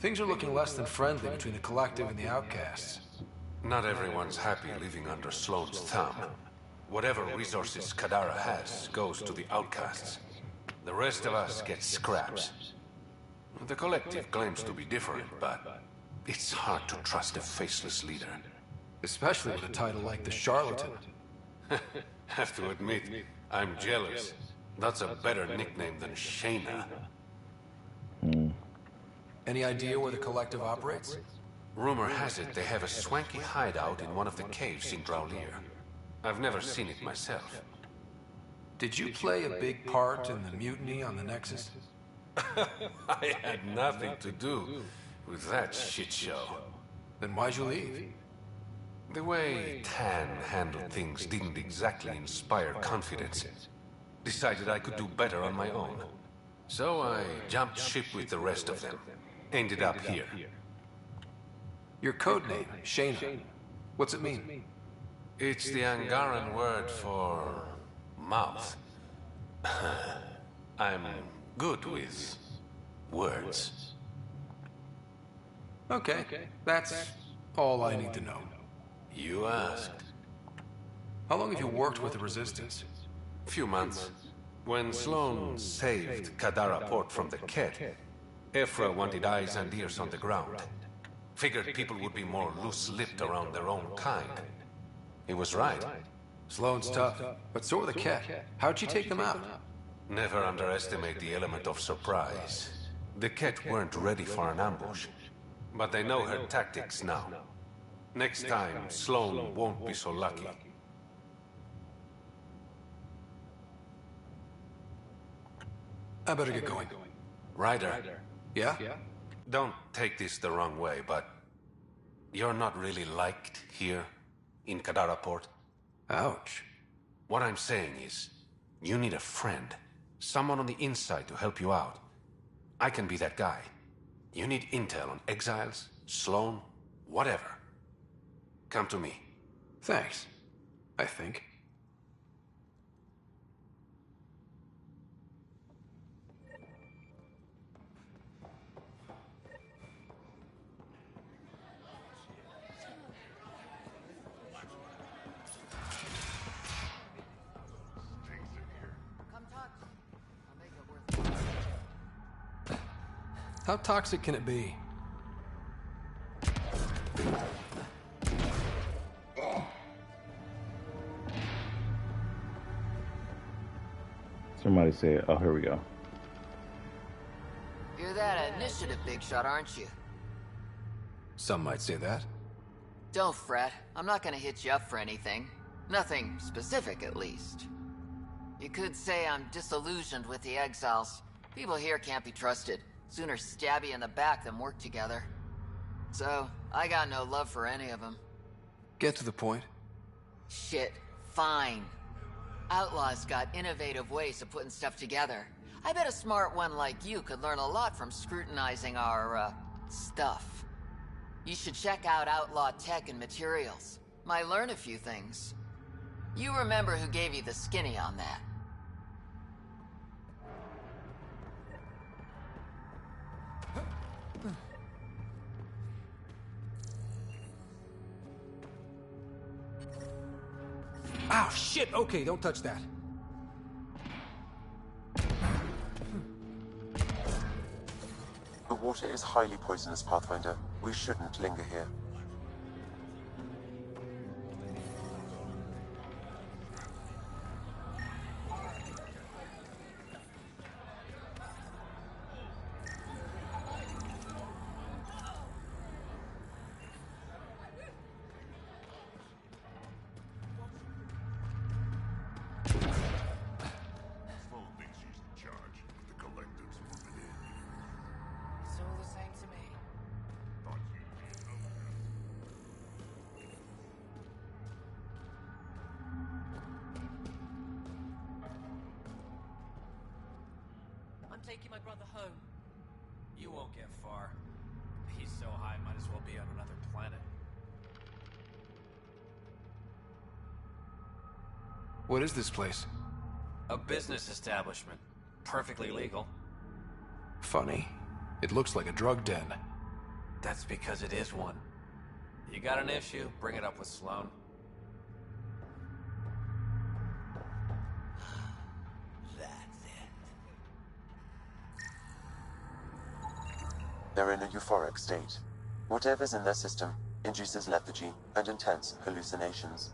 Things are looking less than friendly between the Collective and the Outcasts. Not everyone's happy living under Sloane's thumb. Whatever resources Kadara has goes to the Outcasts. The rest of us get scraps. The Collective claims to be different, but it's hard to trust a faceless leader. Especially with a title like the Charlatan. Have to admit, I'm jealous. That's a better nickname than Shayna. Any idea where the collective operates? Rumor has it they have a swanky hideout in one of the caves in Draulir. I've never seen it myself. Did you play a big part in the mutiny on the Nexus? I had nothing to do with that shit show. Then why'd you leave? The way Tan handled things didn't exactly inspire confidence. Decided I could do better on my own. So I jumped ship with the rest of them. Ended up here. Your code name, Shayna. What's it mean? It's the Angaran word for mouth. I'm good with words. Okay, that's all I need to know. You asked. How long have you worked with the Resistance? Few months. When Sloan saved Kadara Port from the Ket, Ephra wanted eyes and ears on the ground. Figured people would be more loose-lipped around their own kind. He was right. Sloan's tough, but so are the Ket. How'd you take them out? Never underestimate the element of surprise. The Ket weren't ready for an ambush, but they know her tactics now. Next time, Sloan won't be so lucky. I better get going. Ryder. Yeah? Don't take this the wrong way, but you're not really liked here in Kadara Port. Ouch. What I'm saying is, you need a friend. Someone on the inside to help you out. I can be that guy. You need intel on exiles, Sloan, whatever. Come to me. Thanks. I think. How toxic can it be? Somebody said, oh, here we go. You're that initiative big shot, aren't you? Some might say that. Don't fret. I'm not gonna hit you up for anything. Nothing specific, at least. You could say I'm disillusioned with the exiles. People here can't be trusted. Sooner stab you in the back than work together. So, I got no love for any of them. Get to the point. Shit, fine. Outlaws got innovative ways of putting stuff together. I bet a smart one like you could learn a lot from scrutinizing our, stuff. You should check out Outlaw Tech and Materials. Might learn a few things. You remember who gave you the skinny on that. Ow, shit! Okay, don't touch that. The water is highly poisonous, Pathfinder. We shouldn't linger here. Taking my brother home. You won't get far. He's so high, might as well be on another planet. What is this place? A business establishment. Perfectly legal. Funny. It looks like a drug den. That's because it is one. You got an issue? Bring it up with Sloan. They're in a euphoric state. Whatever's in their system induces lethargy and intense hallucinations.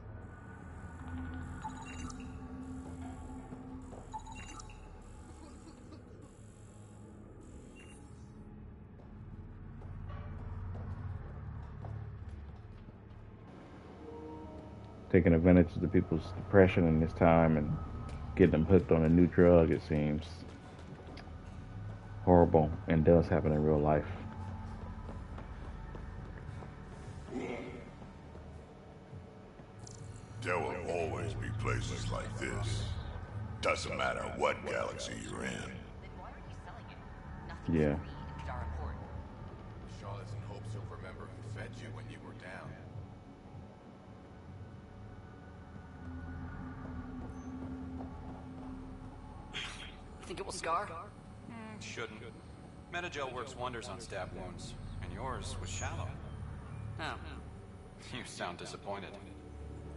taking advantage of the people's depression in this time and getting them hooked on a new drug. It seems horrible and does happen in real life. There will always be places like this. Doesn't matter what galaxy you're in. Yeah. Charlotte hopes you'll remember who fed you when you were down. Think it will scar? Shouldn't. Metagel works wonders on stab wounds, and yours was shallow. No. You sound disappointed.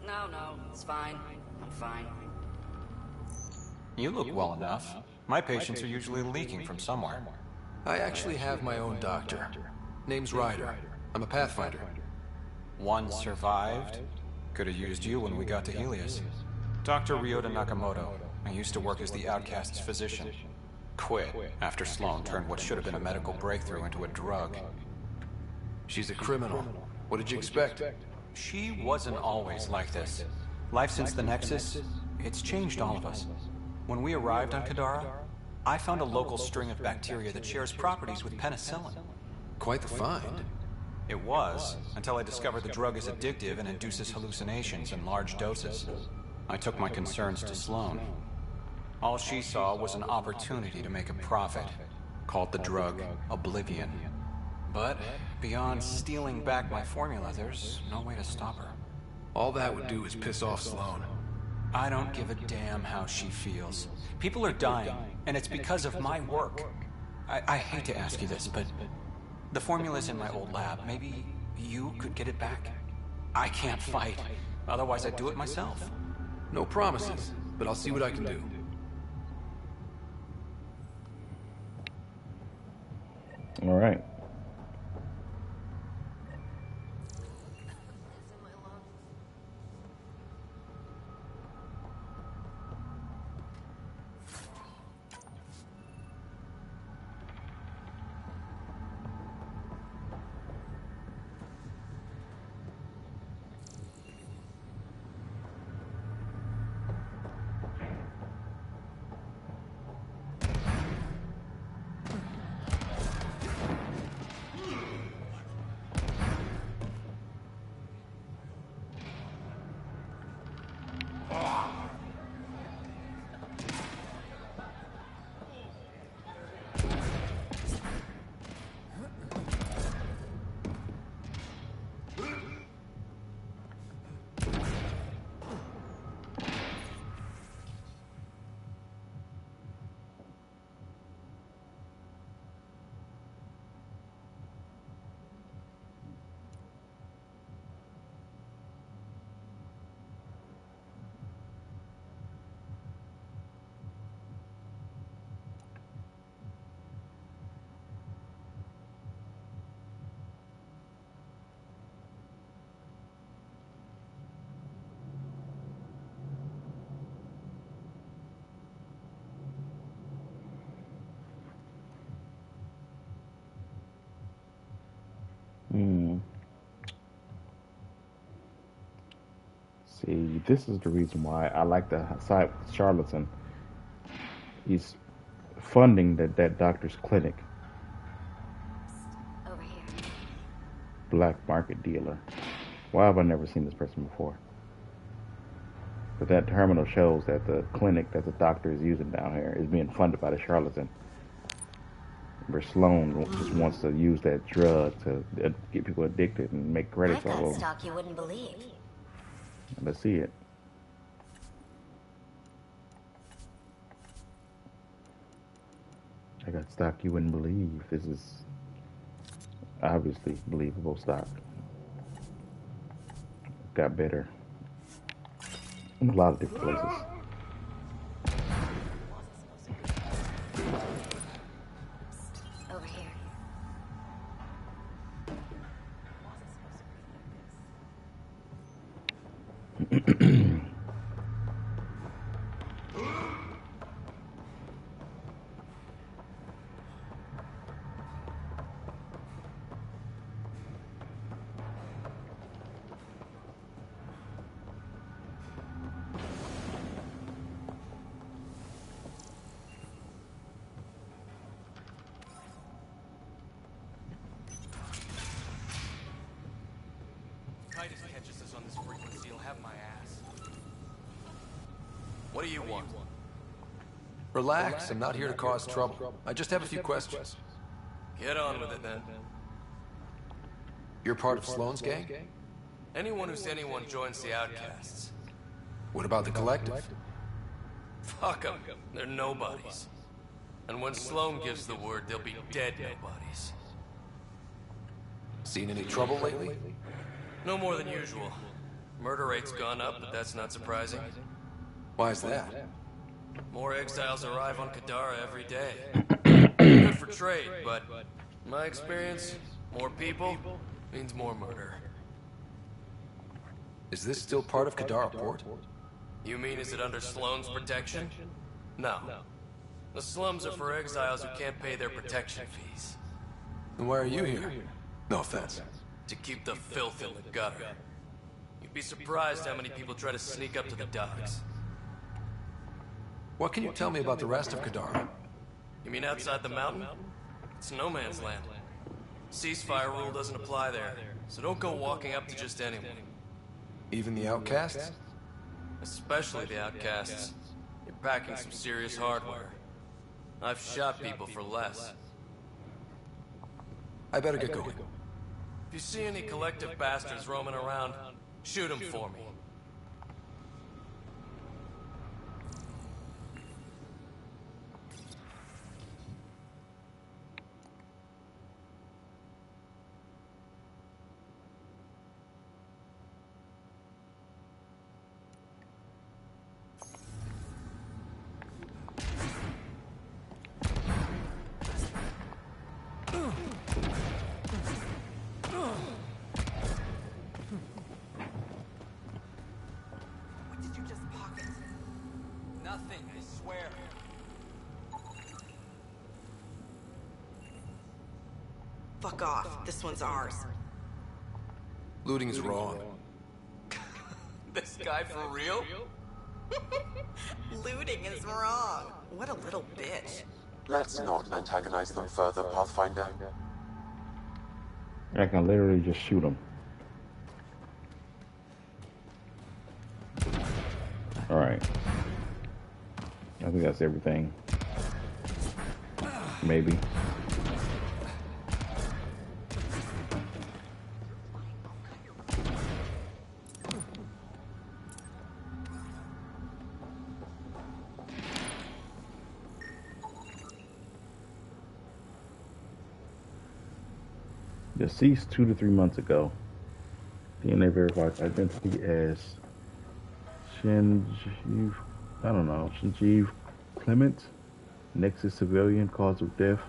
No, it's fine. I'm fine. You look well enough. My patients are usually leaking from somewhere. I actually have my own doctor. Name's Ryder. I'm a Pathfinder. One survived. Could have used you when we got to Helios. Dr. Ryota Nakamoto. I used to work as the Outcast's physician. Quit after Sloan turned what should have been a medical breakthrough into a drug. She's a criminal. What did you expect? She wasn't always like this. Life since the Nexus, it's changed all of us. When we arrived on Kadara, I found a local string of bacteria that shares properties with penicillin. Quite the find. It was, until I discovered the drug is addictive and induces hallucinations in large doses. I took my concerns to Sloan. All she saw was an opportunity to make a profit, called the drug Oblivion. But beyond stealing back my formula, there's no way to stop her. All that would do is piss off Sloan. I don't give a damn how she feels. People are dying, and it's because of my work. I hate to ask you this, but the formula's in my old lab. Maybe you could get it back? I can't fight. Otherwise, I'd do it myself. No promises, but I'll see what I can do. All right. See, this is the reason why I like the side with Charlatan. He's funding that doctor's clinic. Over here. Black market dealer. Why have I never seen this person before? But that terminal shows that the clinic that the doctor is using down here is being funded by the charlatan. Where Sloan just wants to use that drug to get people addicted and make credits I've all got over. stock you wouldn't believe. Let's see it. I got stock you wouldn't believe. This is obviously believable stock. Got better in a lot of different places. Over here. Titus catches us on this frequency, he'll have my ass. What do you want? Relax, I'm not here to cause trouble. I just have a few questions. Get on with it, then. You're part of Sloane's gang? Anyone who's anyone joins the Outcasts. What about the Collective? Fuck them. They're nobodies. And when Sloane gives the word, they'll be dead nobodies. Seen any trouble lately? No more than usual. Murder rate's gone up, but that's not surprising. Why is that? More exiles arrive on Kadara every day. Good for trade, but in my experience, more people means more murder. Is this still part of Kadara Port? You mean, is it under Sloane's protection? No. The slums are for exiles who can't pay their protection fees. Then why are you here? No offense. To keep the filth in the gutter. You'd be surprised how many people try to sneak up to the docks. What can you tell me about the rest of Kadara? You mean outside the mountain? It's no man's land. Ceasefire rule doesn't apply there, so don't go walking up to just anyone. Even the outcasts? Especially the outcasts. You're packing some serious hardware. I've shot people for less. I better get going. If you see any collective bastards roaming around, shoot them for me. Nothing, I swear. Fuck off. This one's ours. Looting is wrong. This guy for real? Looting is wrong. What a little bitch. Let's not antagonize them further, Pathfinder. I can literally just shoot them. Alright. I think that's everything. Maybe. Deceased 2 to 3 months ago. DNA verified identity as Shinjiv, Shinjiv Clement. Nexus civilian, cause of death.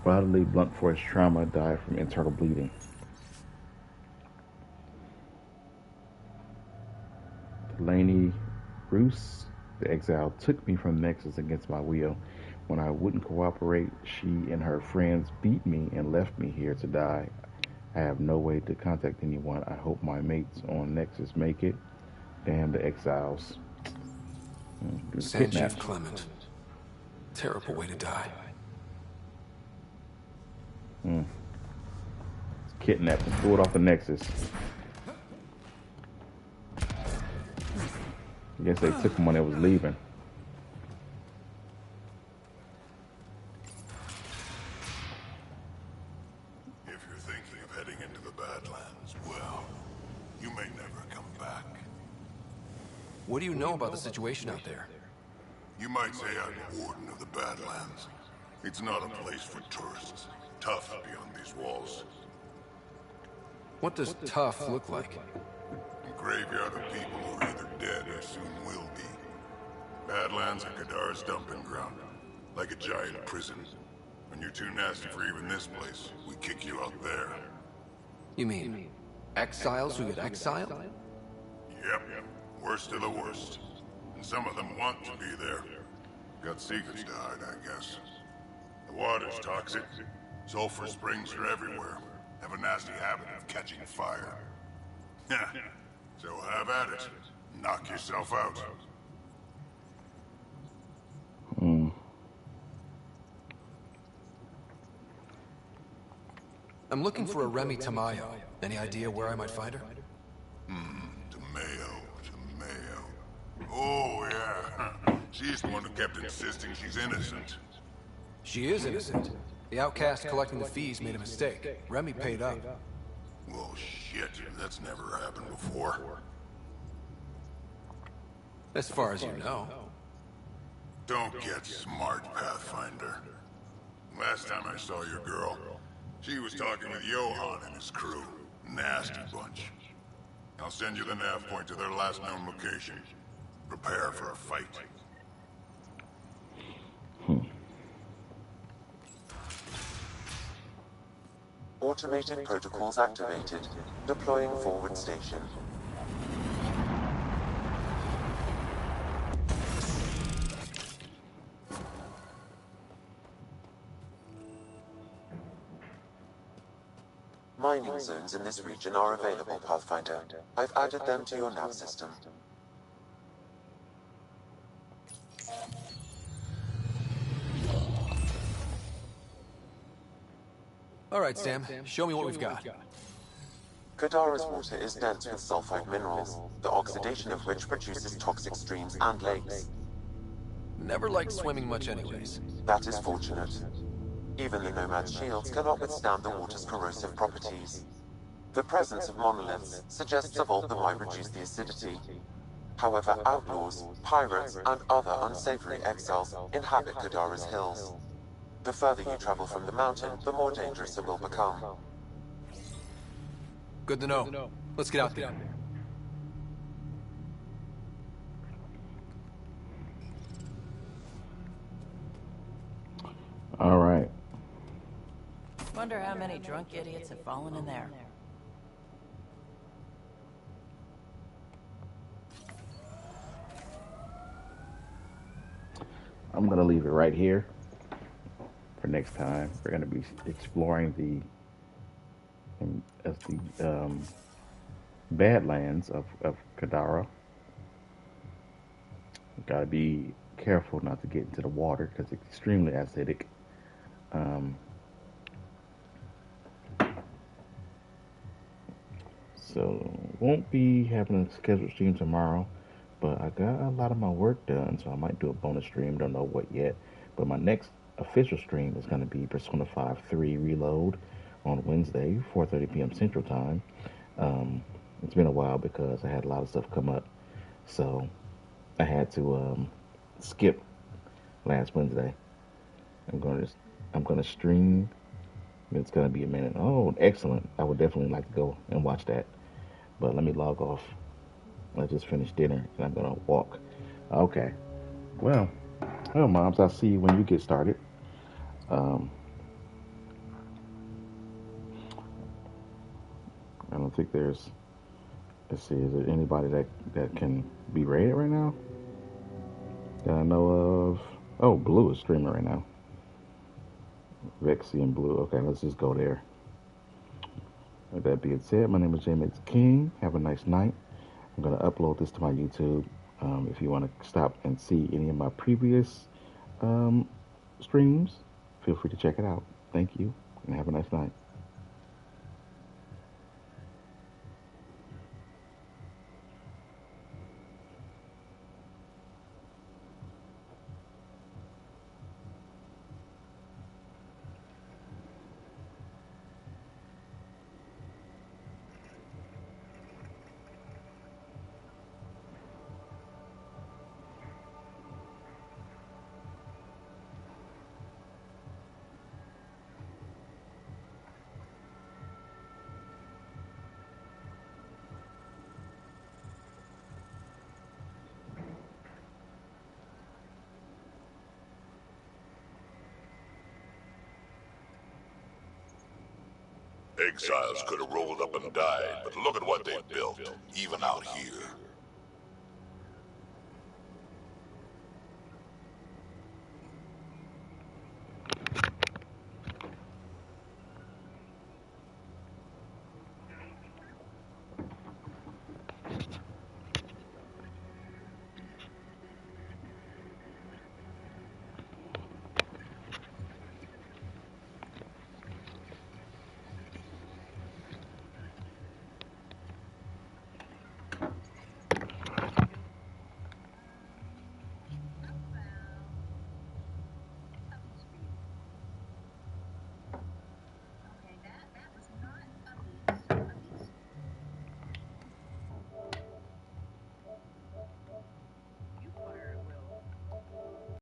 Bodily blunt force trauma, died from internal bleeding. Delaney Bruce, the exile, took me from Nexus against my will. When I wouldn't cooperate, she and her friends beat me and left me here to die. I have no way to contact anyone. I hope my mates on Nexus make it. Damn the exiles. Sanjeev Clement. Terrible way to die. Kidnapped and threw it off the Nexus. I guess they took him when they was leaving. If you're thinking of heading into the Badlands, well, you may never come back. What do you know about the situation out there? You might say I'm warden of the Badlands. It's not a place for tourists. Tough beyond these walls. What does tough look like? A graveyard of people who are either dead or soon will be. Badlands are Kadara's dumping ground. Like a giant prison. When you're too nasty for even this place, we kick you out there. You mean exiles who get exiled? Yep. Worst of the worst. And some of them want to be there. Got secrets to hide, I guess. The water's toxic. Sulfur springs are everywhere. Have a nasty habit of catching fire. So have at it. Knock yourself out. I'm looking for a Remy Tamayo. Any idea where I might find her? Tamayo. Oh, yeah. She's the one who kept insisting she's innocent. She is innocent. The outcast collecting the fees made a mistake. Remy paid up. Well, shit. That's never happened before. As far as you know. Don't get smart, Pathfinder. Last time I saw your girl, she was talking with Johan and his crew. Nasty bunch. I'll send you the nav point to their last known location. Prepare for a fight. Automated protocols activated. Deploying forward station. Mining zones in this region are available, Pathfinder. I've added them to your nav system. All right, Sam. Show me what we've got. Kadara's water is dense with sulfide minerals, the oxidation of which produces toxic streams and lakes. Never liked swimming much anyways. That is fortunate. Even the Nomad's shields cannot withstand the water's corrosive properties. The presence of monoliths suggests a vault that might reduce the acidity. However, outlaws, pirates, and other unsavory exiles inhabit Kadara's hills. The further you travel from the mountain, the more dangerous it will become. Good to know. Let's get out there. All right. Wonder how many drunk idiots have fallen in there. I'm gonna leave it right here for next time. We're gonna be exploring the Badlands of Kadara. Gotta be careful not to get into the water because it's extremely acidic. So won't be having a scheduled stream tomorrow, but I got a lot of my work done, so I might do a bonus stream. Don't know what yet, but my next official stream is going to be Persona 5 3 Reload on Wednesday, 4:30 p.m. Central Time. It's been a while because I had a lot of stuff come up, so I had to skip last Wednesday. I'm gonna stream. It's gonna be a minute. Oh, excellent! I would definitely like to go and watch that. But let me log off. I just finished dinner and I'm gonna walk. Okay. Well, moms, I'll see you when you get started. I don't think there's. Let's see. Is there anybody that can be rated right now that I know of? Oh, Blue is streaming right now. Vexy and Blue. Okay, let's just go there. With that being said, my name is James King. Have a nice night. I'm going to upload this to my YouTube. If you want to stop and see any of my previous streams, feel free to check it out. Thank you, and have a nice night. Exiles could have rolled up and died, but look at what they've built, even out here.